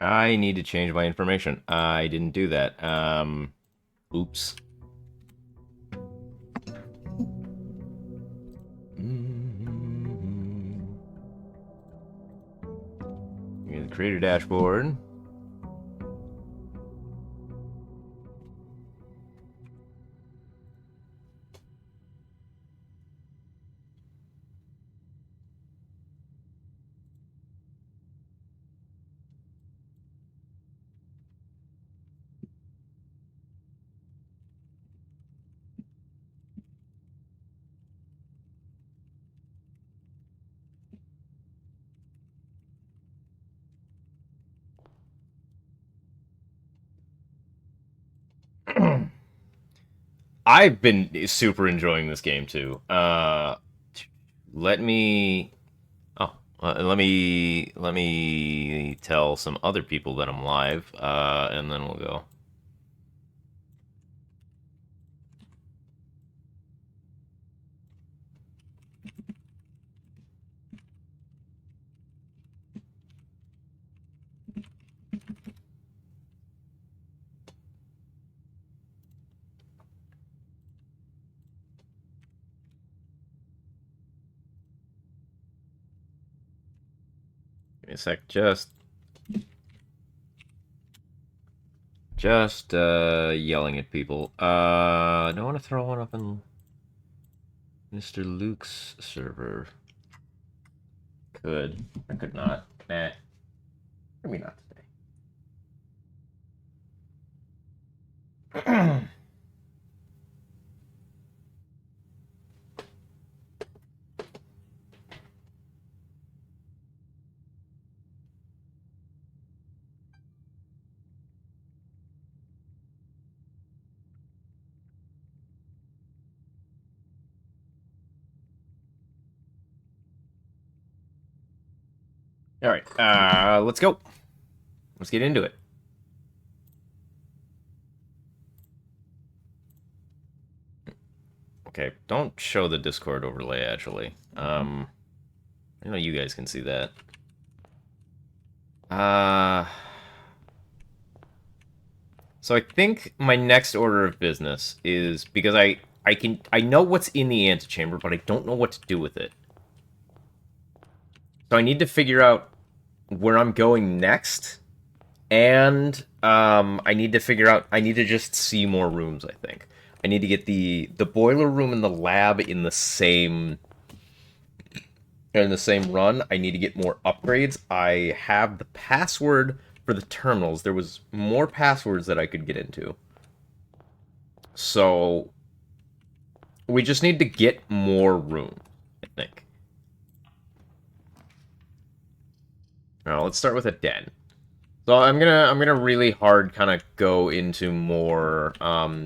I need to change my information. I didn't do that. Oops. Here's the creator dashboard. I've been super enjoying this game too. Let me. Oh, let me tell some other people that I'm live, and then we'll go. Give me a sec. Just yelling at people. Don't want to throw one up in Mr. Luke's server. Could. I could not. Nah. Maybe not today. All right. Let's go. Let's get into it. Okay. Don't show the Discord overlay. Actually. I know you guys can see that. Uh. So I think my next order of business is because I know what's in the antechamber, but I don't know what to do with it. So I need to figure out where I'm going next, and I need to figure out. I need to just see more rooms. I think I need to get the boiler room and the lab in the same run. I need to get more upgrades. I have the password for the terminals. There was more passwords that I could get into. So we just need to get more room, I think. Now let's start with a den. So I'm gonna really hard kind of go into more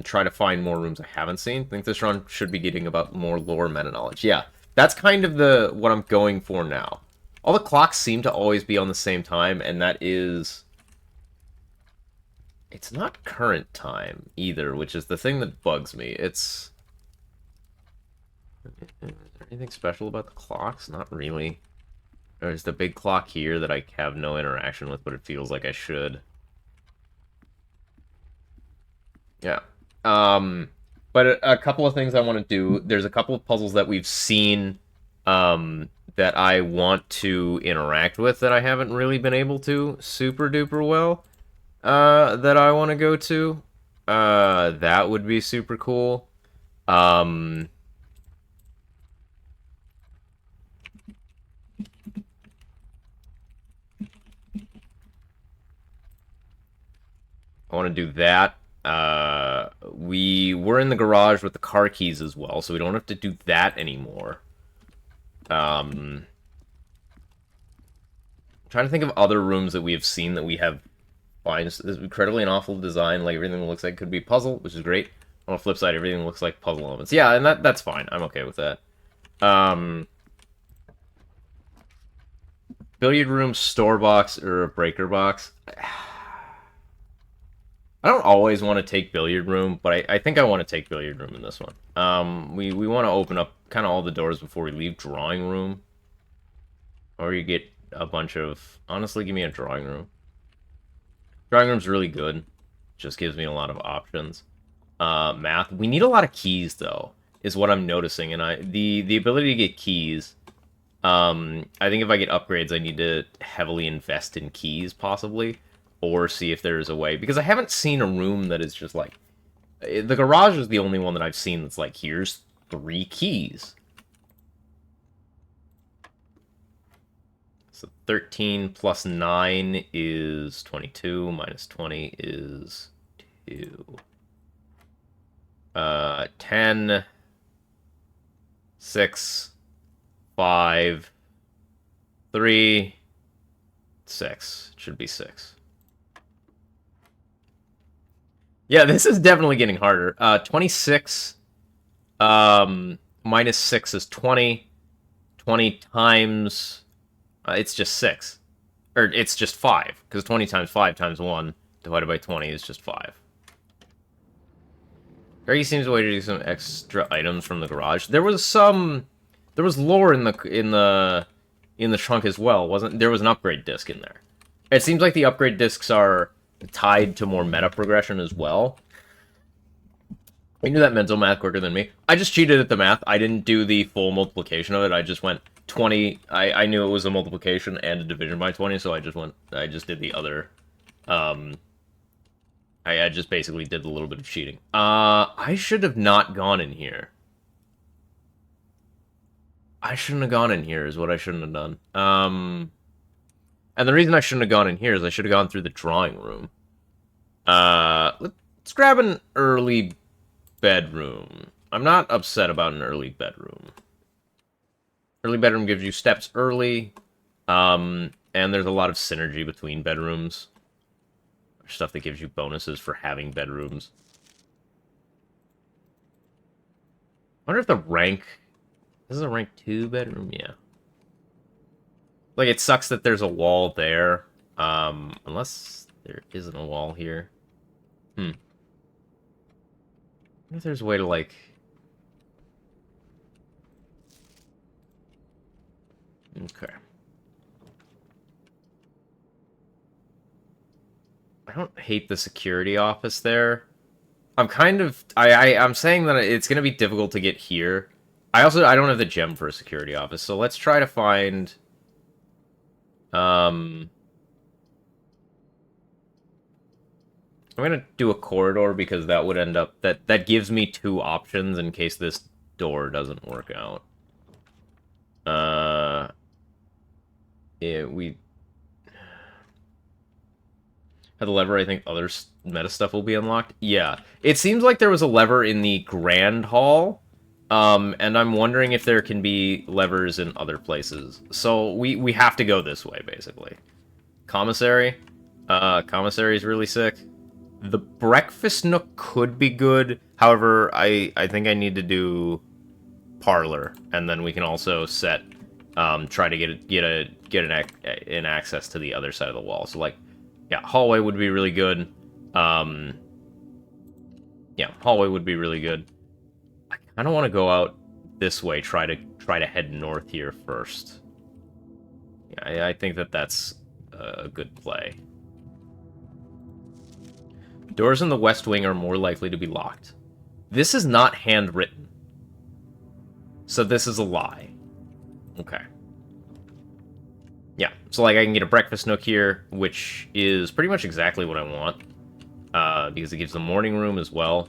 try to find more rooms I haven't seen. I think this run should be getting about more lore meta knowledge. Yeah, that's kind of the what I'm going for now. All the clocks seem to always be on the same time, and that is it's not current time either, which is the thing that bugs me. It's is there anything special about the clocks? Not really. There's the big clock here that I have no interaction with, but it feels like I should. Yeah. Um, but a couple of things I want to do. There's a couple of puzzles that we've seen that I want to interact with that I haven't really been able to super duper well. That I want to go to. That would be super cool. Um, I want to do that. We were in the garage with the car keys as well, so we don't have to do that anymore. Um, trying to think of other rooms that we have seen that we have fine. This is incredibly an awful design. Like everything looks like it could be puzzle, which is great. On the flip side, everything looks like puzzle elements. Yeah, and that's fine. I'm okay with that. Um, billiard room, store box, or a breaker box. I don't always want to take billiard room, but I think I want to take billiard room in this one. We want to open up kind of all the doors before we leave drawing room, or you get a bunch of. Honestly, give me a drawing room. Drawing room's really good. Just gives me a lot of options. Math. We need a lot of keys, though, is what I'm noticing. And the ability to get keys... I think if I get upgrades, I need to heavily invest in keys, possibly. Or see if there's a way. Because I haven't seen a room that is just like... The garage is the only one that I've seen that's like, here's 3 keys. So 13 plus 9 is 22, minus 20 is 2. 10, 6, 5, 3, 6. It should be 6. Yeah, this is definitely getting harder. 26 minus 6 is 20. 20 times... it's just 6. Or it's just 5. Because 20 times 5 times 1 divided by 20 is just 5. Greggy seems a way to do some extra items from the garage. There was lore in the trunk as well, wasn't there? Was an upgrade disc in there. It seems like the upgrade discs are tied to more meta progression as well. I knew that mental math quicker than me. I just cheated at the math. I didn't do the full multiplication of it. I just went 20. I knew it was a multiplication and a division by 20, so I just did the other. I just basically did a little bit of cheating. I should have not gone in here. I shouldn't have gone in here is what I shouldn't have done. And the reason I shouldn't have gone in here is I should have gone through the drawing room. Let's grab an early bedroom. I'm not upset about an early bedroom. Early bedroom gives you steps early. And there's a lot of synergy between bedrooms. Stuff that gives you bonuses for having bedrooms. I wonder if the rank... This is a rank 2 bedroom? Yeah. Like, it sucks that there's a wall there. Unless there isn't a wall here. I wonder if there's a way to, like... Okay. I don't hate the security office there. I'm kind of... I'm saying that it's going to be difficult to get here. I don't have the gem for a security office, so let's try to find... I'm going to do a corridor because that would end up... That gives me 2 options in case this door doesn't work out. Yeah, we... Had the lever, I think other meta stuff will be unlocked. Yeah. It seems like there was a lever in the Grand Hall, and I'm wondering if there can be levers in other places. So we have to go this way, basically. Commissary. Commissary is really sick. The breakfast nook could be good. However, I think I need to do parlor, and then we can also set try to get an access to the other side of the wall. So like, yeah, hallway would be really good. Yeah, hallway would be really good. I kind of want to go out this way. Try to head north here first. Yeah, I think that's a good play. Doors in the West Wing are more likely to be locked. This is not handwritten. So this is a lie. Okay. Yeah, so like I can get a breakfast nook here, which is pretty much exactly what I want. Because it gives the morning room as well.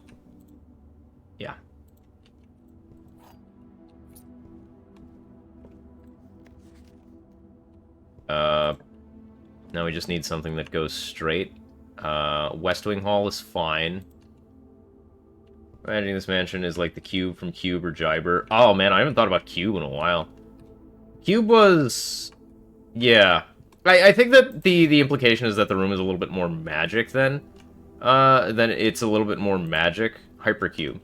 Yeah. Now we just need something that goes straight. West Wing Hall is fine. Imagining this mansion is like the Cube from Cube or Jyber. Oh man, I haven't thought about Cube in a while. Cube was... Yeah. I think that the implication is that the room is a little bit more magic then it's a little bit more magic. Hypercube.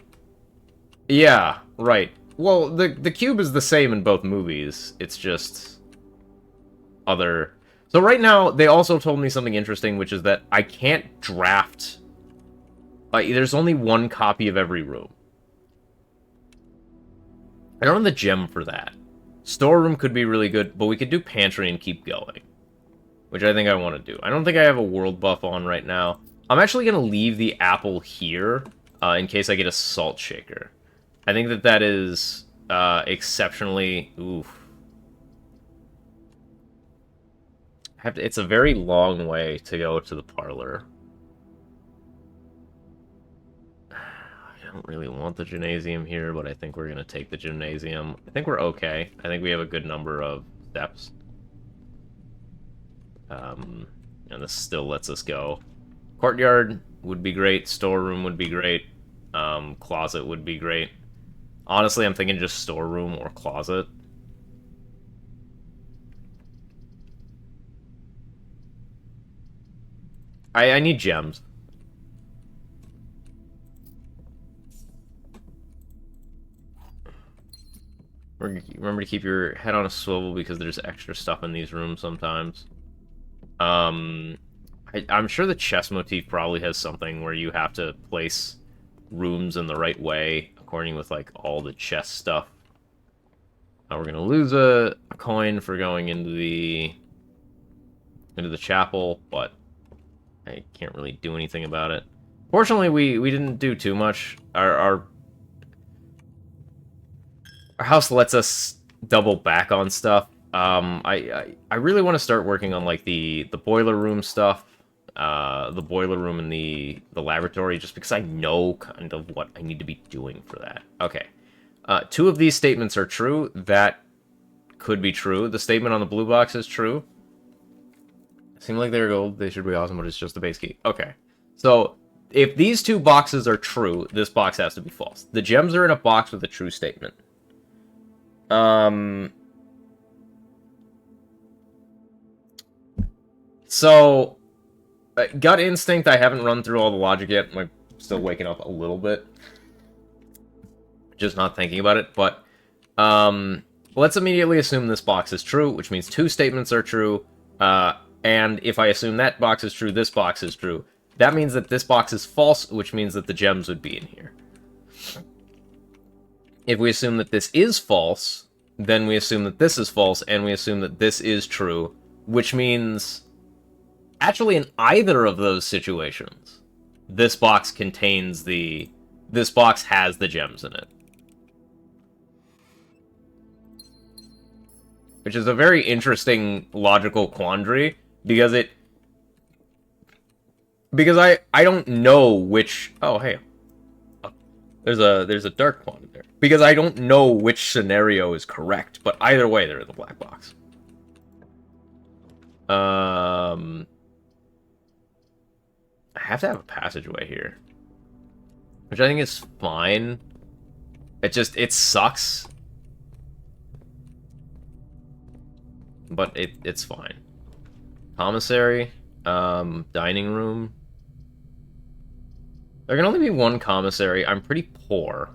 Yeah, right. Well, the cube is the same in both movies. It's just other... So right now, they also told me something interesting, which is that I can't draft... there's only one copy of every room. I don't have the gem for that. Storeroom could be really good, but we could do pantry and keep going. which I think I want to do. I don't think I have a world buff on right now. I'm actually going to leave the apple here in case I get a salt shaker. I think that that is exceptionally... Oof. It's a very long way to go to the parlor. I don't really want the gymnasium here, but I think we're going to take the gymnasium. I think we're okay. I think we have a good number of steps. And this still lets us go. Courtyard would be great. Storeroom would be great. Closet would be great. Honestly, I'm thinking just storeroom or closet. I need gems. Remember to keep your head on a swivel because there's extra stuff in these rooms sometimes. I'm sure the chess motif probably has something where you have to place rooms in the right way according with like all the chess stuff. We're gonna lose a coin for going into the chapel, but I can't really do anything about it. Fortunately, we didn't do too much. Our house lets us double back on stuff. I really want to start working on like the boiler room stuff, the boiler room and the laboratory, just because I know kind of what I need to be doing for that. Okay, 2 of these statements are true. That could be true. The statement on the blue box is true. Seem like they're gold. They should be awesome, but it's just a base key. Okay, so if these 2 boxes are true, this box has to be false. The gems are in a box with a true statement. So, gut instinct, I haven't run through all the logic yet. I'm still waking up a little bit. Just not thinking about it, but, let's immediately assume this box is true, which means 2 statements are true, and if I assume that box is true, this box is true. That means that this box is false, which means that the gems would be in here. If we assume that this is false, then we assume that this is false, and we assume that this is true, which means, actually in either of those situations, this box contains this box has the gems in it. Which is a very interesting logical quandary, because I don't know which... Oh, hey. There's a dark pawn in there. Because I don't know which scenario is correct, but either way, they're in the black box. I have to have a passageway here. Which I think is fine. It sucks. But it's fine. Commissary. Dining room. There can only be 1 commissary. I'm pretty poor.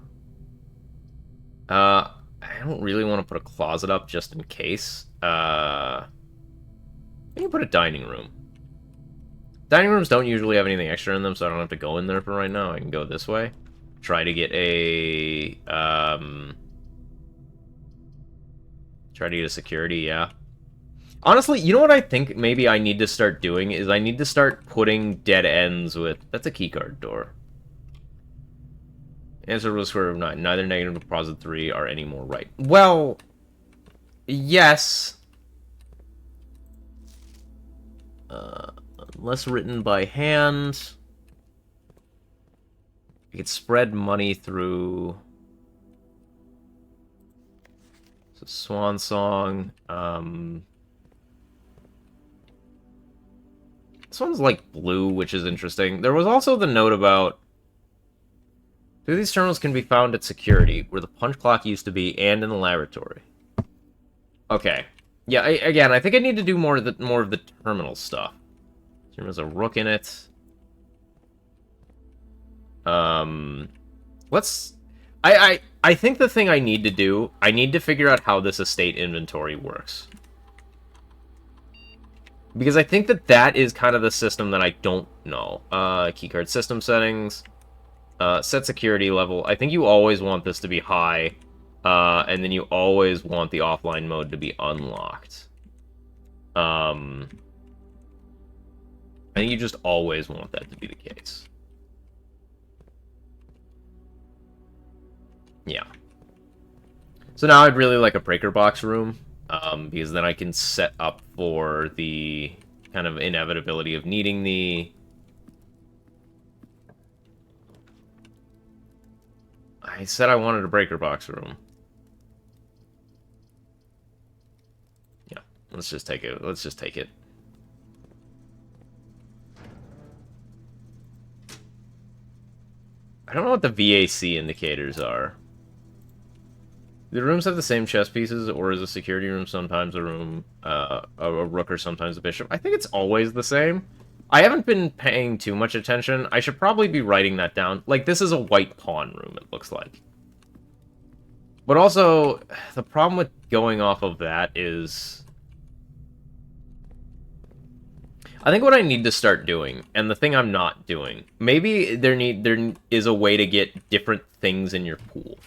I don't really want to put a closet up just in case. I can put a dining room. Dining rooms don't usually have anything extra in them, so I don't have to go in there for right now. I can go this way. Try to get a... Try to get a security, yeah. Honestly, you know what I think maybe I need to start doing is I need to start putting dead ends with... That's a keycard door. Answer to the square root of 9. Neither negative nor positive 3 are any more right. Well, yes. Unless written by hand. I could spread money through... It's a swan song. This one's like blue, which is interesting. There was also the note about... Two of these terminals can be found at security, where the punch clock used to be, and in the laboratory. Okay. Yeah, again, I think I need to do more of the terminal stuff. There's a rook in it. Let's... I think the thing I need to do, I need to figure out how this estate inventory works. Because I think that is kind of the system that I don't know. Keycard system settings... set security level. I think you always want this to be high, and then you always want the offline mode to be unlocked. I think you just always want that to be the case. Yeah. So now I'd really like a breaker box room, because then I can set up for the kind of inevitability of needing the... I said I wanted a breaker box room. Yeah, let's just take it. Let's just take it. I don't know what the VAC indicators are. Do the rooms have the same chess pieces, or is a security room sometimes a room, a rook or sometimes a bishop? I think it's always the same. I haven't been paying too much attention. I should probably be writing that down. Like, this is a white pawn room, it looks like. But also, the problem with going off of that is... I think what I need to start doing, and the thing I'm not doing, maybe there is a way to get different things in your pool.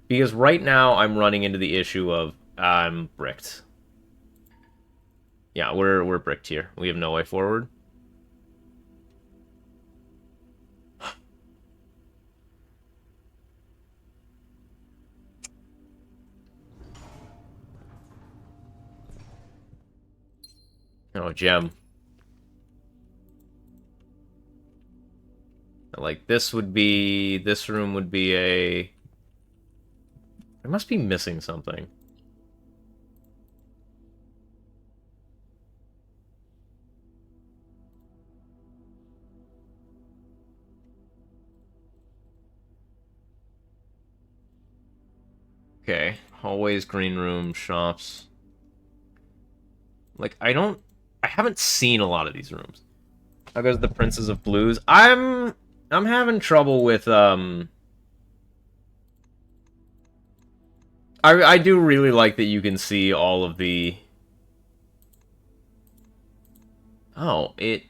Because right now, I'm running into the issue of, I'm bricked. Yeah, we're bricked here. We have no way forward. Oh, gem. Like, this would be... This room would be a... I must be missing something. Okay. Hallways, green room, shops. Like, I haven't seen a lot of these rooms. How goes the Princes of Blues? I'm having trouble with, I do really like that you can see all of the... Oh, it...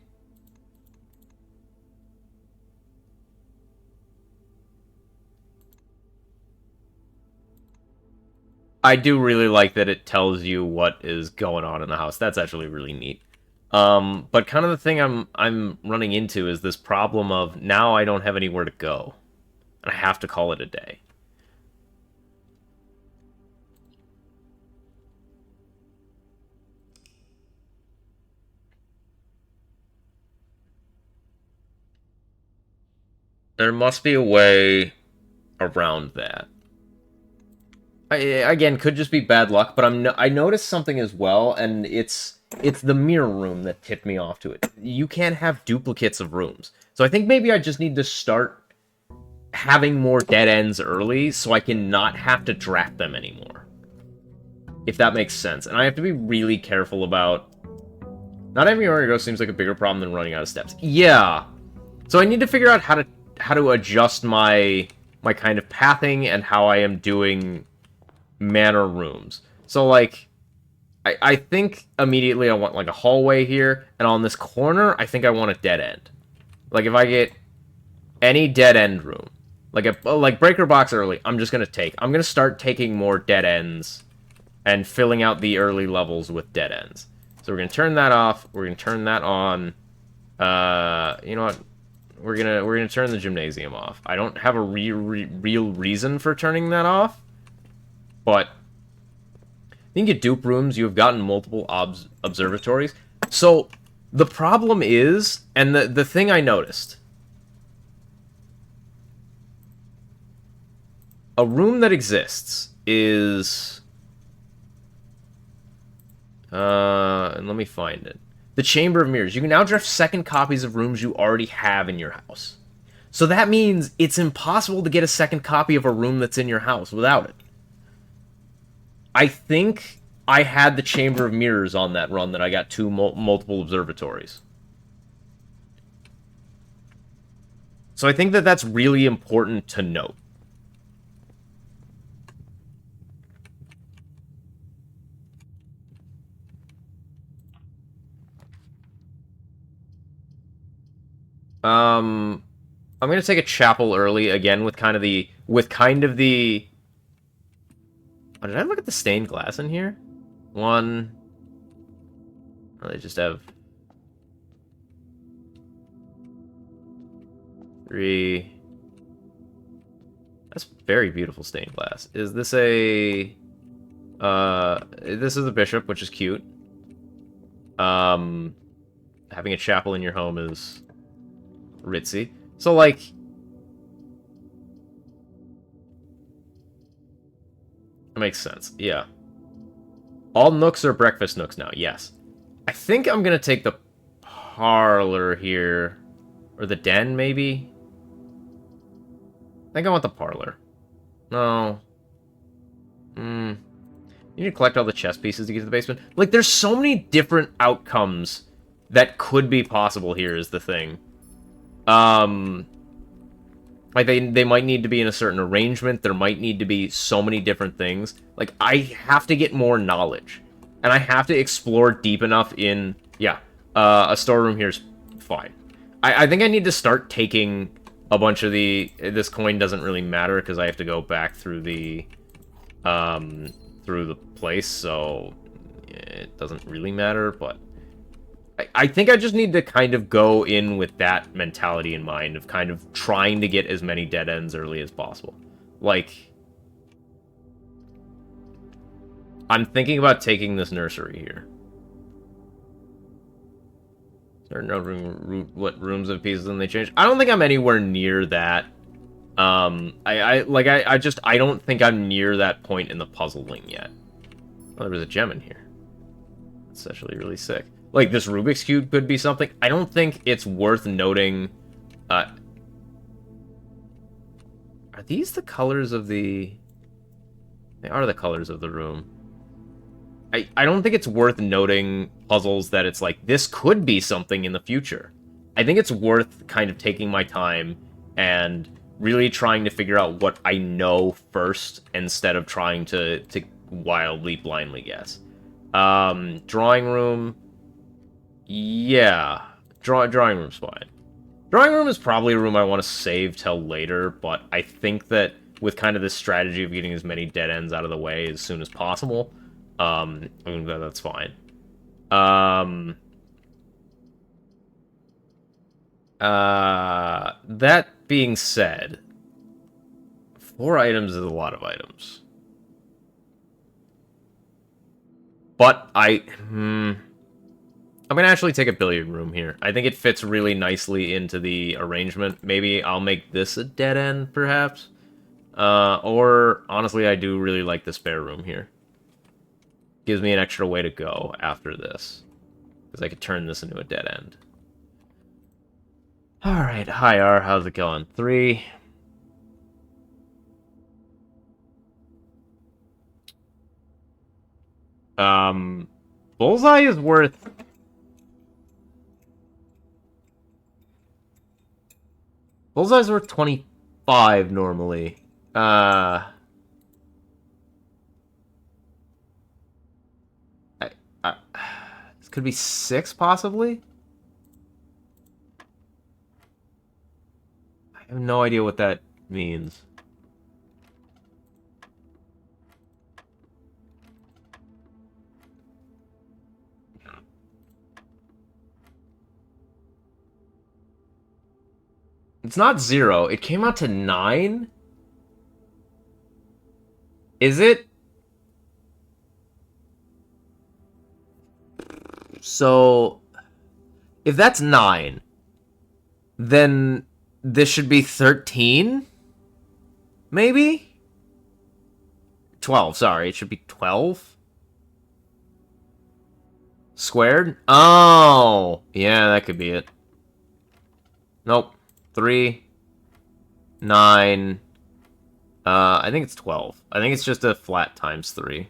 I do really like that it tells you what is going on in the house. That's actually really neat. But kind of the thing I'm running into is this problem of now I don't have anywhere to go. And I have to call it a day. There must be a way around that. Again, could just be bad luck, but I noticed something as well, and it's the mirror room that tipped me off to it. You can't have duplicates of rooms. So I think maybe I just need to start having more dead ends early so I can not have to draft them anymore. If that makes sense. And I have to be really careful about... Not having anywhere to go seems like a bigger problem than running out of steps. Yeah. So I need to figure out how to adjust my kind of pathing and how I am doing manor rooms. So, like, I think immediately I want, like, a hallway here, and on this corner, I think I want a dead end. Like, if I get any dead end room, like breaker box early, I'm just gonna take. I'm gonna start taking more dead ends and filling out the early levels with dead ends. So we're gonna turn that off. We're gonna turn that on. You know what? We're gonna turn the gymnasium off. I don't have a real reason for turning that off. But I think at dupe rooms, you've gotten multiple observatories. So the problem is, and the thing I noticed, a room that exists is, and let me find it. The Chamber of Mirrors. You can now draft second copies of rooms you already have in your house. So that means it's impossible to get a second copy of a room that's in your house without it. I think I had the Chamber of Mirrors on that run that I got two multiple observatories. So I think that that's really important to note. I'm gonna take a chapel early again with kind of the Oh, did I look at the stained glass in here? One. Oh, they just have... 3. That's very beautiful stained glass. Is this a... this is a bishop, which is cute. Having a chapel in your home is ritzy. So, like... That makes sense, yeah. All nooks are breakfast nooks now, yes. I think I'm gonna take the parlor here. Or the den, maybe? I think I want the parlor. No. You need to collect all the chess pieces to get to the basement. Like, there's so many different outcomes that could be possible here is the thing. Like, they might need to be in a certain arrangement. There might need to be so many different things. Like, I have to get more knowledge. And I have to explore deep enough in... Yeah, a storeroom here's fine. I think I need to start taking a bunch of the... This coin doesn't really matter because I have to go back through the place, so it doesn't really matter, but I think I just need to kind of go in with that mentality in mind of kind of trying to get as many dead ends early as possible. Like, I'm thinking about taking this nursery here. There are no what rooms have pieces and they change. I don't think I'm anywhere near that. I don't think I'm near that point in the puzzling yet. Oh, there was a gem in here. That's actually really sick. Like, this Rubik's Cube could be something. I don't think it's worth noting. Are these the colors of the... They are the colors of the room. I don't think it's worth noting puzzles that it's like, this could be something in the future. I think it's worth kind of taking my time and really trying to figure out what I know first instead of trying to wildly, blindly guess. Drawing room... Yeah. Drawing room's fine. Drawing room is probably a room I want to save till later, but I think that with kind of this strategy of getting as many dead ends out of the way as soon as possible... I mean, that's fine. That being said, 4 items is a lot of items. But I'm gonna actually take a billiard room here. I think it fits really nicely into the arrangement. Maybe I'll make this a dead end, perhaps. Or, honestly, I do really like the spare room here. Gives me an extra way to go after this. Because I could turn this into a dead end. Alright, hi R, how's it going? 3. Bullseye is worth... Bullseye's worth 25 normally. This could be 6, possibly? I have no idea what that means. It's not 0. It came out to 9? Is it? So, if that's 9, then this should be 13? Maybe? 12, sorry. It should be 12? Squared? Oh! Yeah, that could be it. Nope. 3. 9. I think it's 12. I think it's just a flat times 3.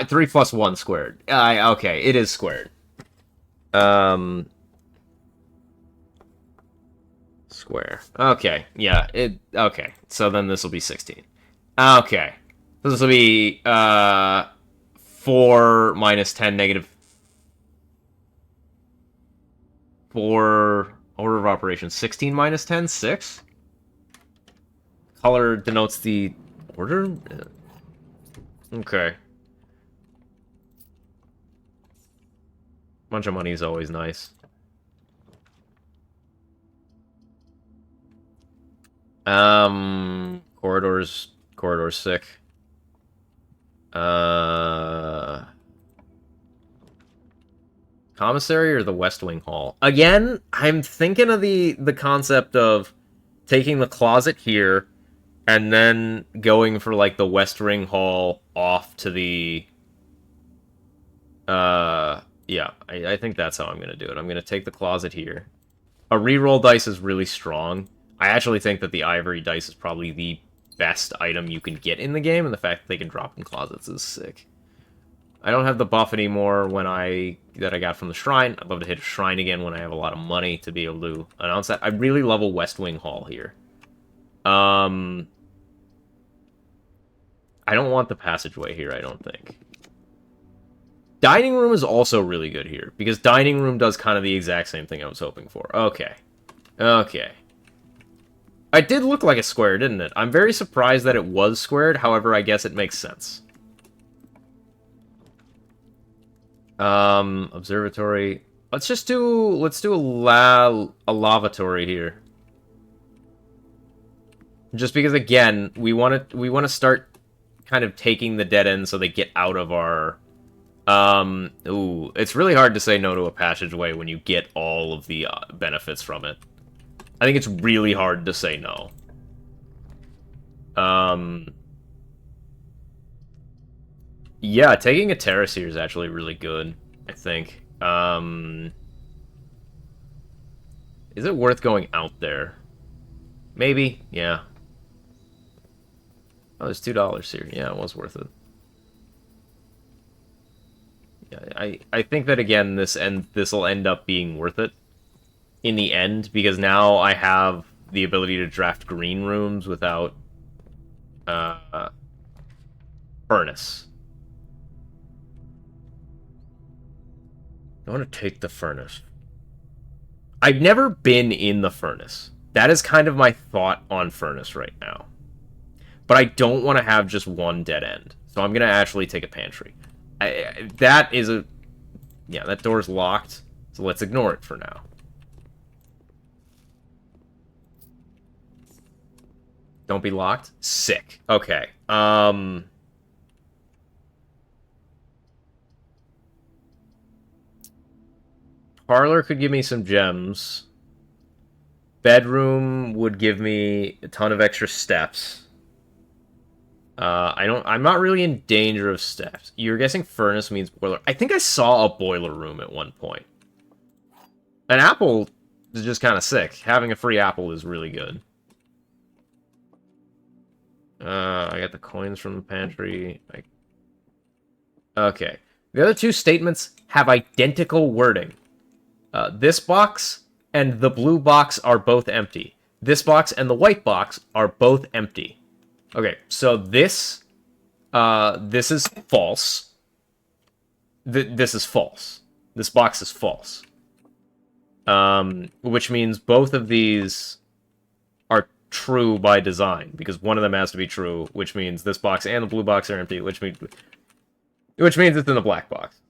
Three plus 1 squared. Okay, it is squared. Square. Okay, yeah, okay. So then this will be 16. Okay. So this will be, 4 minus 10, negative 4, order of operations. 16 minus 10, 6? Color denotes the Order? Okay. Bunch of money is always nice. Corridor's sick. Commissary or the West Wing Hall? Again, I'm thinking of the concept of taking the closet here and then going for like the West Wing Hall off to the yeah, I think that's how I'm gonna do it. I'm gonna take the closet here. A reroll dice is really strong. I actually think that the ivory dice is probably the best item you can get in the game, and the fact that they can drop in closets is sick. I don't have the buff anymore that I got from the shrine. I'd love to hit a shrine again when I have a lot of money to be able to announce that. I really love a West Wing Hall here. I don't want the passageway here, I don't think. Dining room is also really good here, because dining room does kind of the exact same thing I was hoping for. Okay. Okay. It did look like a square, didn't it? I'm very surprised that it was squared, however, I guess it makes sense. Observatory. Let's do a lavatory here. Just because, again, we want to start kind of taking the dead end so they get out of our... ooh, it's really hard to say no to a passageway when you get all of the benefits from it. I think it's really hard to say no. Yeah, taking a terrace here is actually really good, I think. Is it worth going out there? Maybe, yeah. Oh, there's $2 here. Yeah, it was worth it. Yeah, I think that, again, this will end up being worth it in the end, because now I have the ability to draft green rooms without furnace. I want to take the furnace. I've never been in the furnace. That is kind of my thought on furnace right now. But I don't want to have just one dead end. So I'm going to actually take a pantry. That is a... Yeah, that door's locked. So let's ignore it for now. Don't be locked? Sick. Okay. Parlor could give me some gems. Bedroom would give me a ton of extra steps. I'm not really in danger of steps. You're guessing furnace means boiler. I think I saw a boiler room at one point. An apple is just kind of sick. Having a free apple is really good. I got the coins from the pantry. Okay. The other two statements have identical wording. This box and the blue box are both empty. This box and the white box are both empty. Okay, so this is false. This is false. This box is false. Which means both of these are true by design, because one of them has to be true, which means this box and the blue box are empty, which means it's in the black box.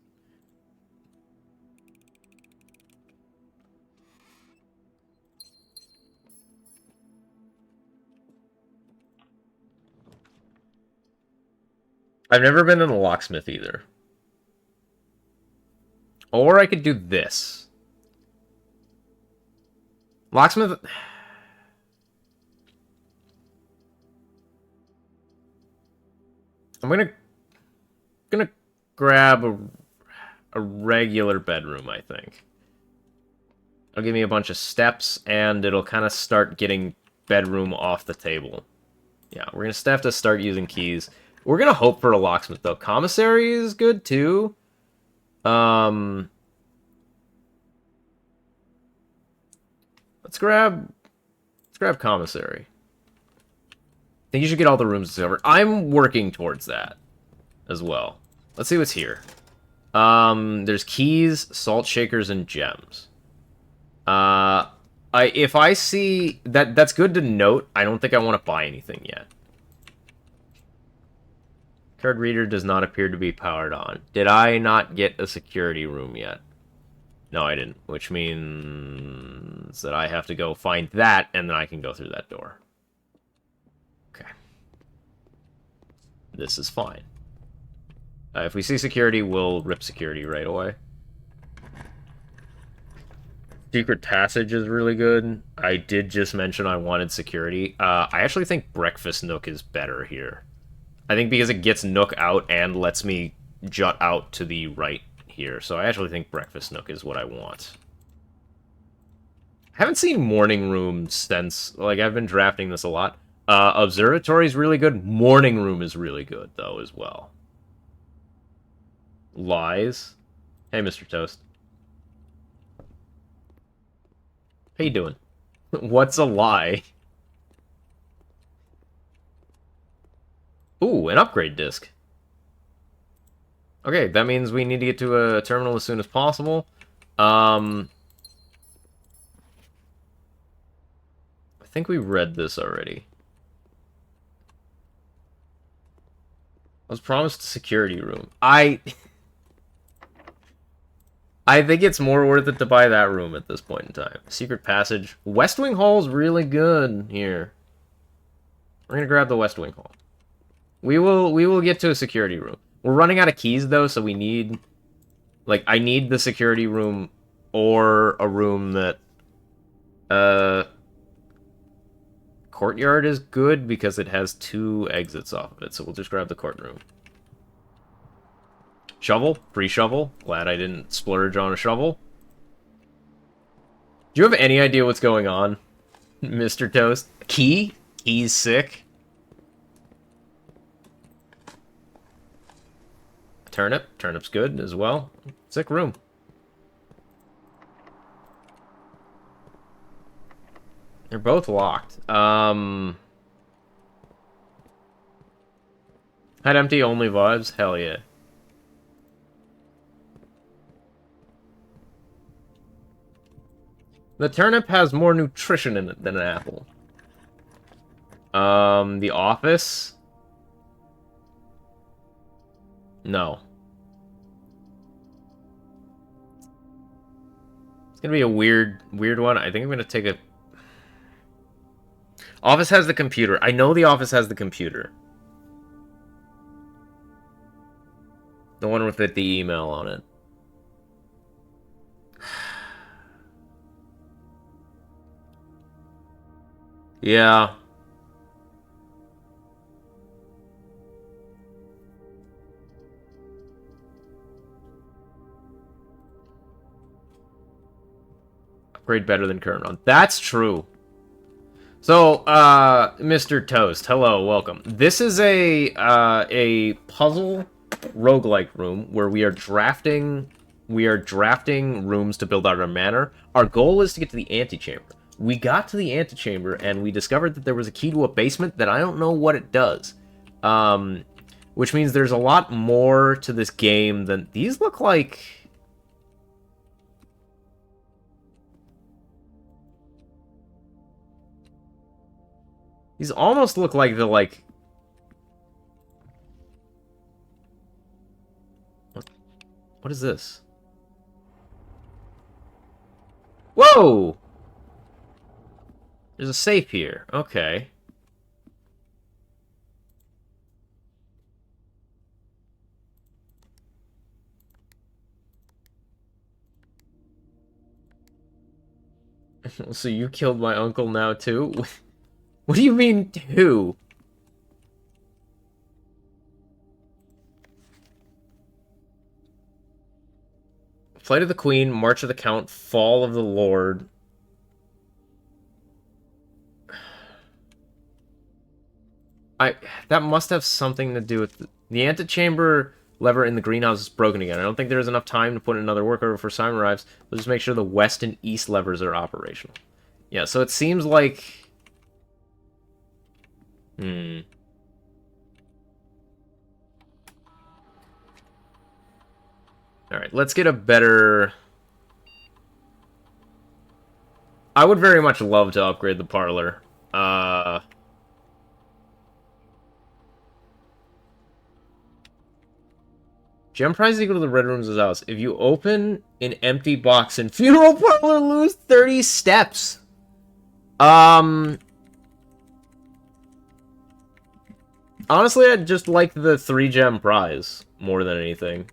I've never been in a locksmith either. Or I could do this. Locksmith... I'm gonna grab a regular bedroom, I think. It'll give me a bunch of steps, and it'll kind of start getting bedroom off the table. Yeah, we're gonna have to start using keys. We're gonna hope for a locksmith, though. Commissary is good, too. Let's grab commissary. I think you should get all the rooms discovered. I'm working towards that as well. Let's see what's here. There's keys, salt shakers, and gems. If I see... That's good to note. I don't think I want to buy anything yet. Card reader does not appear to be powered on. Did I not get a security room yet? No, I didn't, which means that I have to go find that, and then I can go through that door. Okay. This is fine. If we see security, we'll rip security right away. Secret Passage is really good. I did just mention I wanted security. I actually think Breakfast Nook is better here. I think because it gets Nook out and lets me jut out to the right here. So I actually think Breakfast Nook is what I want. I haven't seen Morning Room since... Like, I've been drafting this a lot. Observatory is really good. Morning Room is really good, though, as well. Lies. Hey, Mr. Toast. How you doing? What's a lie? Ooh, an upgrade disc. Okay, that means we need to get to a terminal as soon as possible. I think we read this already. I was promised a security room. I think it's more worth it to buy that room at this point in time. Secret Passage. West Wing Hall is really good here. We're gonna grab the West Wing Hall. We will get to a security room. We're running out of keys though, so we need... Like, I need the security room or a room that... Courtyard is good because it has 2 exits off of it, so we'll just grab the courtroom. Shovel? Free shovel. Glad I didn't splurge on a shovel. Do you have any idea what's going on, Mr. Toast? Key? Key's sick. Turnip? Turnip's good as well. Sick room. They're both locked. Head empty, only vibes? Hell yeah. The turnip has more nutrition in it than an apple. The office? No. It's gonna be a weird one. I think I'm gonna take a... Office has the computer. I know the office has the computer. The one with the email on it. Yeah. Upgrade better than current one. That's true. So, Mr. Toast, hello, welcome. This is a puzzle roguelike room where we are drafting rooms to build out our manor. Our goal is to get to the antechamber. We got to the antechamber and we discovered that there was a key to a basement that I don't know what it does. Which means there's a lot more to this game than... These look like... These almost look like the, like... What is this? Whoa! There's a safe here. Okay. So you killed my uncle now, too? What do you mean, who? Flight of the Queen, March of the Count, Fall of the Lord. That must have something to do with... The antechamber lever in the greenhouse is broken again. I don't think there's enough time to put in another work order for Simon arrives. We'll just make sure the west and east levers are operational. Yeah, so it seems like... Alright, let's get a better... I would very much love to upgrade the parlor. Gem prize equal to the red room's house. If you open an empty box in funeral parlor, lose 30 steps. Honestly, I'd just like the 3 gem prize more than anything.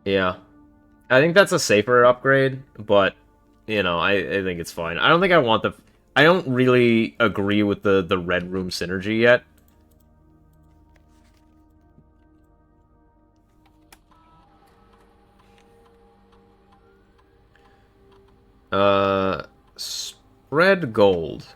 Yeah. I think that's a safer upgrade, but, you know, I think it's fine. I don't think I want the... I don't really agree with the red room synergy yet. Spread gold.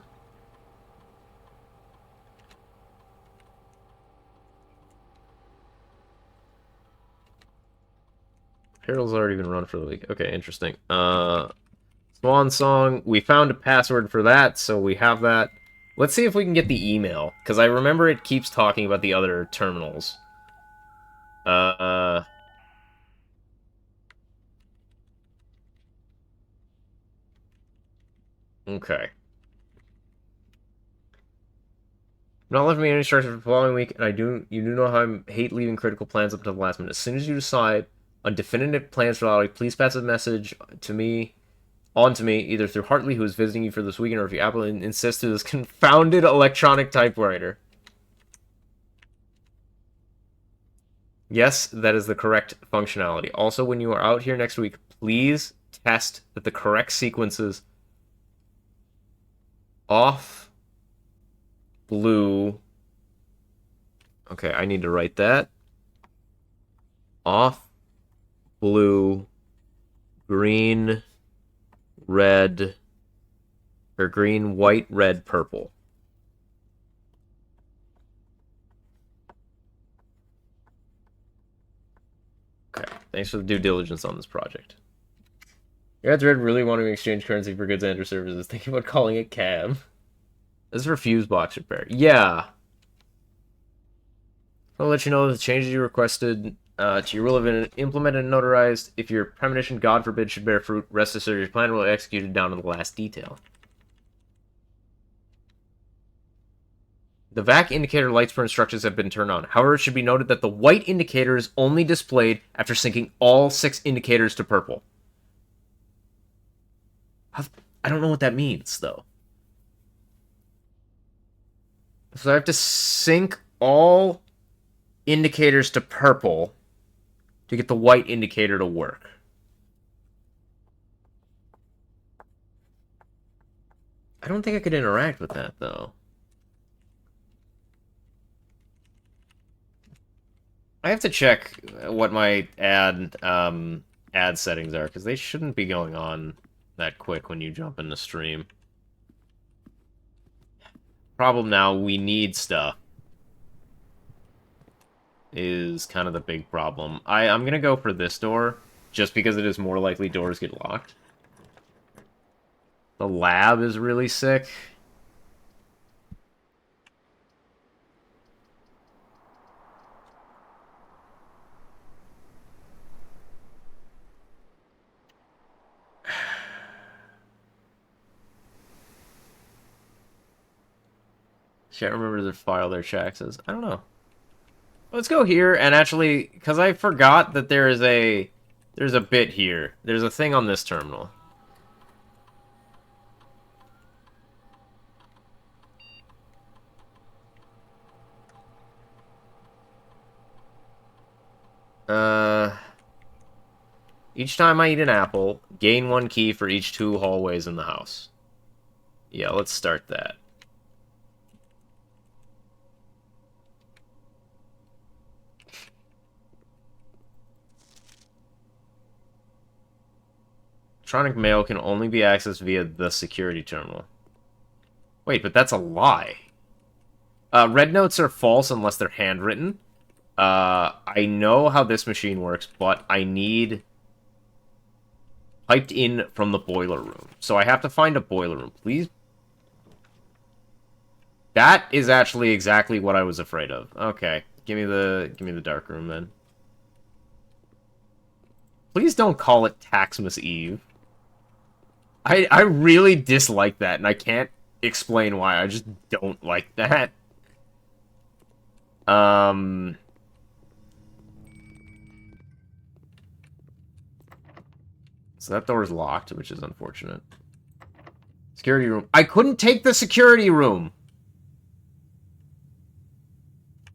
Harold's already been run for the week. Okay, interesting. Swan Song. We found a password for that, so we have that. Let's see if we can get the email, because I remember it keeps talking about the other terminals. Okay. Not left me any instructions for the following week, and you do know how I hate leaving critical plans up to the last minute. As soon as you decide on definitive plans for the holiday, please pass a message on to me, either through Hartley, who is visiting you for this weekend, or if you Apple insist through this confounded electronic typewriter. Yes, that is the correct functionality. Also, when you are out here next week, please test that the correct sequences off blue. Okay, I need to write that. Off blue, green, red, or green, white, red, purple. Okay, thanks for the due diligence on this project. Your Red really wanting to exchange currency for goods and or services. Thinking about calling it cab. This is for fuse box repair. Yeah. I'll let you know the changes you requested to your will have been implemented and notarized. If your premonition, God forbid, should bear fruit, rest assured your plan will be executed down to the last detail. The VAC indicator lights for instructions have been turned on. However, it should be noted that the white indicator is only displayed after syncing all 6 indicators to purple. I don't know what that means, though. So I have to sync all indicators to purple to get the white indicator to work. I don't think I could interact with that, though. I have to check what my ad settings are, because they shouldn't be going on that quick when you jump in the stream. Problem now, we need stuff. Is kind of the big problem. I'm gonna go for this door, just because it is more likely doors get locked. The lab is really sick. Can't remember the file their check says. I don't know. Let's go here and actually, because I forgot that there's a bit here. There's a thing on this terminal. Each time I eat an apple, gain 1 key for each 2 hallways in the house. Yeah, let's start that. Electronic mail can only be accessed via the security terminal. Wait, but that's a lie. Red notes are false unless they're handwritten. I know how this machine works, but I need piped in from the boiler room. So I have to find a boiler room. Please. That is actually exactly what I was afraid of. Okay. Give me the dark room then. Please don't call it Taxmas Eve. I really dislike that, and I can't explain why. I just don't like that. So that door is locked, which is unfortunate. Security room. I couldn't take the security room!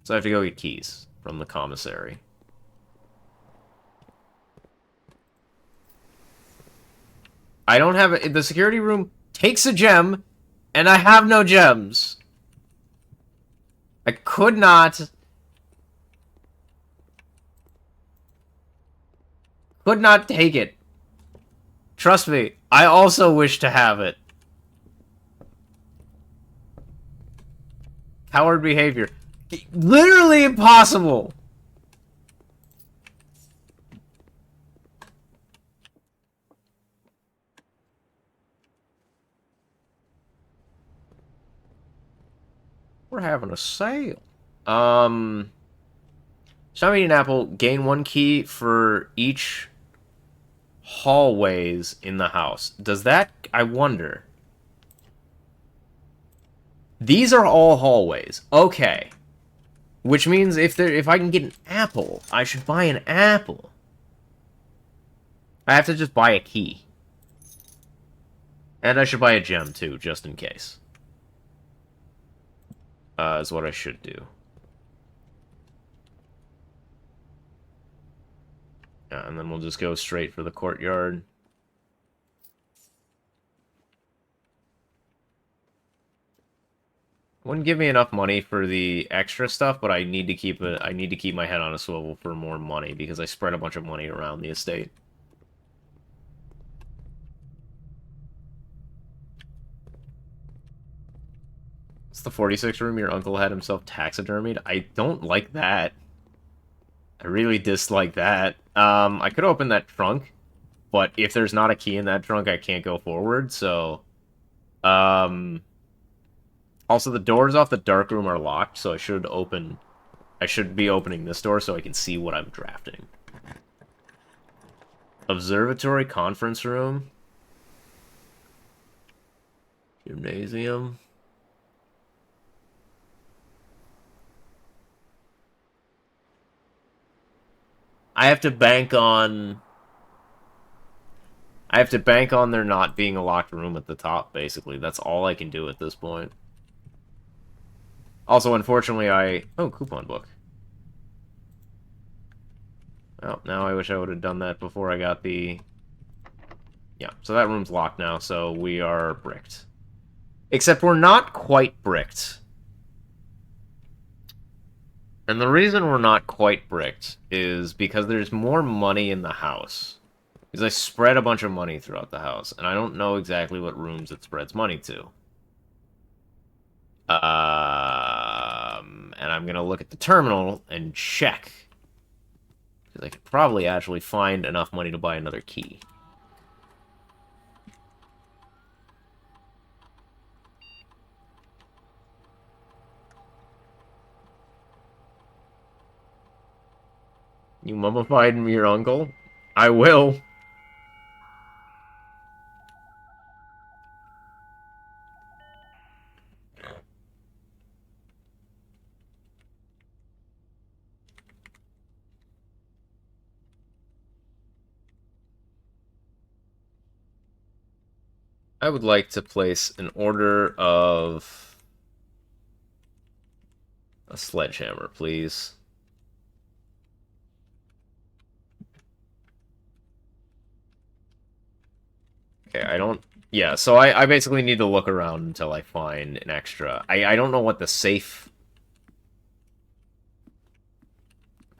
So I have to go get keys from the commissary. I don't have it. The security room takes a gem, and I have no gems. I could not take it. Trust me, I also wish to have it. Coward behavior. Literally impossible. We're having a sale. Shiny and Apple, gain 1 key for each hallways in the house. Does that... I wonder. These are all hallways. Okay. Which means if I can get an apple, I should buy an apple. I have to just buy a key. And I should buy a gem, too, just in case. Is what I should do. Yeah, and then we'll just go straight for the courtyard. Wouldn't give me enough money for the extra stuff, but I need to keep my head on a swivel for more money because I spread a bunch of money around the estate. It's the 46 room your uncle had himself taxidermied. I don't like that. I really dislike that. I could open that trunk, but if there's not a key in that trunk, I can't go forward, so... Also, the doors off the dark room are locked, so I should be opening this door so I can see what I'm drafting. Observatory conference room. Gymnasium. I have to bank on there not being a locked room at the top, basically. That's all I can do at this point. Also, unfortunately, oh, coupon book. Well, now I wish I would have done that before I got the... Yeah, so that room's locked now, so we are bricked. Except we're not quite bricked. And the reason we're not quite bricked is because there's more money in the house. Because I spread a bunch of money throughout the house, and I don't know exactly what rooms it spreads money to. And I'm gonna look at the terminal and check. Because I could probably actually find enough money to buy another key. You mummified your uncle? I will. I would like to place an order of a sledgehammer, please. Okay, I don't... Yeah, so I basically need to look around until I find an extra. I don't know what the safe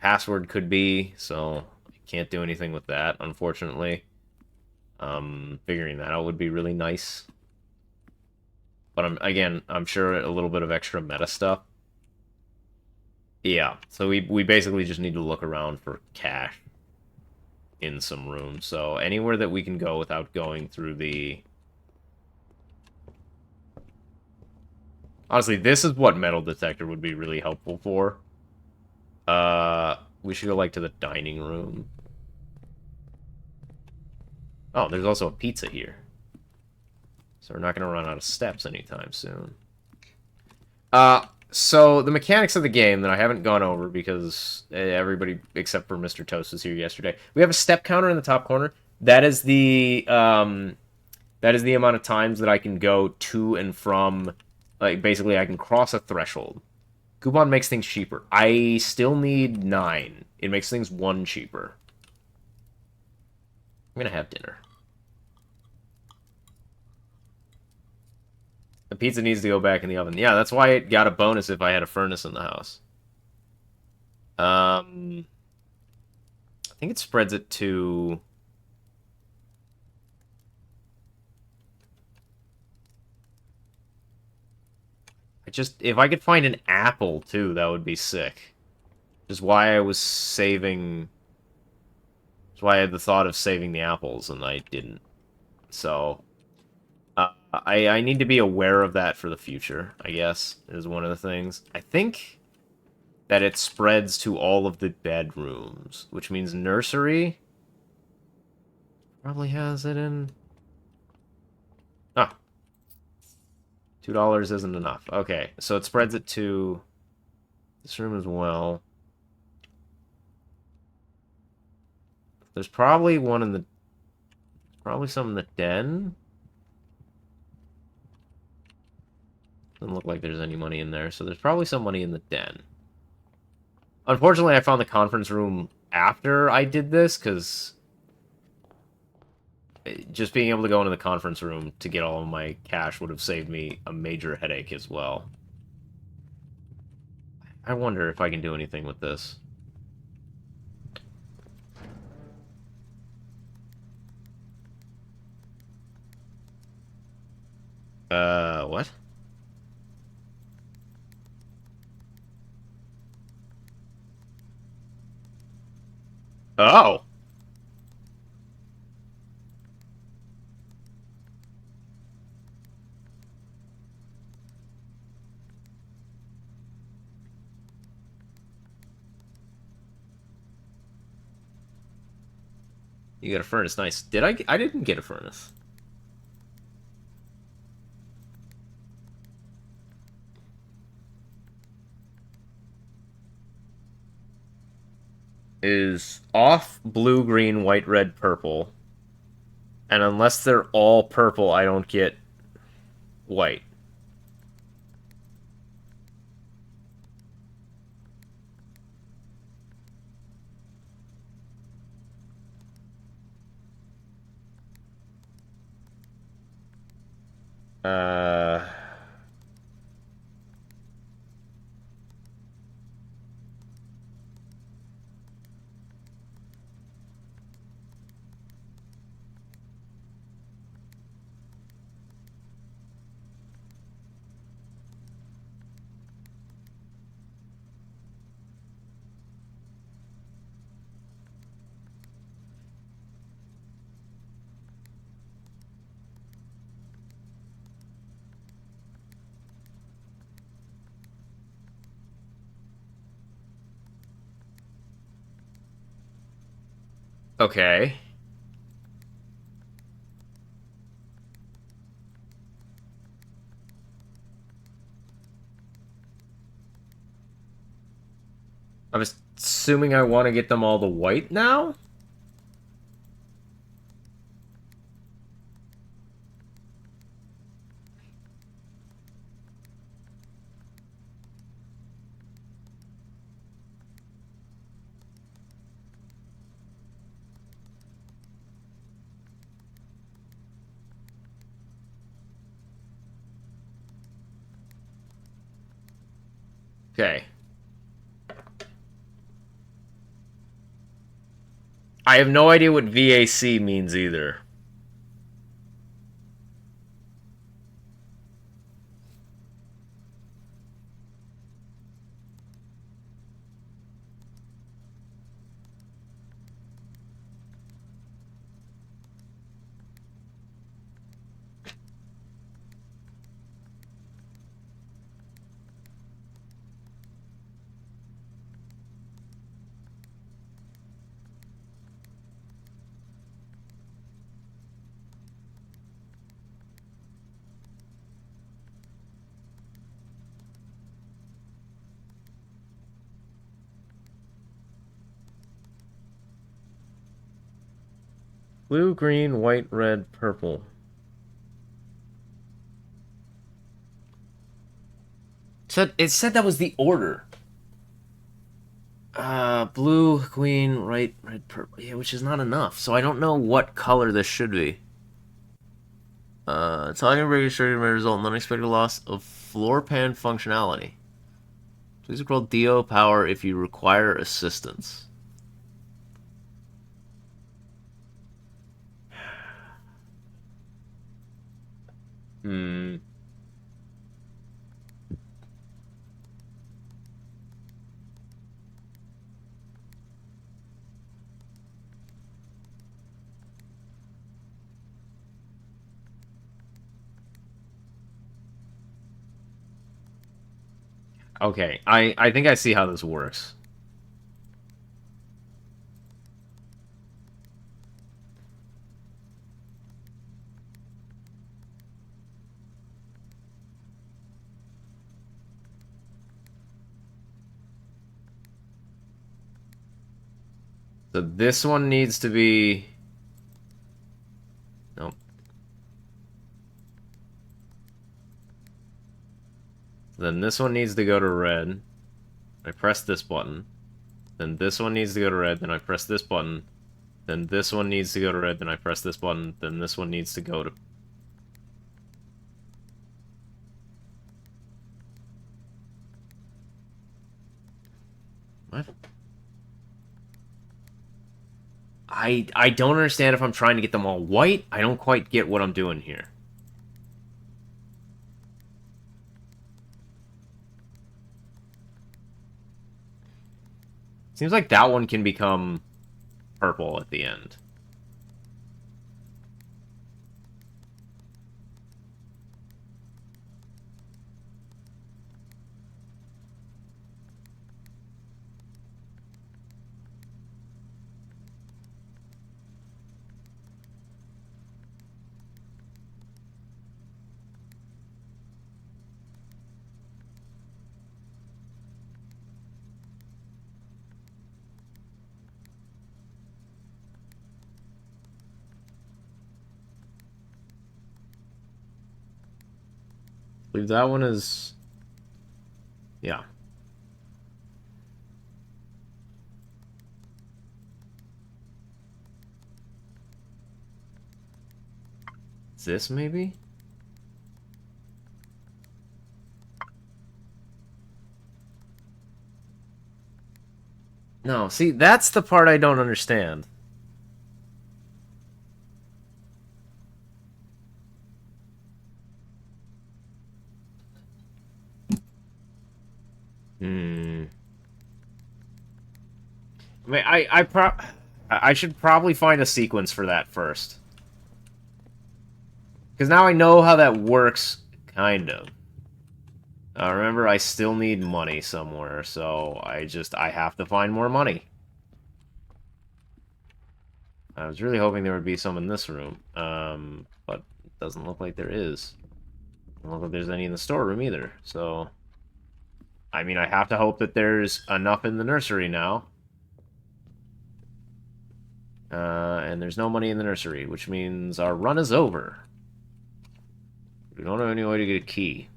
password could be, so I can't do anything with that, unfortunately. Figuring that out would be really nice. But I'm sure a little bit of extra meta stuff. Yeah, so we basically just need to look around for cash in some rooms. So anywhere that we can go without going through the... Honestly, this is what metal detector would be really helpful for. We should go, like, to the dining room. Oh, there's also a pizza here. So we're not going to run out of steps anytime soon. So the mechanics of the game that I haven't gone over because everybody except for Mr. Toast was here yesterday. We have a step counter in the top corner. that is the amount of times that I can go to and from. Like basically, I can cross a threshold. Coupon makes things cheaper. I still need 9. It makes things 1 cheaper. I'm gonna have dinner. The pizza needs to go back in the oven. Yeah, that's why it got a bonus if I had a furnace in the house. I think it spreads it to... if I could find an apple, too, that would be sick. Just why I was saving... That's why I had the thought of saving the apples, and I didn't. So... I need to be aware of that for the future, I guess, is one of the things. I think that it spreads to all of the bedrooms, which means nursery probably has it in... Ah, $2 isn't enough. Okay, so it spreads it to this room as well. There's probably one in the... Probably some in the den. Doesn't look like there's any money in there, so there's probably some money in the den. Unfortunately, I found the conference room after I did this, because just being able to go into the conference room to get all of my cash would have saved me a major headache as well. I wonder if I can do anything with this. What? Oh! You got a furnace, nice. Did I didn't get a furnace. Is off blue, green, white, red, purple. And unless they're all purple, I don't get white. Uh... Okay. I'm assuming I want to get them all the white now? Okay. I have no idea what VAC means either. Blue, green, white, red, purple. It said that was the order. Blue, green, white, red, purple. Yeah, which is not enough. So I don't know what color this should be. Talking registration may result in unexpected loss of floor pan functionality. Please call DO power if you require assistance. Hmm. Okay, I think I see how this works. So this one needs to be... Nope. Then this one needs to go to red. I press this button. Then this one needs to go to red, then I press this button. Then this one needs to go to red, then I press this button. Then this one needs to go to... What? I don't understand if I'm trying to get them all white. I don't quite get what I'm doing here. Seems like that one can become purple at the end. I believe that one is... Yeah. Is this maybe? No, see, that's the part I don't understand. Hmm. I mean, I should probably find a sequence for that first. Because now I know how that works, kind of. Remember, I still need money somewhere, so I have to find more money. I was really hoping there would be some in this room, but it doesn't look like there is. Doesn't look like there's any in the storeroom either, so... I mean, I have to hope that there's enough in the nursery now. And there's no money in the nursery, which means our run is over. We don't have any way to get a key.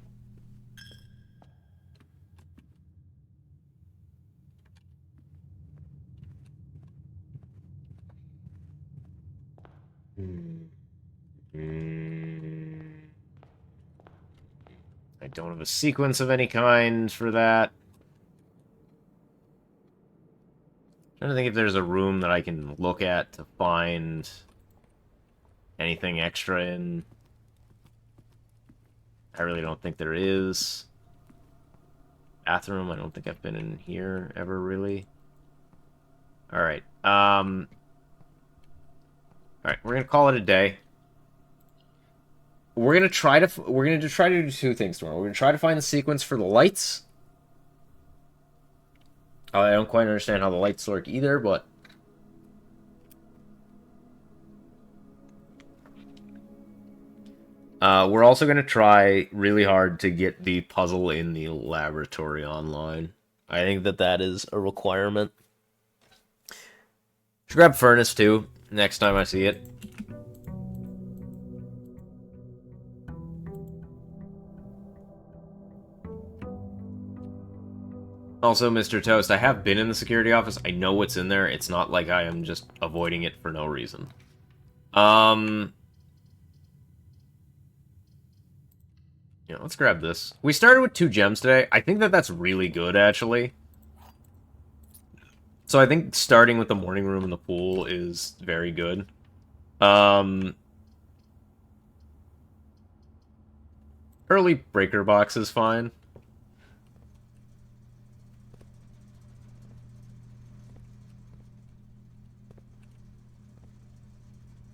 I don't have a sequence of any kind for that. I'm trying to think if there's a room that I can look at to find anything extra in. I really don't think there is. Bathroom, I don't think I've been in here ever, really. Alright, alright, we're gonna call it a day. We're gonna try to do two things tomorrow. We're gonna try to find the sequence for the lights. I don't quite understand how the lights work either, but... we're also going to try really hard to get the puzzle in the laboratory online. I think that is a requirement. Should grab Furnace, too. next time I see it. Also, Mr. Toast, I have been in the security office. I know what's in there. It's not like I am just avoiding it for no reason. Yeah, let's grab this. We started with 2 gems today. I think that that's really good, actually. So I think starting with the morning room and the pool is very good. Early breaker box is fine.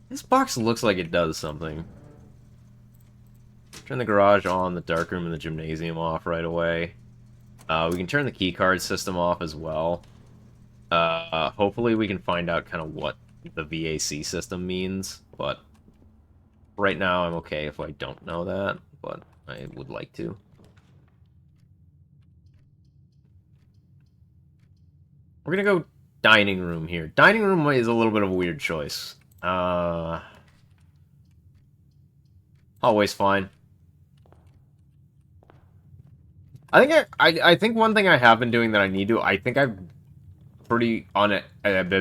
This box looks like it does something. Turn the garage on, the dark room and the gymnasium off right away. We can turn the keycard system off as well. Hopefully we can find out kind of what the VAC system means, but right now I'm okay if I don't know that, but I would like to. We're gonna go dining room here. Dining room is a little bit of a weird choice. Always fine. I think one thing I have been doing that I need to, I think I've pretty on it. Did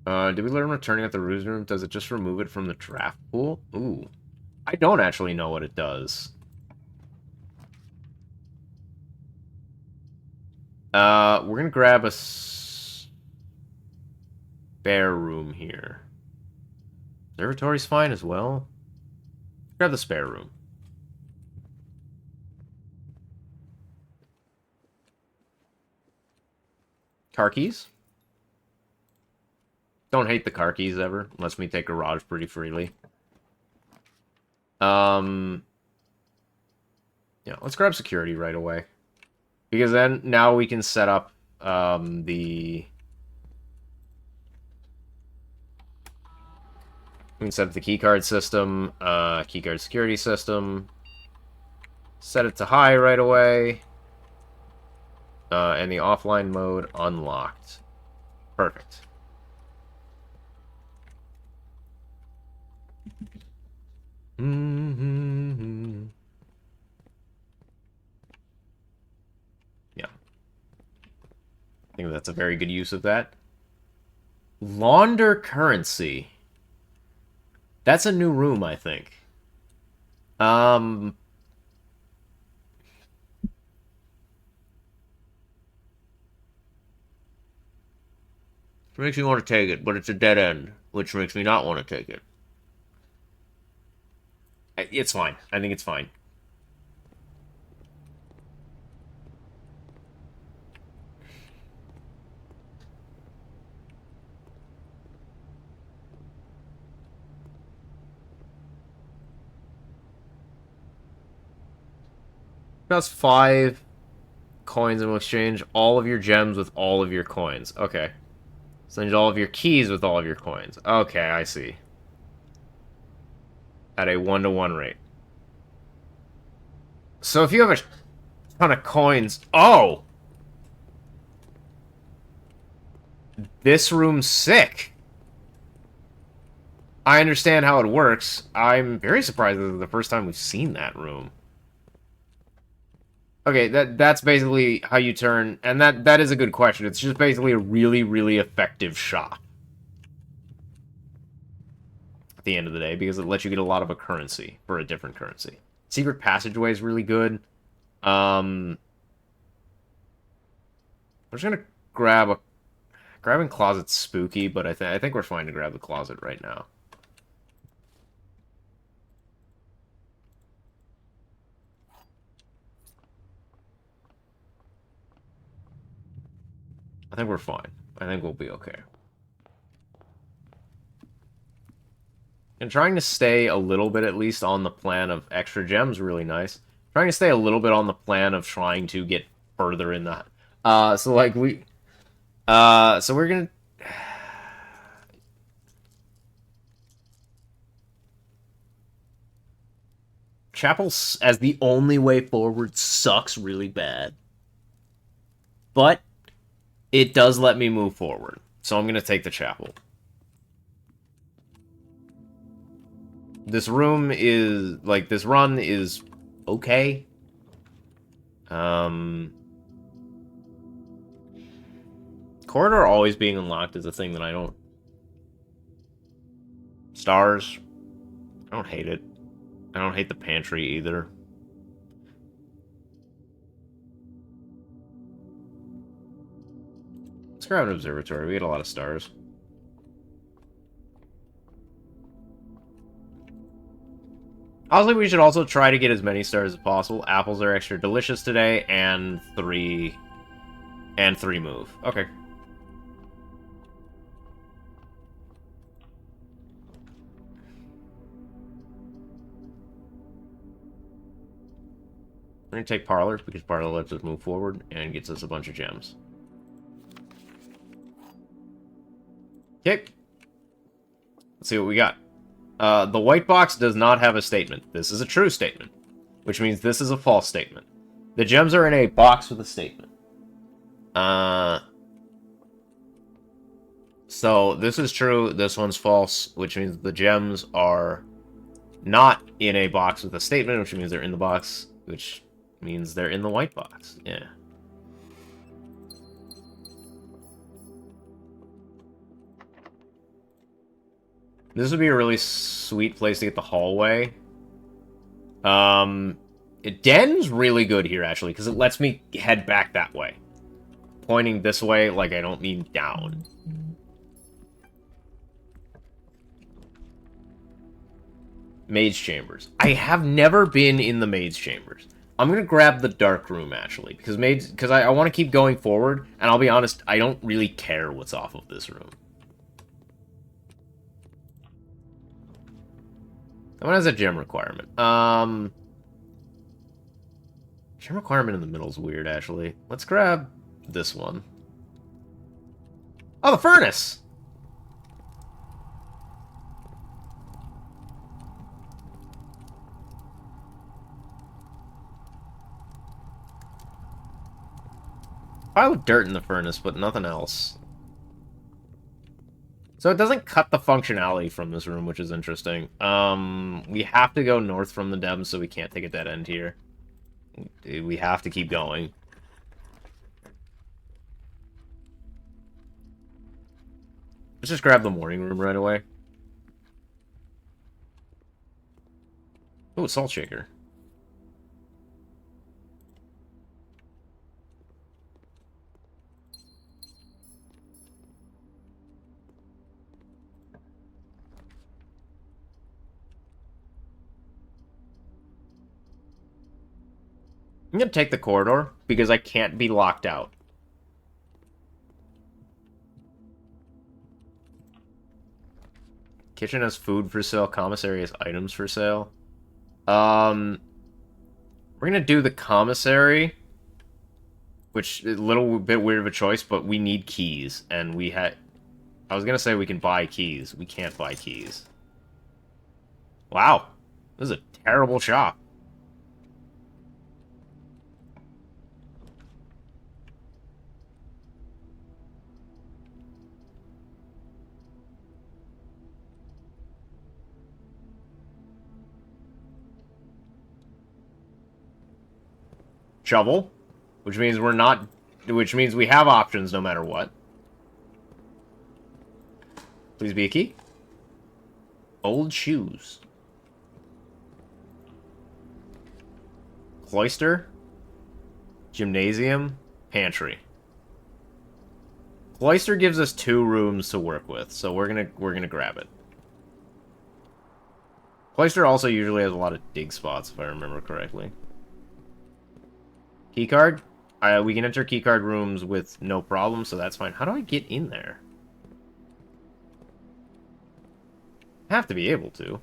we learn returning at the ruse room? Does it just remove it from the draft pool? Ooh. I don't actually know what it does. We're gonna grab a spare room here. Observatory's fine as well. Grab the spare room. Car keys? Don't hate the car keys ever. Lets me take garage pretty freely. Yeah, let's grab security right away. Because then, now we can set up, the... We can set up the keycard system, keycard security system. Set it to high right away. And the offline mode unlocked. Perfect. Yeah. I think that's a very good use of that. Launder currency. That's a new room, I think. Makes me want to take it, but it's a dead end, which makes me not want to take it. It's fine. I think it's fine. That's 5 coins and we'll exchange all of your gems with all of your coins. Okay. Exchange all of your keys with all of your coins. Okay, I see. At a 1-to-1 rate. So if you have a ton of coins... Oh! This room's sick. I understand how it works. I'm very surprised this is the first time we've seen that room. Okay, that's basically how you turn... And that is a good question. It's just basically a really, really effective shop. At the end of the day, because it lets you get a lot of a currency for a different currency. Secret passageway is really good. I'm just gonna grab a... Grabbing closet's spooky, but I think we're fine to grab the closet right now. I think we're fine. I think we'll be okay. And trying to stay a little bit, at least, on the plan of extra gems, really nice. Trying to stay a little bit on the plan of trying to get further in the... so, like, so we're gonna... Chapel, as the only way forward, sucks really bad. But it does let me move forward. So I'm gonna take the chapel. This room is, like, this run is okay. Corridor always being unlocked is a thing that I don't... Stars. I don't hate it. I don't hate the pantry either. Let's grab an observatory. We get a lot of stars. Honestly, we should also try to get as many stars as possible. Apples are extra delicious today, and 3 move. Okay. We're gonna take Parlor, because Parlor lets us move forward and gets us a bunch of gems. Okay. Let's see what we got. The white box does not have a statement. This is a true statement, which means this is a false statement. The gems are in a box with a statement. So this is true, this one's false, which means the gems are not in a box with a statement, which means they're in the box, which means they're in the white box. Yeah. This would be a really sweet place to get the hallway. Den's really good here, actually, because it lets me head back that way. Pointing this way, like, I don't mean down. Mage Chambers. I have never been in the Mage Chambers. I'm gonna grab the Dark Room, actually, because I want to keep going forward, and I'll be honest, I don't really care what's off of this room. That one has a gem requirement. Gem requirement in the middle is weird, actually. Let's grab this one. Oh, the furnace! Pile of dirt in the furnace, but nothing else. So it doesn't cut the functionality from this room, which is interesting. We have to go north from the Dem, so we can't take a dead end here. We have to keep going. Let's just grab the morning room right away. Oh, salt shaker. I'm gonna take the corridor, because I can't be locked out. Kitchen has food for sale, commissary has items for sale. We're gonna do the commissary, which is a little bit weird of a choice, but we need keys, and we had... I was gonna say we can buy keys. We can't buy keys. Wow. This is a terrible shop. Shovel, which means we're not... Which means we have options no matter what. Please be a key. Old shoes. Cloister. Gymnasium. Pantry. Cloister gives us 2 rooms to work with, so we're gonna grab it. Cloister also usually has a lot of dig spots, if I remember correctly. Keycard? We can enter keycard rooms with no problem, so that's fine. How do I get in there? I have to be able to.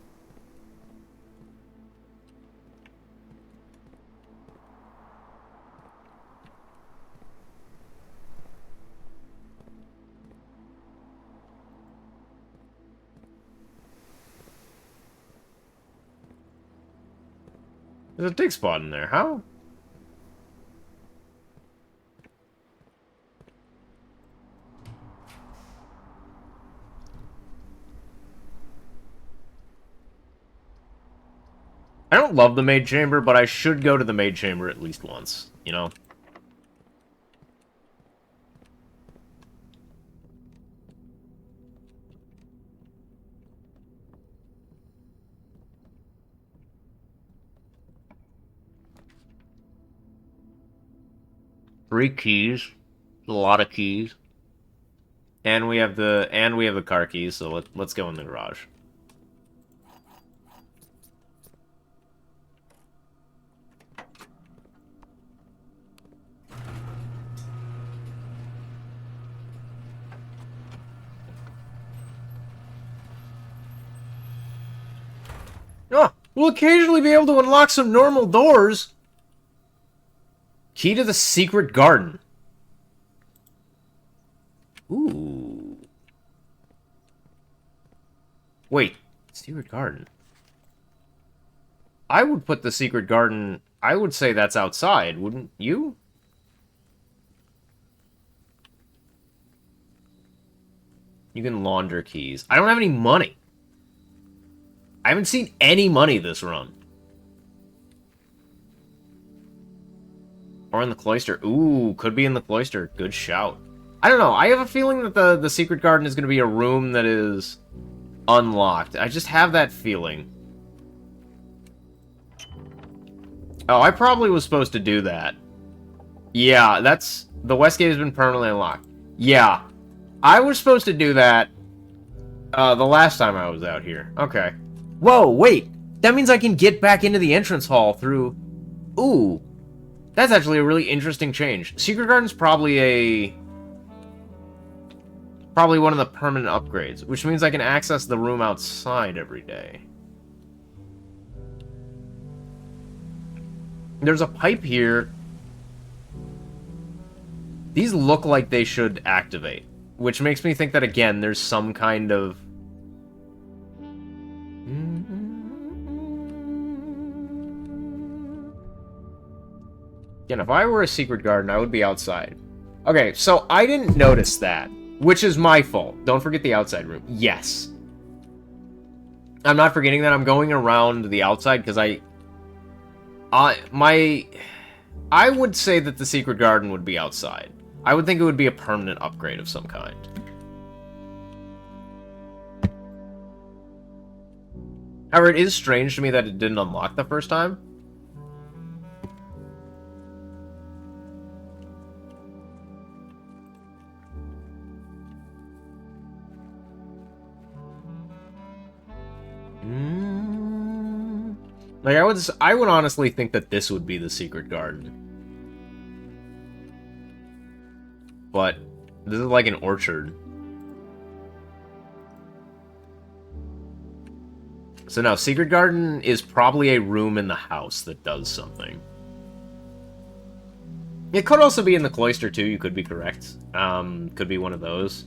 There's a dig spot in there. How? I don't love the maid chamber, but I should go to the maid chamber at least once, you know? 3 keys. A lot of keys. And we have the car keys, so let's go in the garage. Oh, we'll occasionally be able to unlock some normal doors. Key to the secret garden. Ooh. Wait, secret garden. I would put the secret garden... I would say that's outside, wouldn't you? You can launder keys. I don't have any money. I haven't seen any money this run. Or in the cloister. Ooh, could be in the cloister. Good shout. I don't know. I have a feeling that the secret garden is going to be a room that is unlocked. I just have that feeling. Oh, I probably was supposed to do that. Yeah, that's... The west gate has been permanently unlocked. Yeah. I was supposed to do that the last time I was out here. Okay. Whoa, wait! That means I can get back into the entrance hall through... Ooh. That's actually a really interesting change. Secret Garden's probably one of the permanent upgrades, which means I can access the room outside every day. There's a pipe here. These look like they should activate, which makes me think that, again, there's some kind of... Again, if I were a secret garden, I would be outside. Okay, so I didn't notice that, which is my fault. Don't forget the outside room. Yes. I'm not forgetting that. I'm going around the outside because I would say that the secret garden would be outside. I would think it would be a permanent upgrade of some kind. However, it is strange to me that it didn't unlock the first time. Like, I would honestly think that this would be the secret garden. But this is like an orchard. So now, secret garden is probably a room in the house that does something. It could also be in the cloister too, you could be correct. Could be one of those.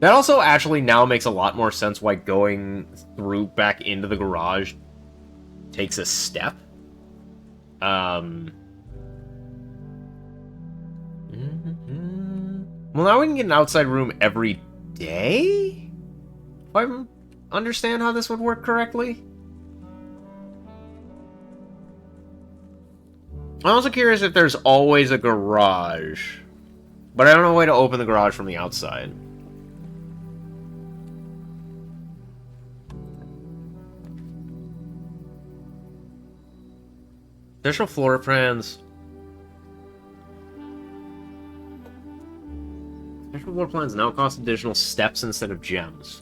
That also actually now makes a lot more sense why going through back into the garage takes a step. Well, now we can get an outside room every day? If I understand how this would work correctly? I'm also curious if there's always a garage. But I don't know a way to open the garage from the outside. Additional floor plans. Additional floor plans now cost additional steps instead of gems.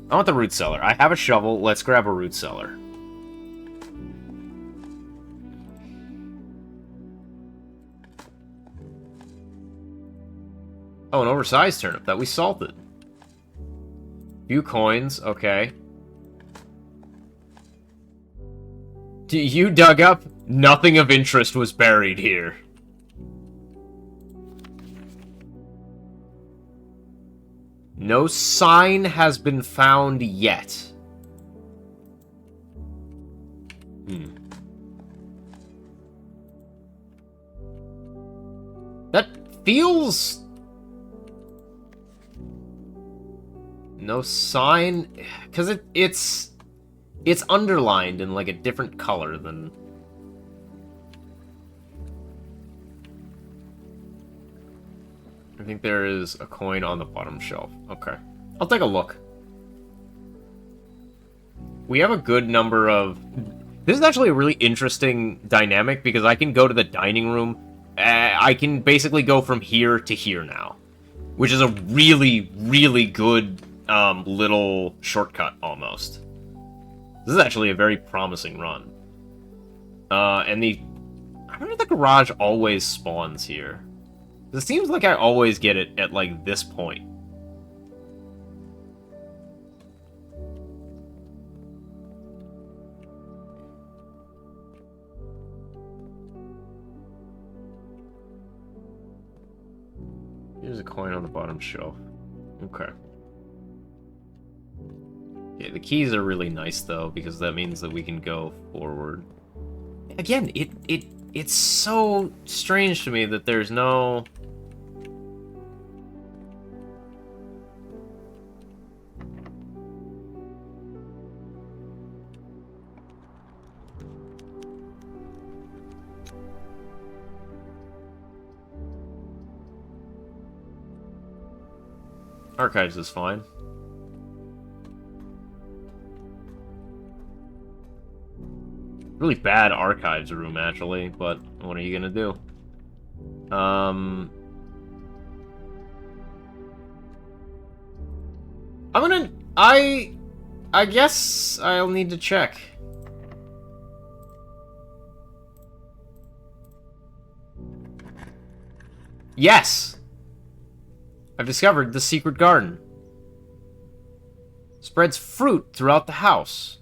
I want the root cellar. I have a shovel. Let's grab a root cellar. Oh, an oversized turnip that we salted. Few coins. Okay. You dug up? Nothing of interest was buried here. No sign has been found yet. That feels... No sign? Because it's underlined in, like, a different color than... I think there is a coin on the bottom shelf. Okay. I'll take a look. We have a good number of... This is actually a really interesting dynamic, because I can go to the dining room. I can basically go from here to here now. Which is a really, really good little shortcut, almost. This is actually a very promising run. And the... I wonder if the garage always spawns here. It seems like I always get it at, like, this point. Here's a coin on the bottom shelf. Okay. Yeah, the keys are really nice, though, because that means that we can go forward. Again, it's so strange to me that there's no... Archives is fine. Really bad archives room, actually, but what are you gonna do? I guess I'll need to check. Yes! I've discovered the secret garden. Spreads fruit throughout the house.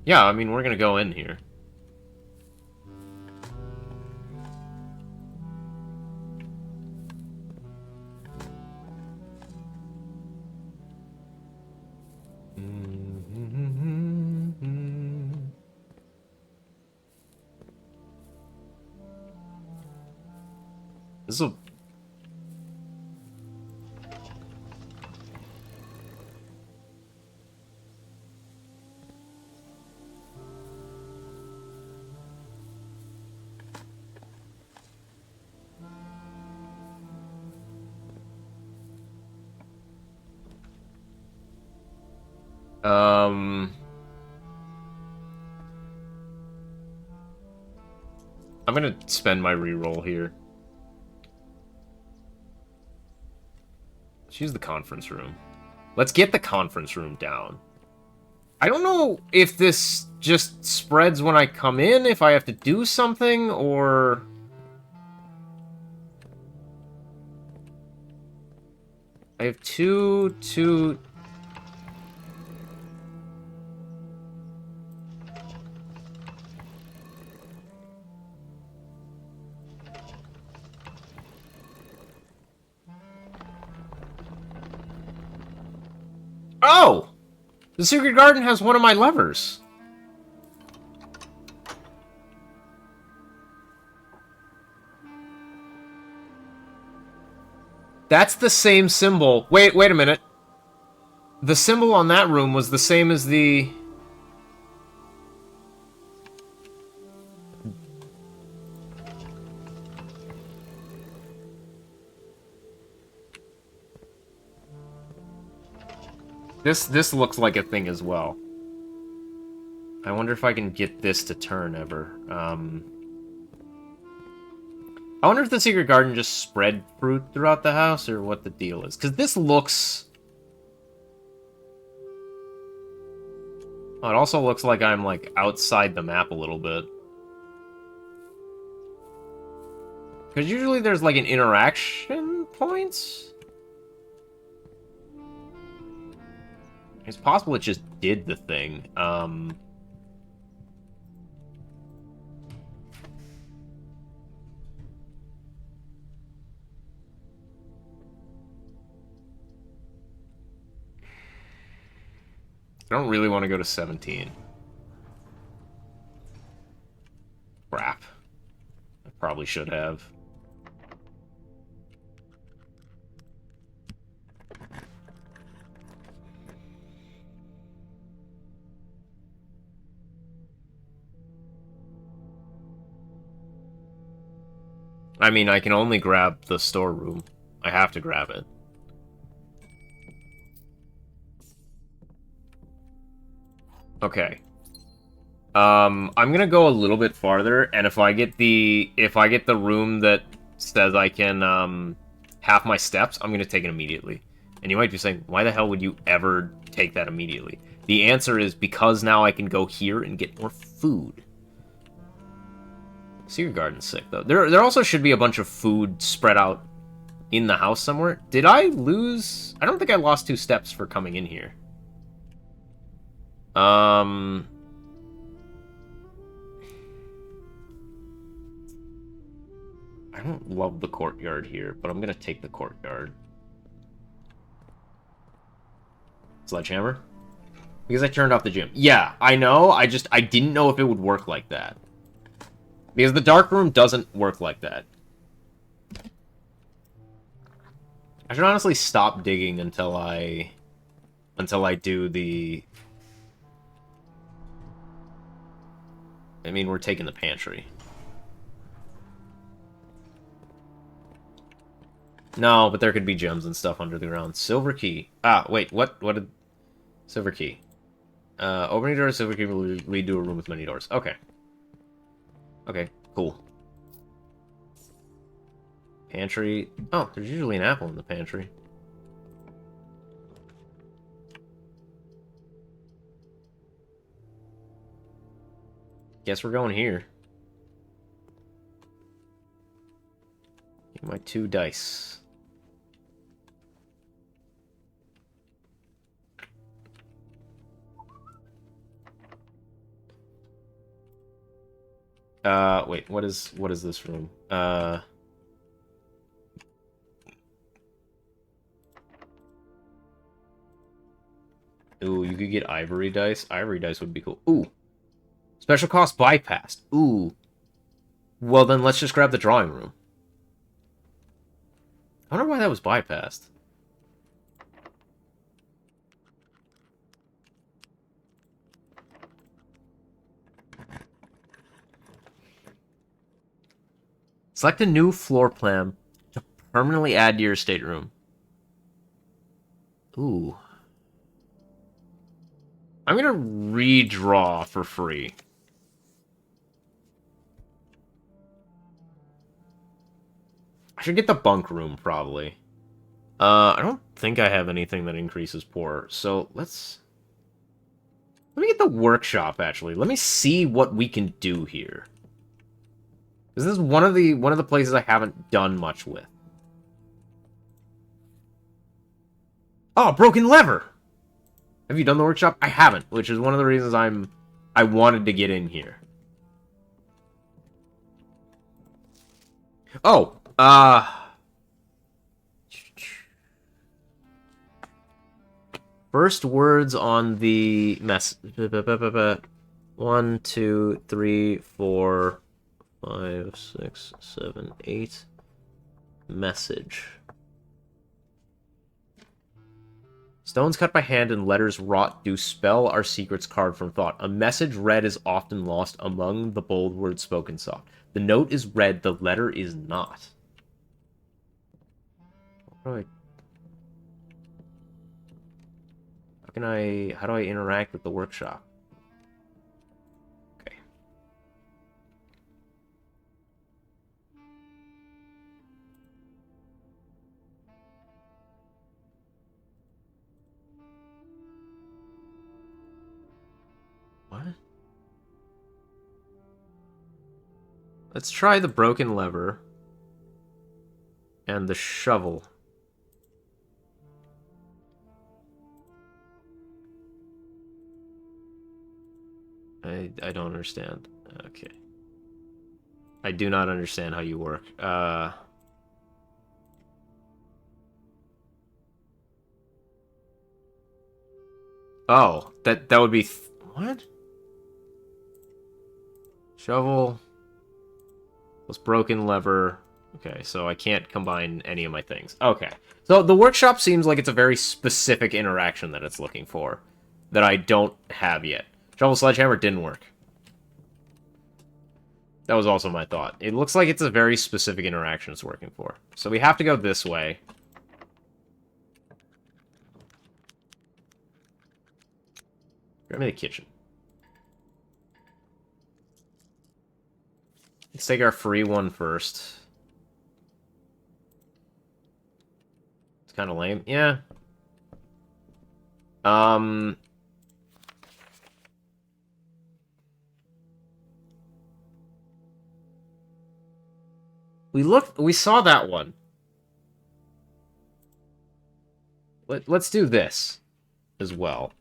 Yeah, I mean, we're gonna go in here. This'll... I'm gonna spend my reroll here. Let's use the conference room. Let's get the conference room down. I don't know if this just spreads when I come in, if I have to do something, or... I have two... Oh! The secret garden has one of my levers. That's the same symbol. Wait a minute. The symbol on that room was the same as the... This looks like a thing as well. I wonder if I can get this to turn ever. I wonder if the secret garden just spread fruit throughout the house, or what the deal is. Because this looks... Oh, it also looks like I'm, like, outside the map a little bit. Because usually there's, like, an interaction point? It's possible it just did the thing. I don't really want to go to 17. Crap. I probably should have. I mean, I can only grab the storeroom. I have to grab it. Okay. I'm gonna go a little bit farther, and if I get the room that says I can half my steps, I'm gonna take it immediately. And you might be saying, why the hell would you ever take that immediately? The answer is because now I can go here and get more food. Secret Garden's sick though. There also should be a bunch of food spread out in the house somewhere. Did I lose? I don't think I lost 2 steps for coming in here. I don't love the courtyard here, but I'm gonna take the courtyard. Sledgehammer? Because I turned off the gym. Yeah, I know. I didn't know if it would work like that. Because the dark room doesn't work like that. I should honestly stop digging until I do the... I mean, we're taking the pantry. No, but there could be gems and stuff under the ground. Silver key. Ah, wait, what did... Silver key. Opening door, silver key will lead to a room with many doors. Okay. Okay, cool. Pantry. Oh, there's usually an apple in the pantry. Guess we're going here. Get my 2 dice. Wait, what is this room? Ooh, you could get ivory dice. Ivory dice would be cool. Ooh. Special cost bypassed. Ooh. Well, then let's just grab the drawing room. I wonder why that was bypassed. Select a new floor plan to permanently add to your stateroom. Ooh. I'm gonna redraw for free. I should get the bunk room, probably. I don't think I have anything that increases pour, so let's... Let me get the workshop, actually. Let me see what we can do here. This is one of the places I haven't done much with. Oh, broken lever! Have you done the workshop? I haven't, which is one of the reasons I wanted to get in here. Oh, first words on the mess. 1, 2, 3, 4, 5, 6, 7, 8. Message. Stones cut by hand and letters wrought do spell our secrets carved from thought. A message read is often lost among the bold words spoken soft. The note is read, the letter is not. How do I interact with the workshop? Okay. What? Let's try the broken lever and the shovel. I don't understand. Okay. I do not understand how you work. Oh, that would be... What? Shovel. Plus broken lever. Okay, so I can't combine any of my things. Okay. So the workshop seems like it's a very specific interaction that it's looking for. That I don't have yet. Shovel sledgehammer didn't work. That was also my thought. It looks like it's a very specific interaction it's working for. So we have to go this way. Grab me the kitchen. Let's take our free one first. It's kind of lame. Yeah. We saw that one. Let's do this as well.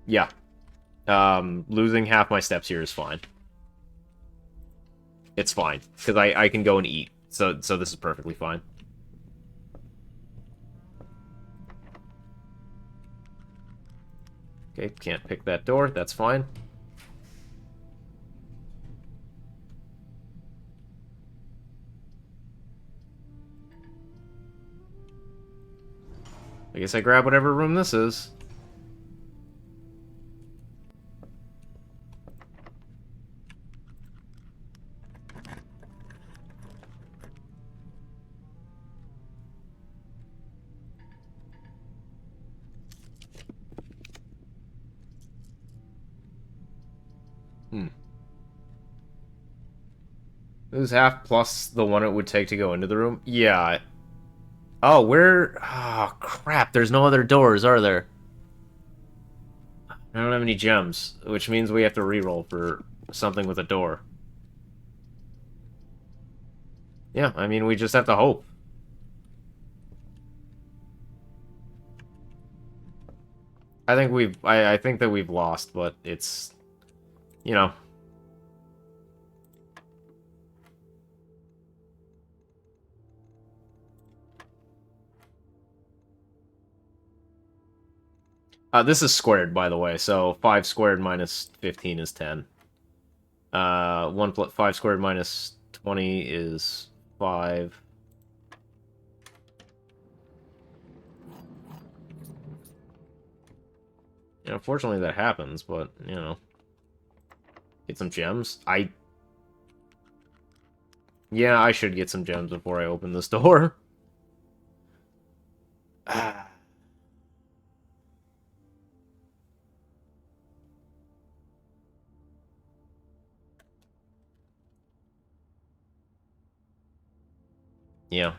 Yeah. Losing half my steps here is fine. It's fine, because I can go and eat. So this is perfectly fine. Okay, can't pick that door. That's fine. I guess I grab whatever room this is. Lose half plus the one it would take to go into the room? Yeah. Oh, where... Oh, crap. There's no other doors, are there? I don't have any gems, which means we have to reroll for something with a door. Yeah, I mean, we just have to hope. I think that we've lost, but it's... You know... this is squared, by the way, so 5 squared minus 15 is 10. 5 squared minus 20 is 5. Yeah, unfortunately that happens, but, you know. Get some gems. Yeah, I should get some gems before I open this door. Yeah.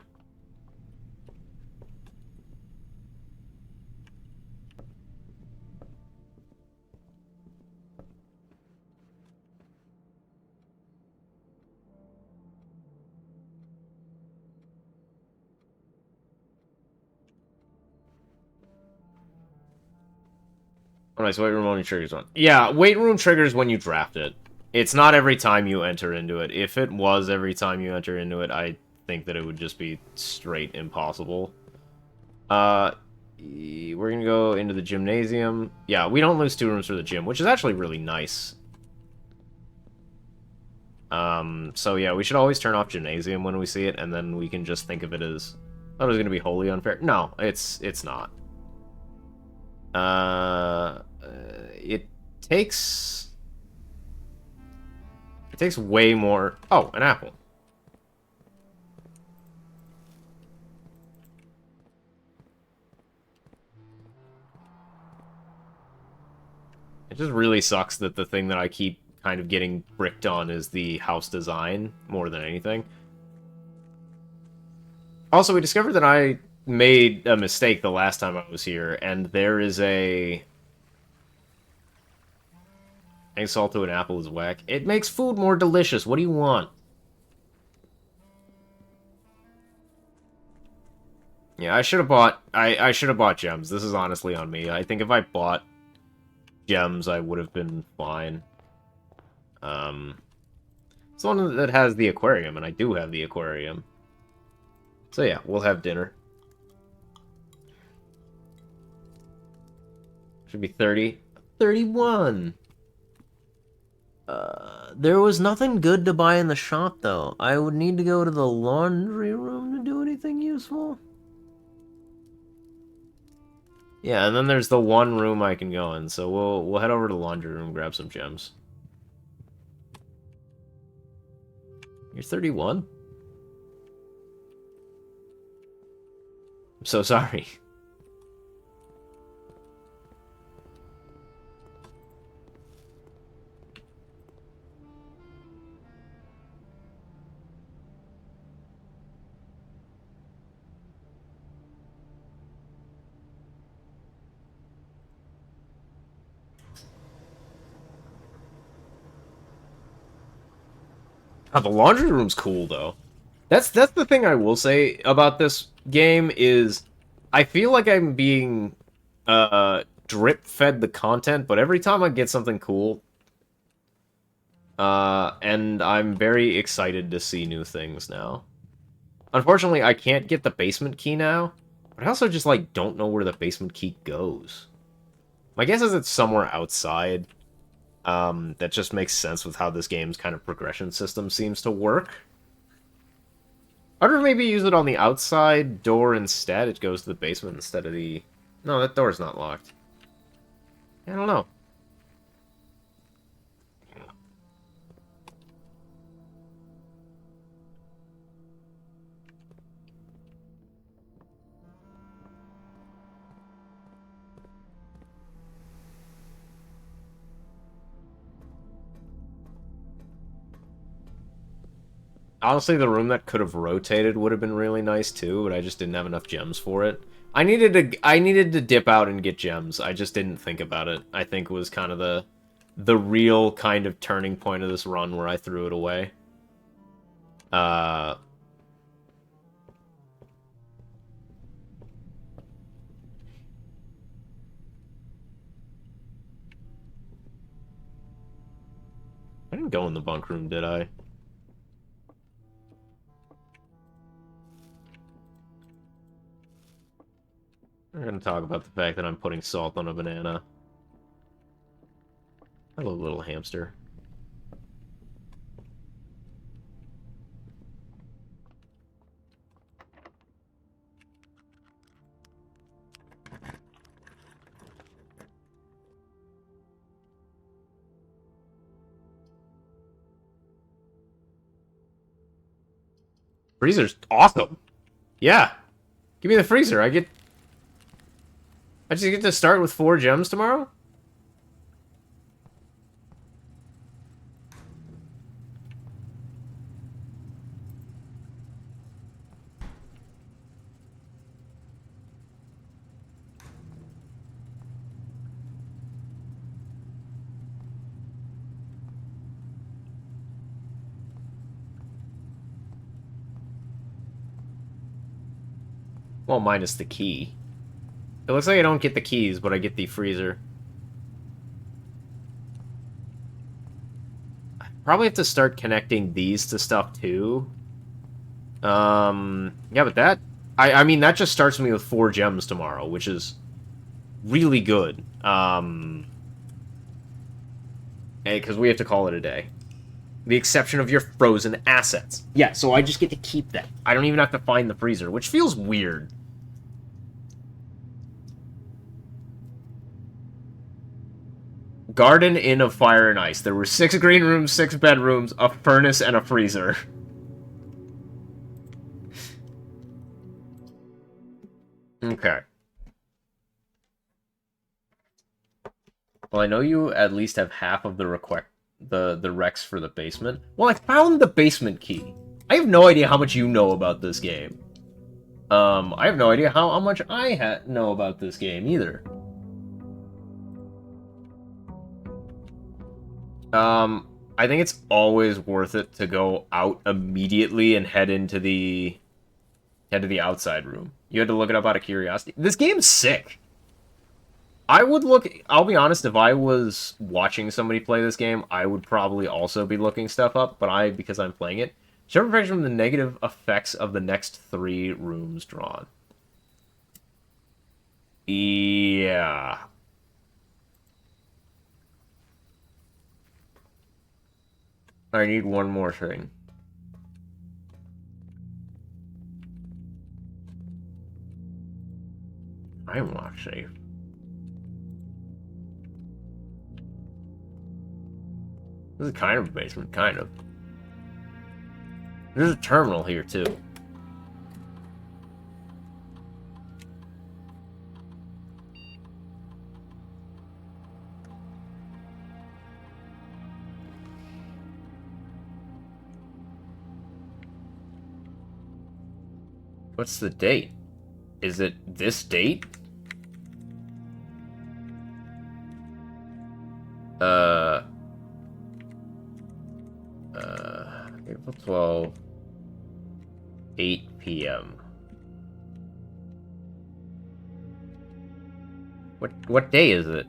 Alright, so weight room only triggers on. Yeah, weight room triggers when you draft it. It's not every time you enter into it. If it was every time you enter into it, I think that it would just be straight impossible. We're gonna go into the gymnasium. Yeah, we don't lose 2 rooms for the gym, which is actually really nice. So yeah, we should always turn off gymnasium when we see it, and then we can just think of it as... I thought it was gonna be wholly unfair. No, it's not. It takes... It takes way more... Oh, an apple. It just really sucks that the thing that I keep kind of getting bricked on is the house design more than anything. Also, we discovered that I made a mistake the last time I was here, and there is a... Egg salt to an apple is whack. It makes food more delicious. What do you want? Yeah, I should have bought... I should have bought gems. This is honestly on me. I think if I bought gems, I would have been fine. It's the one that has the aquarium, and I do have the aquarium. So yeah, we'll have dinner. Should be 30. 31! There was nothing good to buy in the shop, though. I would need to go to the laundry room to do anything useful. Yeah, and then there's the one room I can go in, so we'll head over to the laundry room, grab some gems. You're 31? I'm so sorry. Oh, the laundry room's cool though. That's the thing I will say about this game is I feel like I'm being drip fed the content, but every time I get something cool, and I'm very excited to see new things now. Unfortunately, I can't get the basement key now, but I also just like don't know where the basement key goes. My guess is it's somewhere outside. That just makes sense with how this game's kind of progression system seems to work. I'd maybe use it on the outside door instead. It goes to the basement instead of the... No, that door's not locked. I don't know. Honestly, the room that could have rotated would have been really nice too, but I just didn't have enough gems for it. I needed to dip out and get gems. I just didn't think about it. I think it was kind of the real kind of turning point of this run where I threw it away. Uh I didn't go in the bunk room, did I? We're gonna talk about the fact that I'm putting salt on a banana. Hello, little hamster. Freezer's awesome. Yeah. Give me the freezer. I just get to start with 4 gems tomorrow? Well, minus the key. It looks like I don't get the keys, but I get the freezer. Probably have to start connecting these to stuff too. Yeah, but I mean, that just starts me with 4 gems tomorrow, which is really good. Because we have to call it a day. The exception of your frozen assets. Yeah, so I just get to keep that. I don't even have to find the freezer, which feels weird. Garden Inn of Fire and Ice. There were 6 green rooms, 6 bedrooms, a furnace, and a freezer. Okay. Well, I know you at least have half of the recs for the basement. Well, I found the basement key. I have no idea how much you know about this game. I have no idea how much I know about this game either. I think it's always worth it to go out immediately and head to the outside room. You had to look it up out of curiosity. This game's sick. I'll be honest, if I was watching somebody play this game, I would probably also be looking stuff up, but because I'm playing it, show protection from the negative effects of the next 3 rooms drawn. Yeah. I need one more thing. I am not safe. This is kind of a basement, kind of. There's a terminal here, too. What's the date? Is it this date? April 12, 8 p.m. What day is it?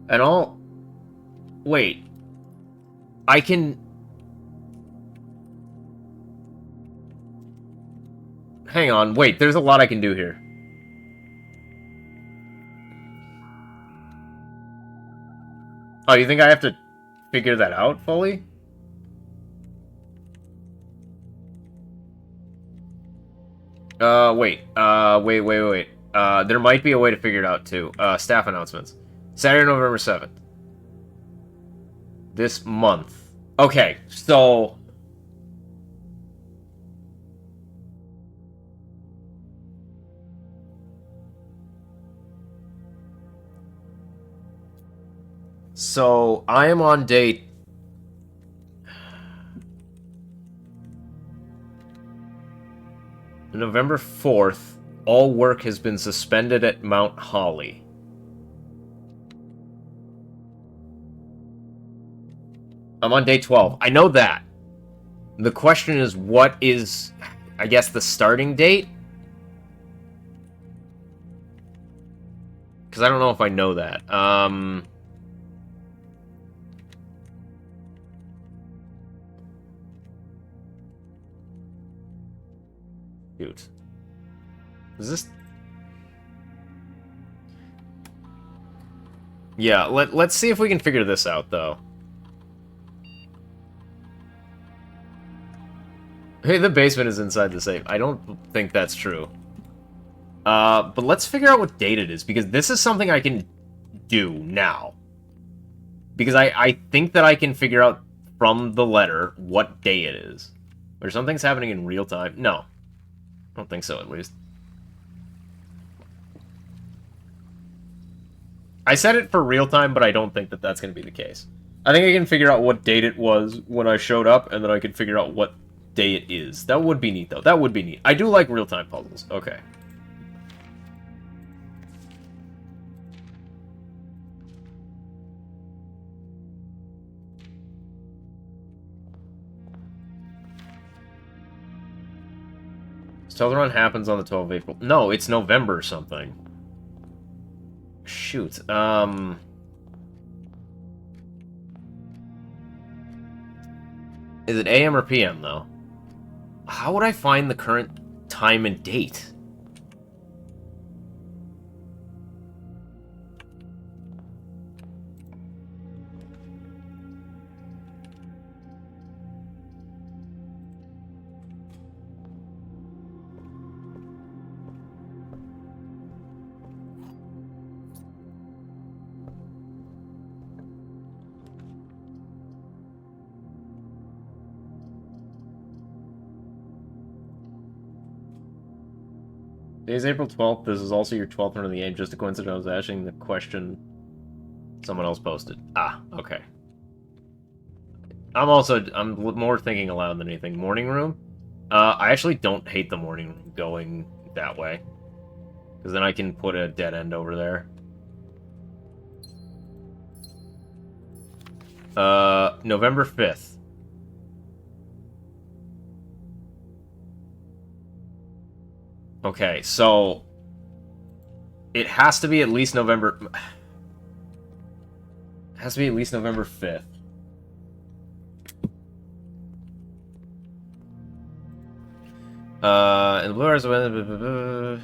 And all... Wait. I can... Hang on, wait, there's a lot I can do here. Oh, you think I have to figure that out fully? Wait. Wait. There might be a way to figure it out, too. Staff announcements. Saturday, November 7th. This month. Okay, so... So, I am on date... November 4th. All work has been suspended at Mount Holly. I'm on day 12. I know that. The question is, what is, I guess, the starting date? Because I don't know if I know that. Shoot. Is this... Yeah, let's see if we can figure this out, though. Hey, the basement is inside the safe. I don't think that's true. But let's figure out what date it is, because this is something I can do now. Because I think that I can figure out from the letter what day it is. Or something's happening in real time. No. I don't think so, at least. I set it for real time, but I don't think that that's going to be the case. I think I can figure out what date it was when I showed up, and then I can figure out what day it is. That would be neat, though. That would be neat. I do like real-time puzzles. Okay. Stealth Run happens on the 12th of April. No, it's November or something. Shoot. Is it AM or PM, though? How would I find the current time and date? Today's April 12th. This is also your 12th run of the game. Just a coincidence I was asking the question someone else posted. Ah, okay. I'm more thinking aloud than anything. Morning room? I actually don't hate the morning room going that way. Because then I can put a dead end over there. November 5th. Okay, so... It has to be at least November... It has to be at least November 5th. And Blue Hours when...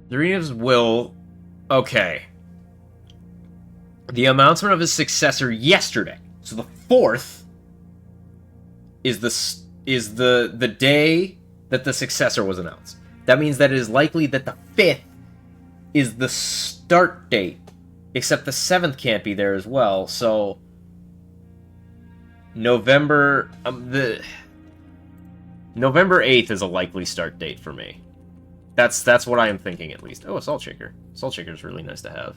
Zarina's will... Okay. The announcement of his successor yesterday. So the 4th is the day that the successor was announced. That means that it is likely that the 5th is the start date. Except the 7th can't be there as well, so... November 8th is a likely start date for me. That's what I am thinking, at least. Oh, a salt shaker. Salt shaker is really nice to have.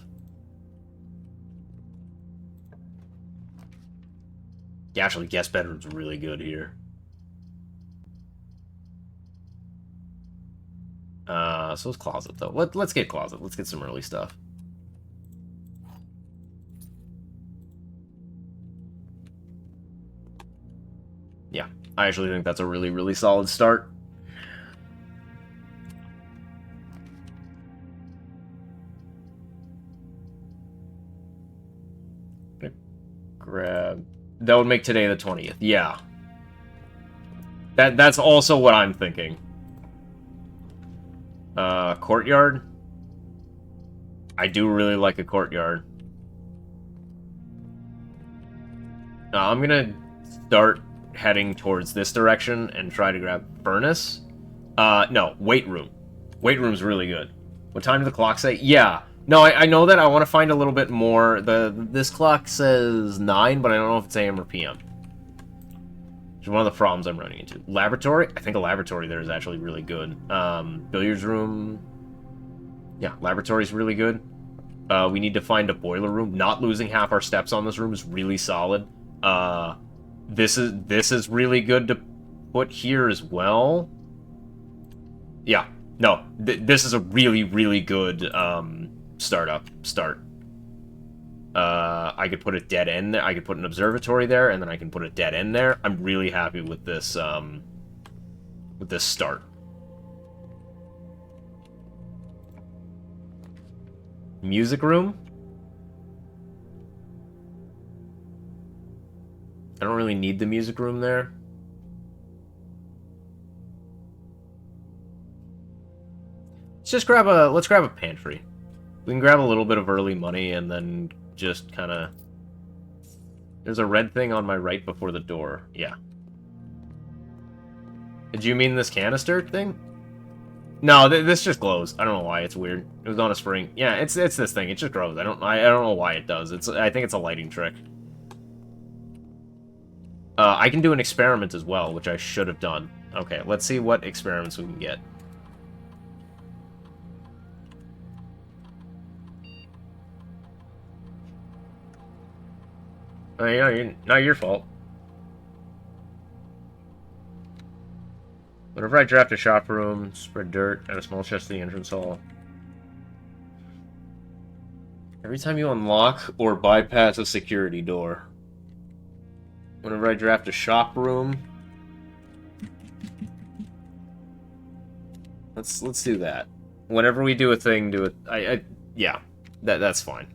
Yeah, actually, guest bedroom's really good here. So it's closet, though. Let's get closet. Let's get some early stuff. Yeah, I actually think that's a really, really solid start. Grab... That would make today the 20th. Yeah. That's also what I'm thinking. Courtyard. I do really like a courtyard. I'm gonna start heading towards this direction and try to grab furnace. No, weight room. Weight room's really good. What time did the clock say? Yeah. No, I know that I want to find a little bit more. This clock says 9, but I don't know if it's AM or PM. Which is one of the problems I'm running into. Laboratory? I think a laboratory there is actually really good. Billiards room. Yeah, laboratory's really good. We need to find a boiler room. Not losing half our steps on this room is really solid. This is really good to put here as well. Yeah, no, this is a really, really good start. I could put a dead end there. I could put an observatory there, and then I can put a dead end there. I'm really happy with this start. Music room. I don't really need the music room there. Let's grab a pantry. We can grab a little bit of early money and then just kind of... There's a red thing on my right before the door. Yeah. Did you mean this canister thing? No, this just glows. I don't know why. It's weird. It was on a spring. Yeah, it's this thing. It just grows. I don't know why it does. I think it's a lighting trick. I can do an experiment as well, which I should have done. Okay, let's see what experiments we can get. Oh, yeah, not your fault. Whenever I draft a shop room, spread dirt at a small chest to the entrance hall. Every time you unlock or bypass a security door. Whenever I draft a shop room. Let's do that. Whenever we do a thing, do it. Yeah, that's fine.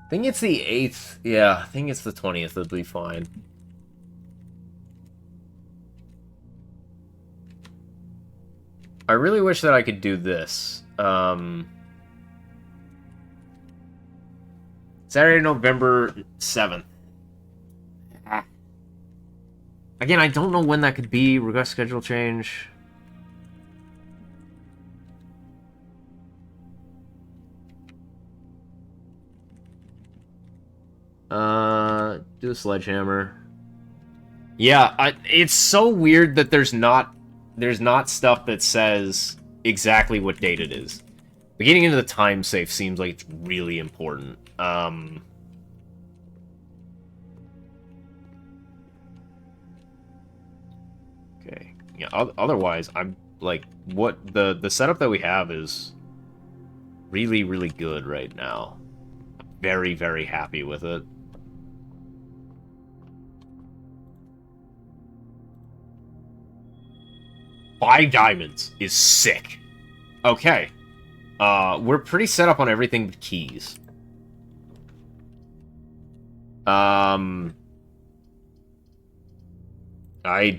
I think it's the 8th. Yeah, I think it's the 20th. It'll be fine. I really wish that I could do this. Saturday, November 7th. Again, I don't know when that could be. Request schedule change. Do a sledgehammer. Yeah, it's so weird that there's not stuff that says exactly what date it is. But getting into the time safe seems like it's really important. Okay. Yeah, otherwise, I'm like, what the setup that we have is really, really good right now. Very, very happy with it. $5 diamonds is sick. Okay. We're pretty set up on everything but keys. I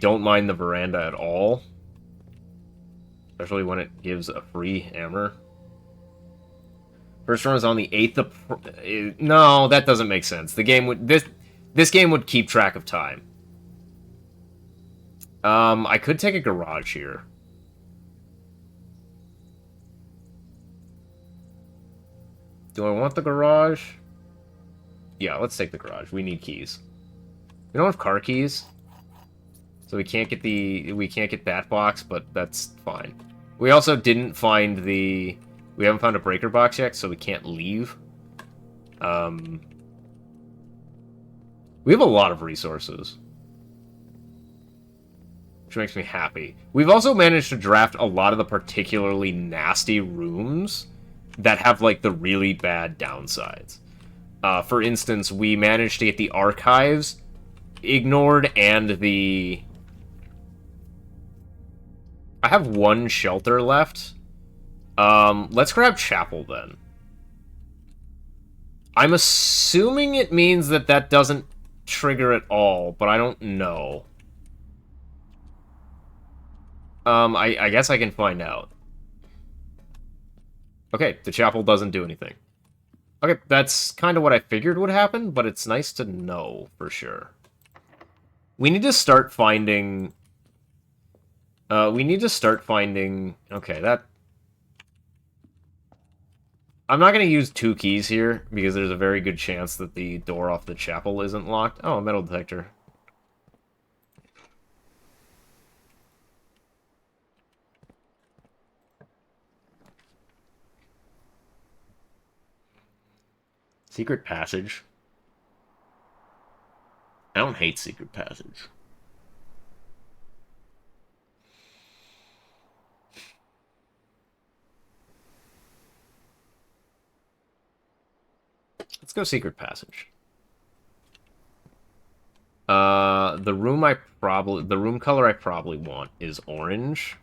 don't mind the veranda at all. Especially when it gives a free hammer. First run is on the 8th of... No, that doesn't make sense. The game would... This game would keep track of time. I could take a garage here. Do I want the garage? Yeah, let's take the garage. We need keys. We don't have car keys. So we can't get that box, but that's fine. We also didn't find the... We haven't found a breaker box yet, so we can't leave. We have a lot of resources. Which makes me happy. We've also managed to draft a lot of the particularly nasty rooms that have, like, the really bad downsides. For instance, we managed to get the archives ignored and the... I have one shelter left. Let's grab chapel, then. I'm assuming it means that that doesn't trigger at all, but I don't know. I guess I can find out. Okay, the chapel doesn't do anything. Okay, that's kind of what I figured would happen, but it's nice to know for sure. We need to start finding... Okay, that... I'm not going to use 2 keys here, because there's a very good chance that the door off the chapel isn't locked. Oh, a metal detector. Secret passage. I don't hate secret passage. Let's go secret passage. The room color I probably want is orange.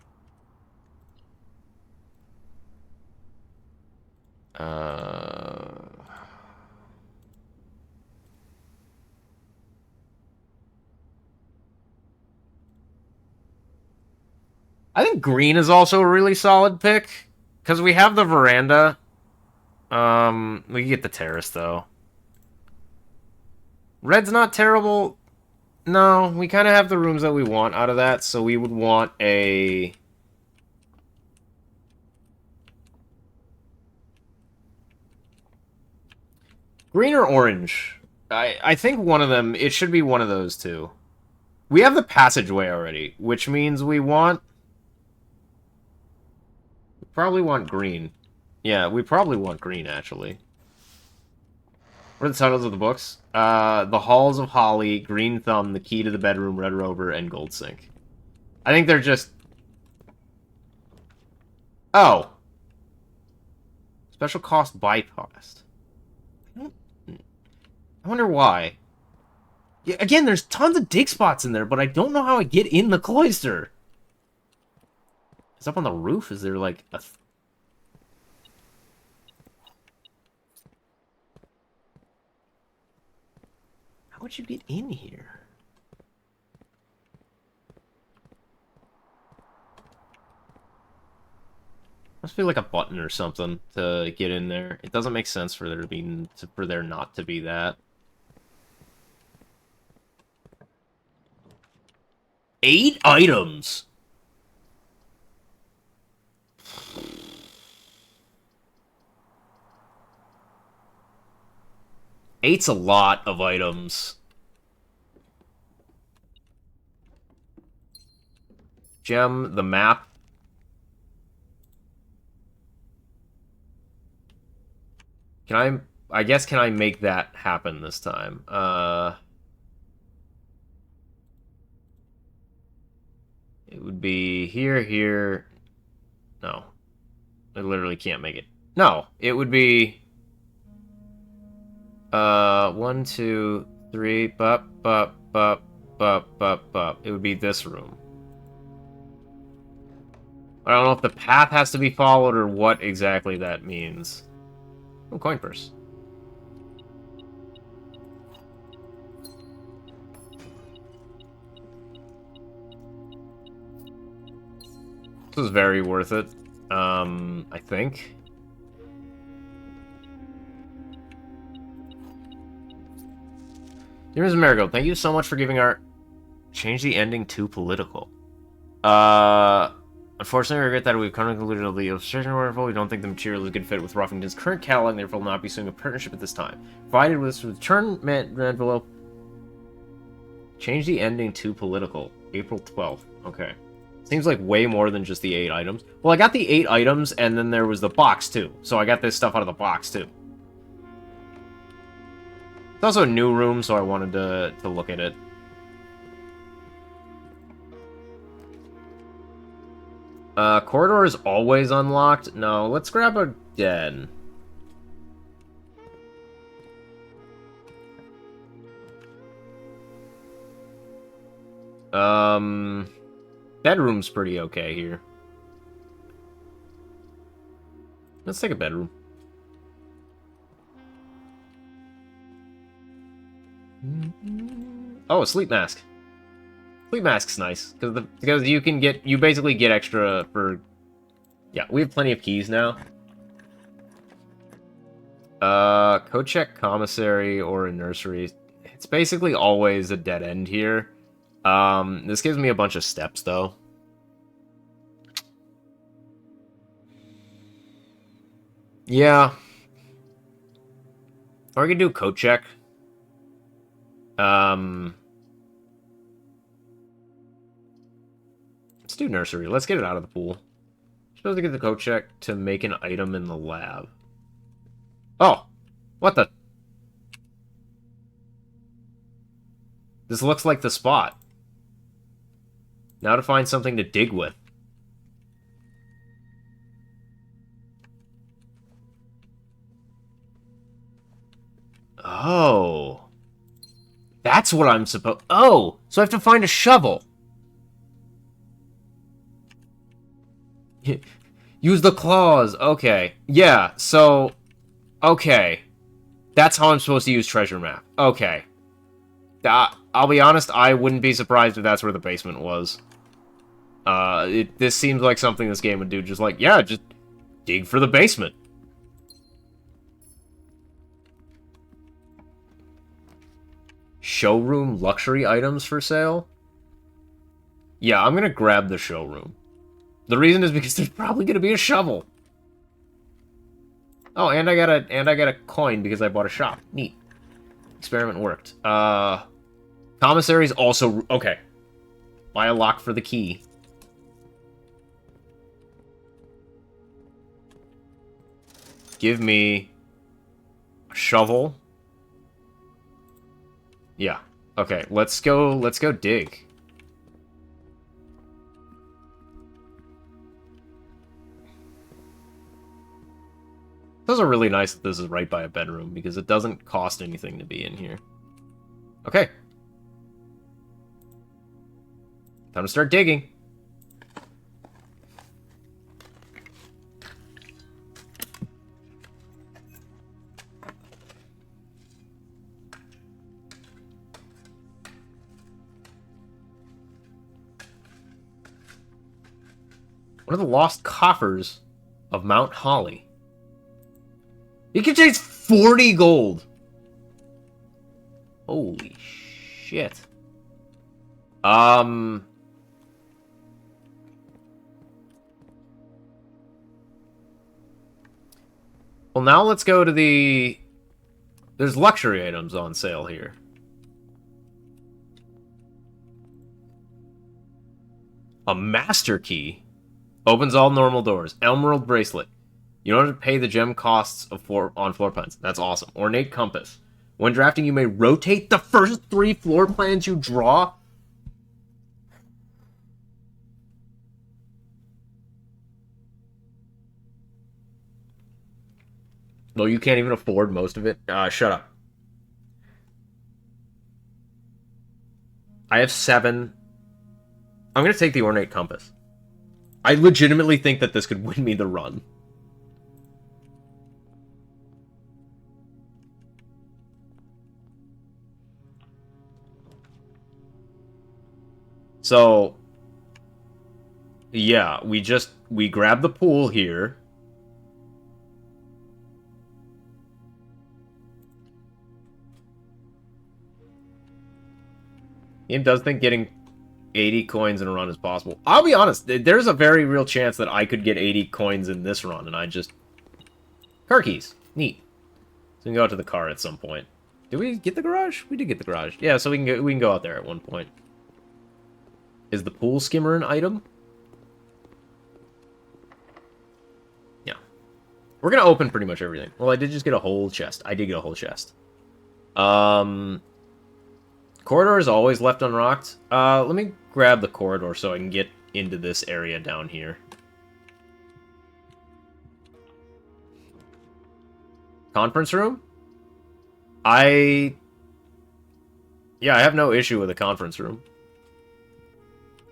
I think green is also a really solid pick, because we have the veranda. We can get the terrace, though. Red's not terrible. No, we kind of have the rooms that we want out of that, so we would want a... Green or orange? I think one of them, it should be one of those two. We have the passageway already, which means we want... We probably want green. Yeah, we probably want green, actually. What are the titles of the books? The Halls of Holly, Green Thumb, The Key to the Bedroom, Red Rover, and Gold Sink. I think they're just... Oh. Special cost bypassed. I wonder why. Yeah, again, there's tons of dig spots in there, but I don't know how I get in the cloister. Is up on the roof? Is there, like, a... How would you get in here? Must be like a button or something to get in there. It doesn't make sense for there to be for there not to be that. 8 items. Eight's a lot of items. Gem, the map. I guess can I make that happen this time? It would be here, here. No. I literally can't make it. No, it would be 1, 2, 3, bup, bup, bup, bup, bup, bup. It would be this room. I don't know if the path has to be followed or what exactly that means. Oh, coin purse. This is very worth it. I think. Dear Ms. Marigold, thank you so much for giving our... Change the ending to political. Unfortunately, I regret that we've come to the conclusion of the illustration wonderful. We don't think the material is a good fit with Ruffington's current catalog, and therefore will not be suing a partnership at this time. Provided with this return envelope. Change the ending to political. April 12th. Okay. Seems like way more than just the 8 items. Well, I got the 8 items, and then there was the box, too. So I got this stuff out of the box, too. It's also a new room, so I wanted to look at it. Corridor is always unlocked. No, let's grab a den. Bedroom's pretty okay here. Let's take a bedroom. Oh, a sleep mask. Sleep mask's nice because you basically get extra for. Yeah, we have plenty of keys now. Kochek commissary or a nursery. It's basically always a dead end here. This gives me a bunch of steps though. Yeah. Or I could do Kochek. Let's do nursery. Let's get it out of the pool. Supposed to get the Kochek to make an item in the lab. Oh! What the? This looks like the spot. Now to find something to dig with. Oh. That's what I'm supposed... Oh! So I have to find a shovel. Use the claws. Okay. Yeah, so... Okay. That's how I'm supposed to use treasure map. Okay. I'll be honest, I wouldn't be surprised if that's where the basement was. This seems like something this game would do. Just like, yeah, just dig for the basement. Showroom luxury items for sale? Yeah, I'm gonna grab the showroom. The reason is because there's probably gonna be a shovel. Oh, and I got a coin because I bought a shop. Neat. Experiment worked. Commissary's also okay. Buy a lock for the key. Give me a shovel. Yeah. Okay, let's go dig. Those are really nice that this is right by a bedroom because it doesn't cost anything to be in here. Okay. Time to start digging. One of the lost coffers of Mount Holly. It contains 40 gold. Holy shit. Well, now let's go to the... There's luxury items on sale here. A master key. Opens all normal doors. Emerald bracelet. You don't have to pay the gem costs of on floor plans. That's awesome. Ornate compass. When drafting, you may rotate the first 3 floor plans you draw. Though you can't even afford most of it. Shut up. I have 7. I'm going to take the ornate compass. I legitimately think that this could win me the run. So, yeah, we grab the pool here. Game does think getting 80 coins in a run is possible. I'll be honest, there's a very real chance that I could get 80 coins in this run, and I just... Car keys. Neat. So we can go out to the car at some point. Did we get the garage? We did get the garage. Yeah, so we can go out there at one point. Is the pool skimmer an item? Yeah. We're gonna open pretty much everything. Well, I did just get a whole chest. I did get a whole chest. Corridor is always left unlocked. Let me grab the corridor so I can get into this area down here. Conference room? Yeah, I have no issue with a conference room.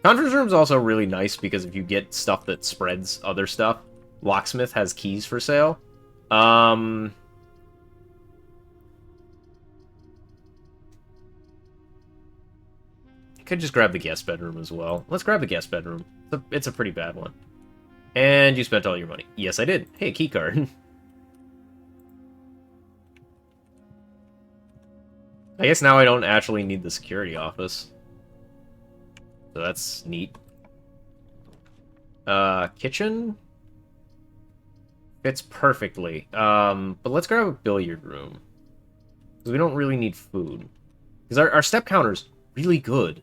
Conference room's also really nice because if you get stuff that spreads other stuff, Locksmith has keys for sale. I could just grab the guest bedroom as well. Let's grab the guest bedroom. It's a pretty bad one. And you spent all your money. Yes, I did. Hey, a key card. I guess now I don't actually need the security office. So that's neat. Kitchen? Fits perfectly. But let's grab a billiard room. Because we don't really need food. Because our step counter's really good.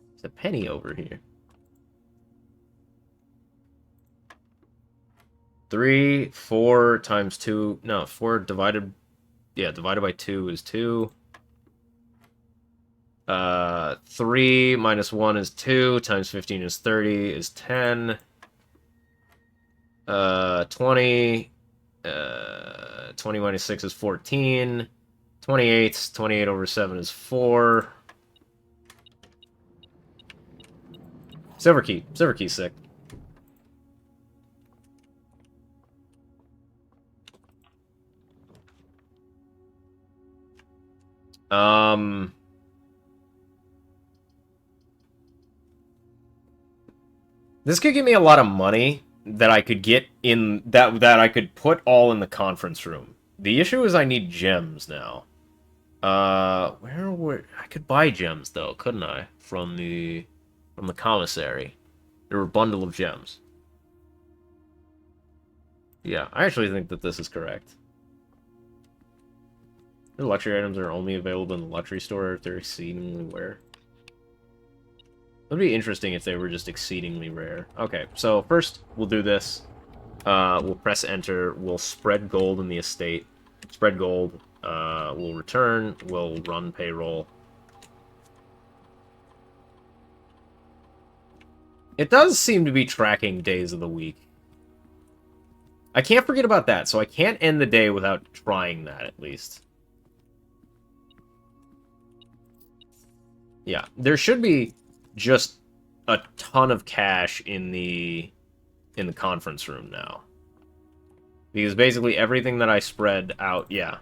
There's a penny over here. 3, 4 times 2... No, 4 divided... Yeah, divided by 2 is 2. 3 minus 1 is 2, times 15 is 30, is 10. 20. 20 minus 6 is 14. 28. 28 over 7 is 4. Silver key. Silver key's sick. This could give me a lot of money that I could get in that I could put all in the conference room. The issue is I need gems now. Where would I could buy gems though, couldn't I? From the commissary. There were a bundle of gems. Yeah, I actually think that this is correct. The luxury items are only available in the luxury store if they're exceedingly rare. It would be interesting if they were just exceedingly rare. Okay, so first we'll do this. We'll press enter. We'll spread gold in the estate. Spread gold. We'll return. We'll run payroll. It does seem to be tracking days of the week. I can't forget about that, so I can't end the day without trying that, at least. Yeah, there should be just a ton of cash in the conference room now. Because basically everything that I spread out, yeah.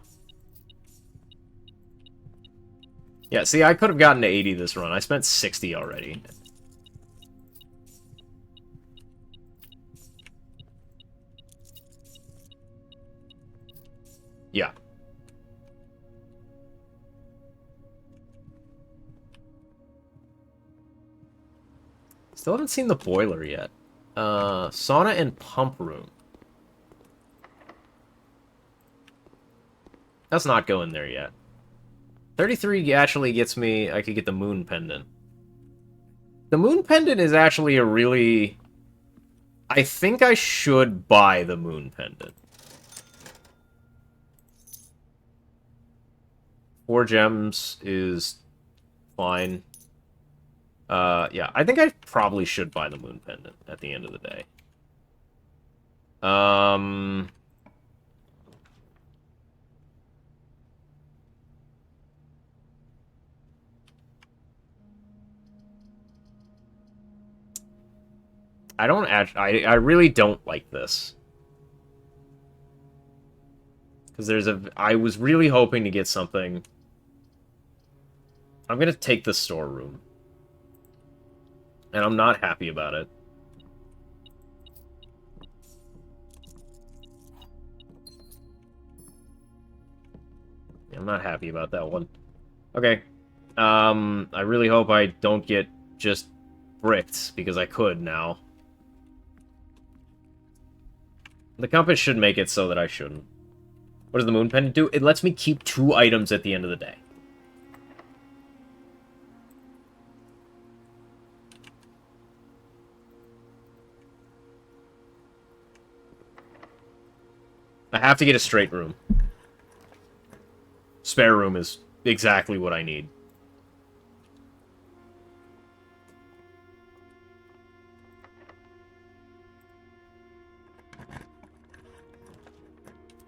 Yeah, see, I could have gotten to 80 this run. I spent 60 already. Yeah. Still haven't seen the boiler yet. Sauna and pump room. Let's not go in there yet. 33 actually gets me... I could get the moon pendant. The moon pendant is actually a really... I think I should buy the moon pendant. 4 gems is fine. Yeah, I think I probably should buy the moon pendant at the end of the day. I don't actually... I really don't like this. Because there's a... I was really hoping to get something... I'm gonna take the storeroom. And I'm not happy about it. I'm not happy about that one. Okay. I really hope I don't get just bricked, because I could now. The compass should make it so that I shouldn't. What does the moon pendant do? It lets me keep 2 items at the end of the day. I have to get a straight room. Spare room is exactly what I need.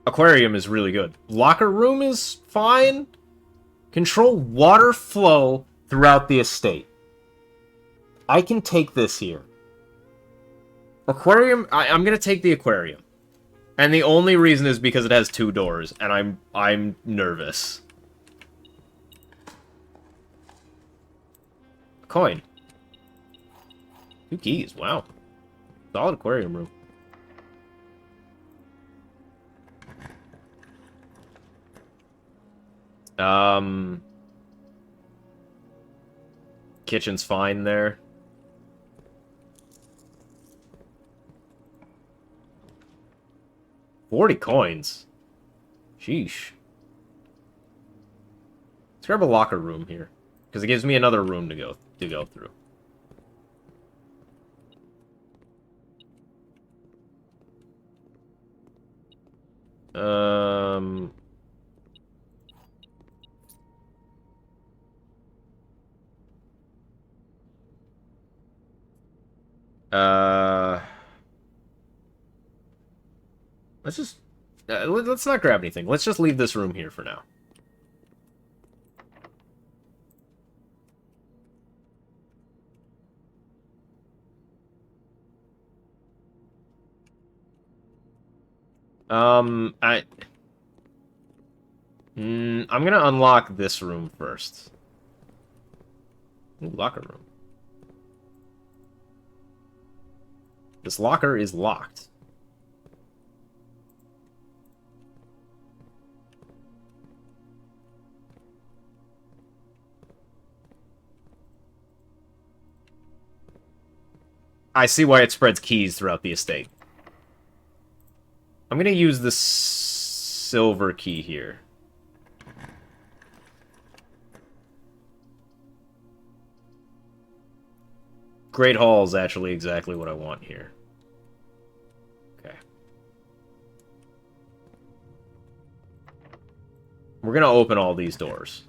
Aquarium is really good. Locker room is fine. Control water flow throughout the estate. I can take this here. Aquarium, I'm gonna take the aquarium. And the only reason is because it has 2 doors, and I'm nervous. A coin. 2 keys, wow. Solid aquarium room. Kitchen's fine there. $40 coins. Sheesh. Let's grab a locker room here, because it gives me another room to go through. Let's just... let's not grab anything. Let's just leave this room here for now. I'm gonna unlock this room first. Ooh, locker room. This locker is locked. I see why it spreads keys throughout the estate. I'm gonna use the silver key here. Great Hall is actually exactly what I want here. Okay. We're gonna open all these doors.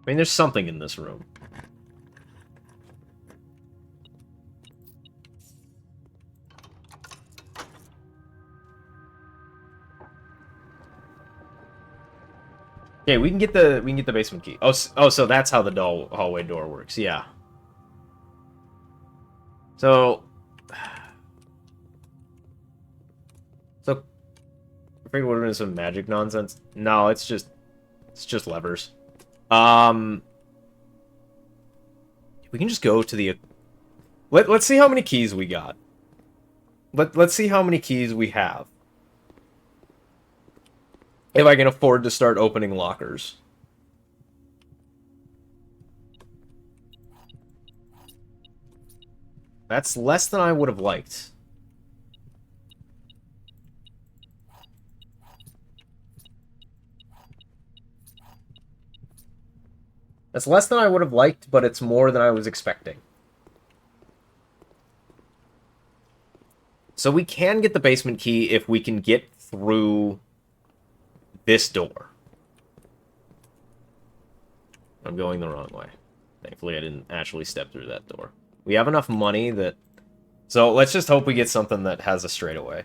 I mean, there's something in this room. Okay, we can get the basement key. Oh, so that's how the hallway door works. Yeah. So I figured it would have been some magic nonsense. No, it's just levers. We can just go to the... Let's see how many keys we got. Let's see how many keys we have. If I can afford to start opening lockers. That's less than I would have liked. That's less than I would have liked, but it's more than I was expecting. So we can get the basement key if we can get through this door. I'm going the wrong way. Thankfully, I didn't actually step through that door. We have enough money that... So, let's just hope we get something that has a straightaway.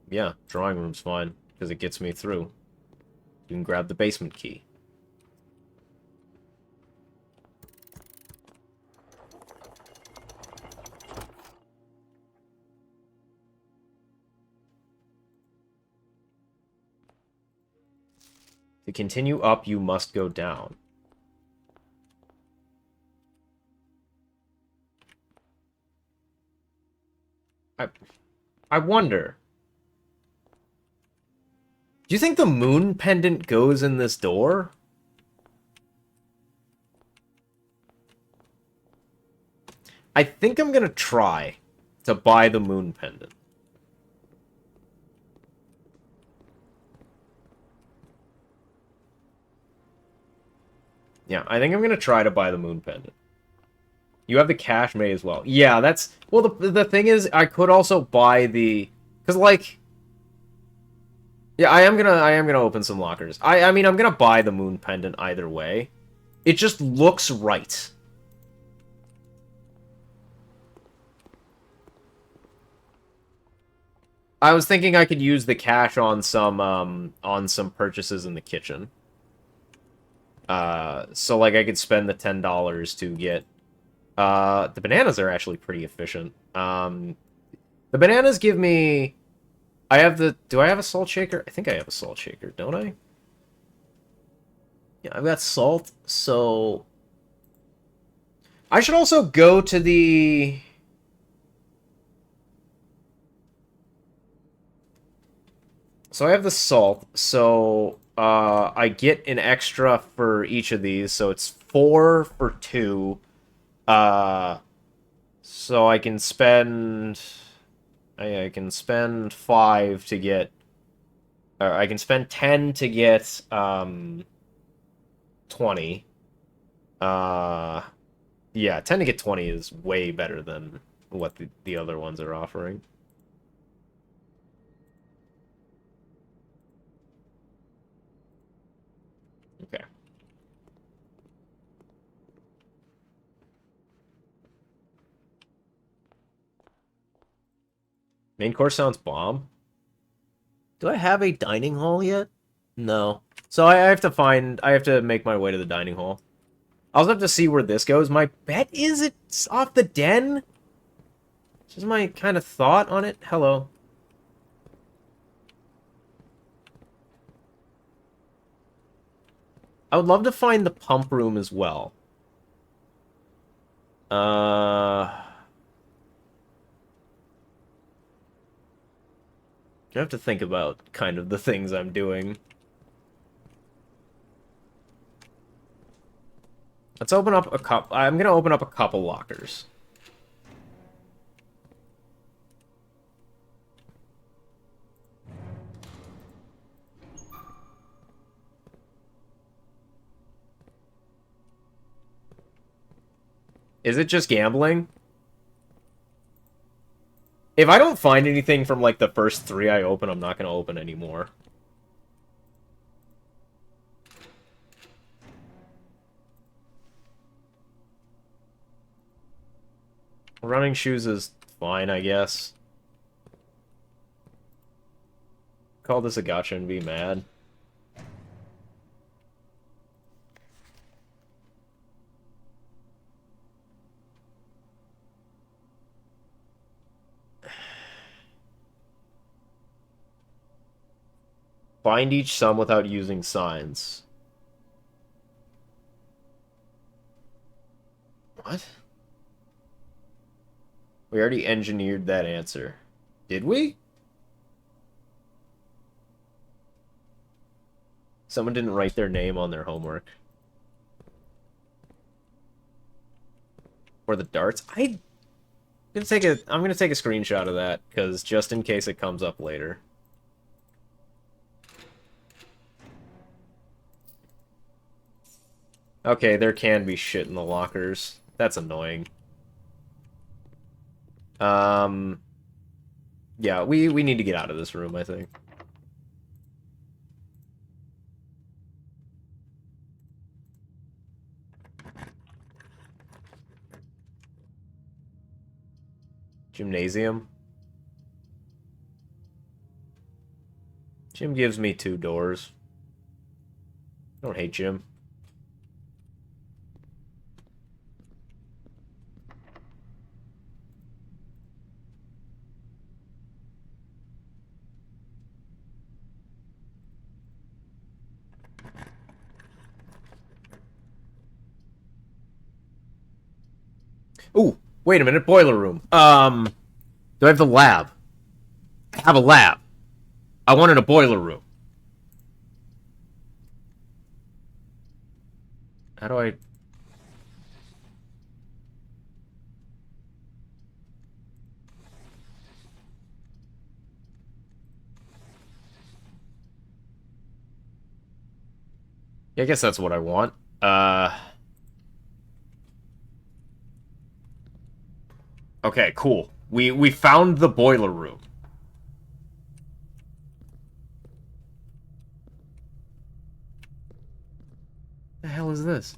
Yeah, drawing room's fine, because it gets me through. You can grab the basement key. To continue up, you must go down. I wonder. Do you think the moon pendant goes in this door? I think I'm gonna try to buy the moon pendant. Yeah, I think I'm gonna try to buy the moon pendant. You have the cash, may as well. Yeah, that's... Well, the thing is, I could also buy the... Because, like... Yeah, I am gonna open some lockers. I mean, I'm gonna buy the moon pendant either way. It just looks right. I was thinking I could use the cash on some purchases in the kitchen. So, like, I could spend the $10 to get... the bananas are actually pretty efficient. The bananas give me... I have the... Do I have a salt shaker? I think I have a salt shaker, don't I? Yeah, I've got salt, so... I should also go to the... So I have the salt, so I get an extra for each of these, so it's 4 for 2. So I can spend... I can spend 5 to get... Or I can spend 10 to get 20. Yeah, 10 to get 20 is way better than what the other ones are offering. Okay. Main course sounds bomb. Do I have a dining hall yet? No. So I have to find... I have to make my way to the dining hall. I'll also have to see where this goes. My bet is it's off the den? This is my kind of thought on it. Hello. I would love to find the pump room as well. I have to think about kind of the things I'm doing. Let's open up a couple. I'm gonna open up a couple lockers. Is it just gambling? If I don't find anything from, like, the first 3 I open, I'm not gonna open anymore. Running shoes is fine, I guess. Call this a gotcha and be mad. Find each sum without using signs. What? We already engineered that answer. Did we? Someone didn't write their name on their homework. Or the darts. I'm gonna take a screenshot of that, because just in case it comes up later. Okay, there can be shit in the lockers. That's annoying. Yeah, we need to get out of this room, I think. Gymnasium. Gym gives me 2 doors. I don't hate gym. Ooh, wait a minute, boiler room. Do I have the lab? I have a lab. I wanted a boiler room. How do I... Yeah, I guess that's what I want. Okay, cool. We found the boiler room. The hell is this?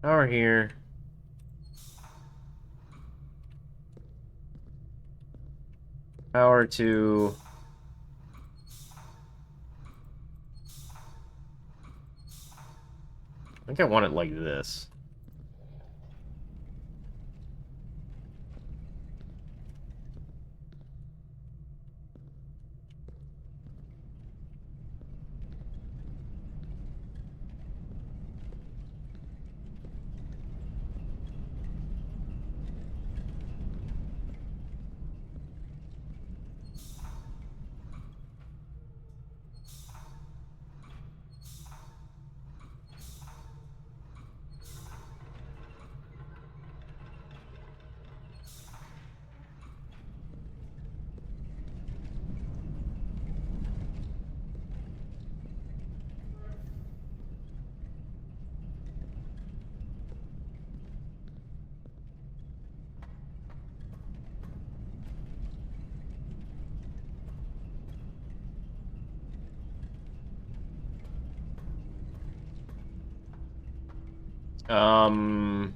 Power here. Power to... I think I want it like this. Um...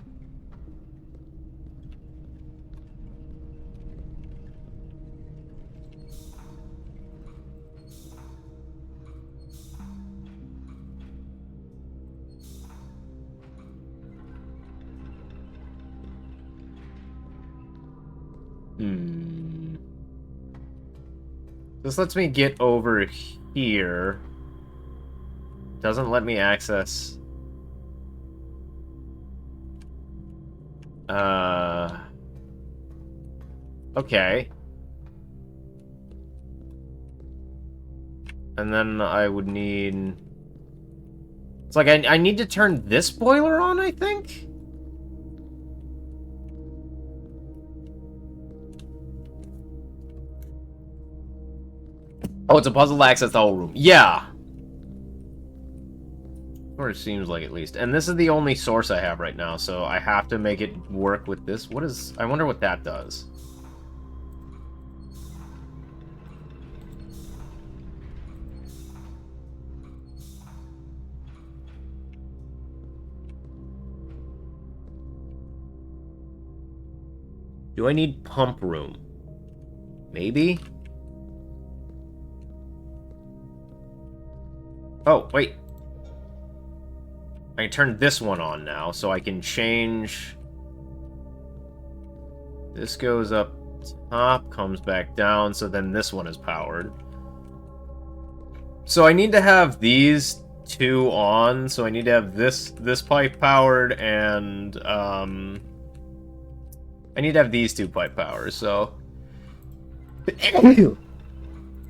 Hmm. This lets me get over here. Doesn't let me access... Okay. And then I would need... It's like I need to turn this boiler on, I think? Oh, it's a puzzle to access the whole room. Yeah! Or it seems like, at least. And this is the only source I have right now, so I have to make it work with this. What is... I wonder what that does. Do I need pump room? Maybe? Oh, wait. I can turn this one on now, so I can change... This goes up top, comes back down, so then this one is powered. So I need to have these two on, so I need to have this pipe powered, and, I need to have these two pipe powers, so...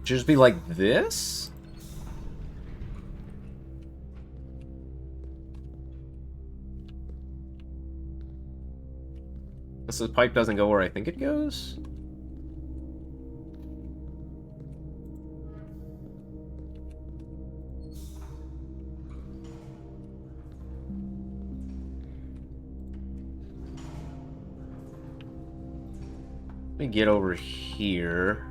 Just be like this? This pipe doesn't go where I think it goes? Let me get over here.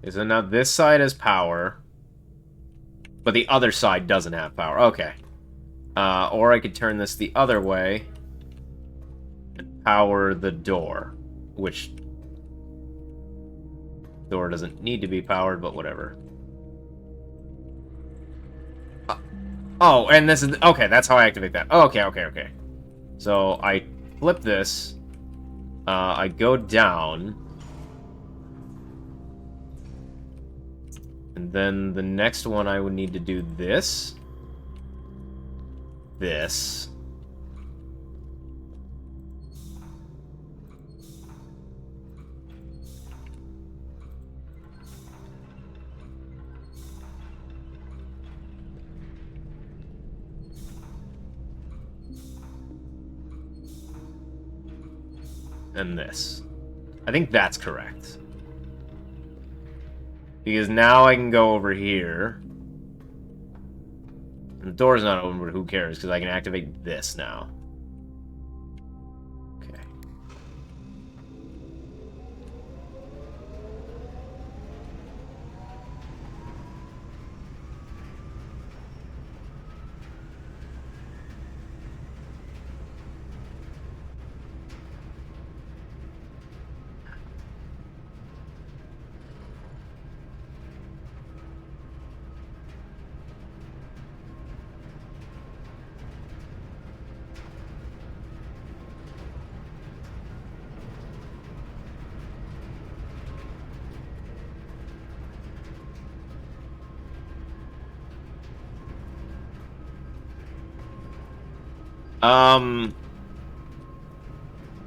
Okay, so now this side has power, but the other side doesn't have power. Okay. Or I could turn this the other way and power the door, which door doesn't need to be powered, but whatever. Oh, and this is... Okay, that's how I activate that. Oh, okay. So I flip this. I go down. And then the next one I would need to do this. This. And this. I think that's correct. Because now I can go over here. And the door's not open, but who cares? Because I can activate this now. Okay.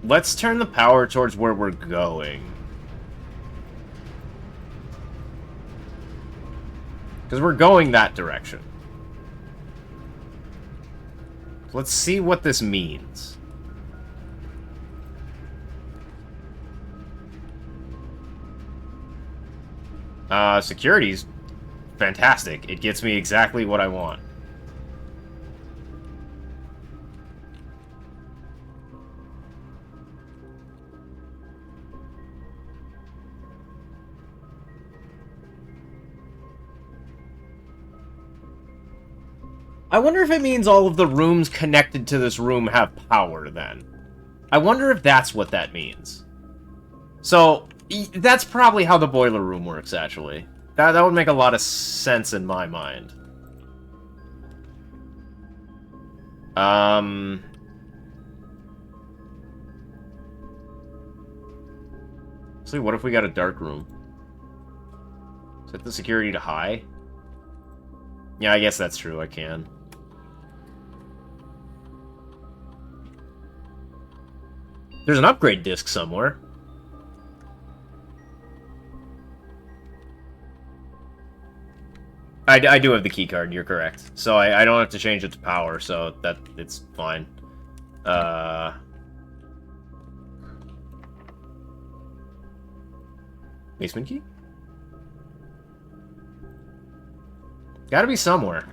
Let's turn the power towards where we're going. Because we're going that direction. Let's see what this means. Security's fantastic. It gets me exactly what I want. I wonder if it means all of the rooms connected to this room have power, then. I wonder if that's what that means. So, that's probably how the boiler room works, actually. That would make a lot of sense in my mind. See, what if we got a dark room? Set the security to high? Yeah, I guess that's true, I can. There's an upgrade disc somewhere. I do have the keycard, you're correct. So I don't have to change it to power, so it's fine. Basement key? Gotta be somewhere.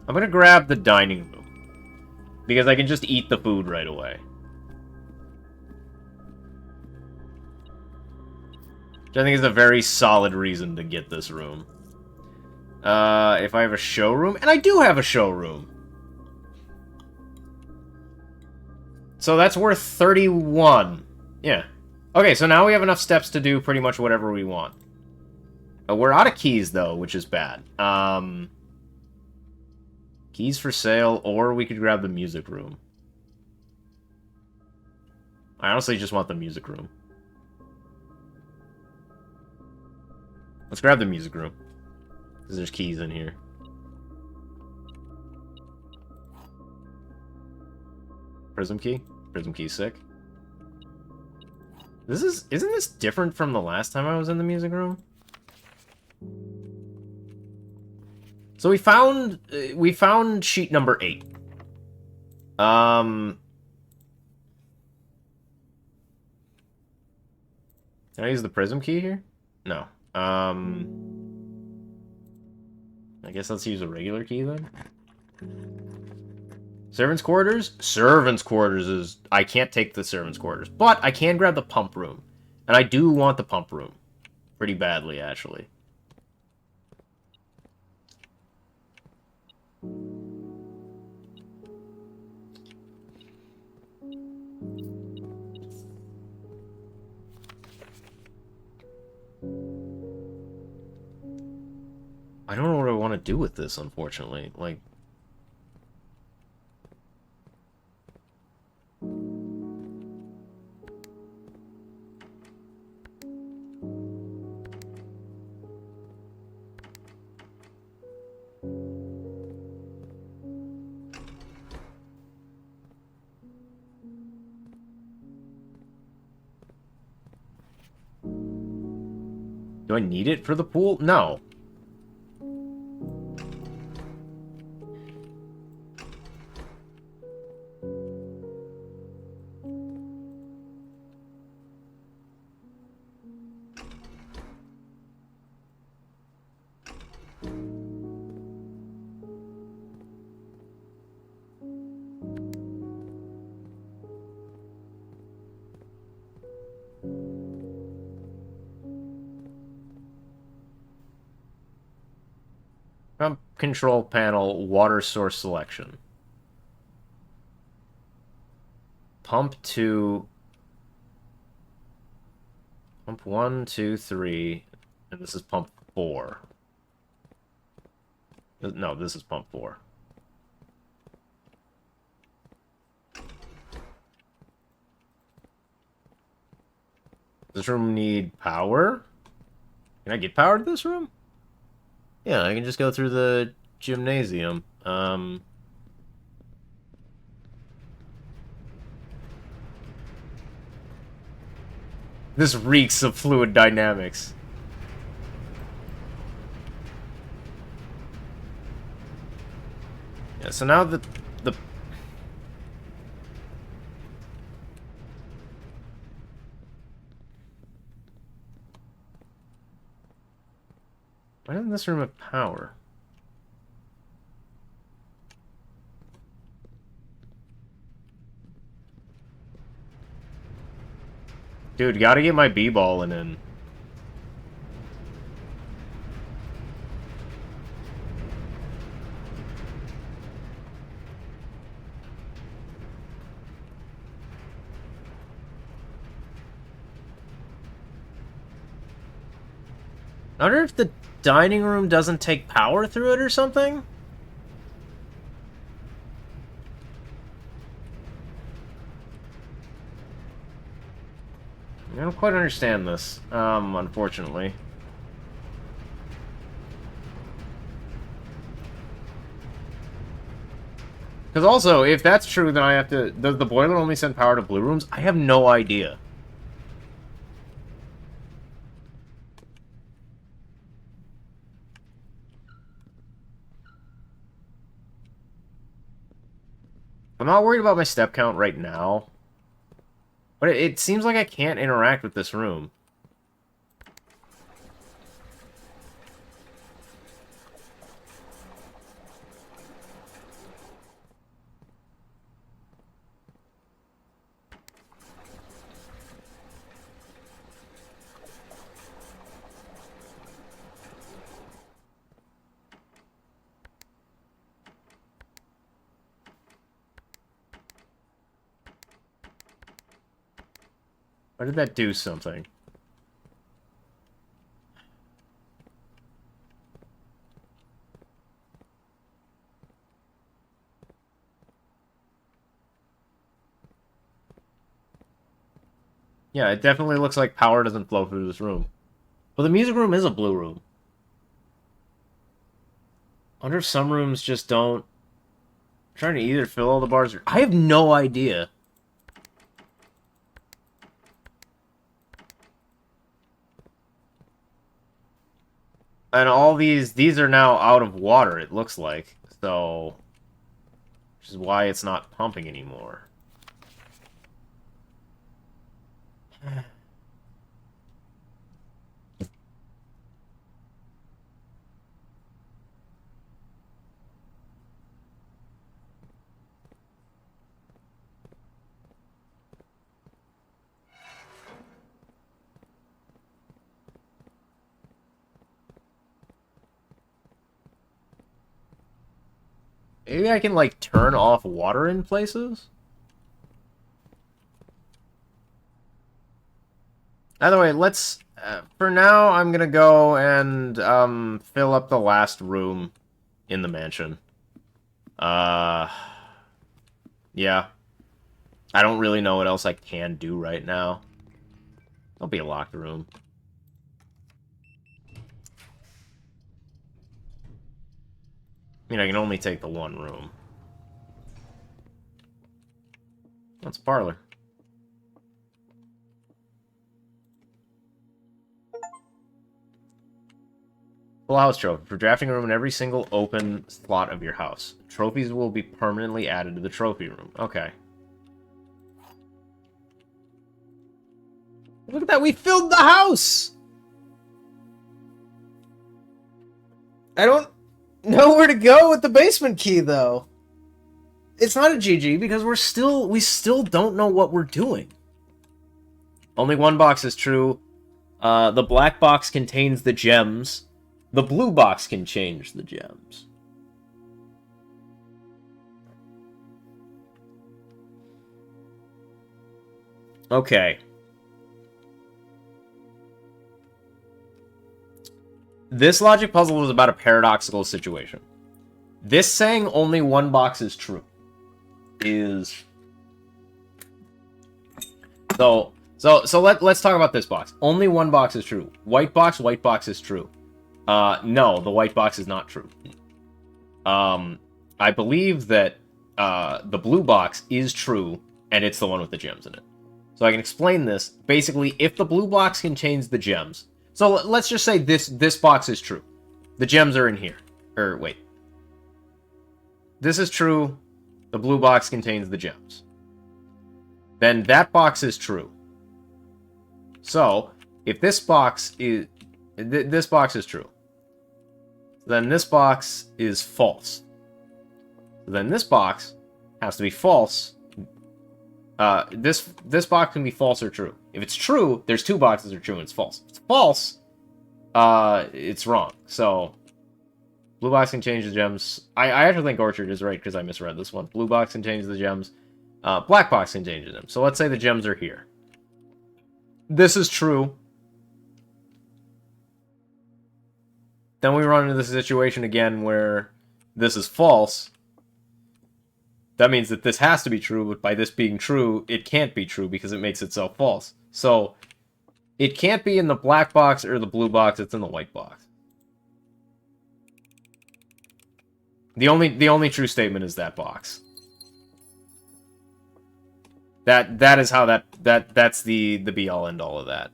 I'm gonna grab the dining room. Because I can just eat the food right away. Which I think is a very solid reason to get this room. If I have a showroom, and I do have a showroom. So that's worth 31. Yeah. Okay, so now we have enough steps to do pretty much whatever we want. We're out of keys, though, which is bad. Keys for sale, or we could grab the music room. I honestly just want the music room. Let's grab the music room. Because there's keys in here. Prism key. Prism key sick. Isn't this different from the last time I was in the music room? So we found sheet number 8. Can I use the prism key here? No. I guess let's use a regular key then. Servants' quarters? Servants' quarters is... I can't take the servants' quarters. But I can grab the pump room. And I do want the pump room. Pretty badly, actually. I don't know what I want to do with this, unfortunately. Like... Do I need it for the pool? No. Pump control panel, water source selection. Pump 2. Pump 1, 2, 3. And this is pump 4. No, this is pump 4. Does this room need power? Can I get power to this room? Yeah, I can just go through the gymnasium. This reeks of fluid dynamics. Yeah, so now the... Why doesn't this room have power? Dude, gotta get my b-balling in. I wonder if the dining room doesn't take power through it or something? I don't quite understand this, unfortunately. Because also, if that's true, then I have to... Does the boiler only send power to blue rooms? I have no idea. I'm not worried about my step count right now. But it seems like I can't interact with this room. Why did that do something? Yeah, it definitely looks like power doesn't flow through this room. But the music room is a blue room. I wonder if some rooms just don't Trying to either fill all the bars or... I have no idea. And all these are now out of water, it looks like. So... which is why it's not pumping anymore. Maybe I can, like, turn off water in places? Either way, let's... for now, I'm gonna go and, fill up the last room in the mansion. Yeah. I don't really know what else I can do right now. There'll be a locked room. I mean, I can only take the one room. That's a parlor. Full house trophy. For drafting a room in every single open slot of your house. Trophies will be permanently added to the trophy room. Okay. Look at that, we filled the house! I don't know where to go with the basement key, though. It's not a GG, because we still don't know what we're doing. Only one box is true. The black box contains the gems. The blue box can change the gems. Okay. This logic puzzle was about a paradoxical situation. This saying only one box is true is... So let's talk about this box. Only one box is true. White box is true. No, the white box is not true. I believe that the blue box is true, and it's the one with the gems in it. So I can explain this. Basically, if the blue box contains the gems... So let's just say this box is true. The gems are in here. Or, wait. This is true. The blue box contains the gems. Then that box is true. So, if this box is... this box is true. Then this box is false. Then this box has to be false. This box can be false or true. If it's true, there's two boxes are true and it's false. If it's false, it's wrong. So, blue box can change the gems. I actually think Orchard is right because I misread this one. Blue box can change the gems. Black box can change them. So let's say the gems are here. This is true. Then we run into the situation again where this is false. That means that this has to be true, but by this being true, it can't be true because it makes itself false. So, it can't be in the black box or the blue box, it's in the white box. The only true statement is that box. That is how that's the be all end all of that.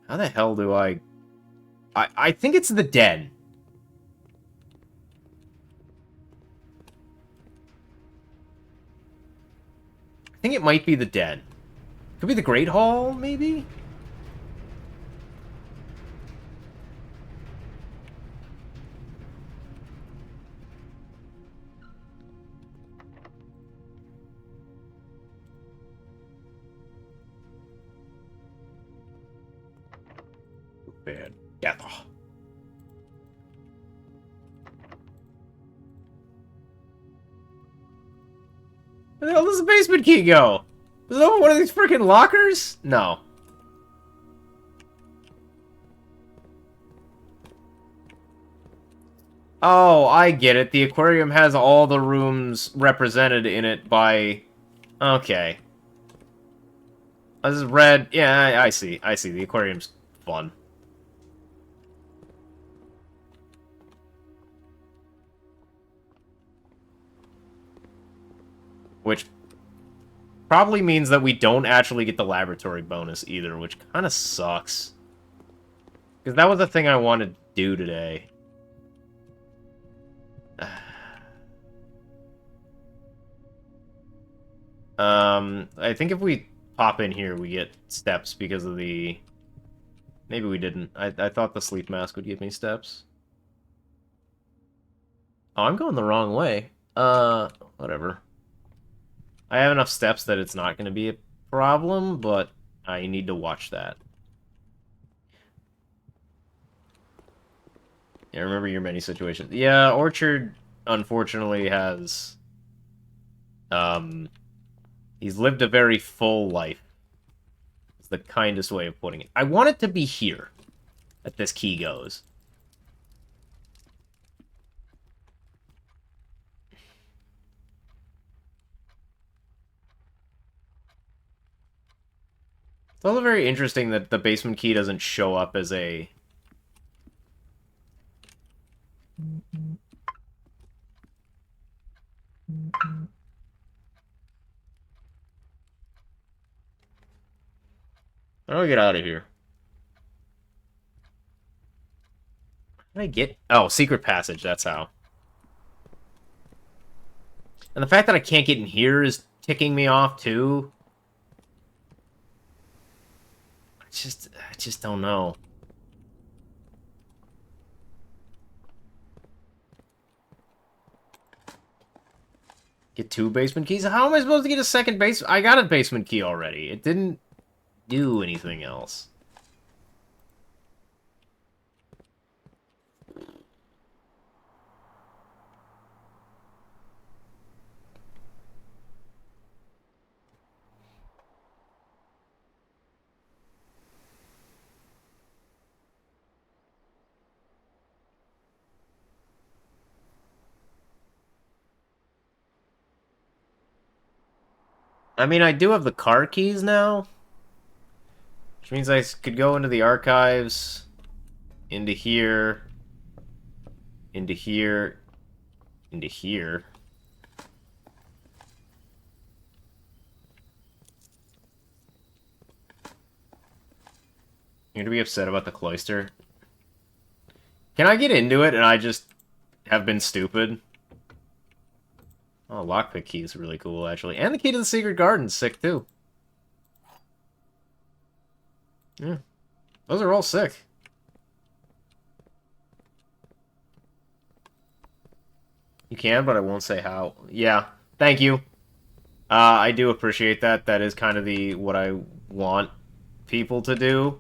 How the hell do I think it's the den. I think it might be the den. Could be the Great Hall, maybe? Bad. Yeah. Where the hell does the basement key go? Is it over one of these freaking lockers? No. Oh, I get it. The aquarium has all the rooms represented in it by... Okay. This is red. Yeah, I see. I see. The aquarium's fun. which probably means that we don't actually get the laboratory bonus either, which kind of sucks. Because that was the thing I wanted to do today. I think if we pop in here, we get steps because of the... Maybe we didn't. I thought the sleep mask would give me steps. Oh, I'm going the wrong way. Whatever. I have enough steps that it's not going to be a problem, but I need to watch that. Yeah, remember your many situations. Yeah, Orchard, unfortunately, has... He's lived a very full life. It's the kindest way of putting it. I want it to be here that this key goes. It's also very interesting that the basement key doesn't show up as a... How do I get out of here? How do I get... Oh, secret passage, that's how. And the fact that I can't get in here is ticking me off, too. I just don't know. Get 2 basement keys? How am I supposed to get a second base? I got a basement key already. It didn't do anything else. I mean, I do have the car keys now. Which means I could go into the archives, into here, into here, into here. You're gonna be upset about the cloister? Can I get into it and I just have been stupid? Oh, lockpick key is really cool, actually. And the key to the secret garden's sick, too. Yeah. Those are all sick. You can, but I won't say how. Yeah. Thank you. I do appreciate that. That is kind of the what I want people to do.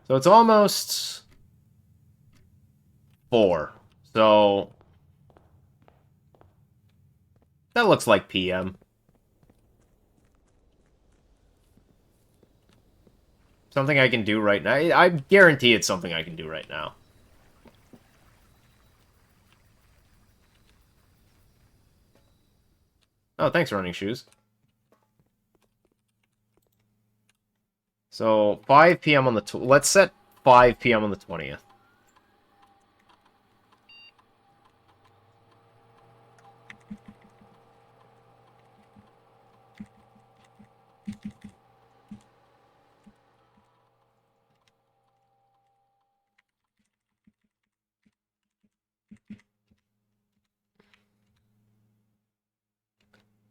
So it's almost 4. So that looks like PM. Something I can do right now. I guarantee it's something I can do right now. Oh, thanks, running shoes. So 5 p.m. on the... Let's set 5 p.m. on the 20th.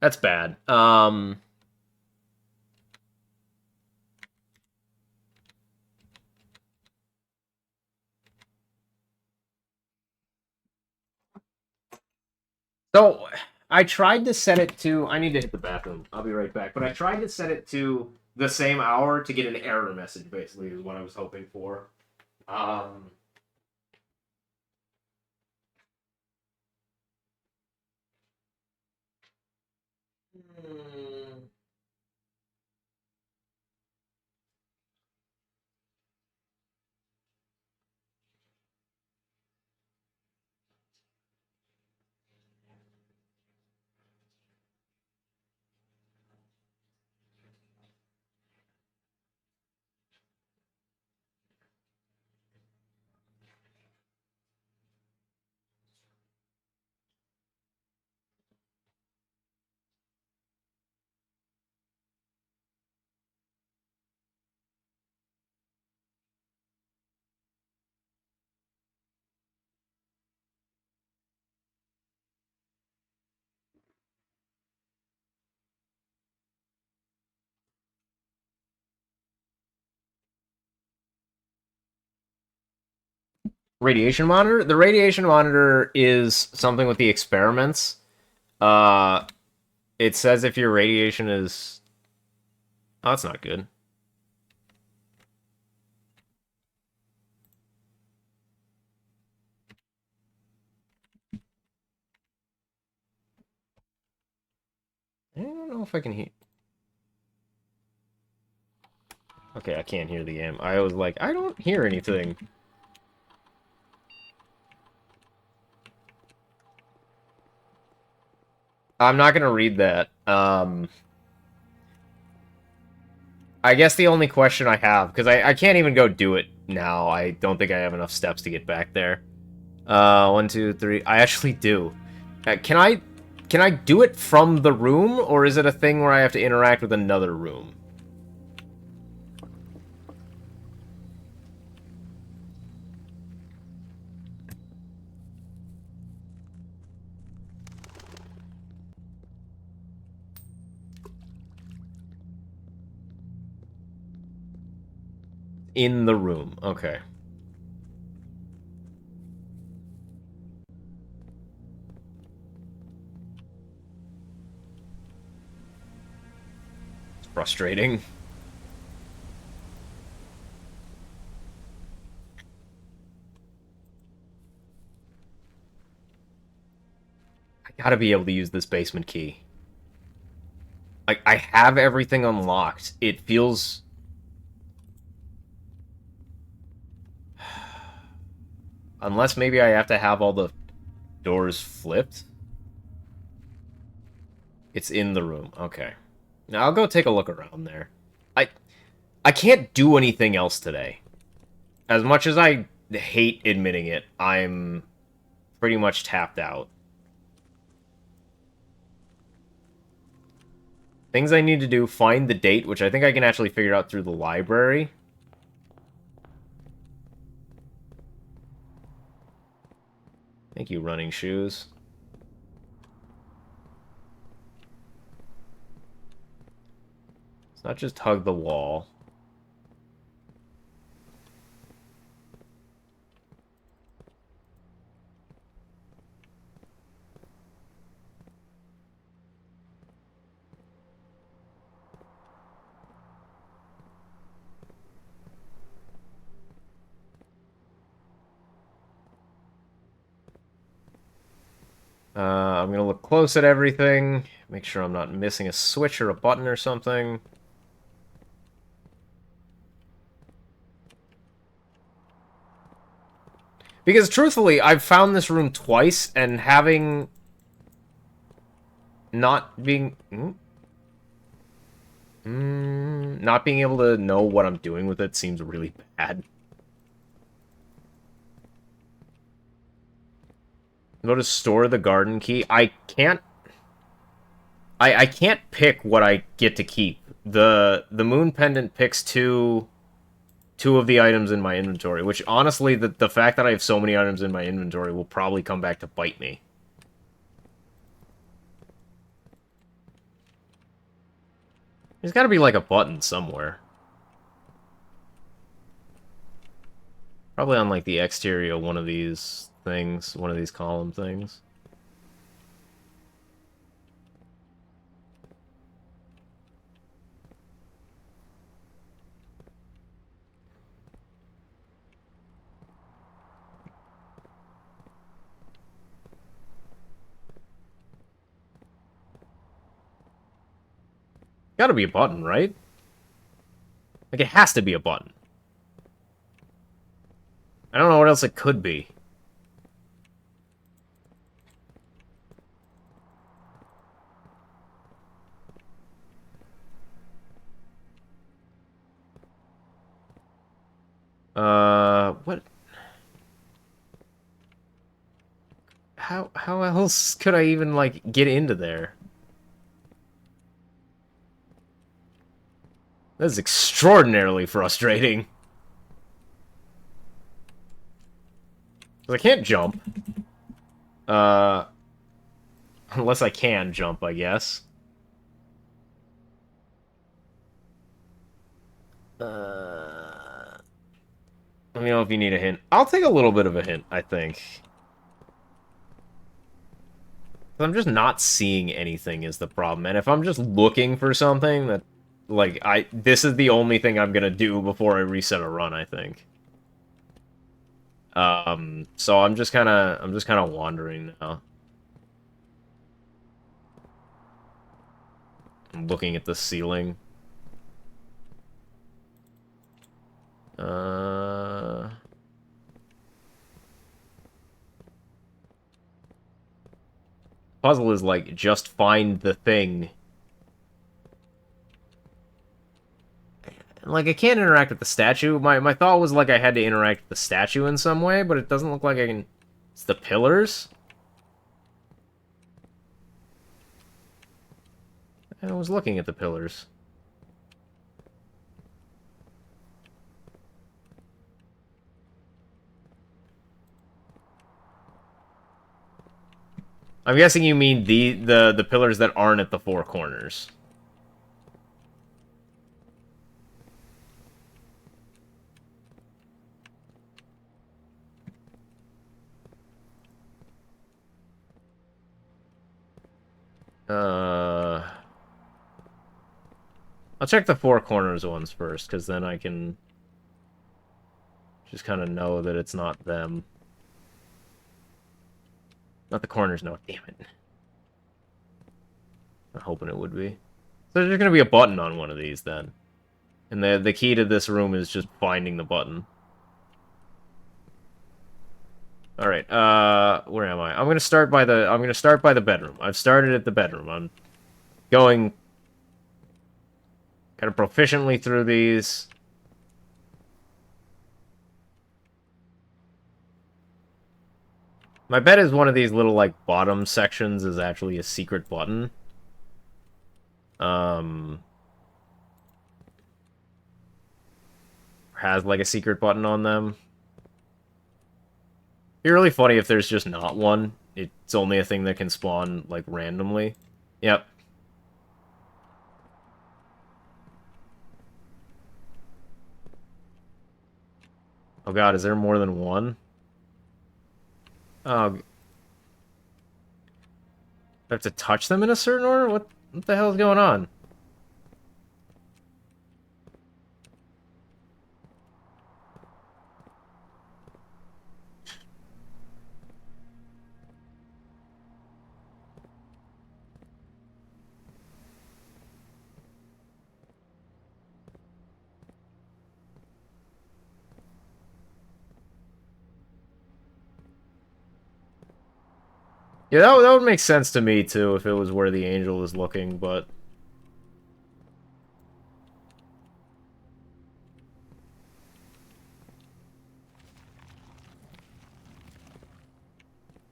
That's bad. So, I tried to set it to... I need to hit the bathroom. I'll be right back. But I tried to set it to the same hour to get an error message, basically, is what I was hoping for. Um... hmm. Radiation monitor? The radiation monitor is something with the experiments. Uh, it says if your radiation is... Oh, that's not good. I don't know if I can hear... Okay, I can't hear the game. I was like, I don't hear anything. I'm not gonna read that. I guess the only question I have, because I can't even go do it now. I don't think I have enough steps to get back there. 1, 2, 3. I actually do. Can I do it from the room, or is it a thing where I have to interact with another room? In the room. Okay. It's frustrating. I gotta be able to use this basement key. Like, I have everything unlocked. It feels... Unless maybe I have to have all the doors flipped. It's in the room. Okay. Now I'll go take a look around there. I I can't do anything else today. As much as I hate admitting it, I'm pretty much tapped out. Things I need to do, find the date, which I think I can actually figure out through the library. Thank you, running shoes. Let's not just hug the wall. I'm gonna look close at everything. Make sure I'm not missing a switch or a button or something. Because truthfully, I've found this room twice, and having... not being... not being able to know what I'm doing with it seems really bad. Go to store the garden key. I can't... I can't pick what I get to keep. The moon pendant picks two of the items in my inventory, which honestly, the fact that I have so many items in my inventory will probably come back to bite me. There's gotta be like a button somewhere. Probably on like the exterior of one of these things, one of these column things. Gotta be a button, right? Like, it has to be a button. I don't know what else it could be. What? How else could I even, like, get into there? This is extraordinarily frustrating. I can't jump. Unless I can jump, I guess. Let me know if you need a hint. I'll take a little bit of a hint, I think. I'm just not seeing anything is the problem. And if I'm just looking for something that, like, this is the only thing I'm gonna do before I reset a run, I think. So I'm just kind of wandering now. I'm looking at the ceiling. Puzzle is like, just find the thing. Like, I can't interact with the statue. My thought was, like, I had to interact with the statue in some way, but it doesn't look like I can... It's the pillars? I was looking at the pillars. I'm guessing you mean the pillars that aren't at the four corners. I'll check the four corners ones first, because then I can just kind of know that it's not them. Not the corners, no. Damn it. I'm hoping it would be. So there's going to be a button on one of these, then. And the key to this room is just finding the button. Alright, where am I? I'm gonna start by the bedroom. I've started at the bedroom. I'm going kind of proficiently through these. My bet is one of these little, like, bottom sections is actually a secret button. Has, like, a secret button on them. It'd be really funny if there's just not one. It's only a thing that can spawn, like, randomly. Yep. Oh god, is there more than one? Oh. I have to touch them in a certain order? What the hell is going on? Yeah, that would make sense to me, too, if it was where the angel is looking, but...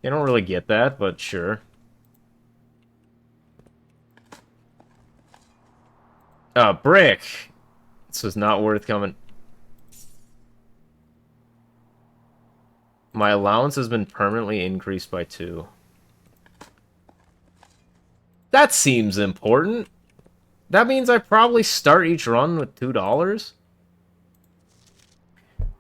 I don't really get that, but sure. Brick! This was not worth coming. My allowance has been permanently increased by 2. That seems important. That means I probably start each run with $2?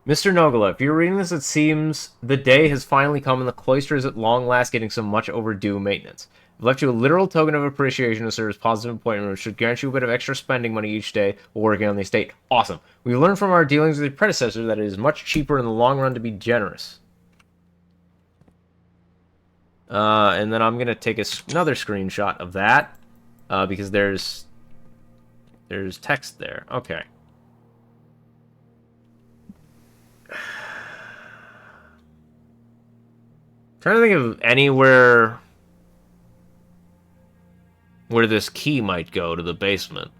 Mr. Nogala, if you're reading this, it seems the day has finally come and the cloister is at long last getting some much overdue maintenance. I've left you a literal token of appreciation to serve as positive appointment, which should grant you a bit of extra spending money each day while working on the estate. Awesome. We've learned from our dealings with your predecessor that it is much cheaper in the long run to be generous. And then I'm going to take another screenshot of that, because there's text there. Okay. Trying to think of anywhere where this key might go to the basement.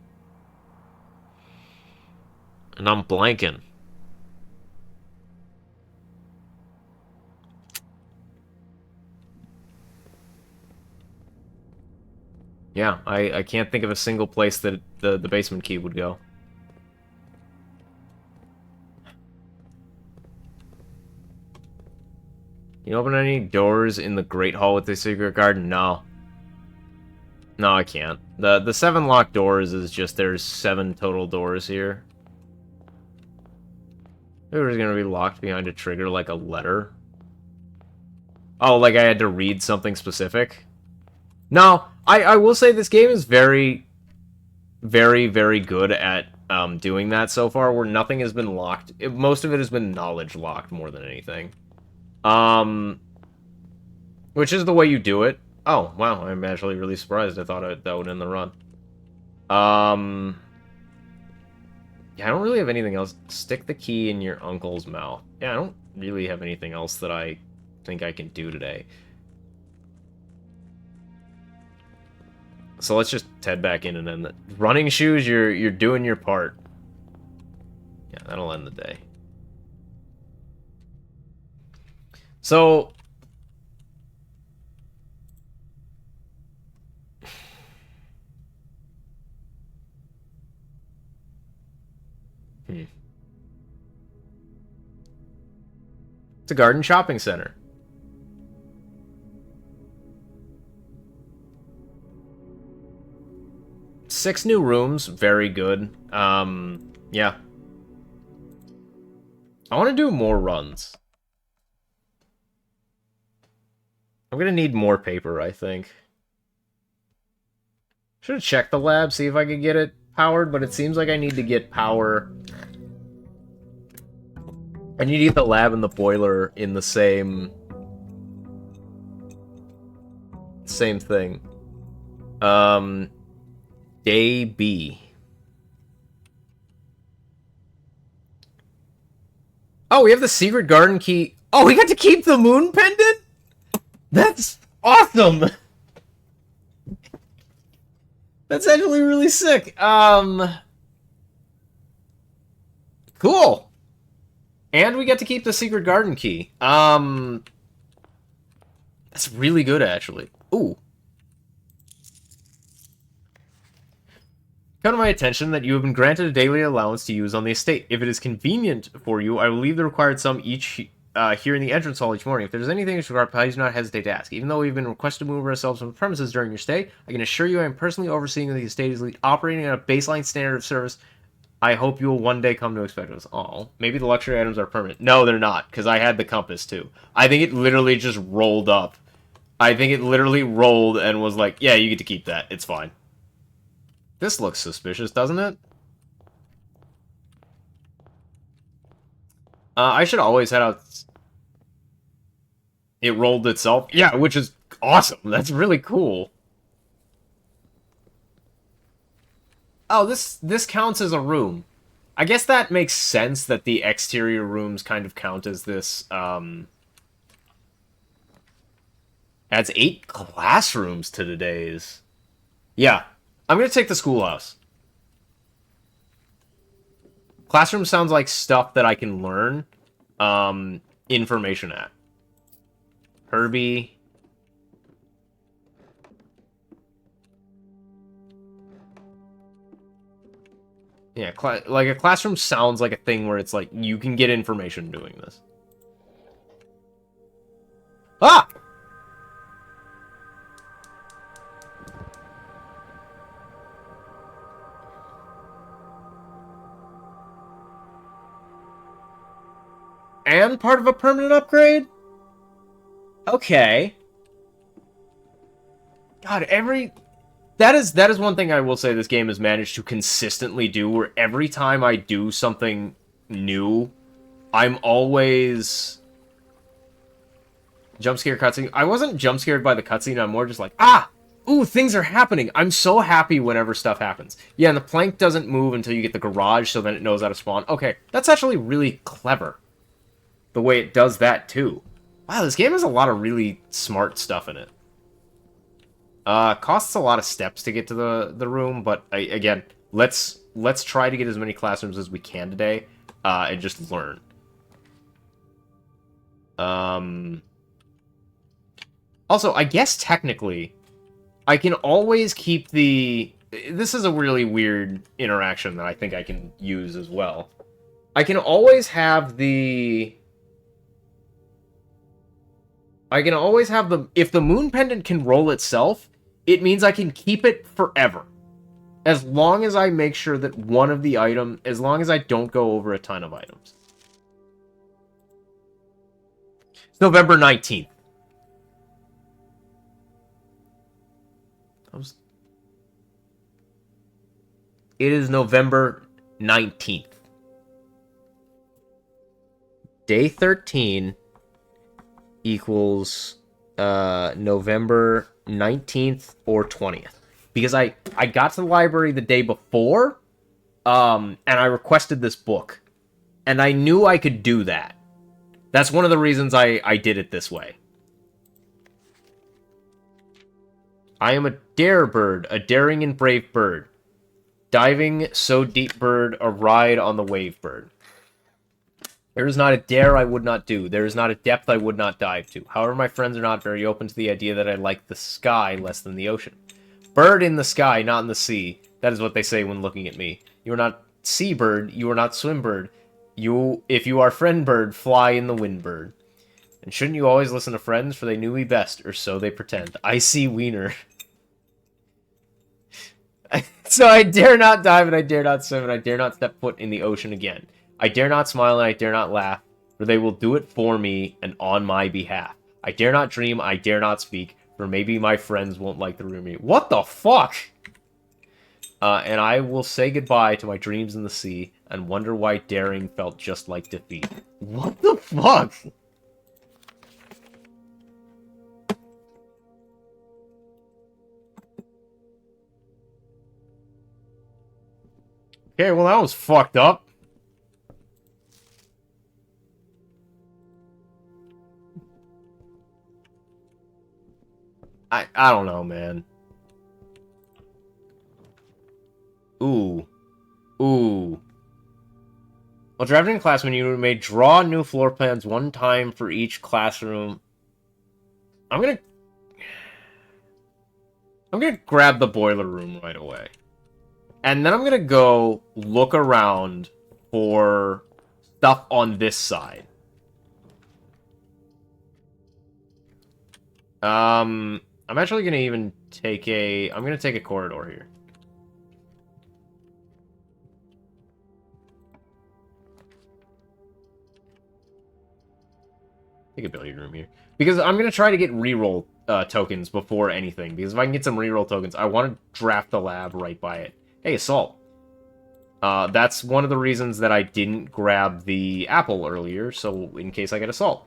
And I'm blanking. Yeah, I can't think of a single place that the basement key would go. Can you open any doors in the Great Hall with the secret garden? No. No, I can't. The 7 locked doors is just there's 7 total doors here. It was gonna be locked behind a trigger like a letter. Oh, like I had to read something specific? No, I will say this game is very, very, very good at doing that so far, where nothing has been locked. Most of it has been knowledge locked more than anything. Which is the way you do it. Oh, wow, I'm actually really surprised. I thought that would end the run. Yeah, I don't really have anything else. Stick the key in your uncle's mouth. Yeah, I don't really have anything else that I think I can do today. So let's just head back in and end the running shoes. You're doing your part. Yeah, that'll end the day. So it's a garden shopping center. Six new rooms, very good. Yeah. I want to do more runs. I'm gonna need more paper, I think. Should have checked the lab, see if I could get it powered, but it seems like I need to get power. I need to get the lab and the boiler in the same thing. Day B. Oh, we have the secret garden key. Oh, we got to keep the moon pendant? That's awesome! That's actually really sick. Cool. And we get to keep the secret garden key. That's really good, actually. Ooh. Come to my attention that you have been granted a daily allowance to use on the estate. If it is convenient for you, I will leave the required sum each here in the entrance hall each morning. If there's anything that's required, please do not hesitate to ask. Even though we've been requested to move ourselves from the premises during your stay, I can assure you I am personally overseeing the estate is operating at a baseline standard of service. I hope you will one day come to expect us. Oh, maybe the luxury items are permanent. No, they're not, because I had the compass too. I think it literally just rolled up. I think it literally rolled and was like, yeah, you get to keep that. It's fine. This looks suspicious, doesn't it? I should always head out. It rolled itself? Yeah, which is awesome. That's really cool. Oh, this counts as a room. I guess that makes sense that the exterior rooms kind of count as this, adds 8 classrooms to today's. Yeah, I'm gonna take the schoolhouse. Classroom sounds like stuff that I can learn, information at. Herbie. Yeah, like a classroom sounds like a thing where it's like, you can get information doing this. Ah! And part of a permanent upgrade? Okay. God, that is one thing I will say this game has managed to consistently do, where every time I do something new, I'm always jump scare cutscene. I wasn't jump scared by the cutscene, I'm more just like, ah! Ooh, things are happening. I'm so happy whenever stuff happens. Yeah, and the plank doesn't move until you get the garage, so then it knows how to spawn. Okay, that's actually really clever. The way it does that, too. Wow, this game has a lot of really smart stuff in it. Costs a lot of steps to get to the room, but again, let's try to get as many classrooms as we can today, and just learn. Also, I guess technically, I can always keep the... This is a really weird interaction that I think I can use as well. I can always have the... If the moon pendant can roll itself, it means I can keep it forever. As long as I make sure that one of the items... As long as I don't go over a ton of items. It's November 19th. It is November 19th. Day 13 equals November 19th or 20th. Because I got to the library the day before, and I requested this book. And I knew I could do that. That's one of the reasons I did it this way. I am a dare bird, a daring and brave bird. Diving so deep bird, a ride on the wave bird. There is not a dare I would not do. There is not a depth I would not dive to. However, my friends are not very open to the idea that I like the sky less than the ocean. Bird in the sky, not in the sea. That is what they say when looking at me. You are not sea bird, you are not swim bird. If you are friend bird, fly in the wind bird. And shouldn't you always listen to friends, for they knew me best, or so they pretend. I see wiener. So I dare not dive, and I dare not swim, and I dare not step foot in the ocean again. I dare not smile, and I dare not laugh, for they will do it for me and on my behalf. I dare not dream, I dare not speak, for maybe my friends won't like the room me. What the fuck? And I will say goodbye to my dreams in the sea, and wonder why daring felt just like defeat. What the fuck? Okay, well that was fucked up. I don't know, man. Ooh. Ooh. While drafting a classroom, you may draw new floor plans one time for each classroom. I'm gonna grab the boiler room right away. And then I'm gonna go look around for stuff on this side. I'm actually gonna even take a... I'm gonna take a corridor here. Take a billiard room here. Because I'm gonna try to get reroll tokens before anything. Because if I can get some reroll tokens, I want to draft the lab right by it. Hey, assault. That's one of the reasons that I didn't grab the apple earlier, so in case I get assault.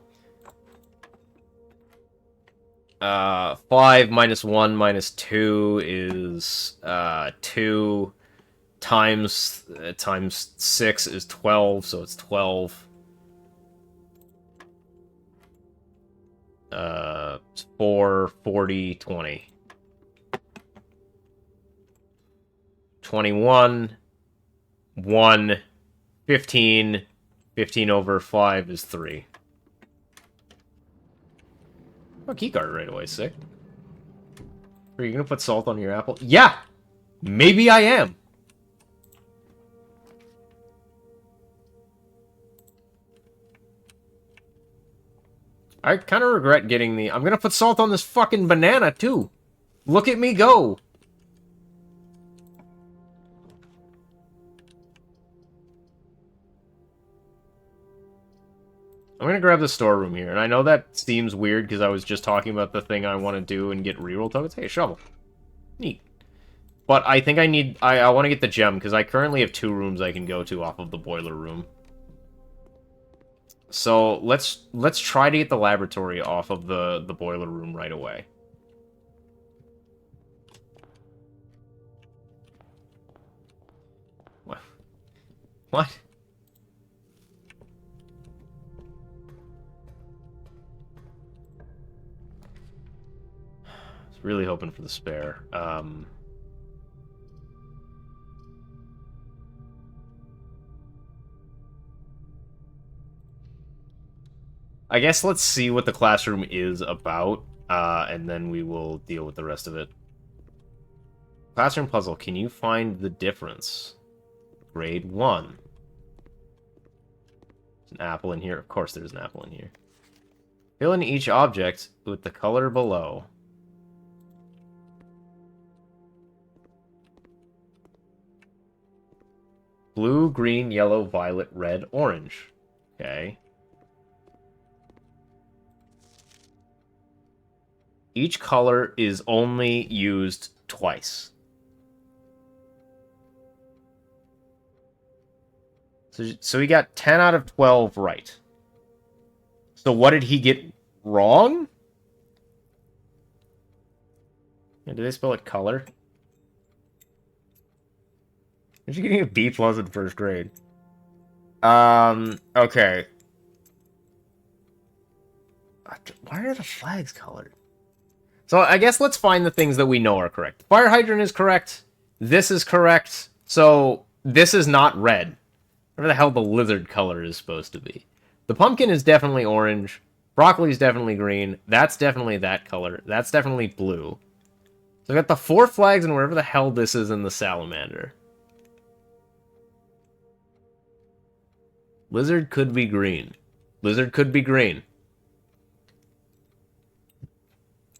5 minus 1 minus 2 is 2 times 6 is 12, so it's 12. 4, 40, 20. 21, 1, 15. 15 over 5 is 3. Oh, keycard right away, sick. Are you gonna put salt on your apple? Yeah! Maybe I am! I kind of regret getting the... I'm gonna put salt on this fucking banana, too! Look at me go! I'm gonna grab the storeroom here, and I know that seems weird because I was just talking about the thing I want to do and get reroll tokens. Hey, shovel. Neat. But I think I need... I want to get the gem, because I currently have 2 rooms I can go to off of the boiler room. So, let's try to get the laboratory off of the boiler room right away. What? What? I was really hoping for the spare. I guess let's see what the classroom is about, and then we will deal with the rest of it. Classroom puzzle, can you find the difference? Grade 1. There's an apple in here. Of course there's an apple in here. Fill in each object with the color below. Blue, green, yellow, violet, red, orange. Okay. Each color is only used twice. So he got 10 out of 12 right. So what did he get wrong? Yeah, did they spell it color? Is she getting a B plus in first grade? Okay. Why are the flags colored? So I guess let's find the things that we know are correct. Fire hydrant is correct. This is correct. So this is not red. Whatever the hell the lizard color is supposed to be. The pumpkin is definitely orange. Broccoli is definitely green. That's definitely that color. That's definitely blue. So I got the 4 flags and wherever the hell this is in the salamander. Lizard could be green. Lizard could be green.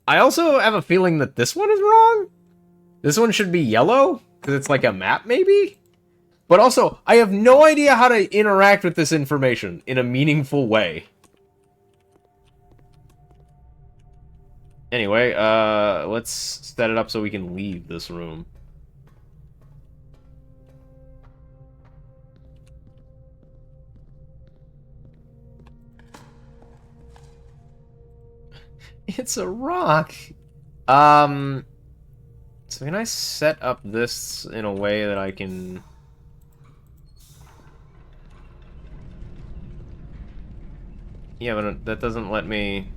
I also have a feeling that this one is wrong. This one should be yellow, because it's like a map, maybe? But also, I have no idea how to interact with this information in a meaningful way. Anyway, let's set it up so we can leave this room. It's a rock. So can I set up this in a way that I can... Yeah, but that doesn't let me...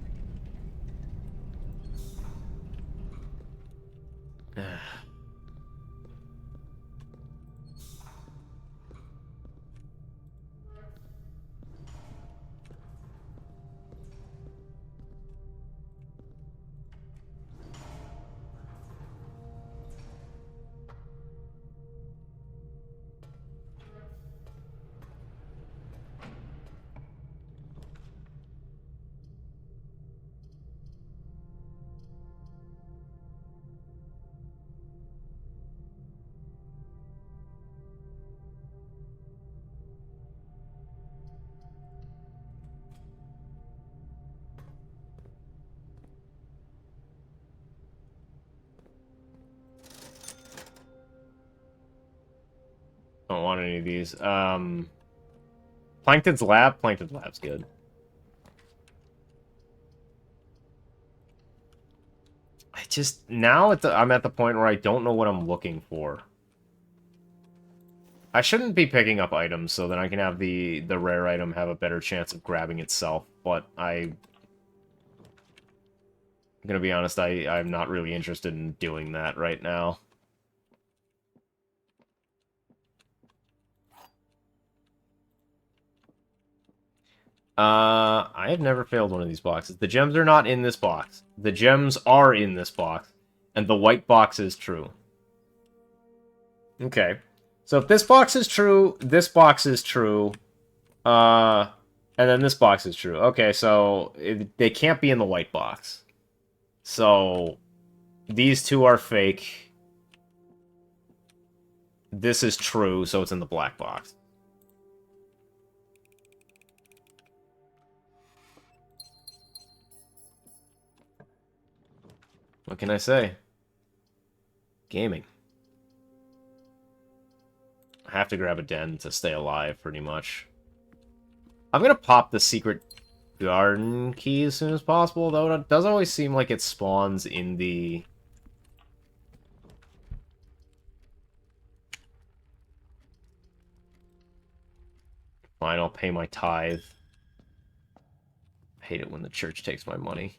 I don't want any of these. Plankton's Lab? Plankton's Lab's good. I just... Now I'm at the point where I don't know what I'm looking for. I shouldn't be picking up items so that I can have the rare item have a better chance of grabbing itself, but I'm gonna be honest, I'm not really interested in doing that right now. I have never failed one of these boxes. The gems are not in this box. The gems are in this box, and the white box is true. Okay. So if this box is true, this box is true, and then this box is true. Okay, so they can't be in the white box. So these two are fake. This is true, so it's in the black box. What can I say? Gaming. I have to grab a den to stay alive, pretty much. I'm gonna pop the secret garden key as soon as possible, though it does always seem like it spawns in the... Fine, I'll pay my tithe. I hate it when the church takes my money.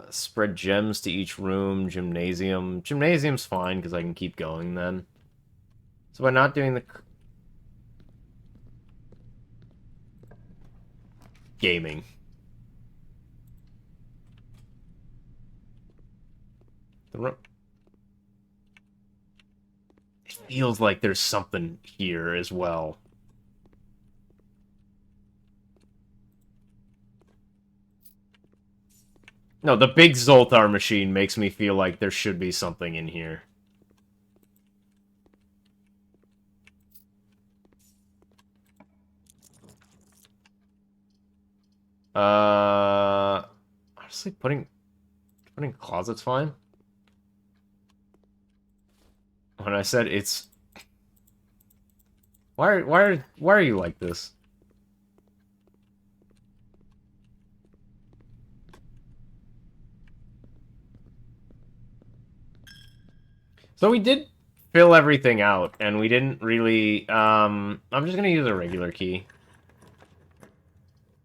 Spread gems to each room, gymnasium. Gymnasium's fine, because I can keep going then. So by not doing the... Gaming. The room... It feels like there's something here as well. No, the big Zoltar machine makes me feel like there should be something in here. Honestly, putting closets fine. When I said it's... Why are you like this? So we did fill everything out, and we didn't really, I'm just gonna use a regular key.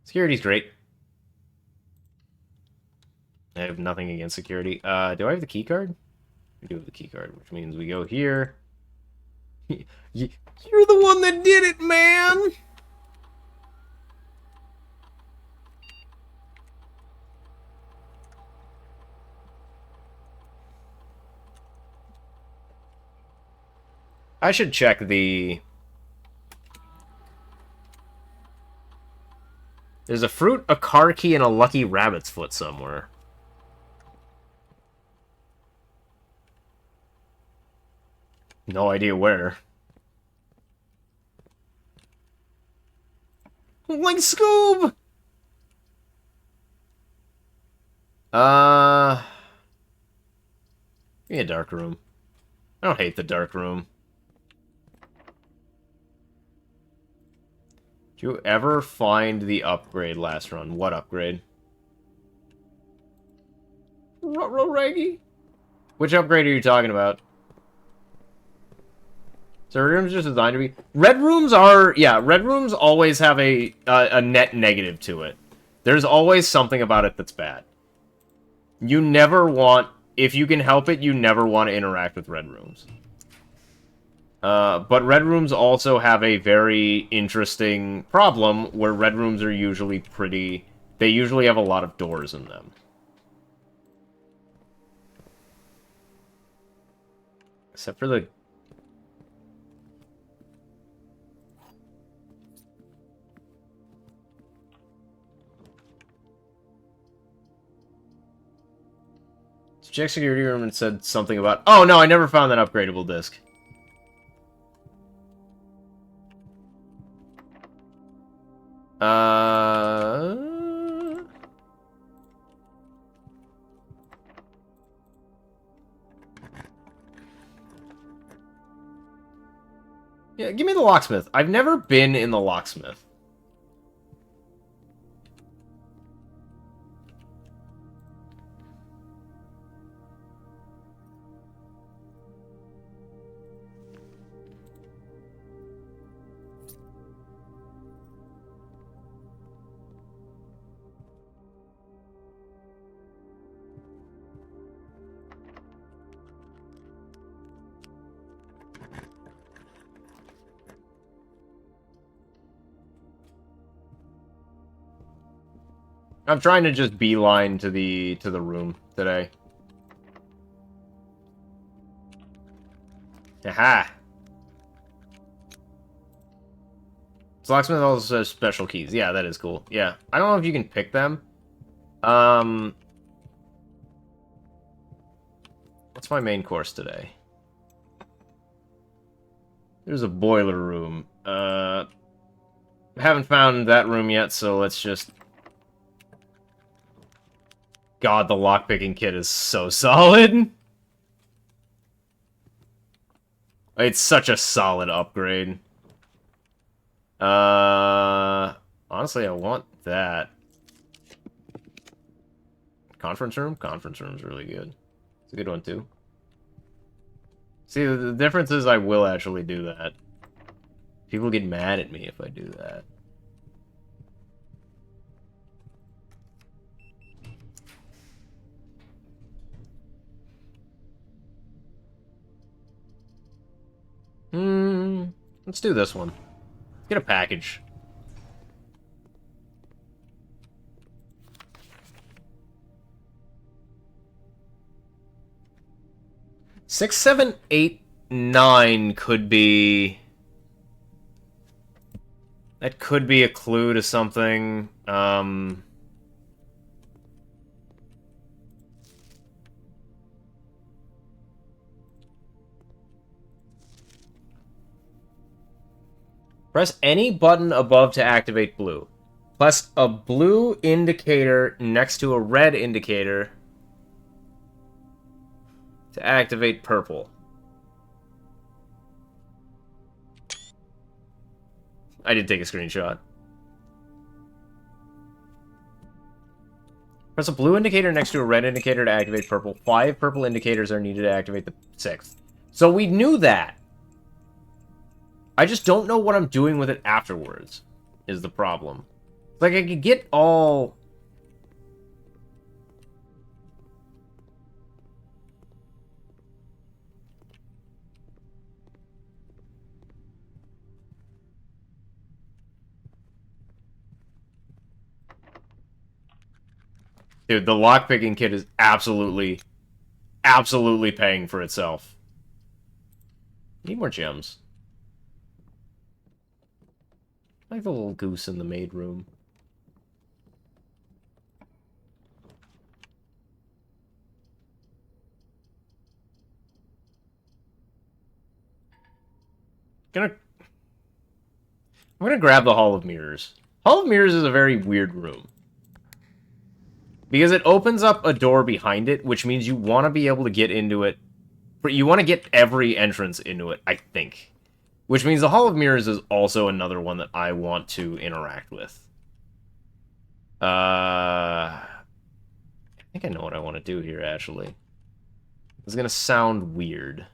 Security's great. I have nothing against security. Do I have the key card? We do have the key card, which means we go here. You're the one that did it, man! I should check the... There's a fruit, a car key, and a lucky rabbit's foot somewhere. No idea where. Like Scoob! Give me a dark room. I don't hate the dark room. Did you ever find the upgrade last run? What upgrade? Raggy? Which upgrade are you talking about? So red rooms just designed to be... Red rooms are... Yeah, red rooms always have a net negative to it. There's always something about it that's bad. You never want... If you can help it, you never want to interact with red rooms. But red rooms also have a very interesting problem where red rooms are usually pretty... They usually have a lot of doors in them. Except for the... Check security room and said something about... Oh, no, I never found that upgradable disc. Yeah, give me the locksmith. I've never been in the locksmith. I'm trying to just beeline to the room today. Aha! So locksmith also says special keys. Yeah, that is cool. Yeah. I don't know if you can pick them. What's my main course today? There's a boiler room. Haven't found that room yet, so let's just... God, the lockpicking kit is so solid. It's such a solid upgrade. Honestly, I want that. Conference room? Conference room's really good. It's a good one, too. See, the difference is I will actually do that. People get mad at me if I do that. Let's do this one. Get a package. Six, 7, 8, 9 could be... That could be a clue to something. Press any button above to activate blue. Plus a blue indicator next to a red indicator to activate purple. I did take a screenshot. Press a blue indicator next to a red indicator to activate purple. 5 purple indicators are needed to activate the 6th. So we knew that. I just don't know what I'm doing with it afterwards, is the problem. Like, I could get all... Dude, the lockpicking kit is absolutely paying for itself. Need more gems. I have a little goose in the maid room. I'm gonna grab the Hall of Mirrors. Hall of Mirrors is a very weird room. Because it opens up a door behind it, which means you want to be able to get into it. You want to get every entrance into it, I think. Which means the Hall of Mirrors is also another one that I want to interact with. I think I know what I want to do here, actually. This is going to sound weird.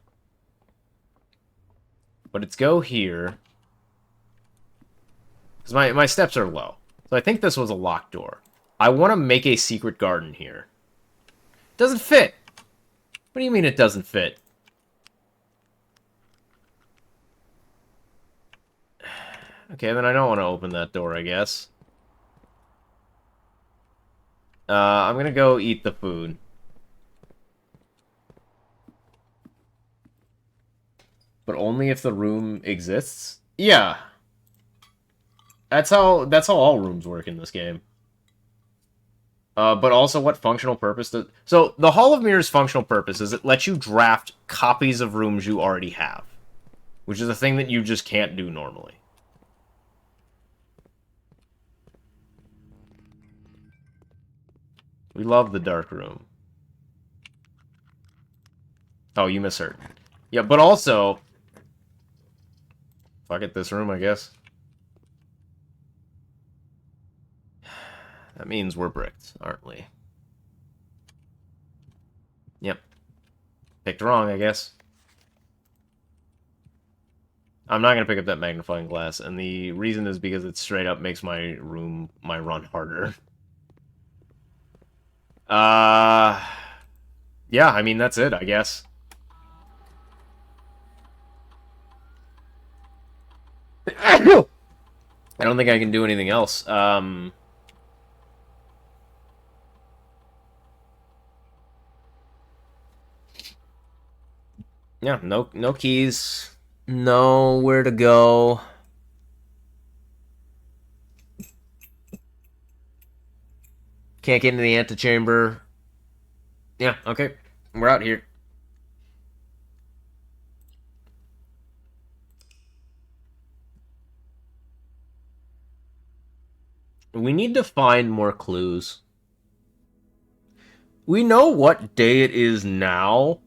But it's go here. Because my steps are low. So I think this was a locked door. I want to make a secret garden here. Doesn't fit. What do you mean it doesn't fit? Okay, then I don't want to open that door, I guess. I'm gonna go eat the food. But only if the room exists? Yeah. That's how all rooms work in this game. But also what functional purpose does... So, the Hall of Mirrors' functional purpose is it lets you draft copies of rooms you already have. Which is a thing that you just can't do normally. We love the dark room. Oh, you misheard. Yeah, but also... Fuck it, this room, I guess. That means we're bricked, aren't we? Yep. Picked wrong, I guess. I'm not going to pick up that magnifying glass, and the reason is because it straight up makes my run harder. Yeah, I mean, that's it, I guess. I don't think I can do anything else. Yeah, no keys. Nowhere to go. Can't get into the antechamber. Yeah, okay. We're out here. We need to find more clues. We know what day it is now.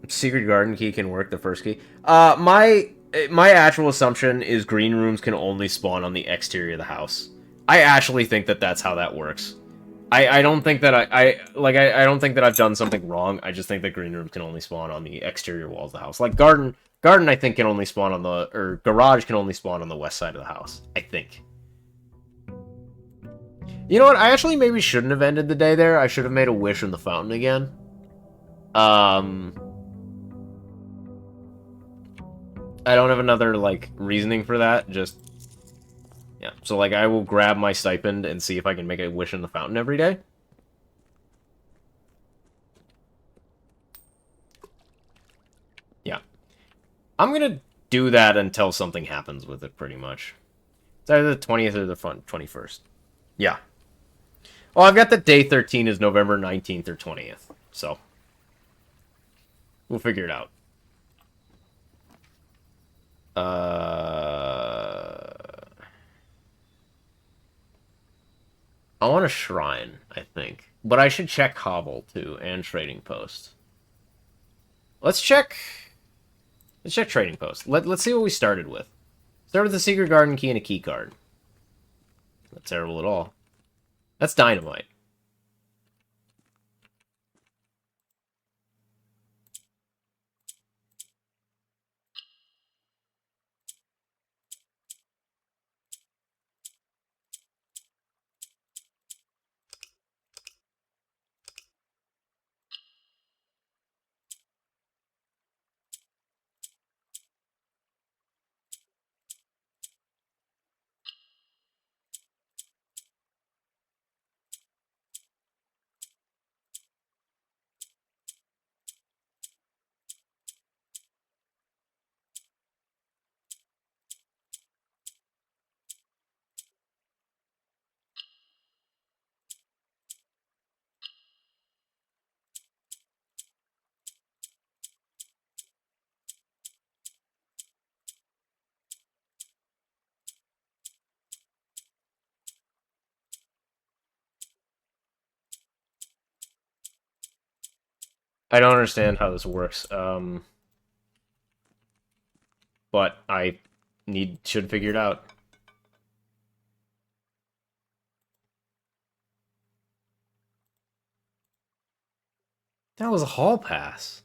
Secret garden key can work, the first key. My actual assumption is green rooms can only spawn on the exterior of the house. I actually think that that's how that works. I don't think that I don't think that I've done something wrong. I just think that green rooms can only spawn on the exterior walls of the house. Like garden I think can only spawn on the, or garage can only spawn on the west side of the house. I think. You know what? I actually maybe shouldn't have ended the day there. I should have made a wish in the fountain again. I don't have another, like, reasoning for that. Just, yeah. So, like, I will grab my stipend and see if I can make a wish in the fountain every day. Yeah. I'm gonna do that until something happens with it, pretty much. It's either the 20th or the 21st. Yeah. Well, I've got the day 13 is November 19th or 20th, so we'll figure it out. I want a shrine, I think. But I should check Hobble, too, and Trading Post. Let's check... Let's check Trading Post. Let's see what we started with. Start with a Secret Garden key and a key card. Not terrible at all. That's dynamite. I don't understand how this works. But I should figure it out. That was a hall pass.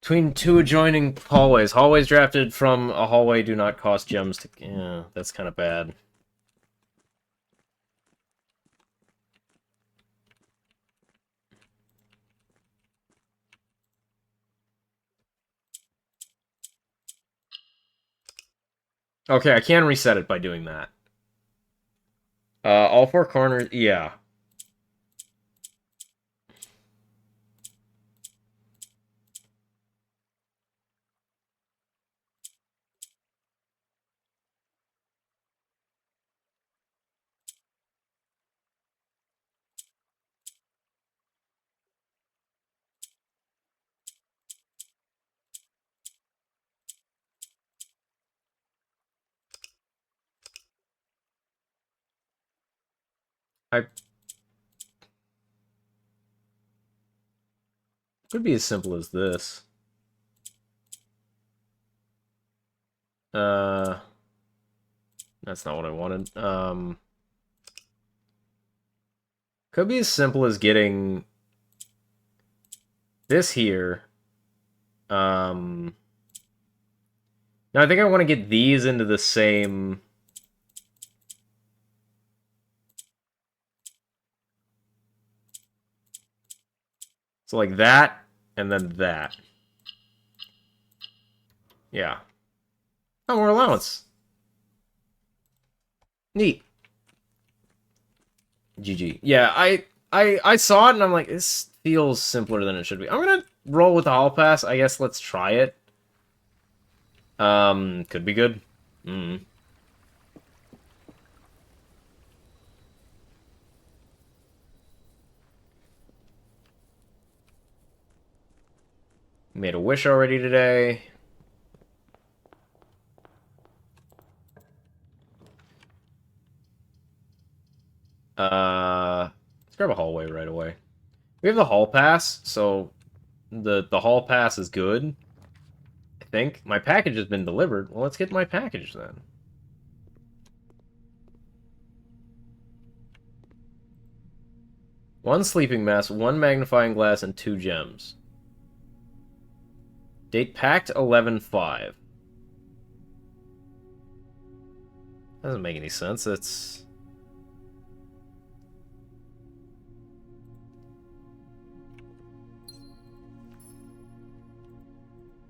Between two adjoining hallways. Hallways drafted from a hallway do not cost gems to... Yeah, that's kind of bad. Okay, I can reset it by doing that. All four corners... Yeah. I... Could be as simple as this. That's not what I wanted. Could be as simple as getting this here. No, I think I want to get these into the same... So like that, and then that. Yeah. Oh, more allowance. Neat. GG. Yeah, I saw it and I'm like, this feels simpler than it should be. I'm gonna roll with the hall pass. I guess let's try it. Could be good. Made a wish already today. Let's grab a hallway right away. We have the hall pass, so the hall pass is good. I think. My package has been delivered. Well, let's get my package then. One sleeping mask, one magnifying glass, and 2 gems. Date packed 11/5. Doesn't make any sense. It's...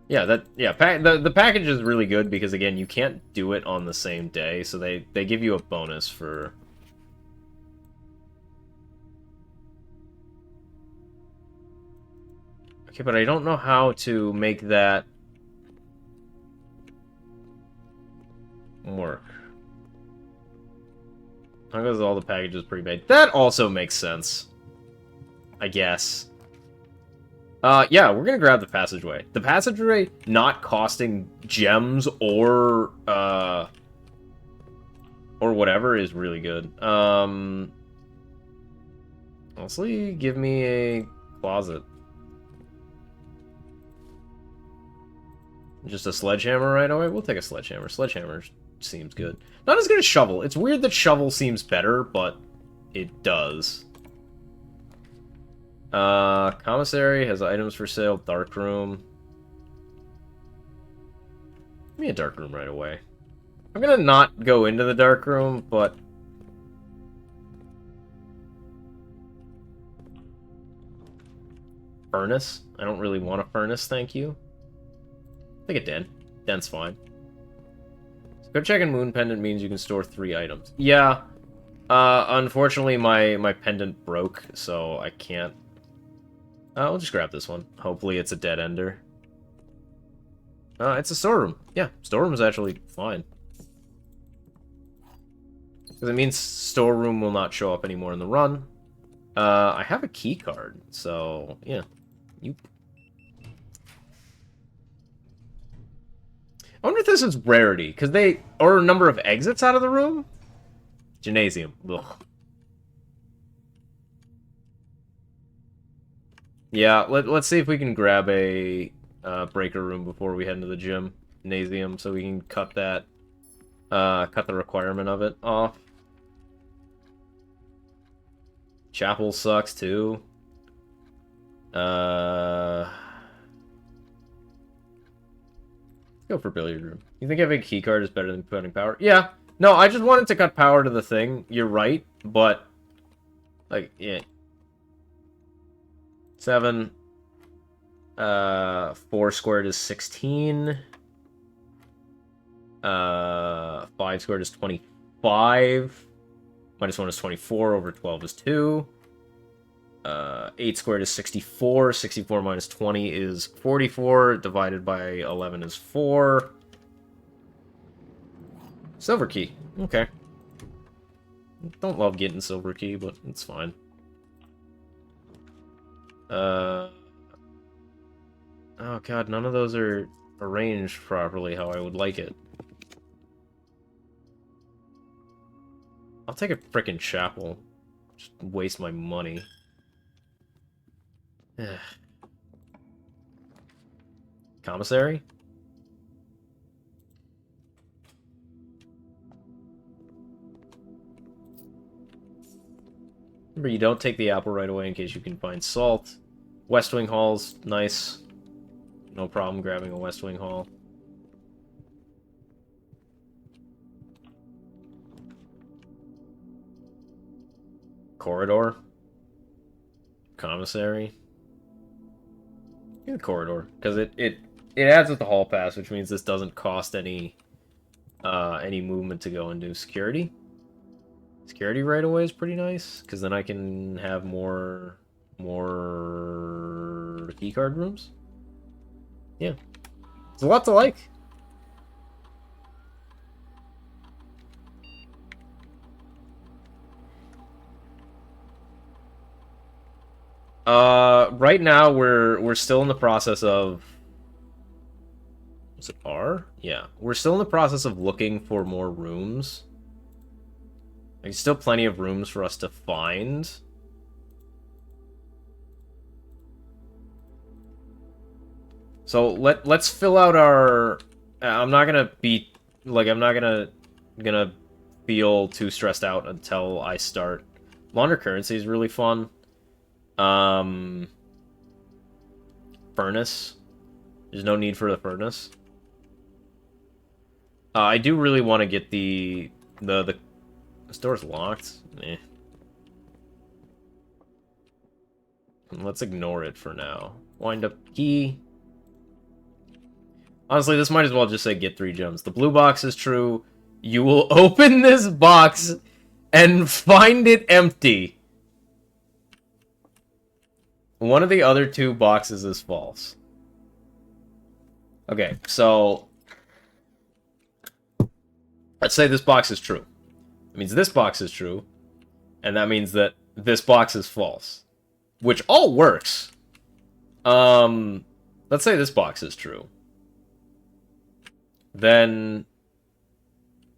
Yeah, the package is really good because again, you can't do it on the same day, so they give you a bonus for... Okay, but I don't know how to make that work. Because all the packages pre-made. That also makes sense. I guess. Yeah, we're gonna grab the passageway. The passageway not costing gems or whatever is really good. Honestly, give me a closet. Just a sledgehammer right away? We'll take a sledgehammer. Sledgehammer seems good. Not as good as shovel. It's weird that shovel seems better, but it does. Commissary has items for sale. Dark room. Give me a dark room right away. I'm gonna not go into the dark room, but... Furnace? I don't really want a furnace, thank you. Take a den. Den's fine. So go check in Moon Pendant means you can store 3 items. Yeah. Unfortunately, my pendant broke, so I can't... we'll just grab this one. Hopefully it's a dead ender. It's a storeroom. Yeah, storeroom is actually fine. Because it means storeroom will not show up anymore in the run. I have a key card, so yeah. I wonder if this is rarity, because they... Or number of exits out of the room? Gymnasium. Ugh. Yeah, let's see if we can grab a breaker room before we head into the gymnasium, so we can cut that, cut the requirement of it off. Chapel sucks too. Let's go for billiard room. You think having a key card is better than putting power? Yeah. No, I just wanted to cut power to the thing. You're right, but like, yeah. 7. 4 squared is 16. 5 squared is 25. Minus 1 is 24. Over 12 is 2. 8 squared is 64. 64 minus 20 is 44. Divided by 11 is 4. Silver key. Okay. Don't love getting silver key, but it's fine. Oh god, none of those are arranged properly how I would like it. I'll take a frickin' chapel. Just waste my money. Commissary? Remember, you don't take the apple right away in case you can find salt. West Wing Hall's nice. No problem grabbing a West Wing Hall. Corridor. Commissary. The corridor, because it adds with the hall pass, which means this doesn't cost any movement to go and do security. Security right away is pretty nice, because then I can have more keycard rooms. Yeah, it's a lot to like. Right now we're still in the process of... Was it R? Yeah. We're still in the process of looking for more rooms. There's still plenty of rooms for us to find. So let's fill out our... I'm not gonna be... Like, I'm not gonna feel too stressed out until I start. Launder currency is really fun. Furnace. There's no need for the furnace. I do really want to get the store's locked. Eh. Let's ignore it for now. Wind up key. Honestly, this might as well just say get 3 gems. The blue box is true. You will open this box and find it empty. One of the other 2 boxes is false. Okay, so let's say this box is true. It means this box is true, and that means that this box is false. Which all works. Let's say this box is true. Then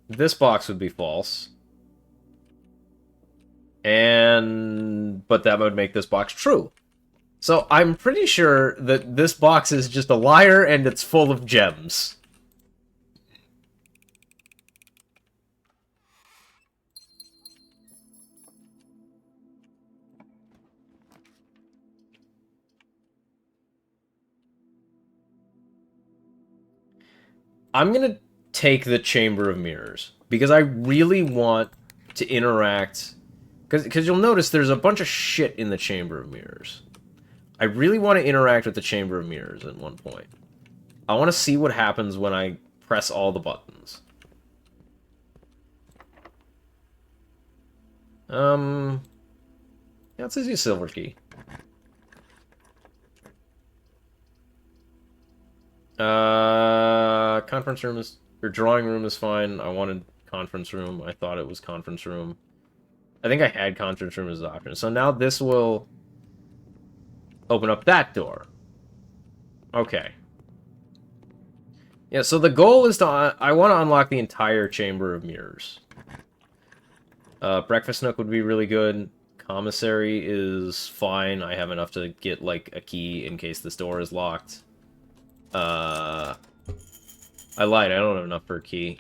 this box would be false. But that would make this box true. So I'm pretty sure that this box is just a liar and it's full of gems. I'm gonna take the Chamber of Mirrors because I really want to interact. Because you'll notice there's a bunch of shit in the Chamber of Mirrors. I really want to interact with the Chamber of Mirrors at one point. I want to see what happens when I press all the buttons. Yeah, let's use a silver key. Conference room is... or drawing room is fine. I wanted conference room. I thought it was conference room. I think I had conference room as an option. So now this will open up that door. Okay. Yeah, so the goal is to... I want to unlock the entire Chamber of Mirrors. Breakfast Nook would be really good. Commissary is fine. I have enough to get, like, a key in case this door is locked. I lied. I don't have enough for a key.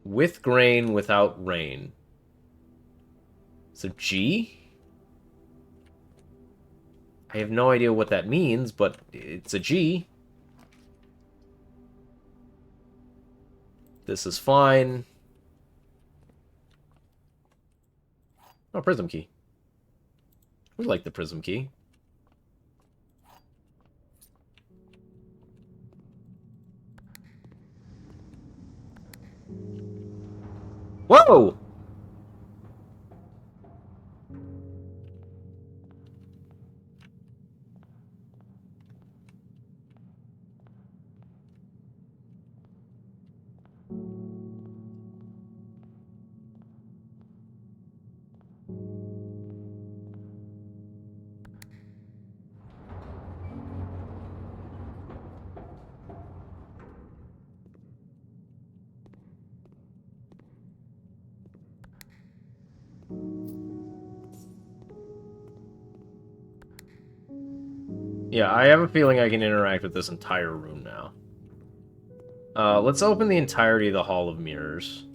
With grain, without rain. So G? I have no idea what that means, but it's a G. This is fine. Oh, prism key. We like the prism key. Whoa! Yeah, I have a feeling I can interact with this entire room now. Let's open the entirety of the Hall of Mirrors.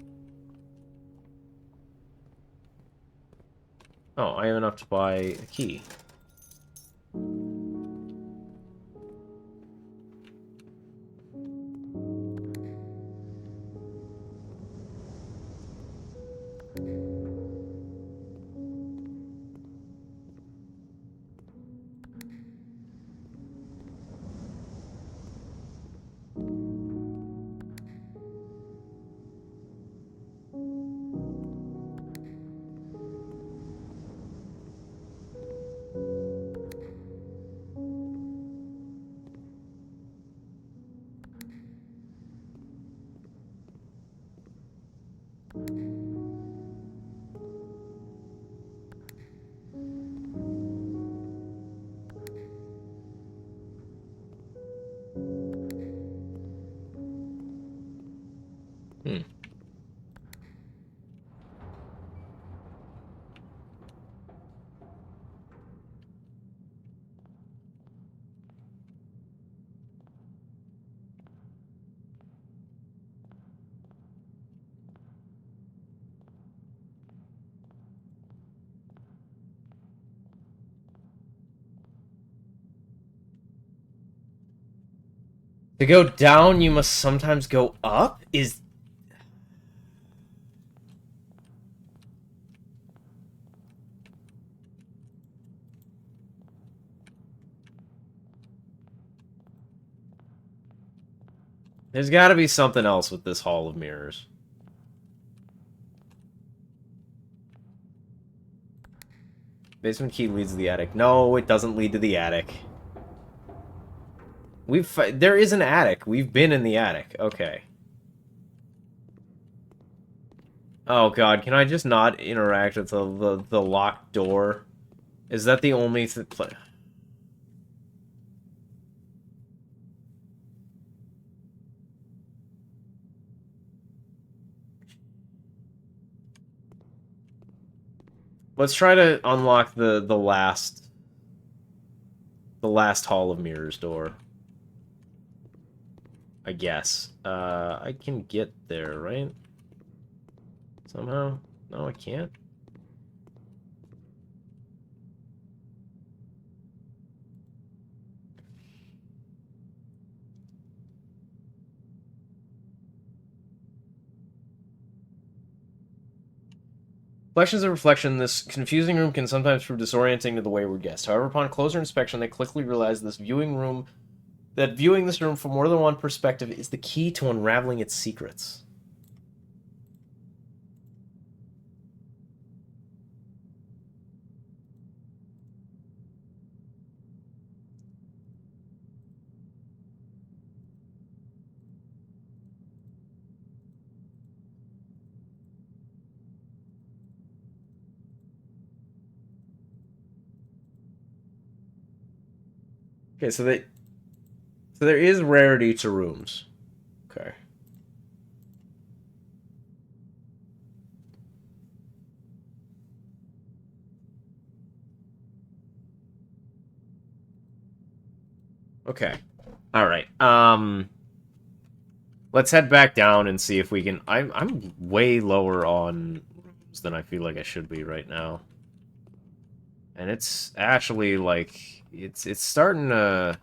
Oh, I have enough to buy a key. Hmm. To go down, you must sometimes go up? There's gotta be something else with this Hall of Mirrors. Basement key leads to the attic. No, it doesn't lead to the attic. There is an attic. We've been in the attic. Okay. Oh god, can I just not interact with the locked door? Is that the only Let's try to unlock the last Hall of Mirrors door. I guess. I can get there, right? Somehow? No, I can't. Reflections of reflection. This confusing room can sometimes prove disorienting to the wayward guest. However, upon closer inspection, they quickly realize that viewing this room from more than one perspective is the key to unraveling its secrets. Okay, so there is rarity to rooms. Okay. Okay. All right. Let's head back down and see if we can. I'm way lower on rooms than I feel like I should be right now, and it's actually like it's starting to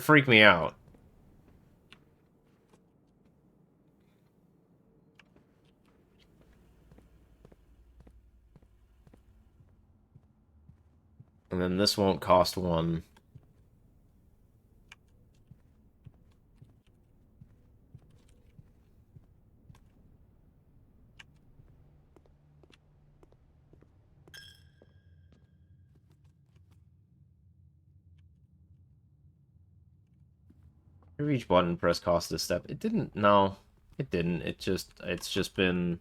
freak me out. And then this won't cost one. Each button press cost a step. It didn't. No, it didn't. It's just been.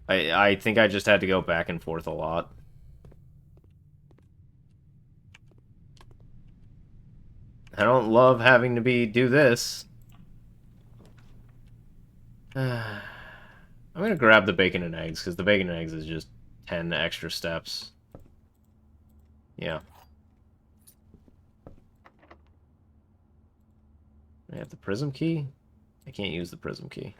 I think I just had to go back and forth a lot. I don't love having to do this. I'm gonna grab the bacon and eggs, because the bacon and eggs is just 10 extra steps. Yeah. I have the prism key? I can't use the prism key.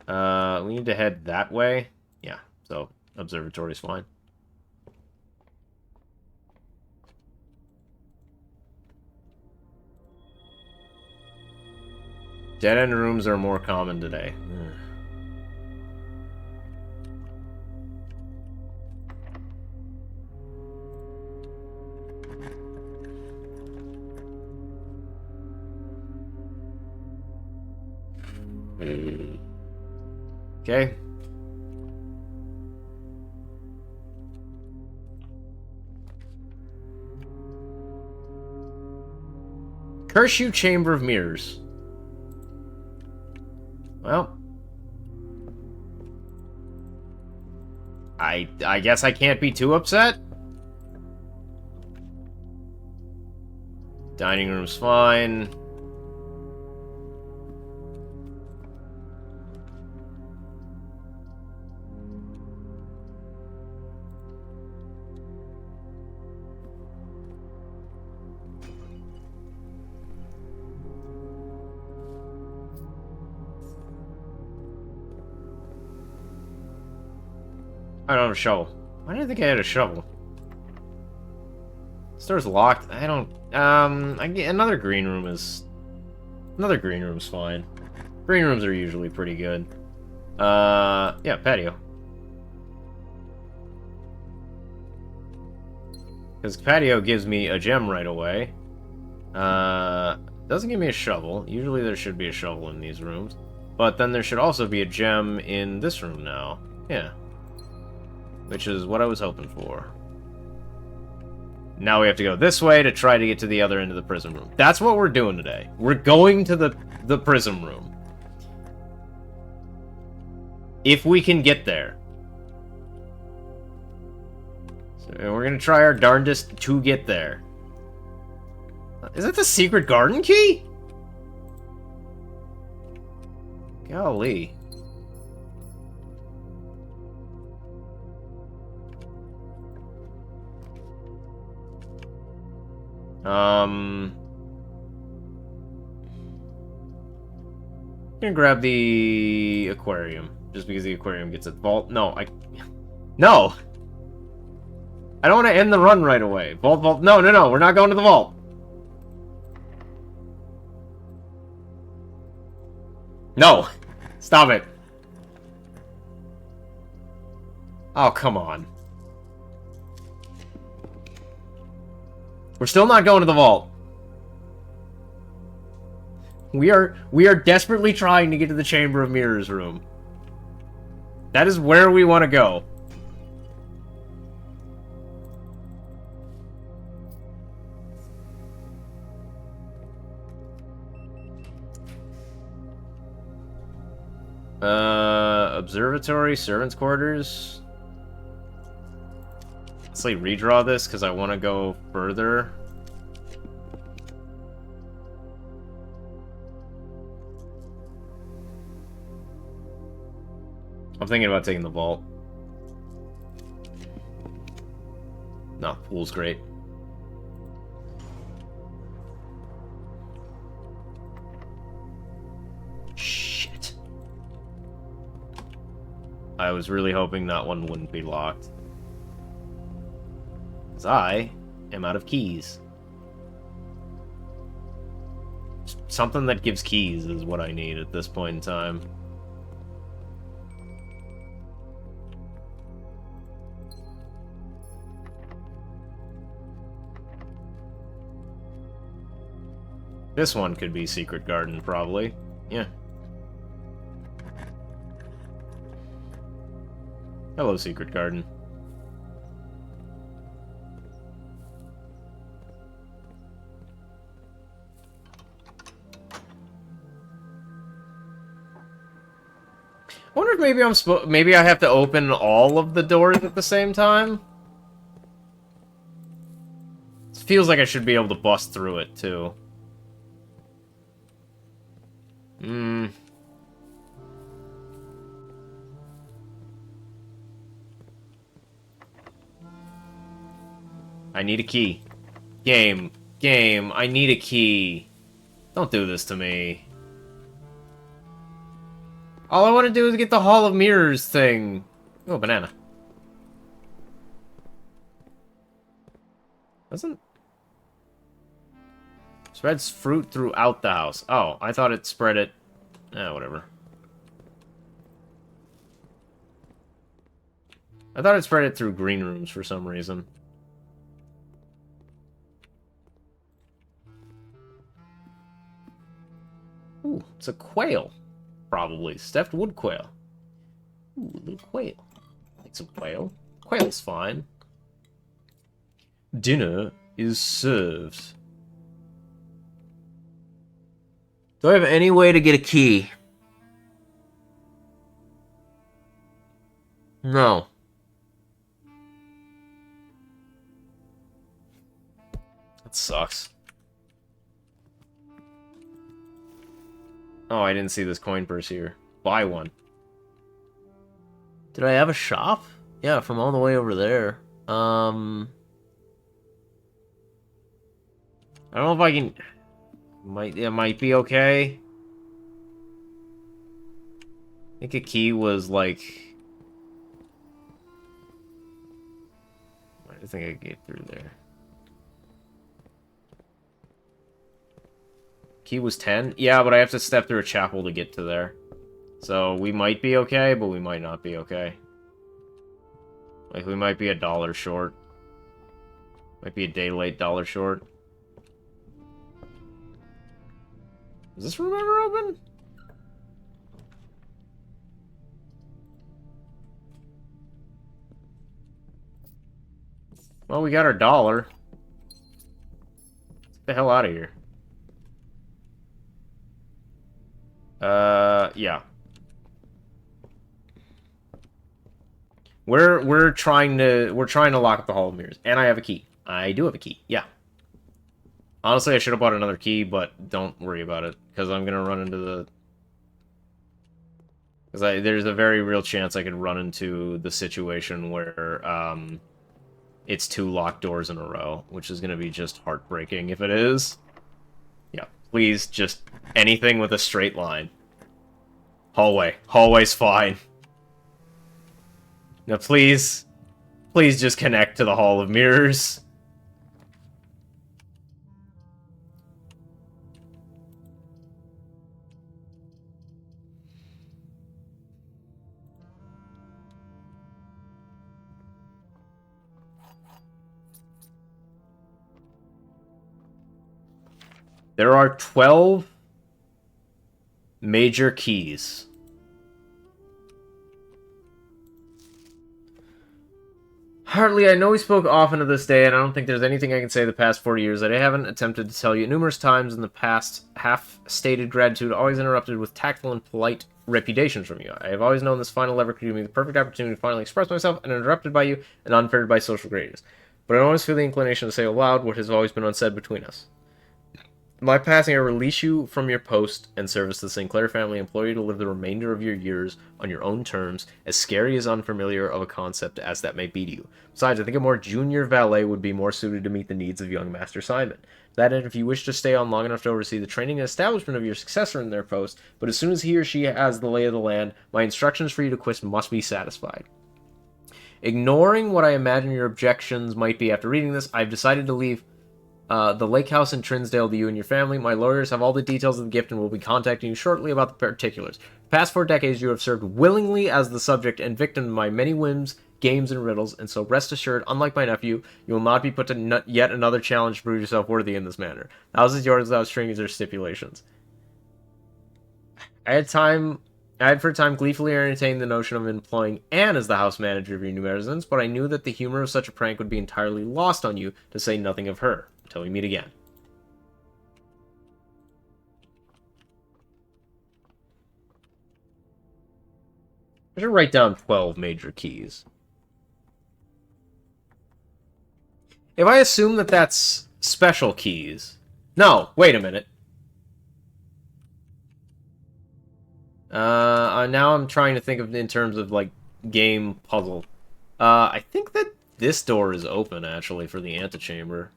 We need to head that way. Yeah, so observatory's fine. Dead-end rooms are more common today. Okay. Curse you, Chamber of Mirrors. Well, I guess I can't be too upset. Dining room's fine. I don't have a shovel. Why did I think I had a shovel? This door's locked. I don't. I get another green room is. Another green room's fine. Green rooms are usually pretty good. Yeah, patio. Because patio gives me a gem right away. Doesn't give me a shovel. Usually there should be a shovel in these rooms. But then there should also be a gem in this room now. Yeah. Which is what I was hoping for. Now we have to go this way to try to get to the other end of the prism room. That's what we're doing today. We're going to the prism room. If we can get there. So we're gonna try our darndest to get there. Is that the secret garden key? Golly. I'm gonna grab the aquarium, just because the aquarium gets a vault. No, no! I don't want to end the run right away. Vault. No, we're not going to the vault. No! Stop it. Oh, come on. We're still not going to the vault. We are desperately trying to get to the Chamber of Mirrors room. That is where we want to go. Observatory, servants' quarters. Let's like redraw this because I want to go further. I'm thinking about taking the vault. No, pool's great. Shit. I was really hoping that one wouldn't be locked. Because I am out of keys. Something that gives keys is what I need at this point in time. This one could be Secret Garden, probably. Yeah. Hello, Secret Garden. I wonder if maybe maybe I have to open all of the doors at the same time? It feels like I should be able to bust through it, too. I need a key. Game, I need a key. Don't do this to me. All I want to do is get the Hall of Mirrors thing. Oh, banana. Doesn't... Spreads fruit throughout the house. Oh, I thought it spread it... whatever. I thought it spread it through green rooms for some reason. Ooh, it's a quail. Probably. Stuffed wood quail. Ooh, a little quail. Like some quail. Quail's fine. Dinner is served. Do I have any way to get a key? No. That sucks. Oh, I didn't see this coin purse here. Buy one. Did I have a shop? Yeah, from all the way over there. I don't know if I can... It might be okay. I think a key was like... I think I could get through there. Key was 10? Yeah, but I have to step through a chapel to get to there. So we might be okay, but we might not be okay. Like, we might be $1 short. Might be a day late, $1 short. Is this room ever open? Well, we got our $1. the hell out of here. Yeah. We're trying to lock up the Hall of Mirrors, and I have a key. I do have a key. Yeah. Honestly, I should have bought another key, but don't worry about it, because I'm gonna run into the... Because there's a very real chance I could run into the situation where, it's 2 locked doors in a row, which is gonna be just heartbreaking if it is. Yeah, please, just anything with a straight line. Hallway. Hallway's fine. Now, please, please just connect to the Hall of Mirrors. There are 12 major keys. Hartley, I know we spoke often of this day, and I don't think there's anything I can say the past 40 years that I haven't attempted to tell you numerous times in the past. Half-stated gratitude, always interrupted with tactful and polite reputations from you. I have always known this final lever could give me the perfect opportunity to finally express myself, and interrupted by you, and unfettered by social gradients. But I always feel the inclination to say aloud what has always been unsaid between us. My passing, I release you from your post and service to the Sinclair family, employ you to live the remainder of your years on your own terms, as scary as unfamiliar of a concept as that may be to you. Besides, I think a more junior valet would be more suited to meet the needs of young Master Simon. To that end, if you wish to stay on long enough to oversee the training and establishment of your successor in their post, but as soon as he or she has the lay of the land, my instructions for you to quit must be satisfied. Ignoring what I imagine your objections might be after reading this, I've decided to leave the lake house in Trinsdale to you and your family. My lawyers have all the details of the gift and will be contacting you shortly about the particulars. The past 4 decades you have served willingly as the subject and victim of my many whims, games, and riddles, and so rest assured, unlike my nephew, you will not be put to yet another challenge to prove yourself worthy in this manner. The house is yours without strings or stipulations. I had for a time gleefully entertained the notion of employing Anne as the house manager of your new residence, but I knew that the humor of such a prank would be entirely lost on you, to say nothing of her. Until we meet again. I should write down 12 major keys. If I assume that that's special keys... No, wait a minute. Now I'm trying to think of in terms of, like, game puzzle. I think that this door is open, actually, for the antechamber.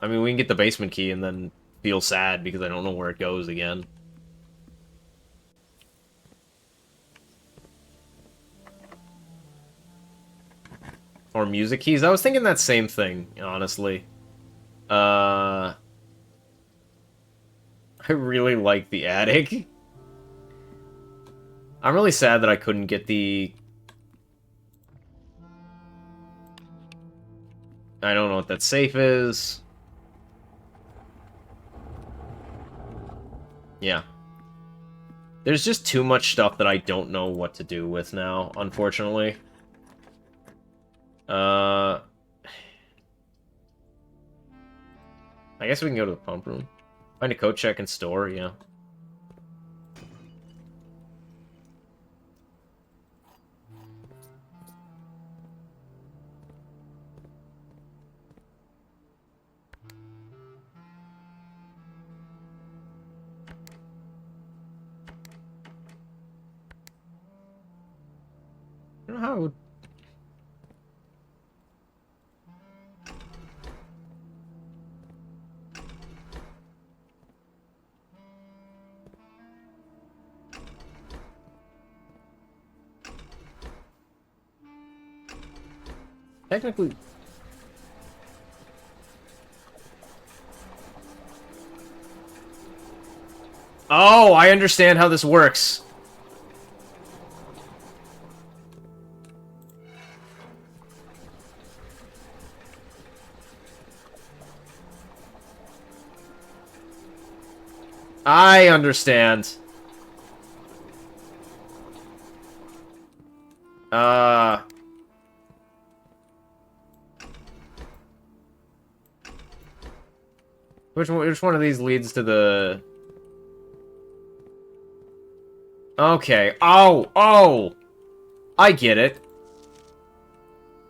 I mean, we can get the basement key and then feel sad because I don't know where it goes again. Or music keys. I was thinking that same thing, honestly. I really like the attic. I'm really sad that I couldn't get the... I don't know what that safe is. Yeah. There's just too much stuff that I don't know what to do with now, unfortunately. I guess we can go to the pump room. Find a coat check and store, yeah. I don't know how it would... Technically... Oh, I understand how this works. I understand. Which one of these leads to the... Okay. Oh! I get it.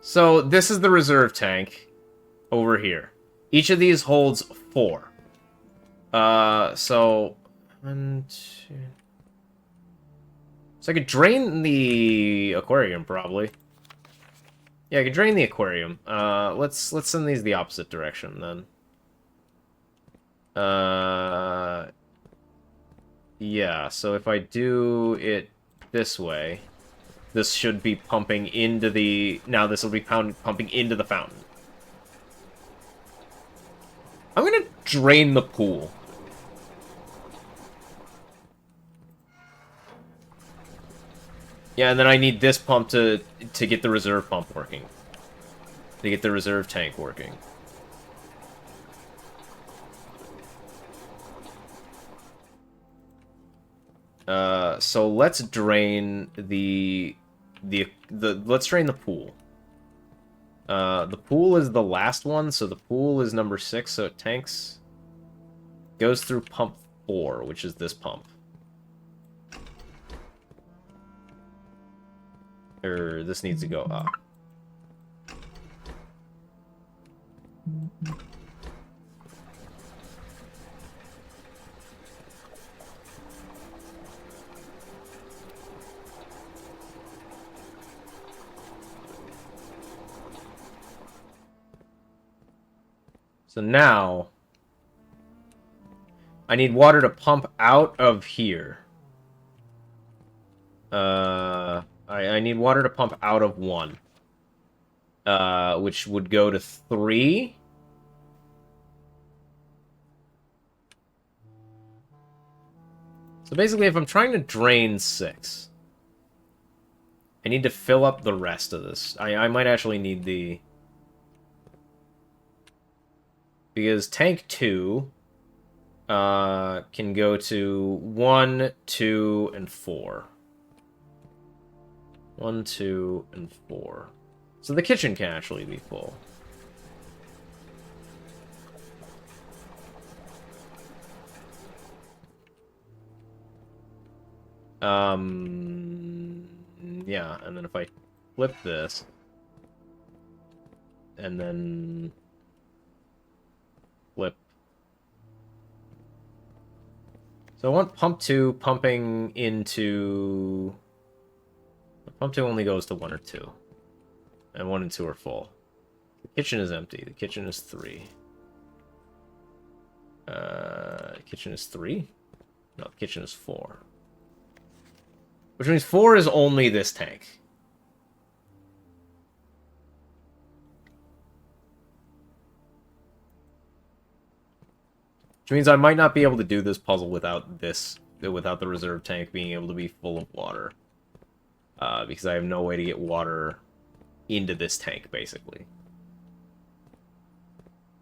So, this is the reserve tank over here. Each of these holds 4. So... 1, 2... So I could drain the aquarium, probably. Yeah, I could drain the aquarium. Let's send these the opposite direction, then. Yeah, so if I do it this way, this should be pumping into the... Now this will be pumping into the fountain. I'm gonna drain the pool. Yeah, and then I need this pump to get the reserve pump working. To get the reserve tank working. So let's drain let's drain the pool. The pool is the last one, so the pool is number 6, so it goes through pump 4, which is this pump. Or this needs to go up. So now, I need water to pump out of here. I need water to pump out of 1. Which would go to 3. So basically, if I'm trying to drain 6, I need to fill up the rest of this. I might actually need the... Because tank 2 can go to 1, 2, and 4. 1, 2, and 4. So the kitchen can actually be full. Yeah, and then if I flip this, and then flip. So I want pump 2 pumping into... Pump 2 only goes to 1 or 2. And 1 and 2 are full. The kitchen is empty. The kitchen is 3. Kitchen is 3? No, the kitchen is 4. Which means 4 is only this tank. Which means I might not be able to do this puzzle without the reserve tank being able to be full of water. Because I have no way to get water into this tank, basically.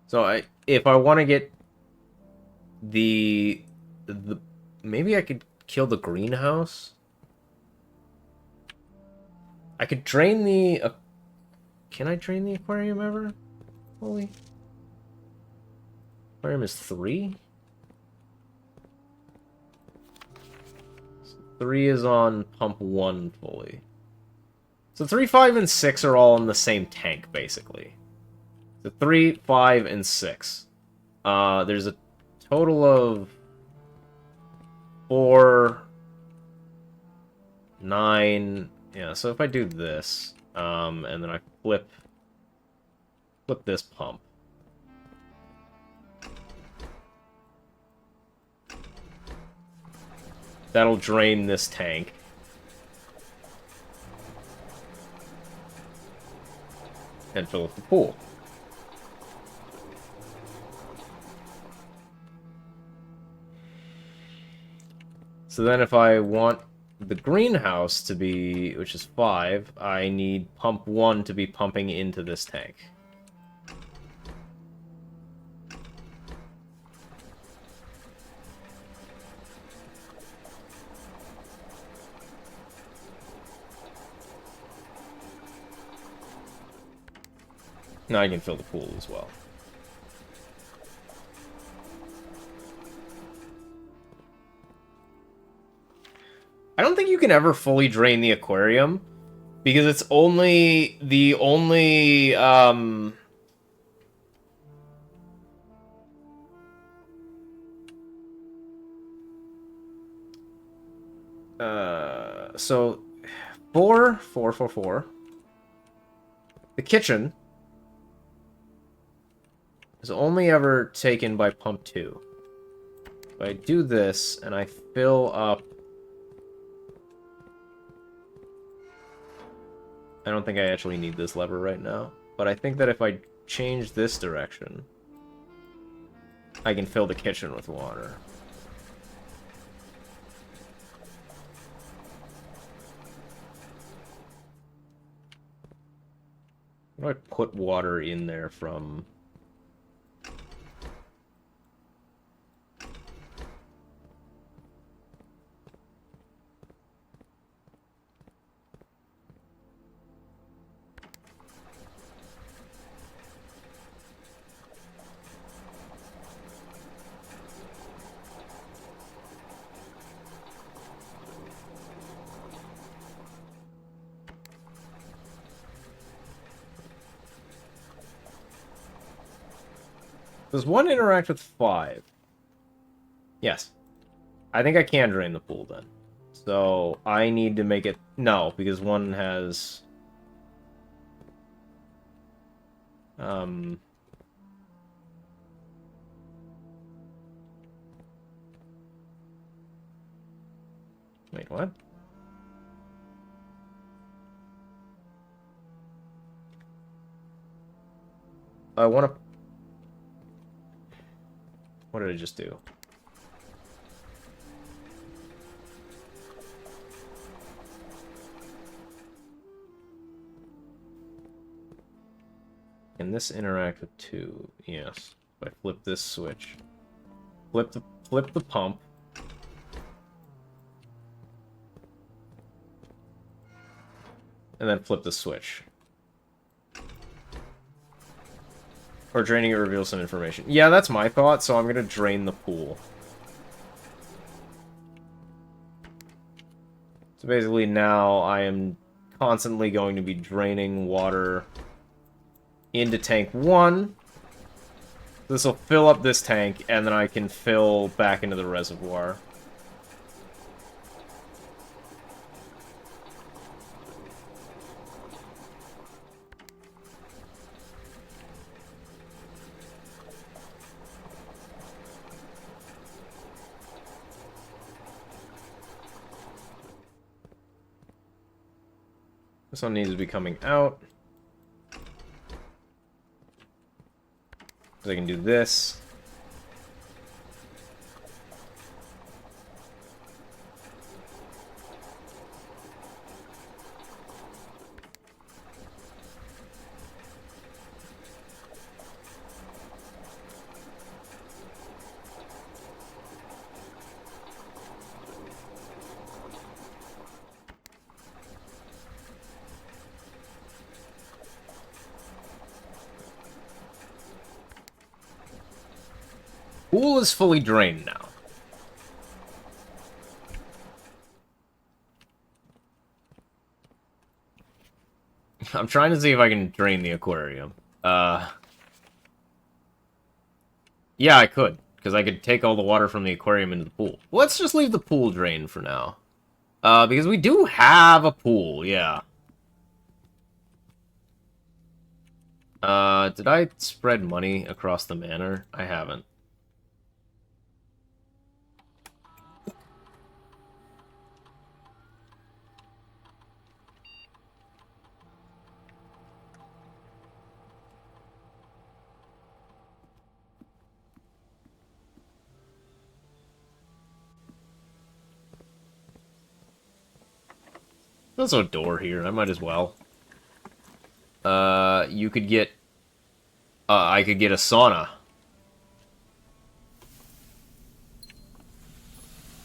So if I want to get the maybe I could kill the greenhouse. I could drain the... can I drain the aquarium ever? Holy... Aquarium is 3? 3 is on pump 1 fully. So 3, 5, and 6 are all in the same tank, basically. So 3, 5, and 6. There's a total of 4, 9... Yeah, so if I do this, and then I flip this pump. That'll drain this tank. And fill up the pool. So then if I want the greenhouse to be, which is 5, I need pump 1 to be pumping into this tank. Now I can fill the pool as well. you can ever fully drain the aquarium, because it's only the only so 4. The kitchen is only ever taken by pump 2. If I do this and I fill up, I don't think I actually need this lever right now, but I think that if I change this direction, I can fill the kitchen with water. How do I put water in there from... Does 1 interact with 5? Yes. I think I can drain the pool then. So I need to make it... No, because 1 has... Wait, what? I want to... What did I just do? Can this interact with 2? Yes. If I flip this switch. Flip the pump. And then flip the switch. Or draining it reveals some information. Yeah, that's my thought, so I'm gonna drain the pool. So basically now I am constantly going to be draining water into tank 1. This will fill up this tank, and then I can fill back into the reservoir. This one needs to be coming out. So I can do this. Pool is fully drained now. I'm trying to see if I can drain the aquarium. Yeah, I could, because I could take all the water from the aquarium into the pool. Let's just leave the pool drained for now. Because we do have a pool, yeah. Did I spread money across the manor? I haven't. There's no door here. I might as well. You could get... I could get a sauna.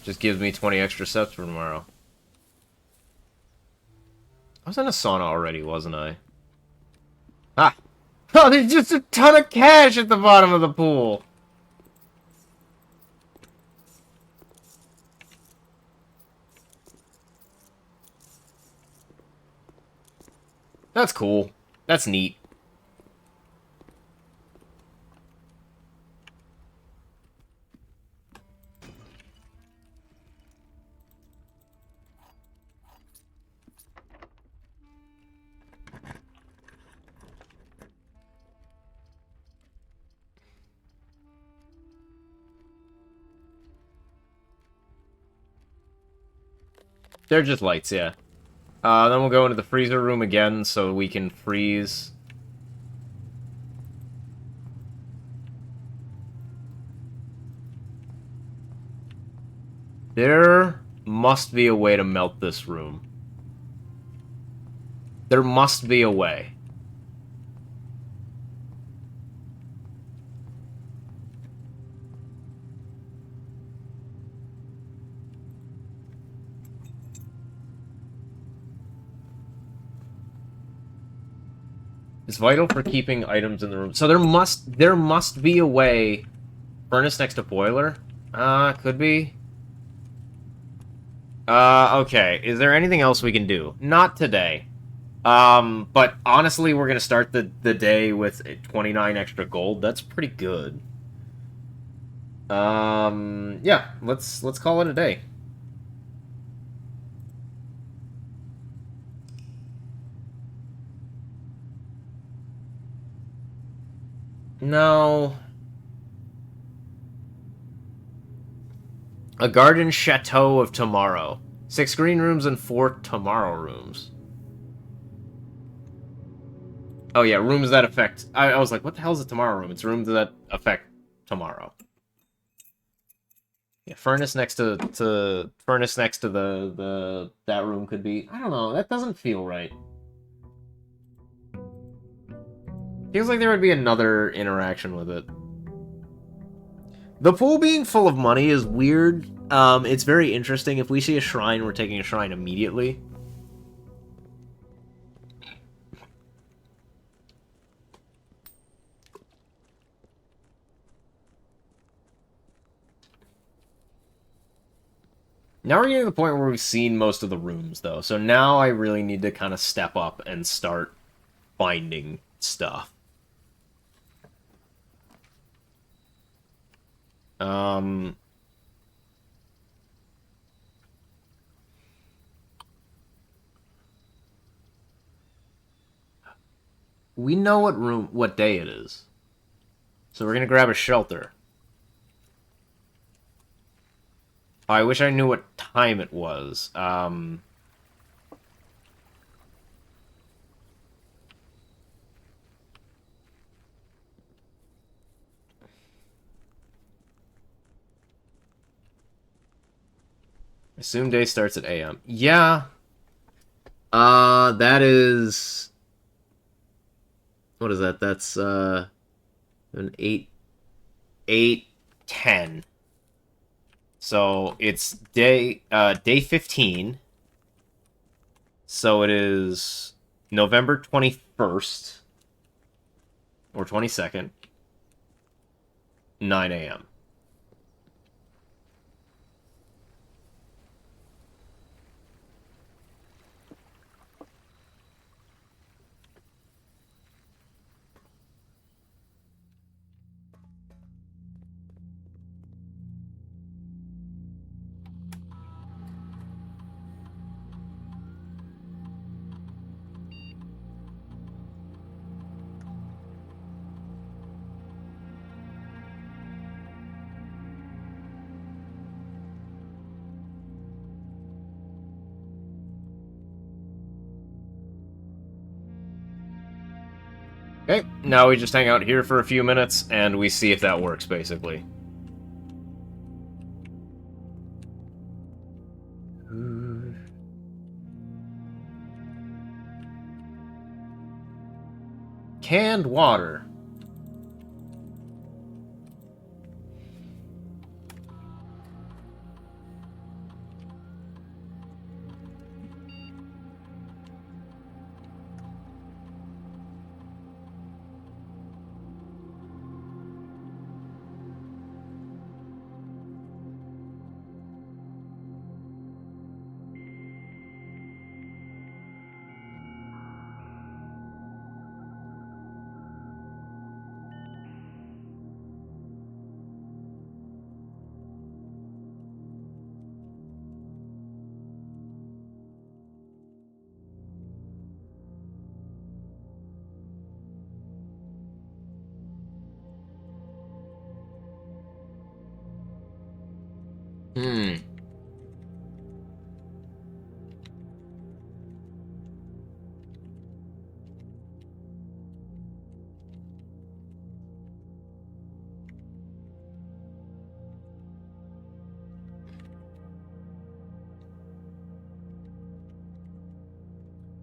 Just gives me 20 extra steps for tomorrow. I was in a sauna already, wasn't I? Ah! Oh, there's just a ton of cash at the bottom of the pool! That's cool. That's neat. They're just lights, yeah. Then we'll go into the freezer room again so we can freeze. There must be a way to melt this room. There must be a way. It's vital for keeping items in the room. So there must be a way. Furnace next to boiler? Could be. Okay. Is there anything else we can do? Not today. But honestly, we're gonna start the day with 29 extra gold. That's pretty good. Yeah, let's call it a day. No. A garden chateau of tomorrow. 6 green rooms and 4 tomorrow rooms. Oh yeah, rooms that affect... I was like, what the hell is a tomorrow room? It's rooms that affect tomorrow. Yeah, furnace next to furnace next to the that room could be... I don't know, that doesn't feel right. Feels like there would be another interaction with it. The pool being full of money is weird. It's very interesting. If we see a shrine, we're taking a shrine immediately. Now we're getting to the point where we've seen most of the rooms, though. So now I really need to kind of step up and start finding stuff. We know what day it is. So we're gonna grab a shelter. Oh, I wish I knew what time it was. Assume day starts at AM. Yeah. That is... What is that? That's, an 8:10. So it's day 15. So it is November 21st or 22nd, 9 a.m. Okay, now we just hang out here for a few minutes and we see if that works, basically. Canned water. Hmm.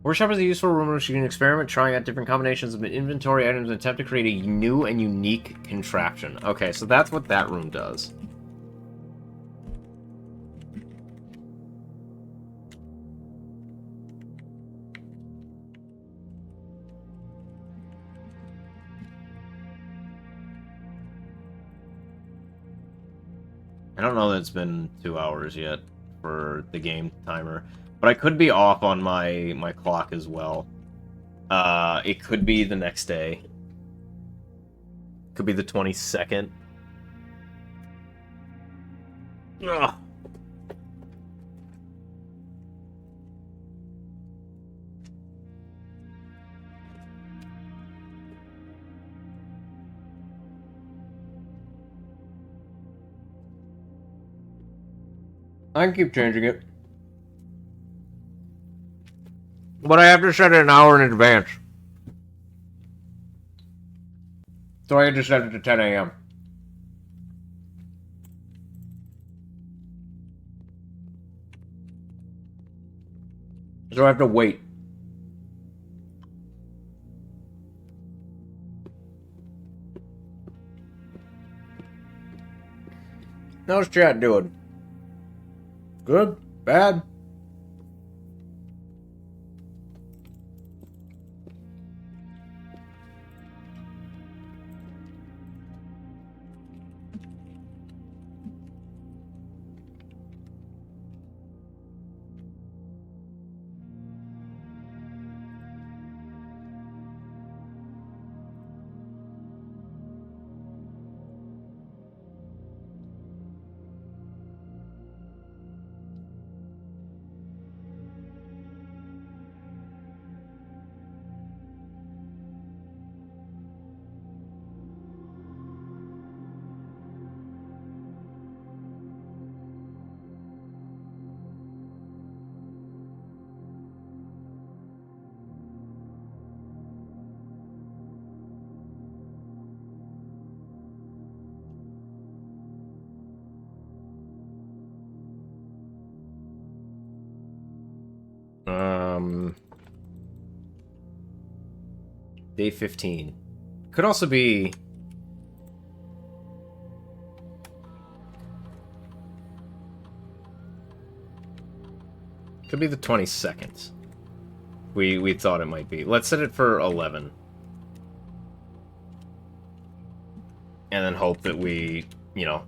Workshop is a useful room in which you can experiment trying out different combinations of inventory items and attempt to create a new and unique contraption. Okay, so that's what that room does. I don't know that it's been 2 hours yet for the game timer, but I could be off on my clock as well. It could be the next day. Could be the 22nd. Ugh. I can keep changing it. But I have to set it an hour in advance. So I just set it to 10 a.m. So I have to wait. How's chat doing? Good? Bad? Day 15. Could also be... Could be the 22nd. We thought it might be. Let's set it for 11. And then hope that we, you know,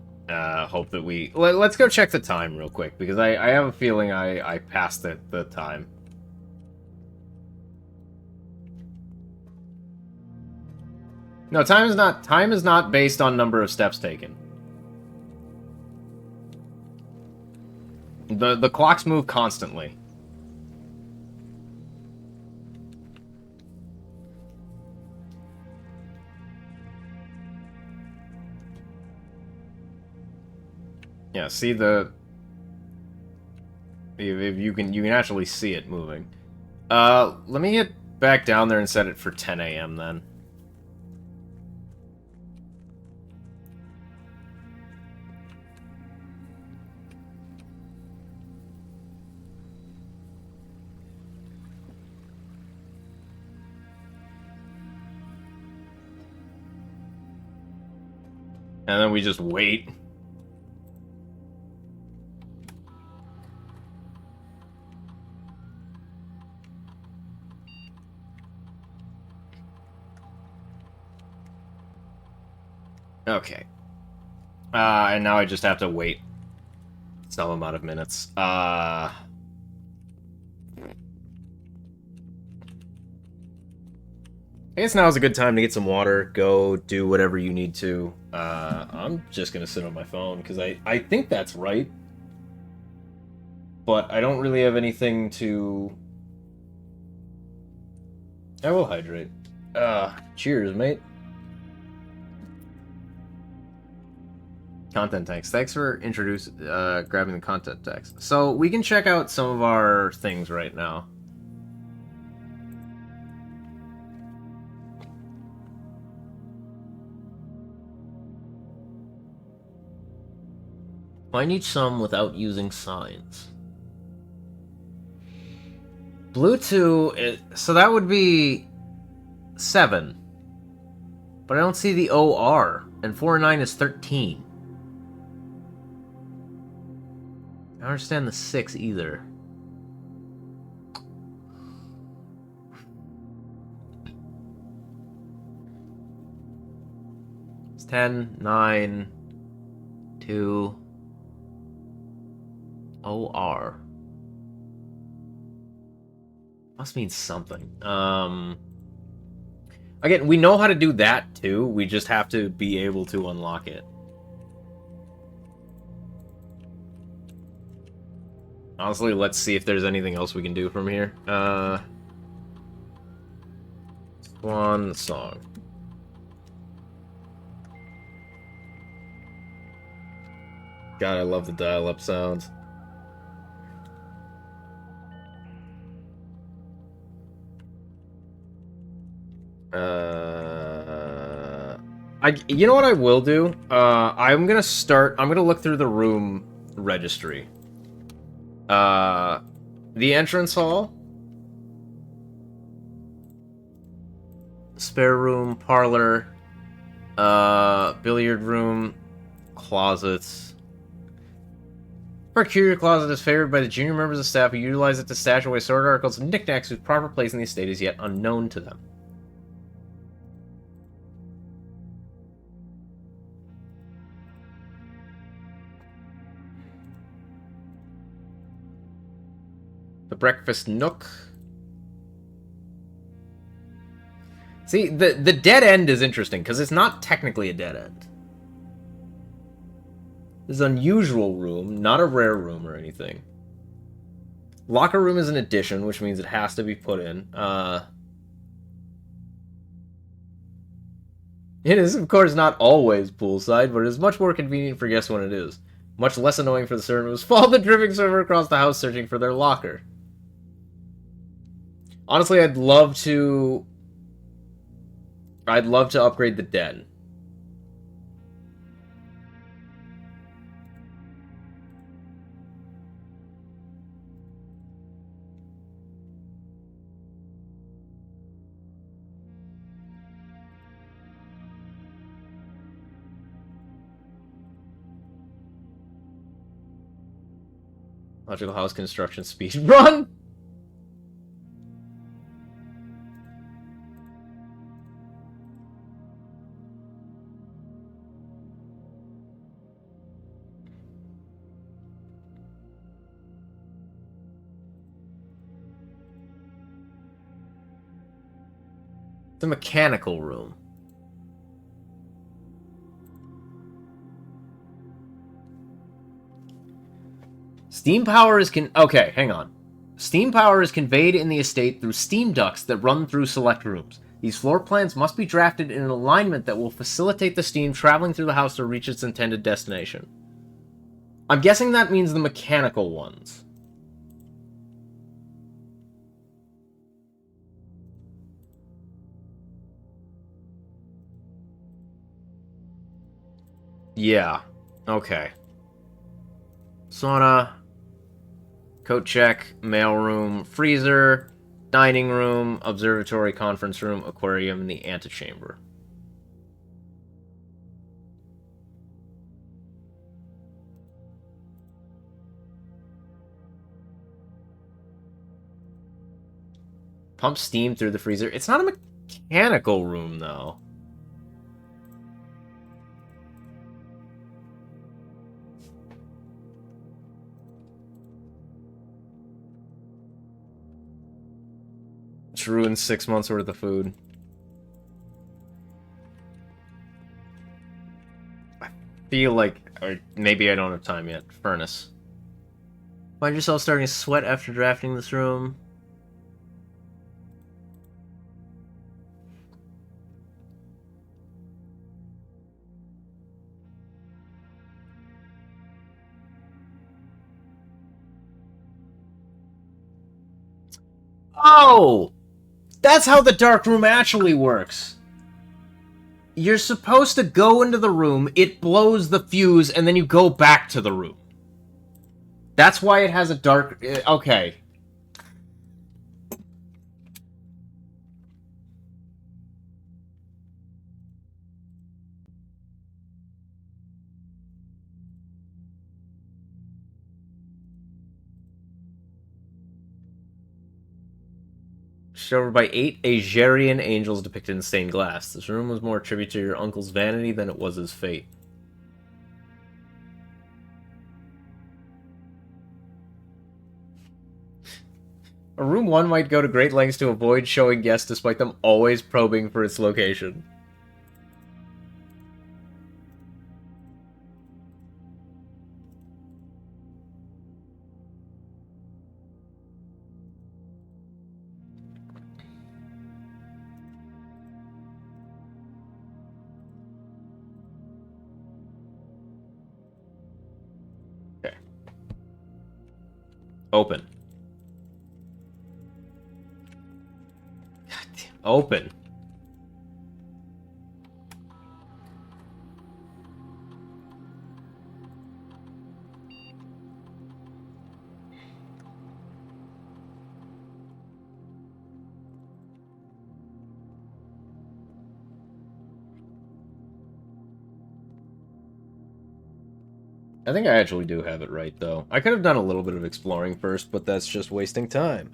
hope that we... Let's go check the time real quick, because I have a feeling I passed the time. No, time is not based on number of steps taken. The clocks move constantly. Yeah, see the... If you can actually see it moving. Let me get back down there and set it for 10 a.m. then. And then we just wait. Okay. And now I just have to wait some amount of minutes. I guess now is a good time to get some water, go do whatever you need to. I'm just gonna sit on my phone, because I think that's right. But I don't really have anything to... I will hydrate. Cheers, mate. Content text. Thanks for grabbing the content text. So we can check out some of our things right now. Find each sum without using signs. Blue 2, so that would be 7. But I don't see the OR, and 4 and 9 is 13. I don't understand the 6 either. It's 10, 9, 2, OR. Must mean something. Again, we know how to do that too. We just have to be able to unlock it. Honestly, let's see if there's anything else we can do from here. Swan Song. God, I love the dial-up sounds. You know what I will do? I'm gonna look through the room registry. The entrance hall. Spare room, parlor, billiard room, closets. Peculiar closet is favored by the junior members of staff who utilize it to stash away sword articles and knickknacks whose proper place in the estate is yet unknown to them. The breakfast nook. See, the dead end is interesting, because it's not technically a dead end. This is an unusual room, not a rare room or anything. Locker room is an addition, which means it has to be put in. It is, of course, not always poolside, but it is much more convenient for guests when it is. Much less annoying for the servants who follow the dripping server across the house searching for their locker. Honestly, I'd love to upgrade the den. Logical house construction speed run. The mechanical room. Steam power is okay, hang on. Steam power is conveyed in the estate through steam ducts that run through select rooms. These floor plans must be drafted in an alignment that will facilitate the steam traveling through the house to reach its intended destination. I'm guessing that means the mechanical ones. Yeah. Okay. Sauna. Coat check. Mailroom. Freezer. Dining room. Observatory. Conference room. Aquarium. And the antechamber. Pump steam through the freezer. It's not a mechanical room, though. It's ruined 6 months worth of food. I feel like, or maybe I don't have time yet. Furnace. Find yourself starting to sweat after drafting this room. Oh! That's how the dark room actually works. You're supposed to go into the room, it blows the fuse, and then you go back to the room. That's why it has a dark... Okay. Over by 8 Agerian angels depicted in stained glass. This room was more a tribute to your uncle's vanity than it was his fate. A room 1 might go to great lengths to avoid showing guests despite them always probing for its location. Okay. Open. God damn. Open. I think I actually do have it right, though. I could have done a little bit of exploring first, but that's just wasting time.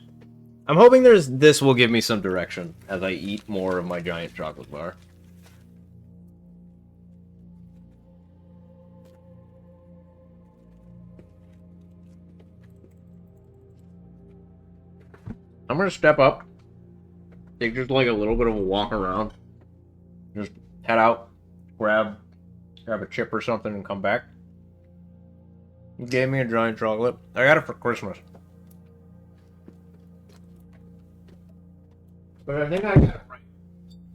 I'm hoping this will give me some direction as I eat more of my giant chocolate bar. I'm gonna step up, take just like a little bit of a walk around, just head out, grab a chip or something, and come back. He gave me a giant chocolate. I got it for Christmas. But I think I got it right.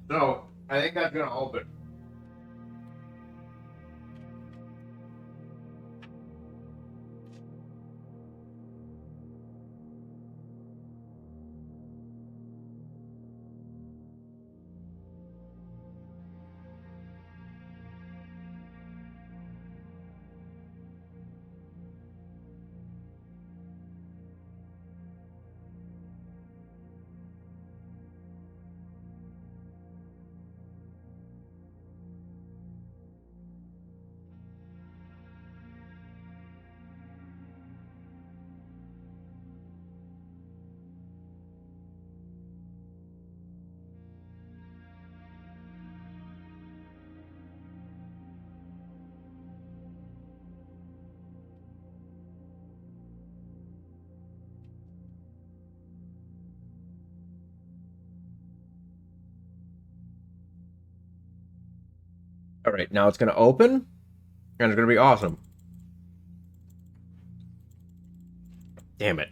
So, I think that's gonna open. Alright, now it's gonna open, and it's gonna be awesome. Damn it.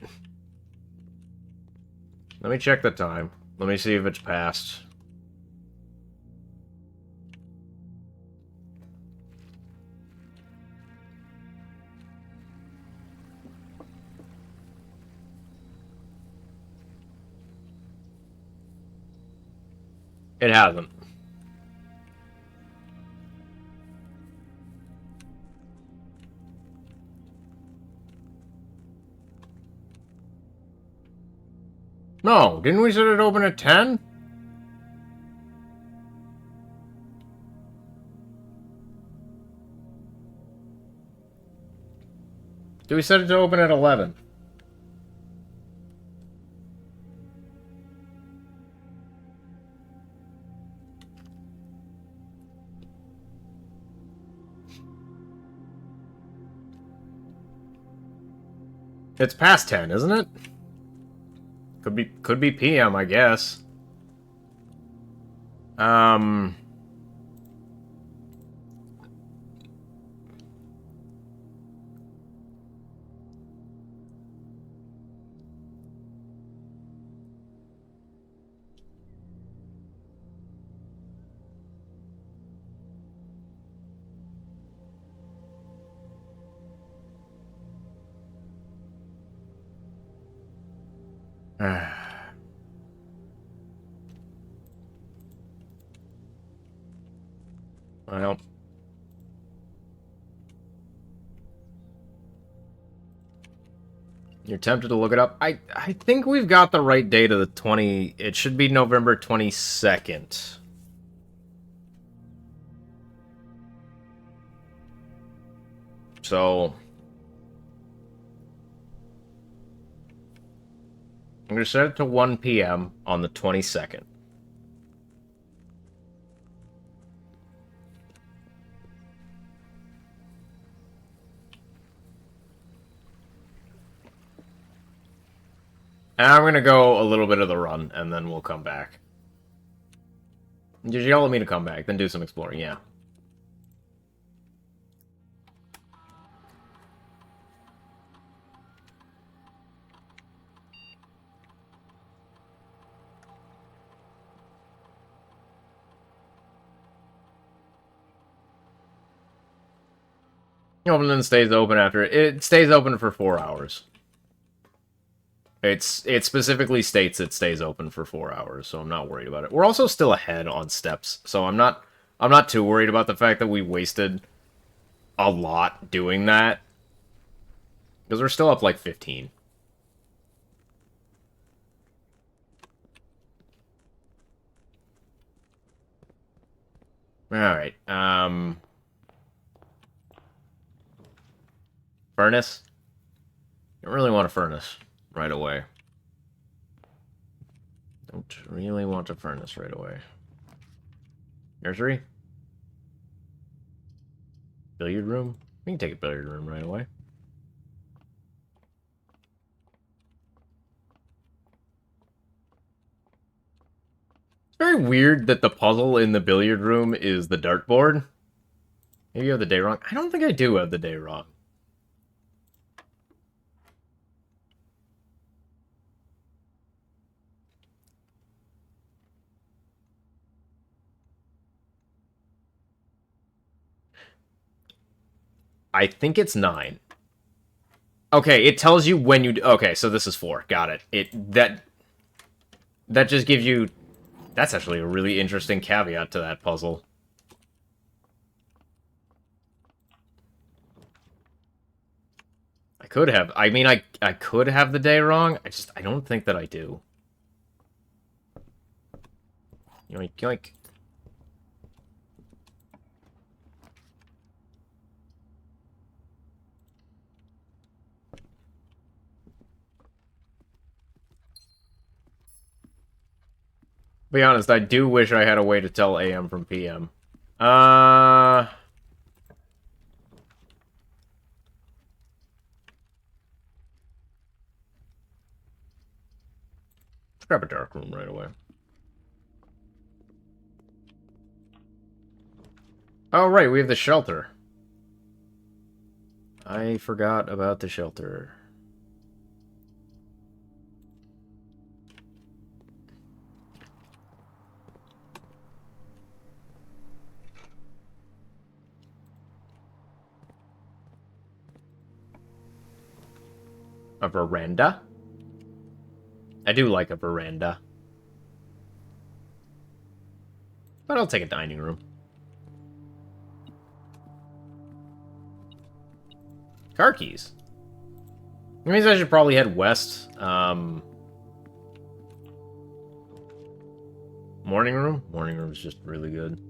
Let me check the time. Let me see if it's passed. It hasn't. No, didn't we set it open at 10? Did we set it to open at 11? It's past 10, isn't it? Could be PM, I guess. Well, you're tempted to look it up. I think we've got the right date of the 20. It should be November 22nd. So I'm going to set it to 1 p.m. on the 22nd. And I'm going to go a little bit of the run, and then we'll come back. Just yell at me to come back, then do some exploring, yeah. Open and stays open after. It stays open for 4 hours. It specifically states it stays open for 4 hours, so I'm not worried about it. We're also still ahead on steps, so I'm not too worried about the fact that we wasted a lot doing that. Because we're still up like 15. Alright, furnace? I don't really want a furnace right away. Don't really want a furnace right away. Nursery? Billiard room? We can take a billiard room right away. It's very weird that the puzzle in the billiard room is the dartboard. Maybe you have the day wrong. I don't think I do have the day wrong. I think it's 9. Okay, it tells you when you... Okay, so this is 4. Got it. That just gives you... That's actually a really interesting caveat to that puzzle. I could have... I mean, I could have the day wrong. I don't think that I do. Yoink, yoink. Be honest, I do wish I had a way to tell AM from PM. Let's grab a dark room right away. Oh, right, we have the shelter. I forgot about the shelter. A veranda? I do like a veranda. But I'll take a dining room. Car keys. It means I should probably head west. Morning room? Morning room is just really good.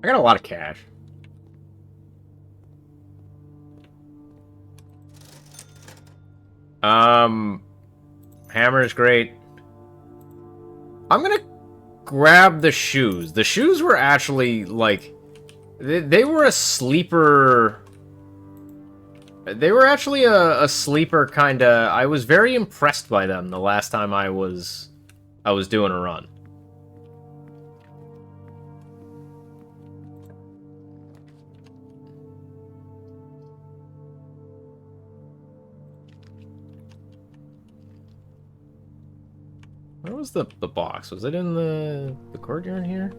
I got a lot of cash. Hammer is great. I'm gonna grab the shoes. The shoes were actually, like... They were a sleeper... They were actually a sleeper kinda... I was very impressed by them the last time I was doing a run. Where was the box? Was it in the courtyard here?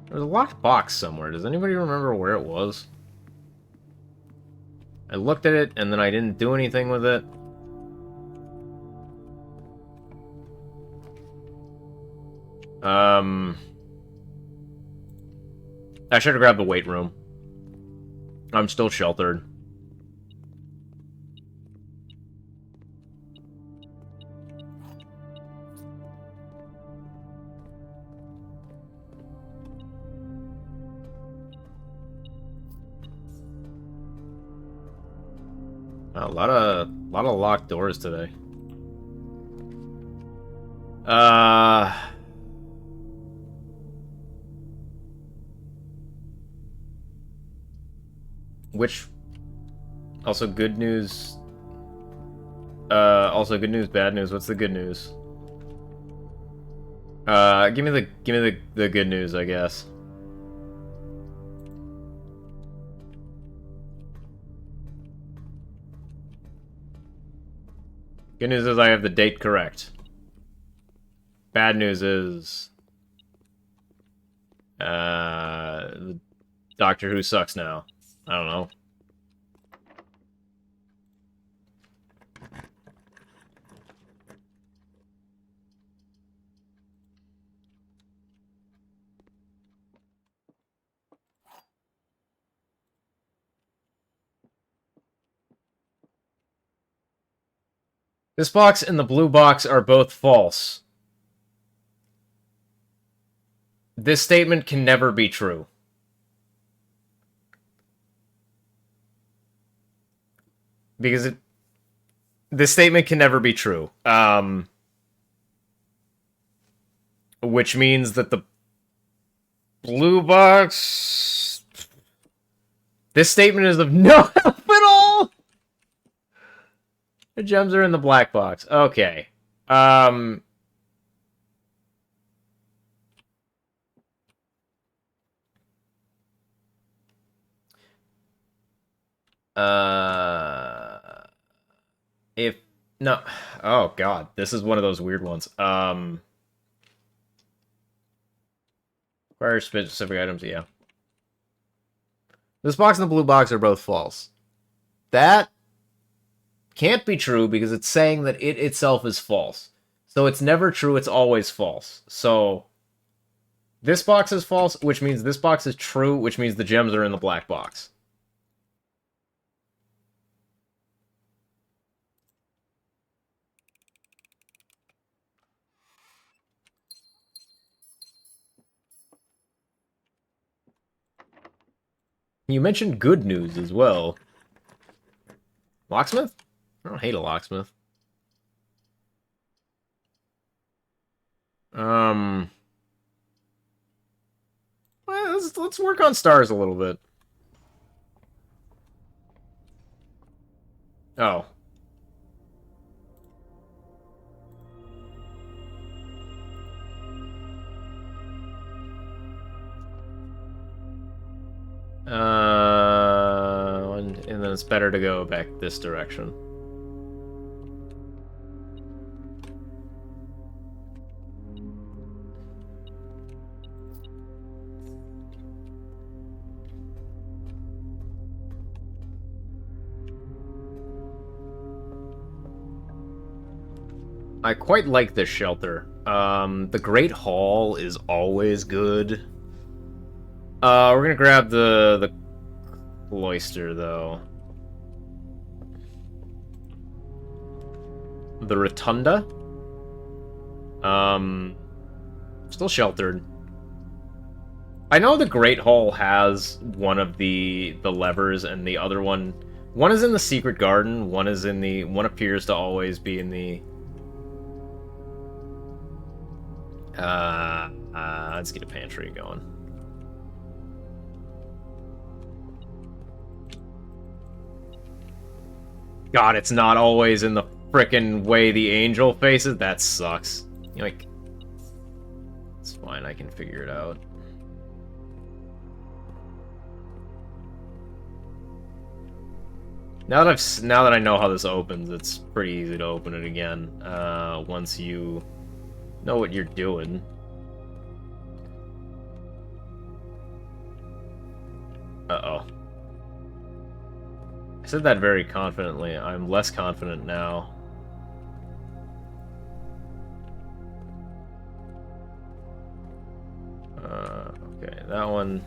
There was a locked box somewhere. Does anybody remember where it was? I looked at it, and then I didn't do anything with it. I should have grabbed the weight room. I'm still sheltered. A lot of locked doors today. Which also good news. Also good news, bad news. What's the good news? Give me the good news, I guess. Good news is I have the date correct. Bad news is the Doctor Who sucks now. I don't know. This box and the blue box are both false. This statement can never be true. Because this statement can never be true. Which means that the blue box... This statement is of no help at all! The gems are in the black box. Okay. If... No. Oh, God. This is one of those weird ones. Require specific items, yeah. This box and the blue box are both false. That can't be true because it's saying that it itself is false. So it's never true, it's always false. So this box is false, which means this box is true, which means the gems are in the black box. You mentioned good news as well. Locksmith? I don't hate a locksmith. Well, let's work on stars a little bit. Oh. And then it's better to go back this direction. I quite like this shelter. The Great Hall is always good. We're gonna grab the cloister, though. The Rotunda? Still sheltered. I know the Great Hall has one of the levers, and the other one... One is in the Secret Garden, one is in the... One appears to always be in the... let's get a pantry going. God, it's not always in the frickin' way the angel faces? That sucks. Like, it's fine, I can figure it out. Now that I know how this opens, it's pretty easy to open it again. Once you know what you're doing. Uh-oh. I said that very confidently. I'm less confident now. Okay, that one.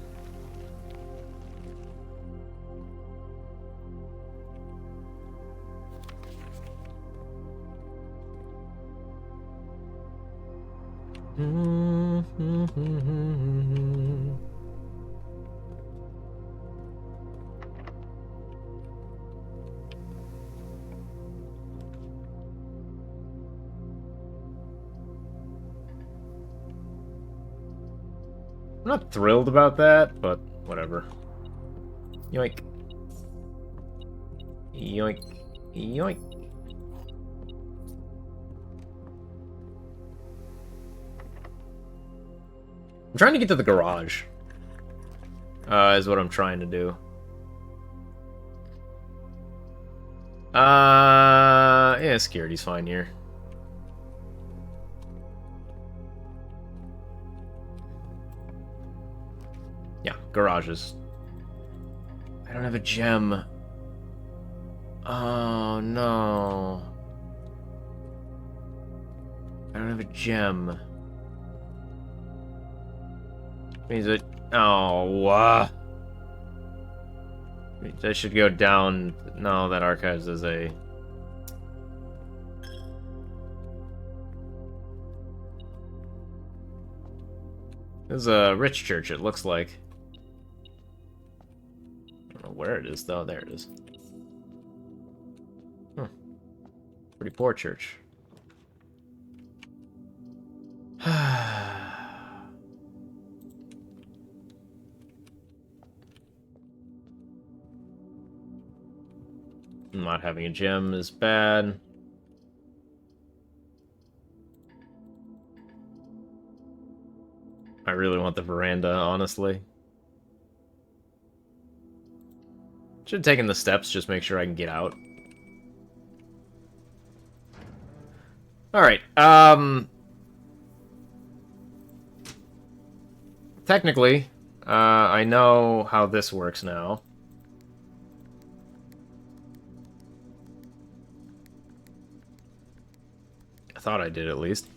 I'm not thrilled about that, but whatever. Yoink. Yoink. Yoink. I'm trying to get to the garage. Is what I'm trying to do. Yeah, security's fine here. Yeah, garages. I don't have a gem. Oh, no. I don't have a gem. Means it... Oh, I should go down... No, that archives is a... This is a rich church, it looks like. I don't know where it is, though. There it is. Huh. Pretty poor church. Not having a gem is bad. I really want the veranda, honestly. Should have taken the steps, just make sure I can get out. Alright, technically, I know how this works now. I thought I did, at least.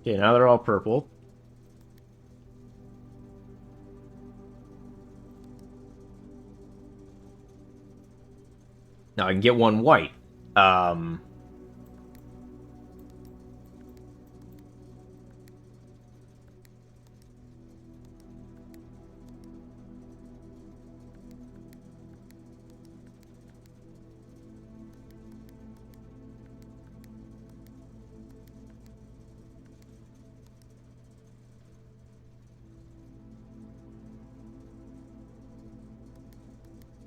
Okay, now they're all purple. Now I can get one white.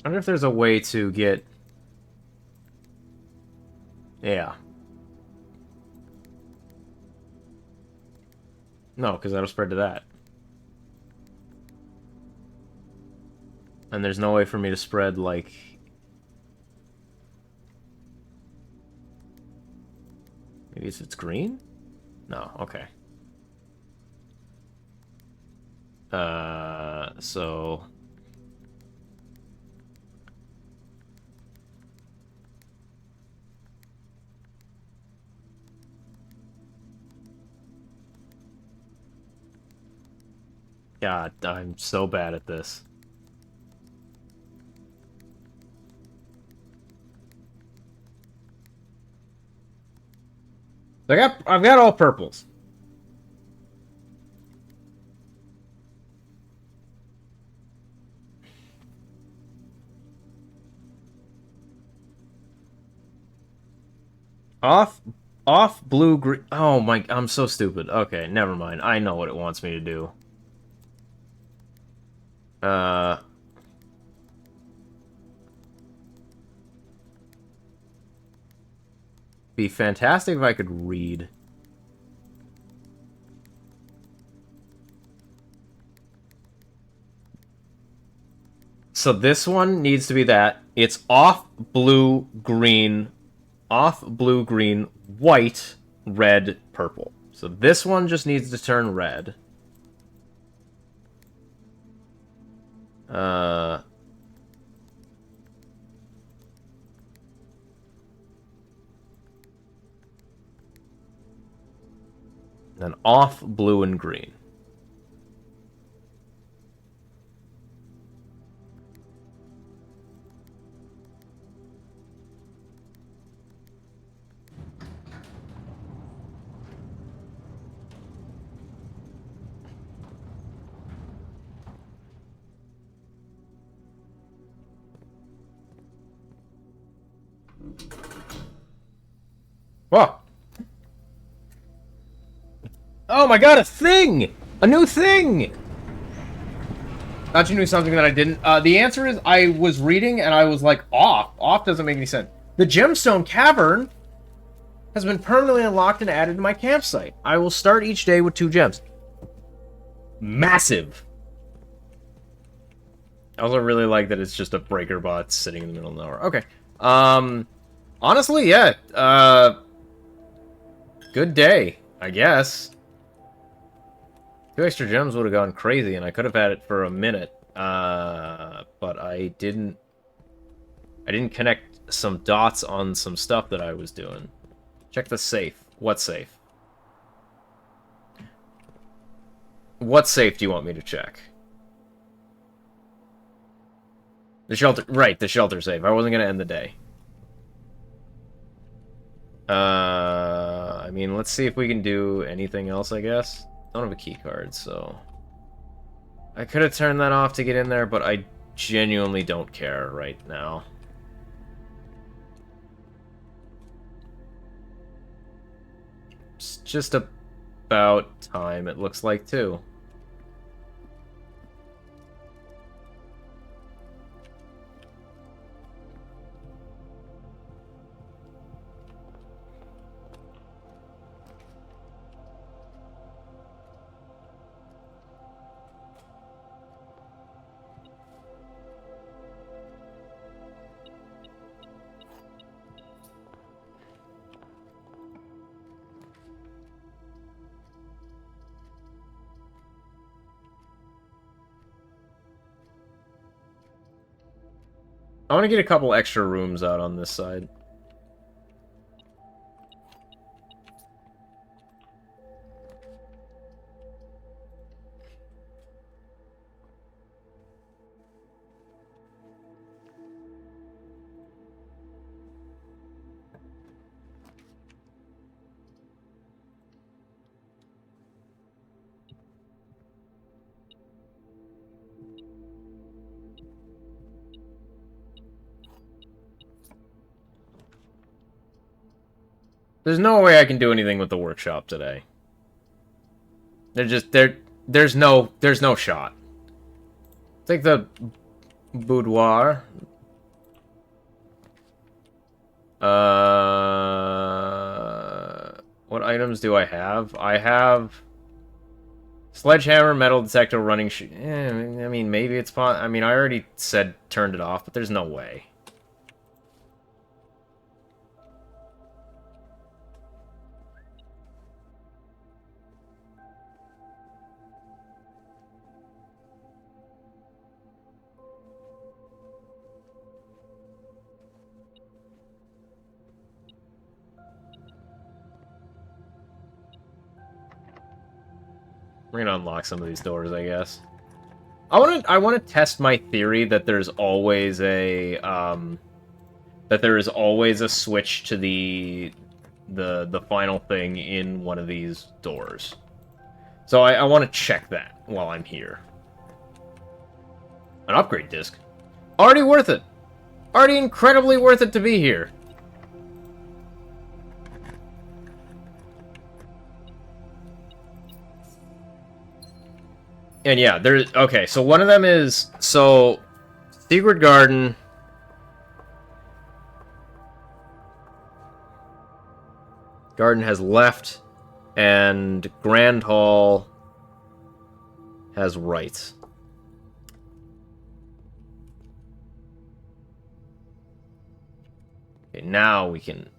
I wonder if there's a way to get... Yeah. No, because that'll spread to that. And there's no way for me to spread, like... Maybe it's green? No, okay. So... God, I'm so bad at this. I've got all purples. Off Off blue green. Oh my, I'm so stupid. Okay, never mind. I know what it wants me to do. Be fantastic if I could read. So this one needs to be that. It's off blue green, white, red, purple. So this one just needs to turn red. Then off blue and green. Whoa. Oh my god, a thing! A new thing! Thought you knew something that I didn't. The answer is I was reading and I was like, off. Off doesn't make any sense. The Gemstone Cavern has been permanently unlocked and added to my campsite. I will start each day with 2 gems. Massive. I also really like that it's just a breaker bot sitting in the middle of nowhere. Okay. Honestly, yeah. Good day, I guess. 2 extra gems would have gone crazy, and I could have had it for a minute. But I didn't connect some dots on some stuff that I was doing. Check the safe. What safe? What safe do you want me to check? The shelter. Right, the shelter safe. I wasn't going to end the day. I mean, let's see if we can do anything else, I guess. Don't have a key card, so... I could have turned that off to get in there, but I genuinely don't care right now. It's just about time, it looks like, too. I want to get a couple extra rooms out on this side. There's no way I can do anything with the workshop today. There's no shot. Take the boudoir. What items do I have? I have sledgehammer, metal detector, running shoe. I mean, maybe it's I mean, I already said turned it off, but there's no way. We're gonna unlock some of these doors, I guess. I want to test my theory that there's always a switch to the final thing in one of these doors. So I want to check that while I'm here. An upgrade disc. Already worth it. Already incredibly worth it to be here. And yeah, there's... Okay, so one of them is... So, Secret Garden... Garden has left, and Grand Hall has right. Okay, now we can...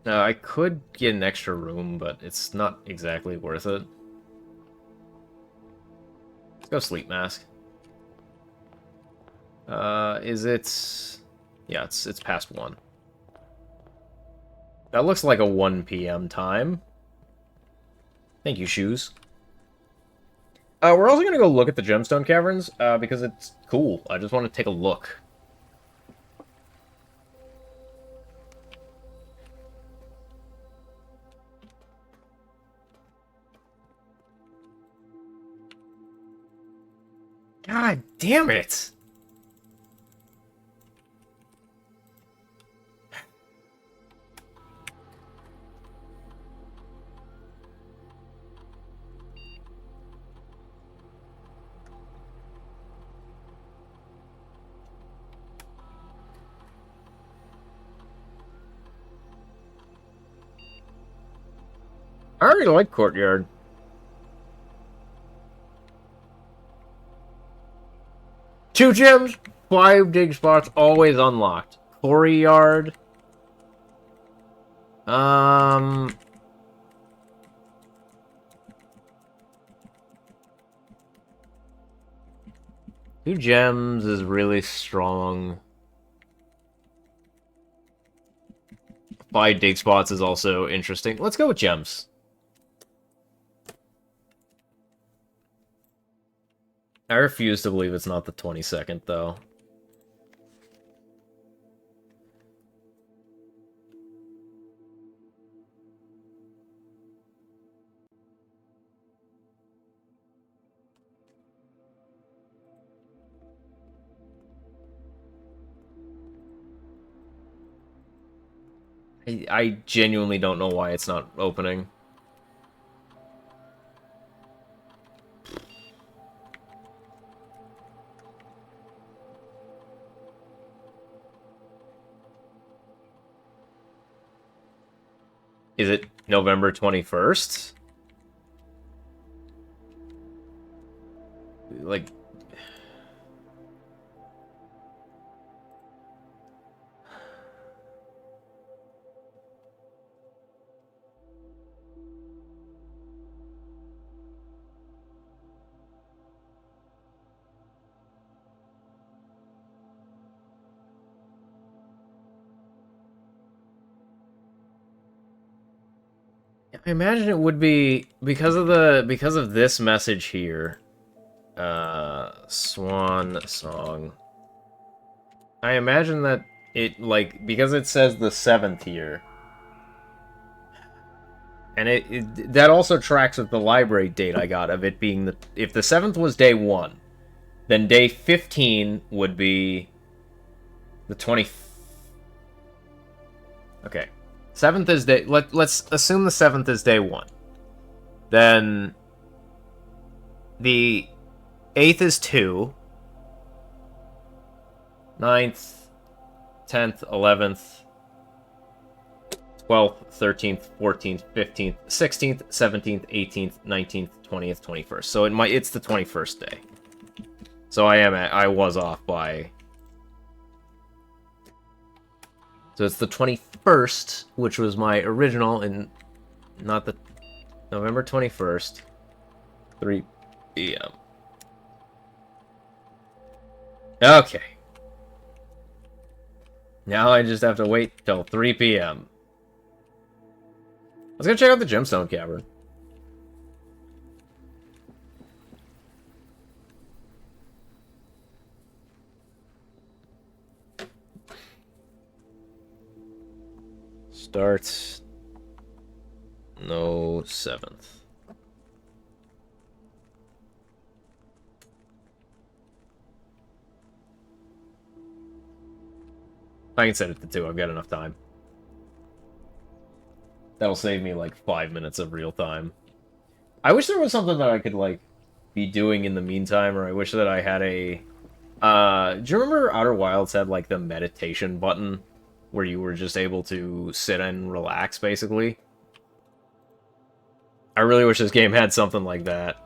I could get an extra room, but it's not exactly worth it. Let's go Sleep Mask. Is it... Yeah, it's past 1. That looks like a 1 p.m. time. Thank you, Shoes. We're also gonna go look at the Gemstone Caverns, because it's cool. I just want to take a look. God damn it! I already like Courtyard. Two gems, 5 dig spots, always unlocked. Quarry Yard. Two gems is really strong. 5 dig spots is also interesting. Let's go with gems. I refuse to believe it's not the 22nd, though. I genuinely don't know why it's not opening. Is it November 21st? Like... I imagine it would be because of this message here. Swan Song. I imagine that it, like, because it says the 7th here. And that also tracks with the library date I got of it being the... If the 7th was day 1, then day 15 would be the 20... Okay. 7th is day... Let's assume the 7th is day 1. Then the 8th is 2. 9th, 10th, 11th, 12th, 13th, 14th, 15th, 16th, 17th, 18th, 19th, 20th, 21st. So it's the 21st day. So I was off by... So it's the 21st, which was my original, and not the... November 21st, 3 p.m. Okay. Now I just have to wait till 3 p.m. Let's go check out the Gemstone Cavern. Start. No 7th. I can set it to 2. I've got enough time. That'll save me like 5 minutes of real time. I wish there was something that I could like be doing in the meantime, or I wish that I had a... do you remember Outer Wilds had like the meditation button where you were just able to sit and relax, basically? I really wish this game had something like that.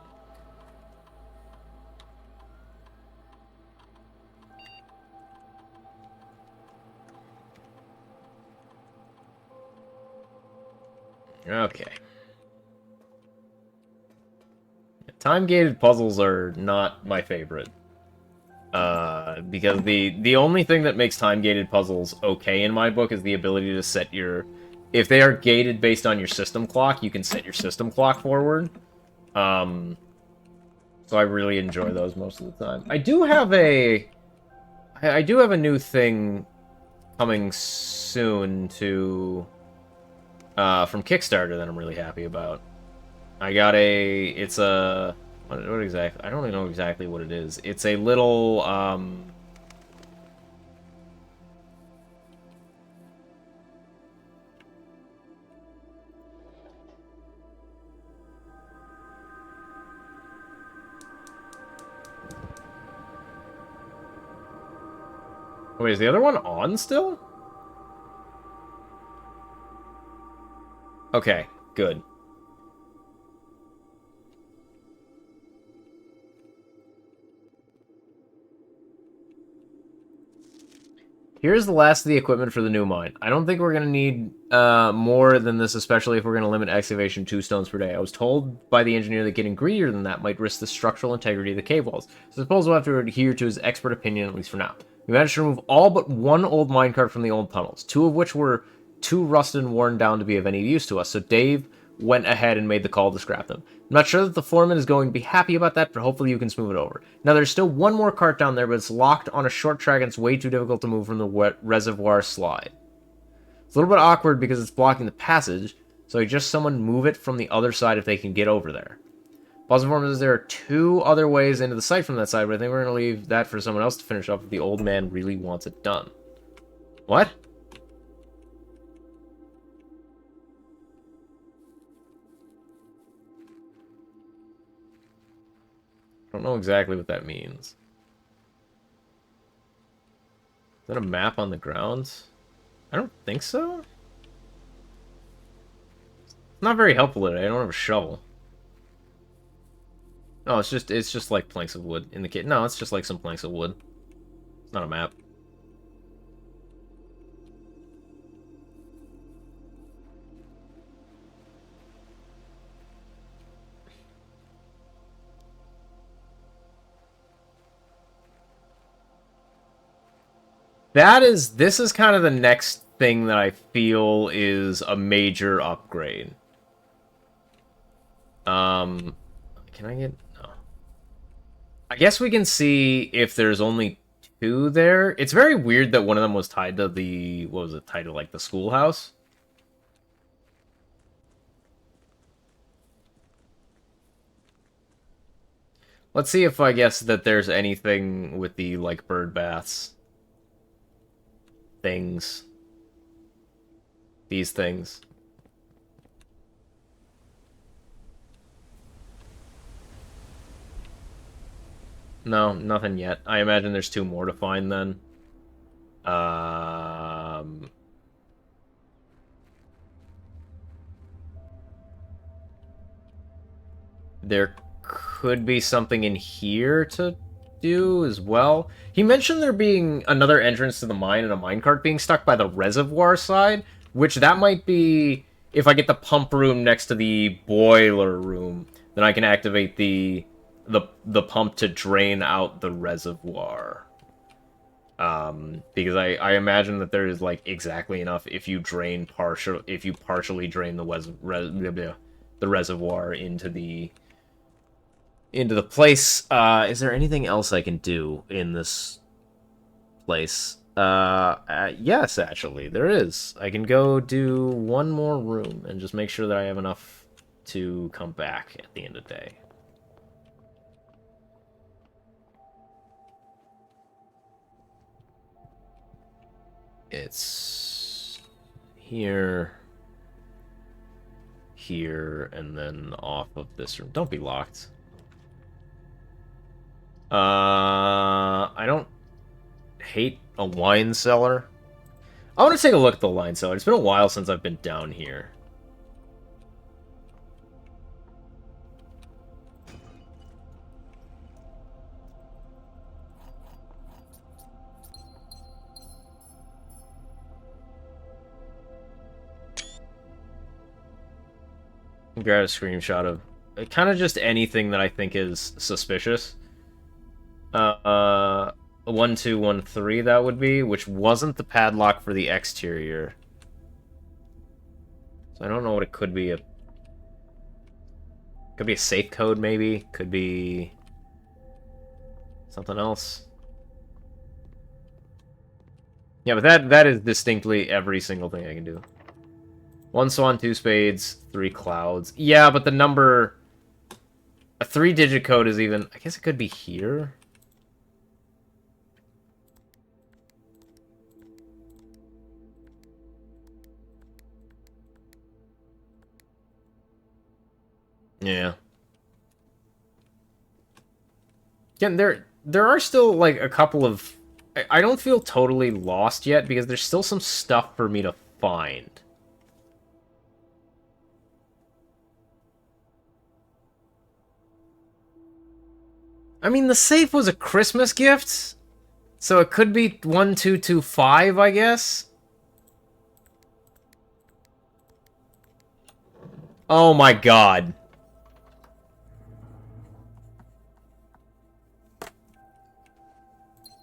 Okay. Time-gated puzzles are not my favorite. Because the only thing that makes time-gated puzzles okay in my book is the ability to set your... If they are gated based on your system clock, you can set your system clock forward. So I really enjoy those most of the time. I do have a new thing coming soon to... from Kickstarter that I'm really happy about. I got a... It's a... What exactly? I don't even know exactly what it is. It's a little, Wait, is the other one on still? Okay, good. Here's the last of the equipment for the new mine. I don't think we're going to need more than this, especially if we're going to limit excavation 2 stones per day. I was told by the engineer that getting greedier than that might risk the structural integrity of the cave walls. So I suppose we'll have to adhere to his expert opinion, at least for now. We managed to remove all but 1 old minecart from the old tunnels, 2 of which were too rusted and worn down to be of any use to us, so Dave went ahead and made the call to scrap them. I'm not sure that the foreman is going to be happy about that, but hopefully you can smooth it over. Now, there's still 1 more cart down there, but it's locked on a short track and it's way too difficult to move from the reservoir slide. It's a little bit awkward because it's blocking the passage, so I just someone move it from the other side if they can get over there. Positive foreman says there are 2 other ways into the site from that side, but I think we're going to leave that for someone else to finish up if the old man really wants it done. What? I don't know exactly what that means. Is that a map on the ground? I don't think so. It's not very helpful today. I don't have a shovel. No, it's just like planks of wood in the kit. No, it's just like some planks of wood. It's not a map. This is kind of the next thing that I feel is a major upgrade. Can I get... No. I guess we can see if there's only 2 there. It's very weird that one of them was tied to the... What was it? Tied to, like, the schoolhouse? Let's see if I guess that there's anything with the, like, bird baths. Things. These things. No, nothing yet. I imagine there's 2 more to find then. There could be something in here to do as well. He mentioned there being another entrance to the mine and a minecart being stuck by the reservoir side, which that might be if I get the pump room next to the boiler room, then I can activate the pump to drain out the reservoir. Because I imagine that there is like exactly enough if you partially drain the reservoir into the place. Is there anything else I can do in this place? Yes, actually, there is. I can go do one more room and just make sure that I have enough to come back at the end of the day. It's here, here, and then off of this room. Don't be locked. I don't hate a wine cellar. I want to take a look at the wine cellar. It's been a while since I've been down here. Grab a screenshot of kind of just anything that I think is suspicious. 1213 that would be, which wasn't the padlock for the exterior. So I don't know what it could be. Could be a safe code, maybe. Could be something else. Yeah, but that is distinctly every single thing I can do. 1 swan, 2 spades, 3 clouds. Yeah, but the number... A 3-digit code is even... I guess it could be here? Yeah. Again, there are still, like, a couple of... I don't feel totally lost yet, because there's still some stuff for me to find. I mean, the safe was a Christmas gift, so it could be 1225, I guess? Oh my god.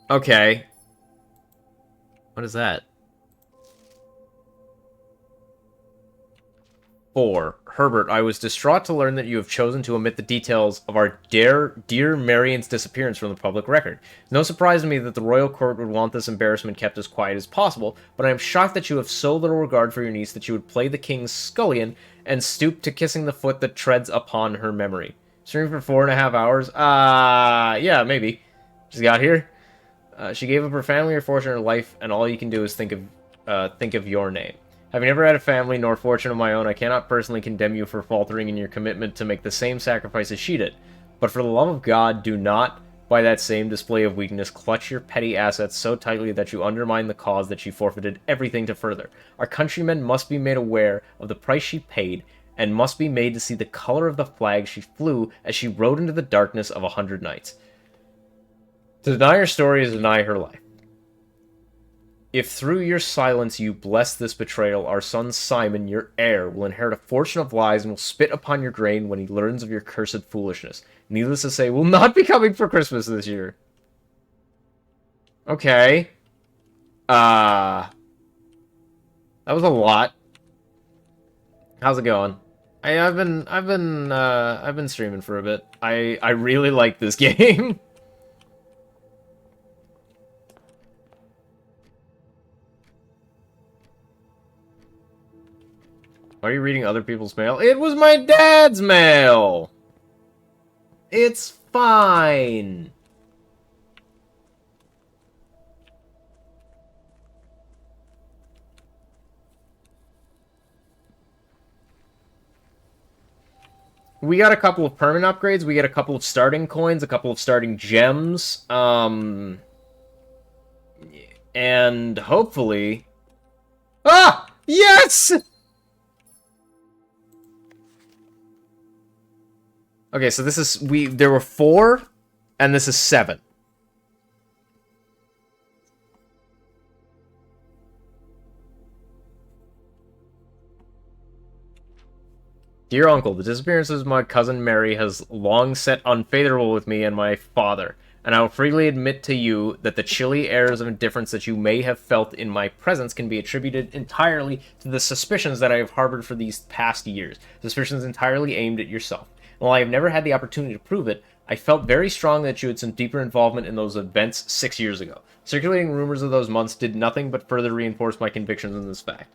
Okay. What is that? 4. Herbert, I was distraught to learn that you have chosen to omit the details of our dear Marion's disappearance from the public record. It's no surprise to me that the royal court would want this embarrassment kept as quiet as possible, but I am shocked that you have so little regard for your niece that you would play the king's scullion and stoop to kissing the foot that treads upon her memory. Streamed for 4.5 hours? Yeah, maybe. Just got here. She gave up her family, her fortune, her life, and all you can do is think of your name. Having never had a family nor fortune of my own, I cannot personally condemn you for faltering in your commitment to make the same sacrifices she did. But for the love of God, do not, by that same display of weakness, clutch your petty assets so tightly that you undermine the cause that she forfeited everything to further. Our countrymen must be made aware of the price she paid, and must be made to see the color of the flag she flew as she rode into the darkness of 100 nights. To deny her story is to deny her life. If through your silence you bless this betrayal, our son Simon, your heir, will inherit a fortune of lies and will spit upon your grain when he learns of your cursed foolishness. Needless to say, will not be coming for Christmas this year. Okay. That was a lot. How's it going? I've been streaming for a bit. I really like this game. Why are you reading other people's mail? It was my dad's mail! It's fine! We got a couple of permanent upgrades, we get a couple of starting coins, a couple of starting gems, and hopefully... Ah! Yes! Okay, so this is... There were 4, and this is 7. Dear Uncle, the disappearance of my cousin Mary has long set unfavorable with me and my father, and I will freely admit to you that the chilly airs of indifference that you may have felt in my presence can be attributed entirely to the suspicions that I have harbored for these past years, suspicions entirely aimed at yourself. While I have never had the opportunity to prove it, I felt very strong that you had some deeper involvement in those events 6 years ago. Circulating rumors of those months did nothing but further reinforce my convictions in this fact.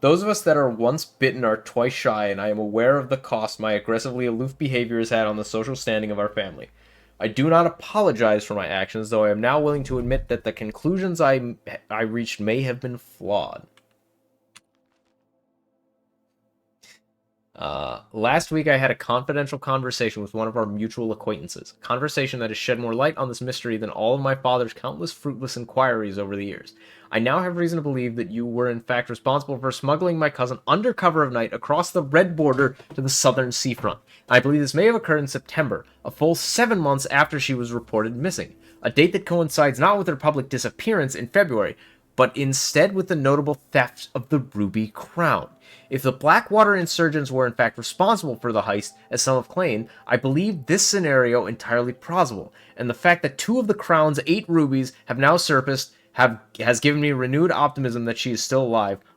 Those of us that are once bitten are twice shy, and I am aware of the cost my aggressively aloof behavior has had on the social standing of our family. I do not apologize for my actions, though I am now willing to admit that the conclusions I reached may have been flawed. Last week I had a confidential conversation with one of our mutual acquaintances. A conversation that has shed more light on this mystery than all of my father's countless fruitless inquiries over the years. I now have reason to believe that you were in fact responsible for smuggling my cousin under cover of night across the red border to the southern seafront. I believe this may have occurred in September, a full 7 months after she was reported missing, a date that coincides not with her public disappearance in February, but instead with the notable theft of the Ruby Crown. If the Blackwater insurgents were in fact responsible for the heist, as some have claimed, I believe this scenario entirely plausible, and the fact that 2 of the Crown's 8 rubies have now surfaced has given me renewed optimism that she is still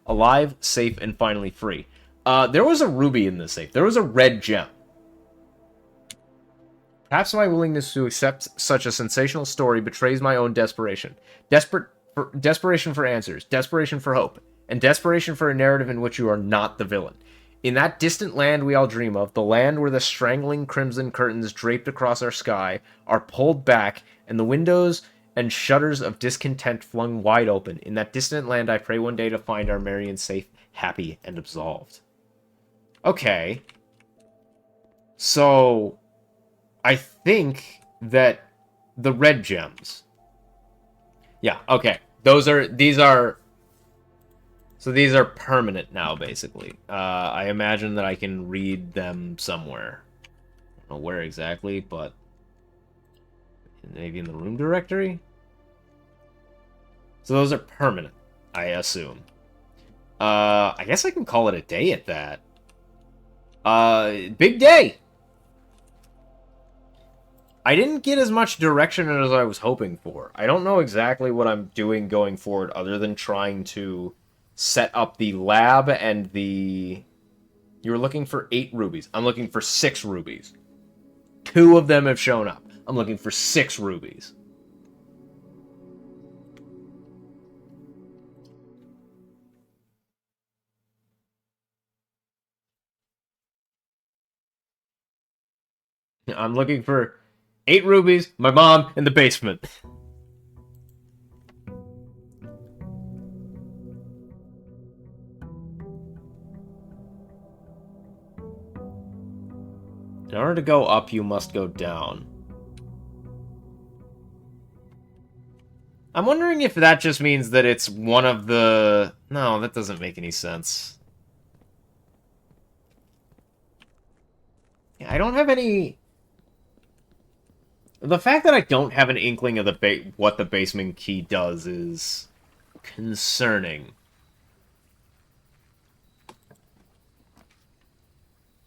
alive, safe, and finally free. There was a ruby in this safe. There was a red gem. Perhaps my willingness to accept such a sensational story betrays my own desperation. Desperation for answers, desperation for hope, and desperation for a narrative in which you are not the villain. In that distant land we all dream of, the land where the strangling crimson curtains draped across our sky are pulled back, and the windows and shutters of discontent flung wide open, in that distant land I pray one day to find our Marion safe, happy, and absolved. Okay. So, I think that the red gems... Yeah, okay. These are permanent now, basically. I imagine that I can read them somewhere. I don't know where exactly, but maybe in the room directory? So those are permanent, I assume. I guess I can call it a day at that. Big day! I didn't get as much direction as I was hoping for. I don't know exactly what I'm doing going forward other than trying to set up the lab and the... You were looking for 8 rubies. I'm looking for 6 rubies. 2 of them have shown up. I'm looking for 6 rubies. I'm looking for 8 rubies, my mom, in the basement. In order to go up, you must go down. I'm wondering if that just means that it's one of the... No, that doesn't make any sense. I don't have any... The fact that I don't have an inkling of what the basement key does is concerning.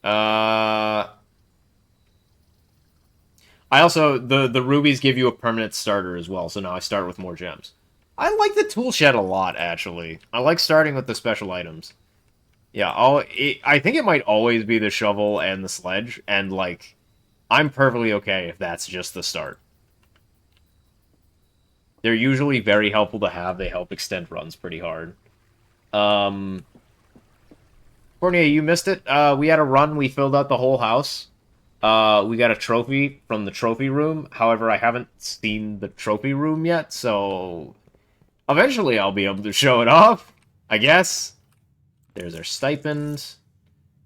I also, the rubies give you a permanent starter as well, so now I start with more gems. I like the tool shed a lot, actually. I like starting with the special items. Yeah, I think it might always be the shovel and the sledge, and, like, I'm perfectly okay if that's just the start. They're usually very helpful to have. They help extend runs pretty hard. Cornier, you missed it. We had a run. We filled out the whole house. We got a trophy from the trophy room. However, I haven't seen the trophy room yet, so eventually I'll be able to show it off, I guess. There's our stipend.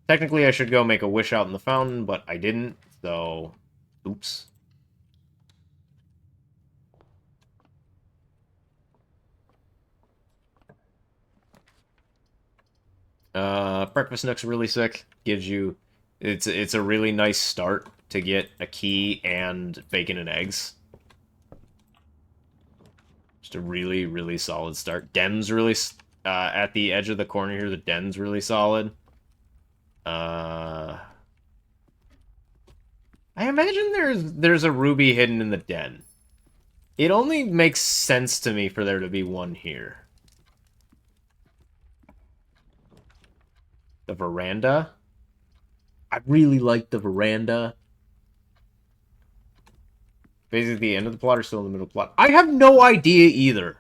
Technically, I should go make a wish out in the fountain, but I didn't, so... Oops. Breakfast Nook's really sick. Gives you... It's a really nice start to get a key and bacon and eggs. Just a really, really solid start. Den's really... at the edge of the corner here, the den's really solid. I imagine there's a ruby hidden in the den. It only makes sense to me for there to be one here. The veranda. I really like the veranda. Basically, the end of the plot or still in the middle of the plot? I have no idea either.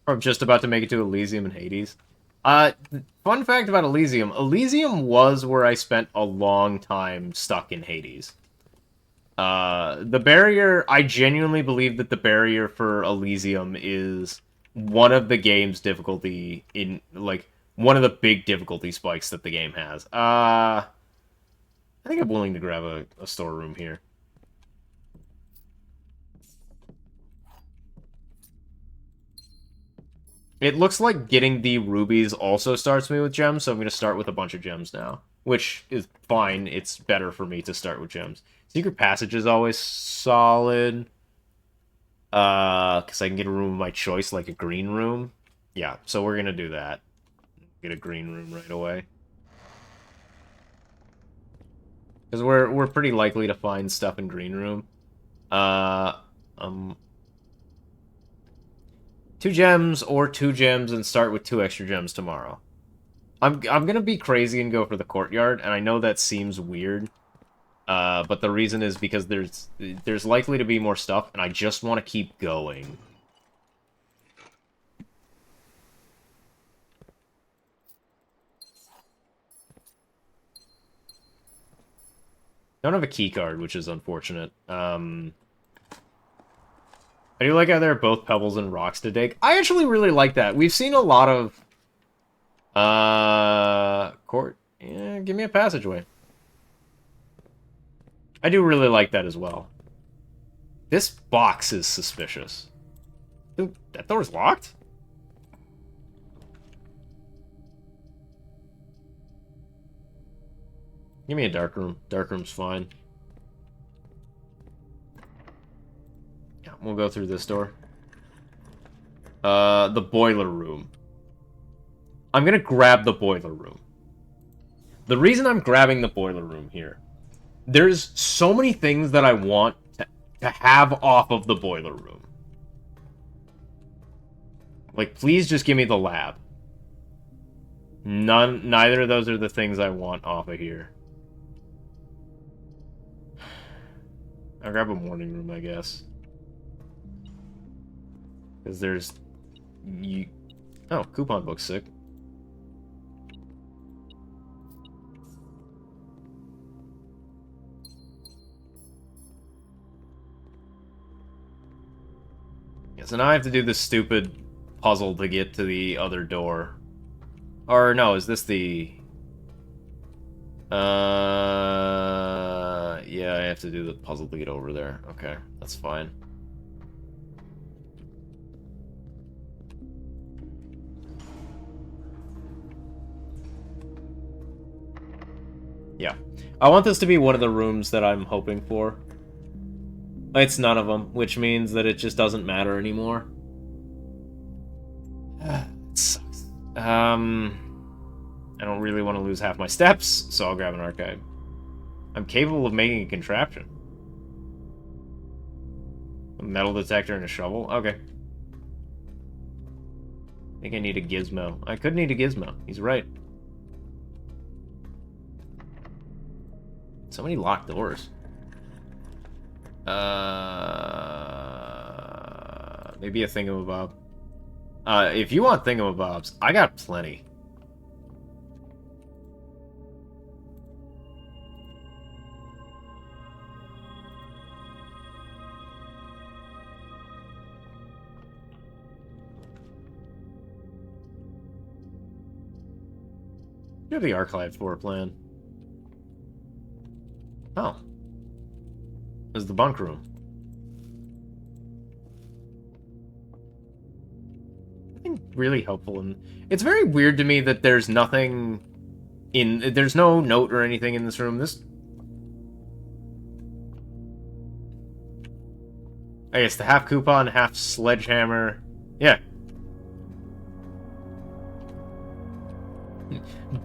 I'm just about to make it to Elysium and Hades. Fun fact about Elysium. Elysium was where I spent a long time stuck in Hades. The barrier, I genuinely believe that the barrier for Elysium is one of the game's difficulty in, like, one of the big difficulty spikes that the game has. I think I'm willing to grab a storeroom here. It looks like getting the rubies also starts me with gems, so I'm going to start with a bunch of gems now. Which is fine, it's better for me to start with gems. Secret passage is always solid. Because I can get a room of my choice, like a green room. Yeah, so we're going to do that. Get a green room right away. Because we're pretty likely to find stuff in green room. 2 gems or 2 gems and start with 2 extra gems tomorrow. I'm gonna be crazy and go for the courtyard, and I know that seems weird. But the reason is because there's likely to be more stuff, and I just want to keep going. Don't have a key card, which is unfortunate. I do like how there are both pebbles and rocks to dig. I actually really like that. We've seen a lot of... court. Yeah, give me a passageway. I do really like that as well. This box is suspicious. Dude, that door's locked? Give me a dark room. Dark room's fine. Yeah, we'll go through this door. The boiler room. I'm gonna grab the boiler room. The reason I'm grabbing the boiler room here, there's so many things that I want to have off of the boiler room. Like, please just give me the lab. Neither of those are the things I want off of here. I'll grab a morning room, I guess. Because there's... Oh, coupon book's sick. Yeah, so now I have to do this stupid puzzle to get to the other door. Or, no, is this the... Yeah, I have to do the puzzle to get over there. Okay, that's fine. Yeah. I want this to be one of the rooms that I'm hoping for. It's none of them, which means that it just doesn't matter anymore. It sucks. I don't really want to lose half my steps, so I'll grab an archive. I'm capable of making a contraption. A metal detector and a shovel? Okay. I think I need a gizmo. I could need a gizmo. He's right. So many locked doors. Maybe a thingamabob. If you want thingamabobs, I got plenty. You have the archive floor plan. Oh. This is the bunk room. Nothing really helpful, and it's very weird to me that there's nothing in... There's no note or anything in this room. This... I guess the half coupon, half sledgehammer. Yeah.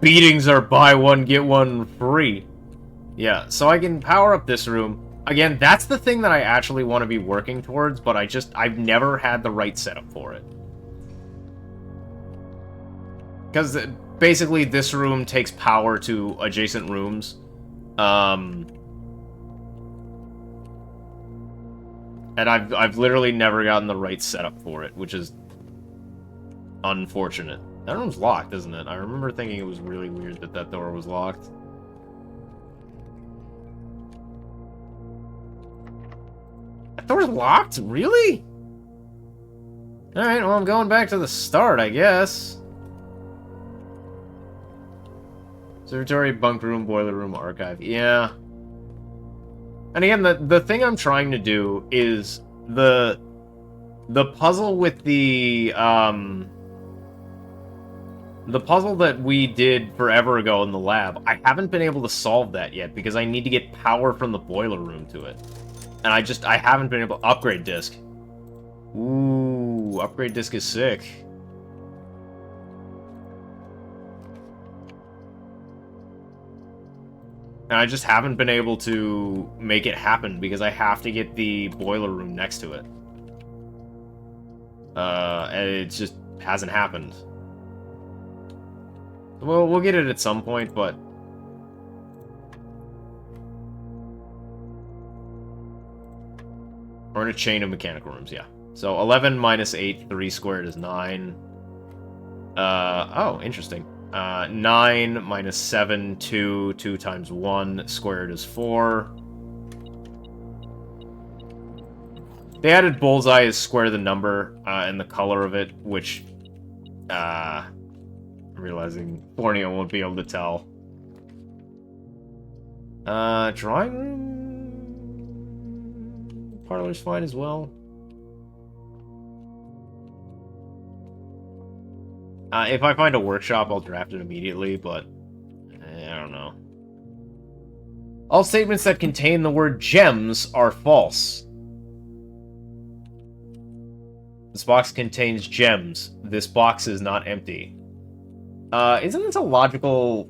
beatings are buy one, get one free. Yeah, so I can power up this room. Again, that's the thing that I actually want to be working towards, but I've never had the right setup for it. Because basically this room takes power to adjacent rooms. And I've literally never gotten the right setup for it, which is unfortunate. That room's locked, isn't it? I remember thinking it was really weird that that door was locked. That door's locked? Really? Alright, well, I'm going back to the start, I guess. Observatory, bunk room, boiler room, archive. Yeah. And again, the thing I'm trying to do is the puzzle with the puzzle that we did forever ago in the lab. I haven't been able to solve that yet because I need to get power from the boiler room to it. And I haven't been able to upgrade disc. Ooh, upgrade disc is sick. And I just haven't been able to make it happen because I have to get the boiler room next to it. And it just hasn't happened. Well, we'll get it at some point, but... We're in a chain of mechanical rooms, yeah. So 11 minus 8, 3 squared is 9. Oh, interesting. 9 minus 7, 2. 2 times 1 squared is 4. They added bullseye as square the number and the color of it, which I'm realizing Borneo won't be able to tell. Drawing room? Parlor's fine as well. If I find a workshop, I'll draft it immediately, but I don't know. All statements that contain the word gems are false. This box contains gems. This box is not empty. Isn't this a logical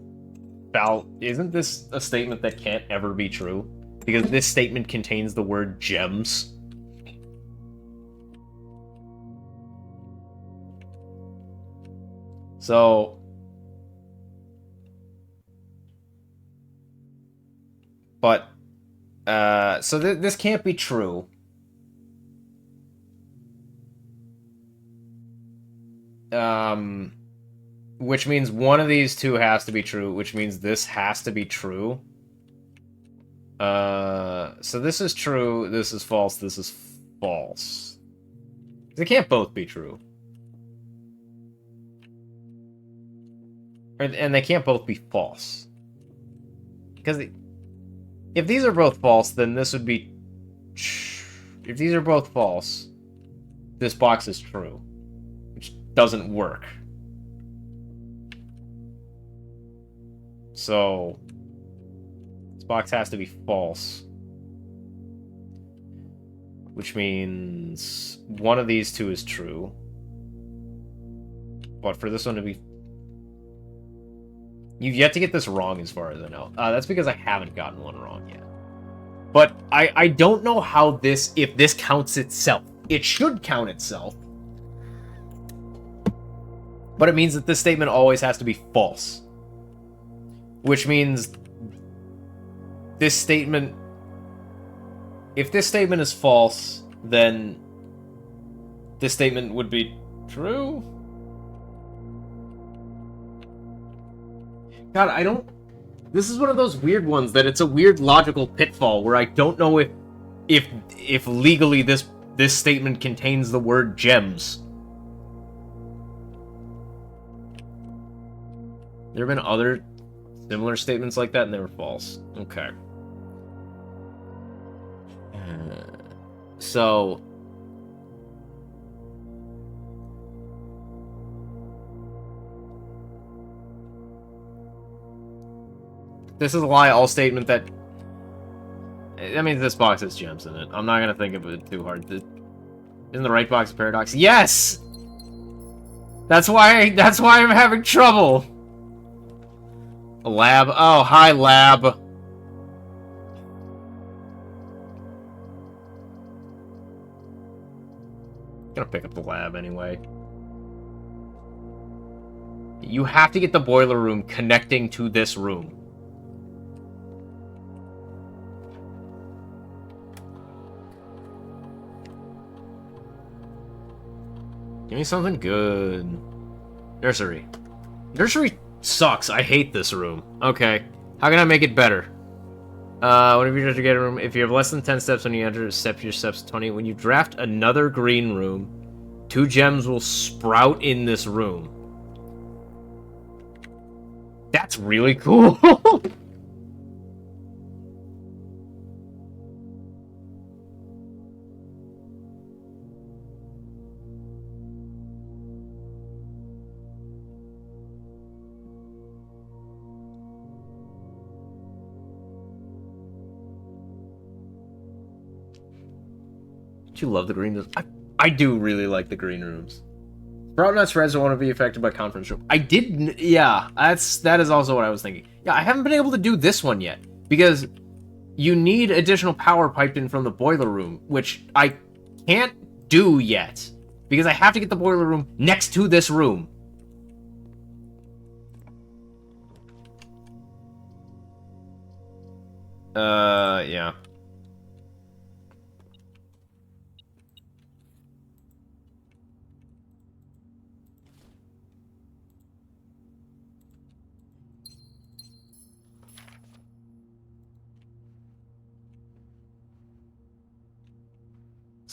isn't this a statement that can't ever be true? Because this statement contains the word gems. So... But, so this can't be true. Which means one of these two has to be true, which means this has to be true. So this is true, this is false, this is false. They can't both be true. And they can't both be false. Because if these are both false, then this would be... If these are both false, this box is true. Which doesn't work. So... This box has to be false. Which means one of these two is true. But for this one to be... You've yet to get this wrong as far as I know. That's because I haven't gotten one wrong yet. But I don't know how this... If this counts itself. It should count itself. But it means that this statement always has to be false. Which means... This statement... If this statement is false, then... This statement would be true? God, I don't... This is one of those weird ones that it's a weird logical pitfall where I don't know if legally this statement contains the word gems. There have been other similar statements like that and they were false. Okay. So... This is a lie all statement that... I mean, this box has gems in it. I'm not gonna think of it too hard. Isn't the right box a paradox? Yes! That's why I'm having trouble! A lab. Oh, hi, lab. Gonna pick up the lab anyway. You have to get the boiler room connecting to this room. Give me something good. Nursery. Nursery sucks. I hate this room. Okay. How can I make it better? Whenever you enter get a room, if you have less than 10 steps when you enter, step your steps to 20. When you draft another green room, 2 gems will sprout in this room. That's really cool. Don't you love the green rooms? I do really like the green rooms. Sprout Nuts Reds don't want to be affected by conference room. I did, yeah, that is also what I was thinking. Yeah, I haven't been able to do this one yet, because you need additional power piped in from the boiler room, which I can't do yet, because I have to get the boiler room next to this room. Yeah.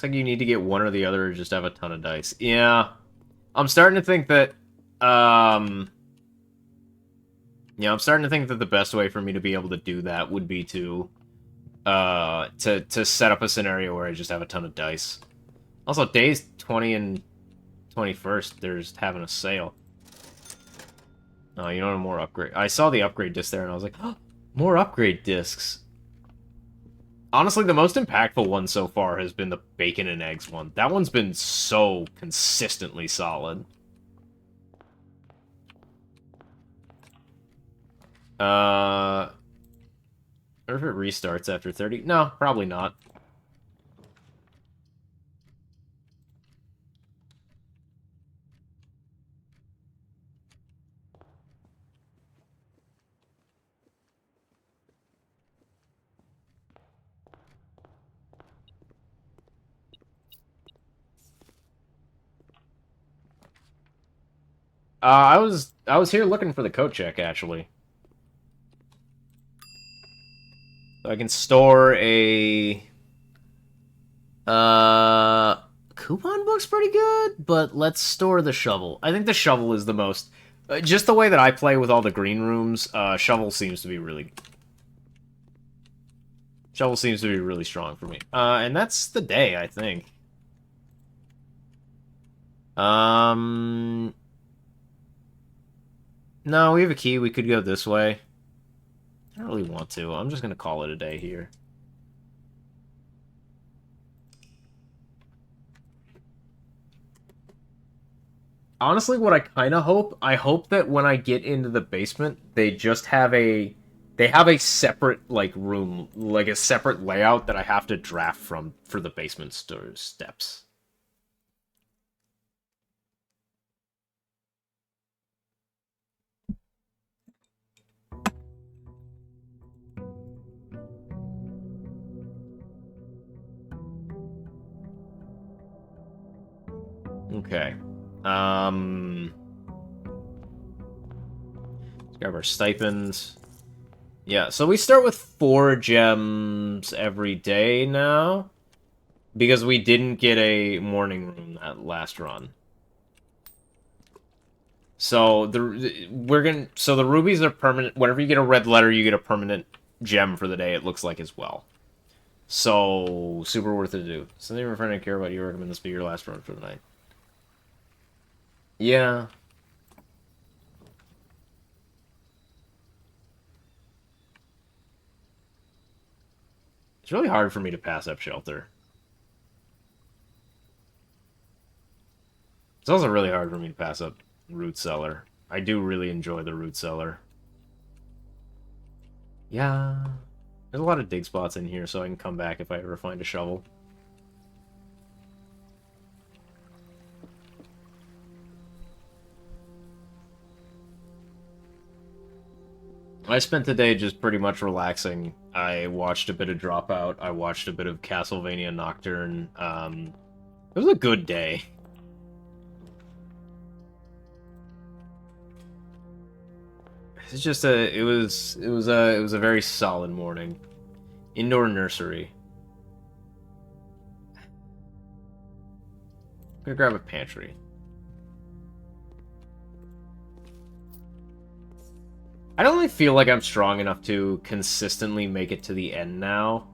Looks like you need to get one or the other or just have a ton of dice. Yeah. I'm starting to think that, yeah, I'm starting to think that the best way for me to be able to do that would be to set up a scenario where I just have a ton of dice. Also, days 20 and 21st, there's having a sale. Oh, you know, more upgrade. I saw the upgrade disc there, and I was like, oh, more upgrade discs. Honestly, the most impactful one so far has been the bacon and eggs one. That one's been so consistently solid. Or if it restarts after 30? No, probably not. I was here looking for the coat check, actually. So I can store a... Coupon book's pretty good, but let's store the shovel. I think the shovel is the most... just the way that I play with all the green rooms, shovel seems to be really... Shovel seems to be really strong for me. And that's the day, I think. No, we have a key. We could go this way. I don't really want to. I'm just gonna call it a day here. Honestly, what I kind of hope, I hope that when I get into the basement, they just have a... They have a separate, like, room, like a separate layout that I have to draft from for the basement steps. Okay. Let's grab our stipends. Yeah, so we start with 4 gems every day now. Because we didn't get a morning room that last run. So the rubies are permanent. Whenever you get a red letter, you get a permanent gem for the day, it looks like, as well. So super worth it to do. Something your friend I care about, you recommend this be your last run for the night. Yeah. It's really hard for me to pass up shelter. It's also really hard for me to pass up root cellar. I do really enjoy the root cellar. Yeah. There's a lot of dig spots in here, so I can come back if I ever find a shovel. I spent the day just pretty much relaxing. I watched a bit of Dropout. I watched a bit of Castlevania Nocturne. It was a good day. It's just it was a very solid morning. Indoor nursery. I'm gonna grab a pantry. I don't really feel like I'm strong enough to consistently make it to the end now.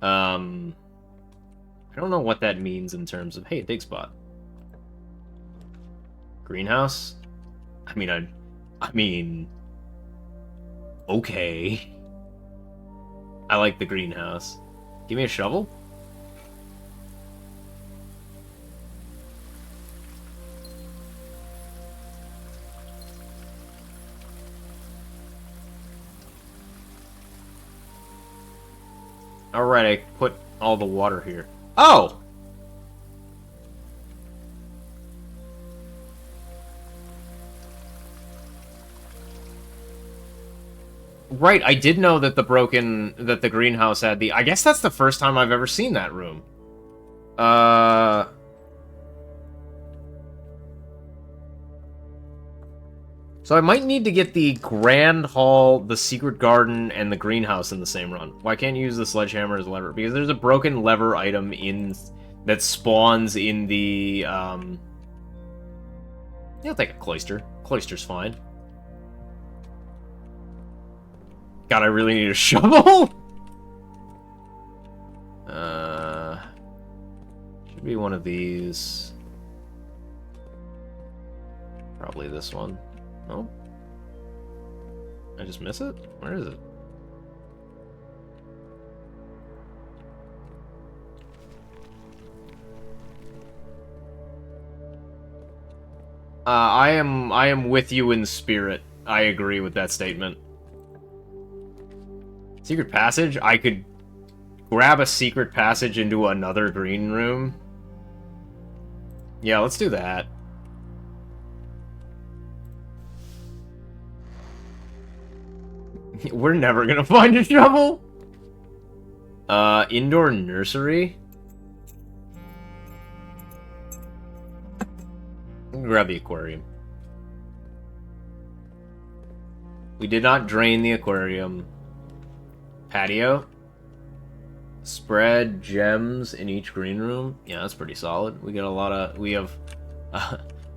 I don't know what that means in terms of, hey, dig spot. Greenhouse? I mean, okay. I like the greenhouse. Give me a shovel? Alright, I put all the water here. Oh! Right, I did know that the greenhouse had the... I guess that's the first time I've ever seen that room. So I might need to get the Grand Hall, the Secret Garden, and the Greenhouse in the same run. Why can't you use the Sledgehammer as a lever? Because there's a broken lever item that spawns in the, I'll take a Cloister. Cloister's fine. God, I really need a shovel? Should be one of these. Probably this one. Oh. I just miss it? Where is it? I am with you in spirit. I agree with that statement. Secret passage? I could grab a secret passage into another green room. Yeah, let's do that. We're never gonna find a shovel. Indoor nursery. Grab the aquarium. We did not drain the aquarium. Patio. Spread gems in each green room. Yeah, that's pretty solid. We got a lot of... We have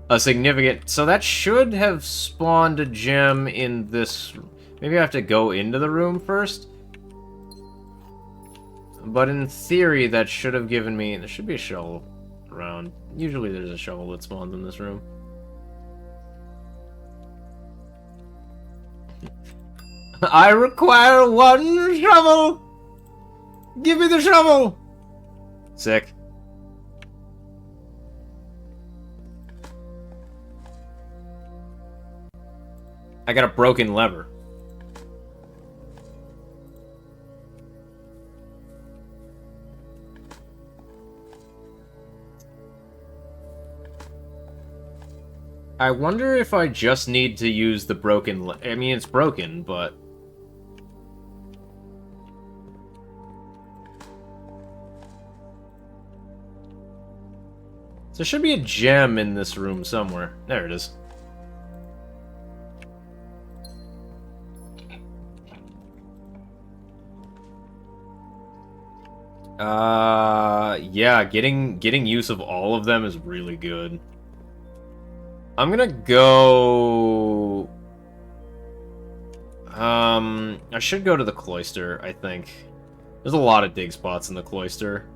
a significant... So that should have spawned a gem in this... Maybe I have to go into the room first? But in theory, that should have given me... There should be a shovel around. Usually there's a shovel that spawns in this room. I require one shovel! Give me the shovel! Sick. I got a broken lever. I wonder if I just need to use the broken... I mean, it's broken, but... So there should be a gem in this room somewhere. There it is. Yeah, getting use of all of them is really good. I'm gonna go... I should go to the Cloister, I think. There's a lot of dig spots in the Cloister.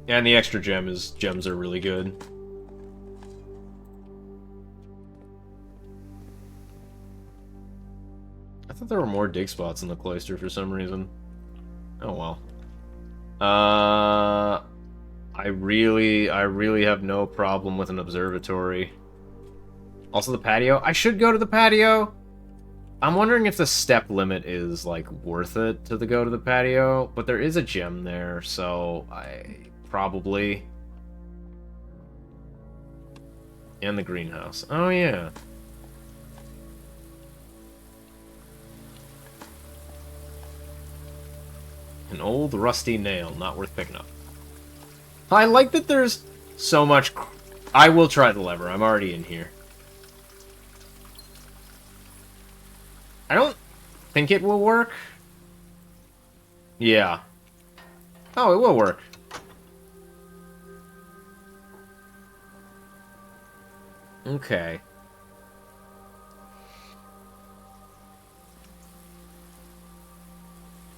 And the extra gems are really good. I thought there were more dig spots in the Cloister for some reason. Oh well. I really have no problem with an observatory. Also the patio. I should go to the patio. I'm wondering if the step limit is, like, worth it to go to the patio, but there is a gym there, so I probably... And the greenhouse. Oh, yeah. An old rusty nail, not worth picking up. I like that there's so much... I will try the lever, I'm already in here. I don't think it will work. Yeah. Oh, it will work. Okay.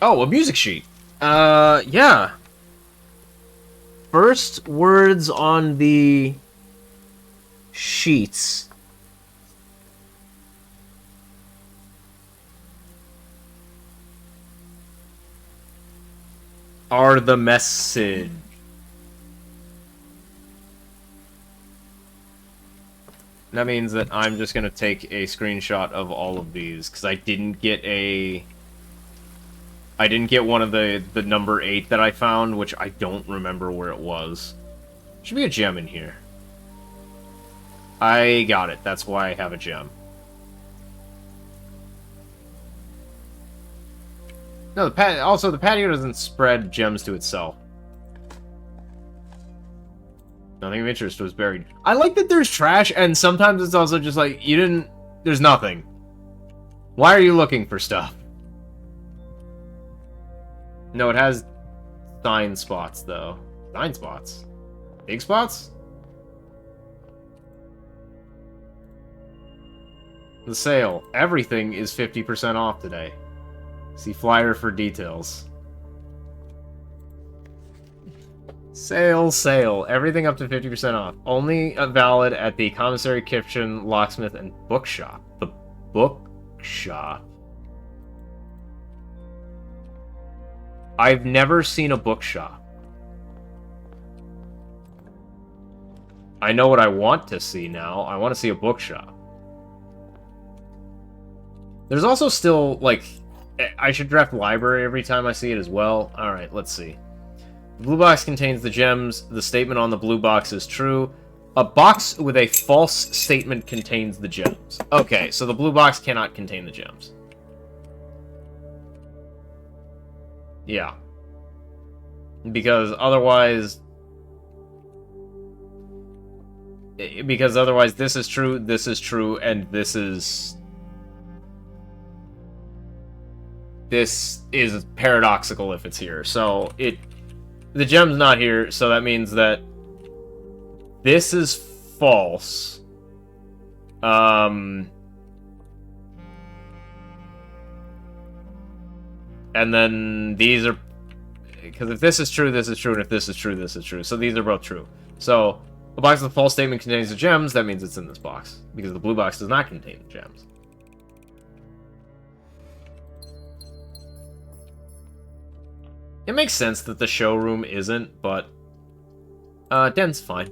Oh, a music sheet. Yeah. First words on the sheets. Are the message. That means that I'm just gonna take a screenshot of all of these, because I didn't get one of the number 8 that I found, which I don't remember where it was. Should be a gem in here. I got it. That's why I have a gem. No, also the patio doesn't spread gems to itself. Nothing of interest was buried. I like that there's trash, and sometimes it's also just like, there's nothing. Why are you looking for stuff? No, it has sign spots, though. Sign spots? Big spots? The sale. Everything is 50% off today. See flyer for details. Sale. Everything up to 50% off. Only valid at the commissary, kitchen, locksmith, and bookshop. The bookshop? I've never seen a bookshop. I know what I want to see now. I want to see a bookshop. There's also still, like... I should draft library every time I see it as well. Alright, let's see. The blue box contains the gems. The statement on the blue box is true. A box with a false statement contains the gems. Okay, so the blue box cannot contain the gems. Yeah. Because otherwise this is true, and this is paradoxical if it's here. So the gem's not here, so that means that this is false. And then these are... Because if this is true, and if this is true, this is true. So these are both true. So, a box with a false statement contains the gems, that means it's in this box. Because the blue box does not contain the gems. It makes sense that the showroom isn't, but... den's fine.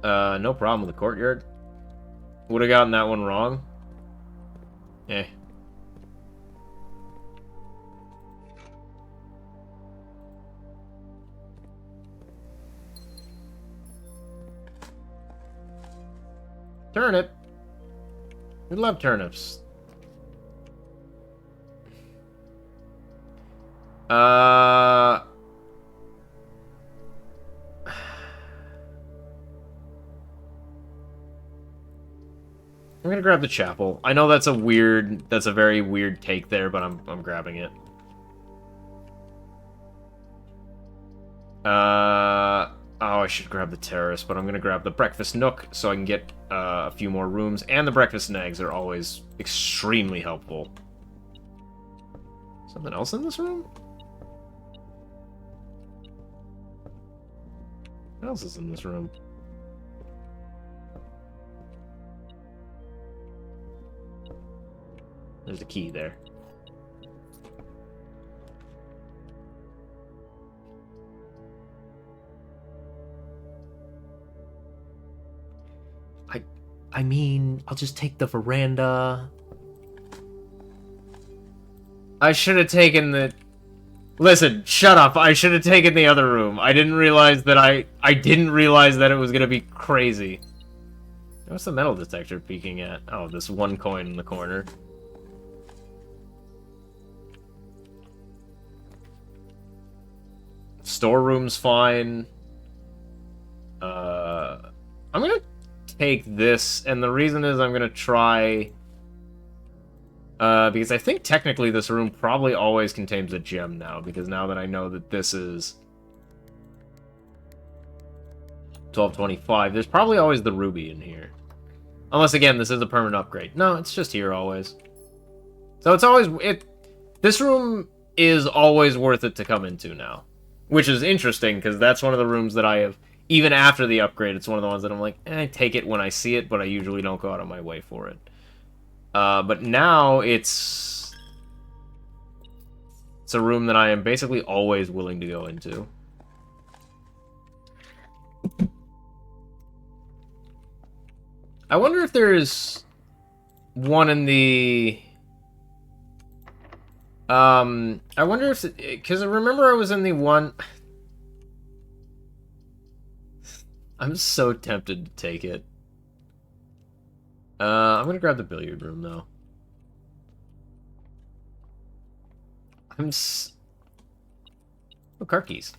No problem with the courtyard. Would have gotten that one wrong. Eh. Turnip. We love turnips. I'm gonna grab the chapel. I know that's a very weird take there, but I'm grabbing it. Oh, I should grab the terrace, but I'm gonna grab the breakfast nook so I can get a few more rooms, and the breakfast and eggs are always extremely helpful. Something else in this room? What else is in this room? There's a key there. I mean, I'll just take the veranda. I should have taken the... Listen, shut up. I should have taken the other room. I didn't realize that I didn't realize that it was gonna be crazy. What's the metal detector peeking at? Oh, this one coin in the corner. Storeroom's fine. I'm gonna take this, and the reason is I'm gonna try... because I think technically this room probably always contains a gem now, because now that I know that this is 1225, there's probably always the ruby in here. Unless, again, this is a permanent upgrade. No, it's just here always. So it's always... This room is always worth it to come into now. Which is interesting, because that's one of the rooms that I have... Even after the upgrade, it's one of the ones that I'm like, I take it when I see it, but I usually don't go out of my way for it. But now it's a room that I am basically always willing to go into. I wonder if there's one in the... I wonder if... Because I remember I was in the one... I'm so tempted to take it. I'm gonna grab the billiard room, though. Oh, car keys.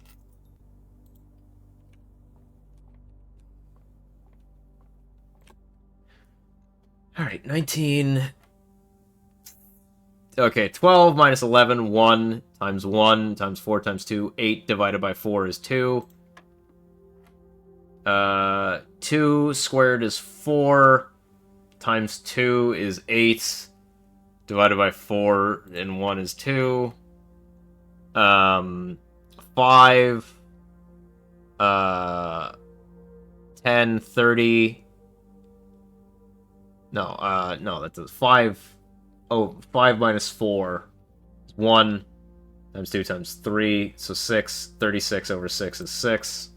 Alright, 19... Okay, 12 minus 11, 1 times 1 times 4 times 2. 8 divided by 4 is 2. 2 squared is 4. Times 2 is 8. Divided by 4 and 1 is 2. 5. 10, 30. No, that's 5. Oh, 5 minus 4 is 1. Times 2 times 3, so 6. 36 over 6 is 6.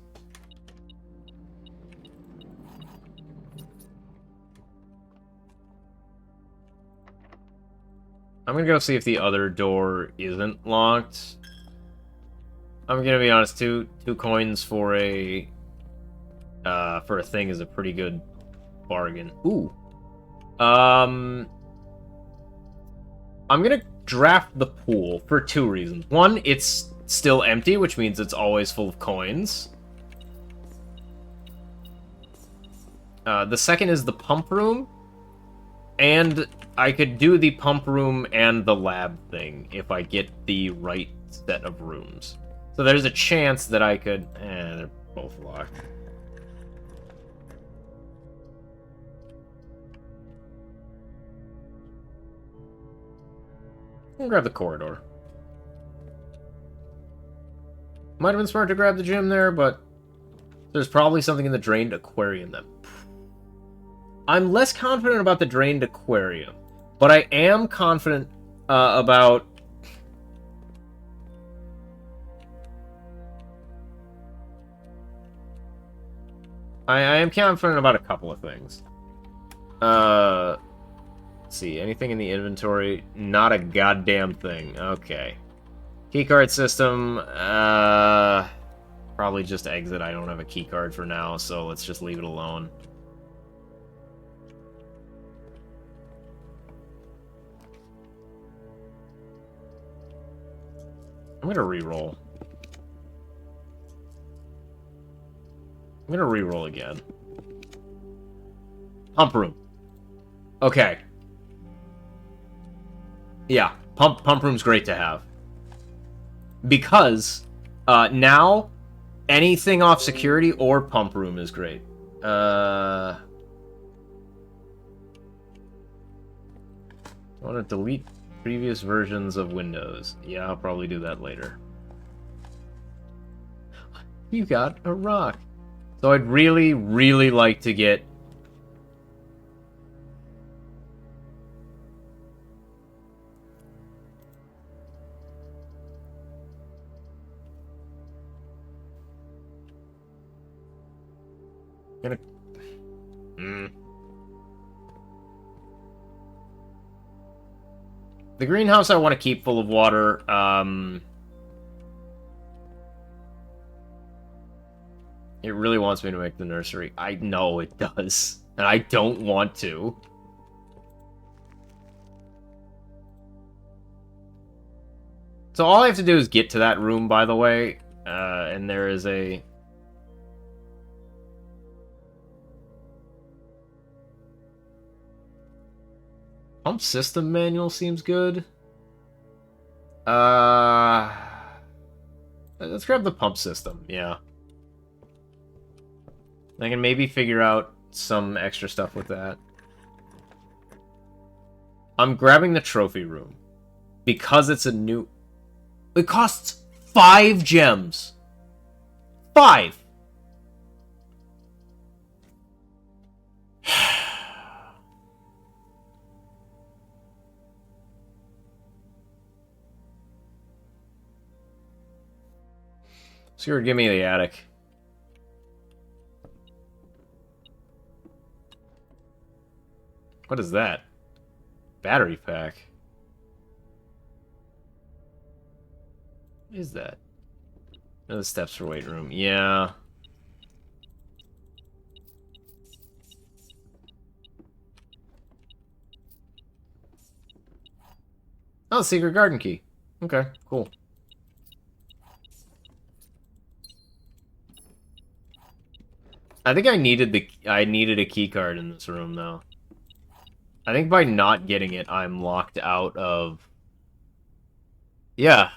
I'm gonna go see if the other door isn't locked. I'm gonna be honest, two coins for a thing is a pretty good bargain. Ooh. I'm gonna draft the pool for 2 reasons. One, it's still empty, which means it's always full of coins. The second is the pump room. And I could do the pump room and the lab thing if I get the right set of rooms. So there's a chance that I could... they're both locked. I'll grab the corridor. Might have been smart to grab the gym there, but there's probably something in the drained aquarium that... I'm less confident about the drained aquarium, but I am confident about... I am confident about a couple of things. Let's see, anything in the inventory? Not a goddamn thing. Okay. Keycard system, probably just exit. I don't have a keycard for now, so let's just leave it alone. I'm gonna re-roll. I'm gonna re-roll again. Pump room. Okay. Yeah, pump room's great to have. Because now anything off security or pump room is great. I want to delete previous versions of Windows. Yeah, I'll probably do that later. You got a rock. So I'd really, really like to get... Gonna... Mm. The greenhouse I want to keep full of water. It really wants me to make the nursery. I know it does. And I don't want to. So all I have to do is get to that room, by the way. And there is a... Pump system manual seems good. Let's grab the pump system, yeah. I can maybe figure out some extra stuff with that. I'm grabbing the trophy room. Because it's a new... It costs 5 gems. 5! Screw it, give me the attic. What is that? Battery pack. What is that? Oh, the steps for weight room. Yeah. Oh, secret garden key. Okay, cool. I think I needed a key card in this room though. I think by not getting it, I'm locked out of... Yeah.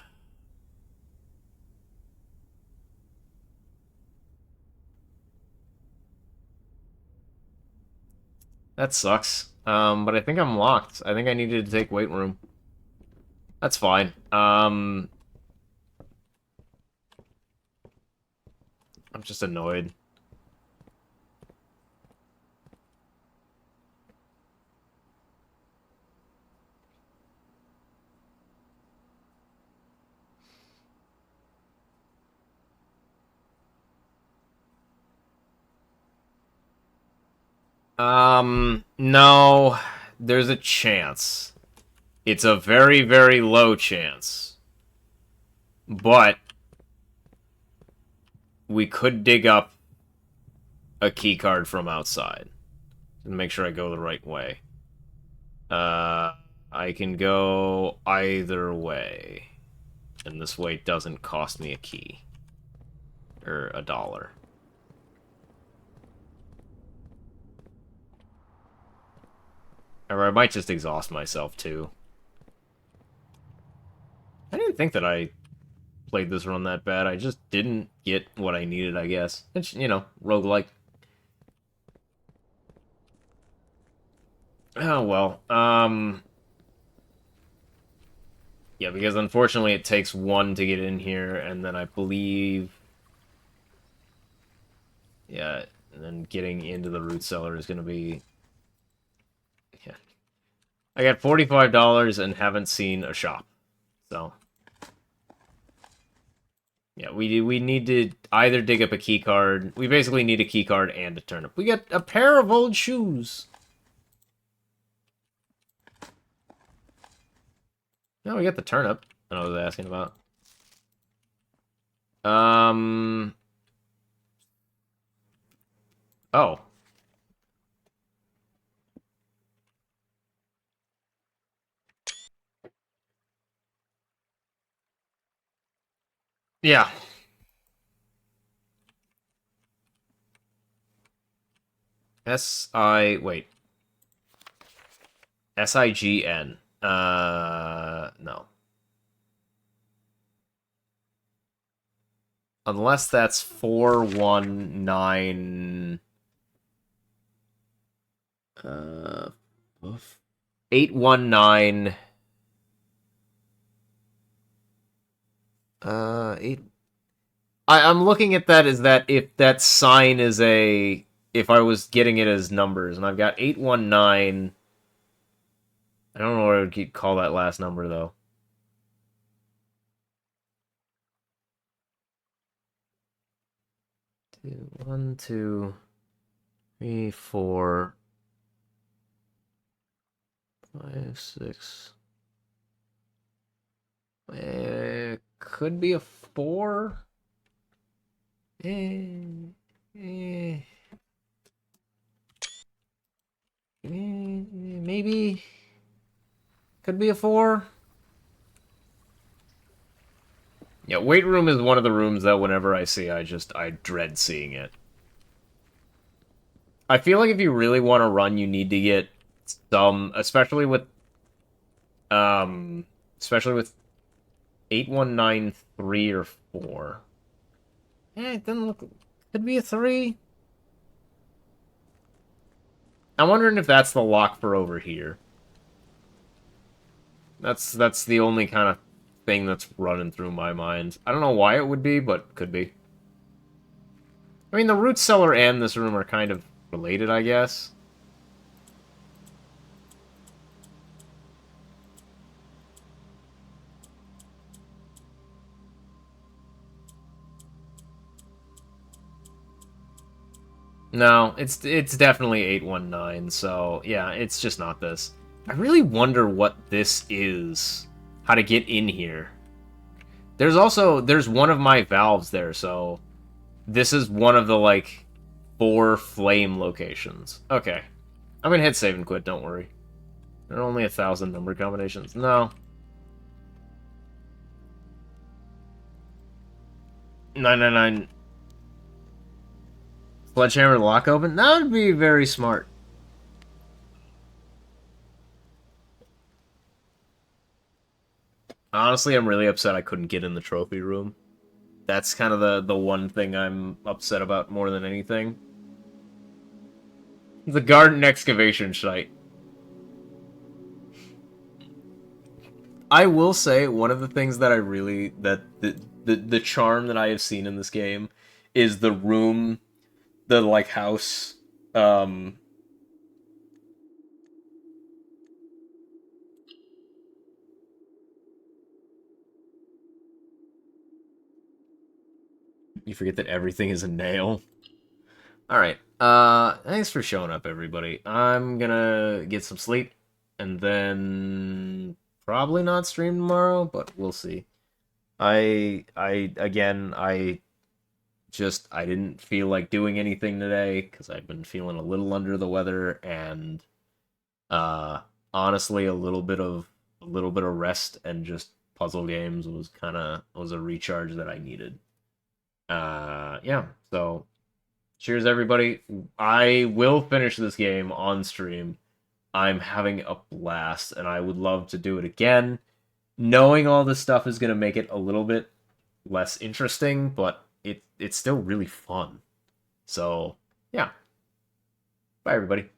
That sucks. But I think I'm locked. I think I needed to take weight room. That's fine. I'm just annoyed. No. There's a chance. It's a very, very low chance. But we could dig up a key card from outside and make sure I go the right way. I can go either way. And this way doesn't cost me a key. Or $1. Or I might just exhaust myself, too. I didn't think that I played this run that bad. I just didn't get what I needed, I guess. It's, you know, roguelike. Oh, well. Yeah, because unfortunately it takes 1 to get in here, and then I believe... Yeah, and then getting into the root cellar is going to be... Yeah. I got $45 and haven't seen a shop. So... Yeah, we need to either dig up a key card. We basically need a key card and a turnip. We got a pair of old shoes. No, we got the turnip that I was asking about. Oh. Yeah. Wait. SIGN. No. Unless that's 419... 819... 8... I'm looking at that as that if that sign is a... If I was getting it as numbers, and I've got 819... I don't know what I would call that last number, though. 1, 2... 3, 4, 5, 6. Could be a 4. Eh, eh, maybe. Could be a 4. Yeah, weight room is one of the rooms that whenever I see, I dread seeing it. I feel like if you really want to run, you need to get some, um, especially with 8193 or 4. It doesn't look, could be a 3. I'm wondering if that's the lock for over here. That's the only kind of thing that's running through my mind. I don't know why it would be, but could be. I mean, the root cellar and this room are kind of related, I guess. No, it's definitely 819, so yeah, it's just not this. I really wonder what this is. How to get in here. There's one of my valves there, so this is one of the like 4 flame locations. Okay. I'm gonna hit save and quit, don't worry. There are only 1,000 number combinations. No. 999 Sledgehammer lock open? That would be very smart. Honestly, I'm really upset I couldn't get in the trophy room. That's kind of the one thing I'm upset about more than anything. The garden excavation site. I will say one of the things that I really the charm that I have seen in this game is the room, the like house. You forget that everything is a nail. All right. Thanks for showing up, everybody. I'm gonna get some sleep, and then probably not stream tomorrow, but we'll see. Again, I didn't feel like doing anything today because I've been feeling a little under the weather, and honestly, a little bit of rest and just puzzle games was a recharge that I needed. Yeah. So cheers, everybody. I will finish this game on stream. I'm having a blast, and I would love to do it again. Knowing all this stuff is going to make it a little bit less interesting, but it's still really fun. So, yeah. Bye, everybody.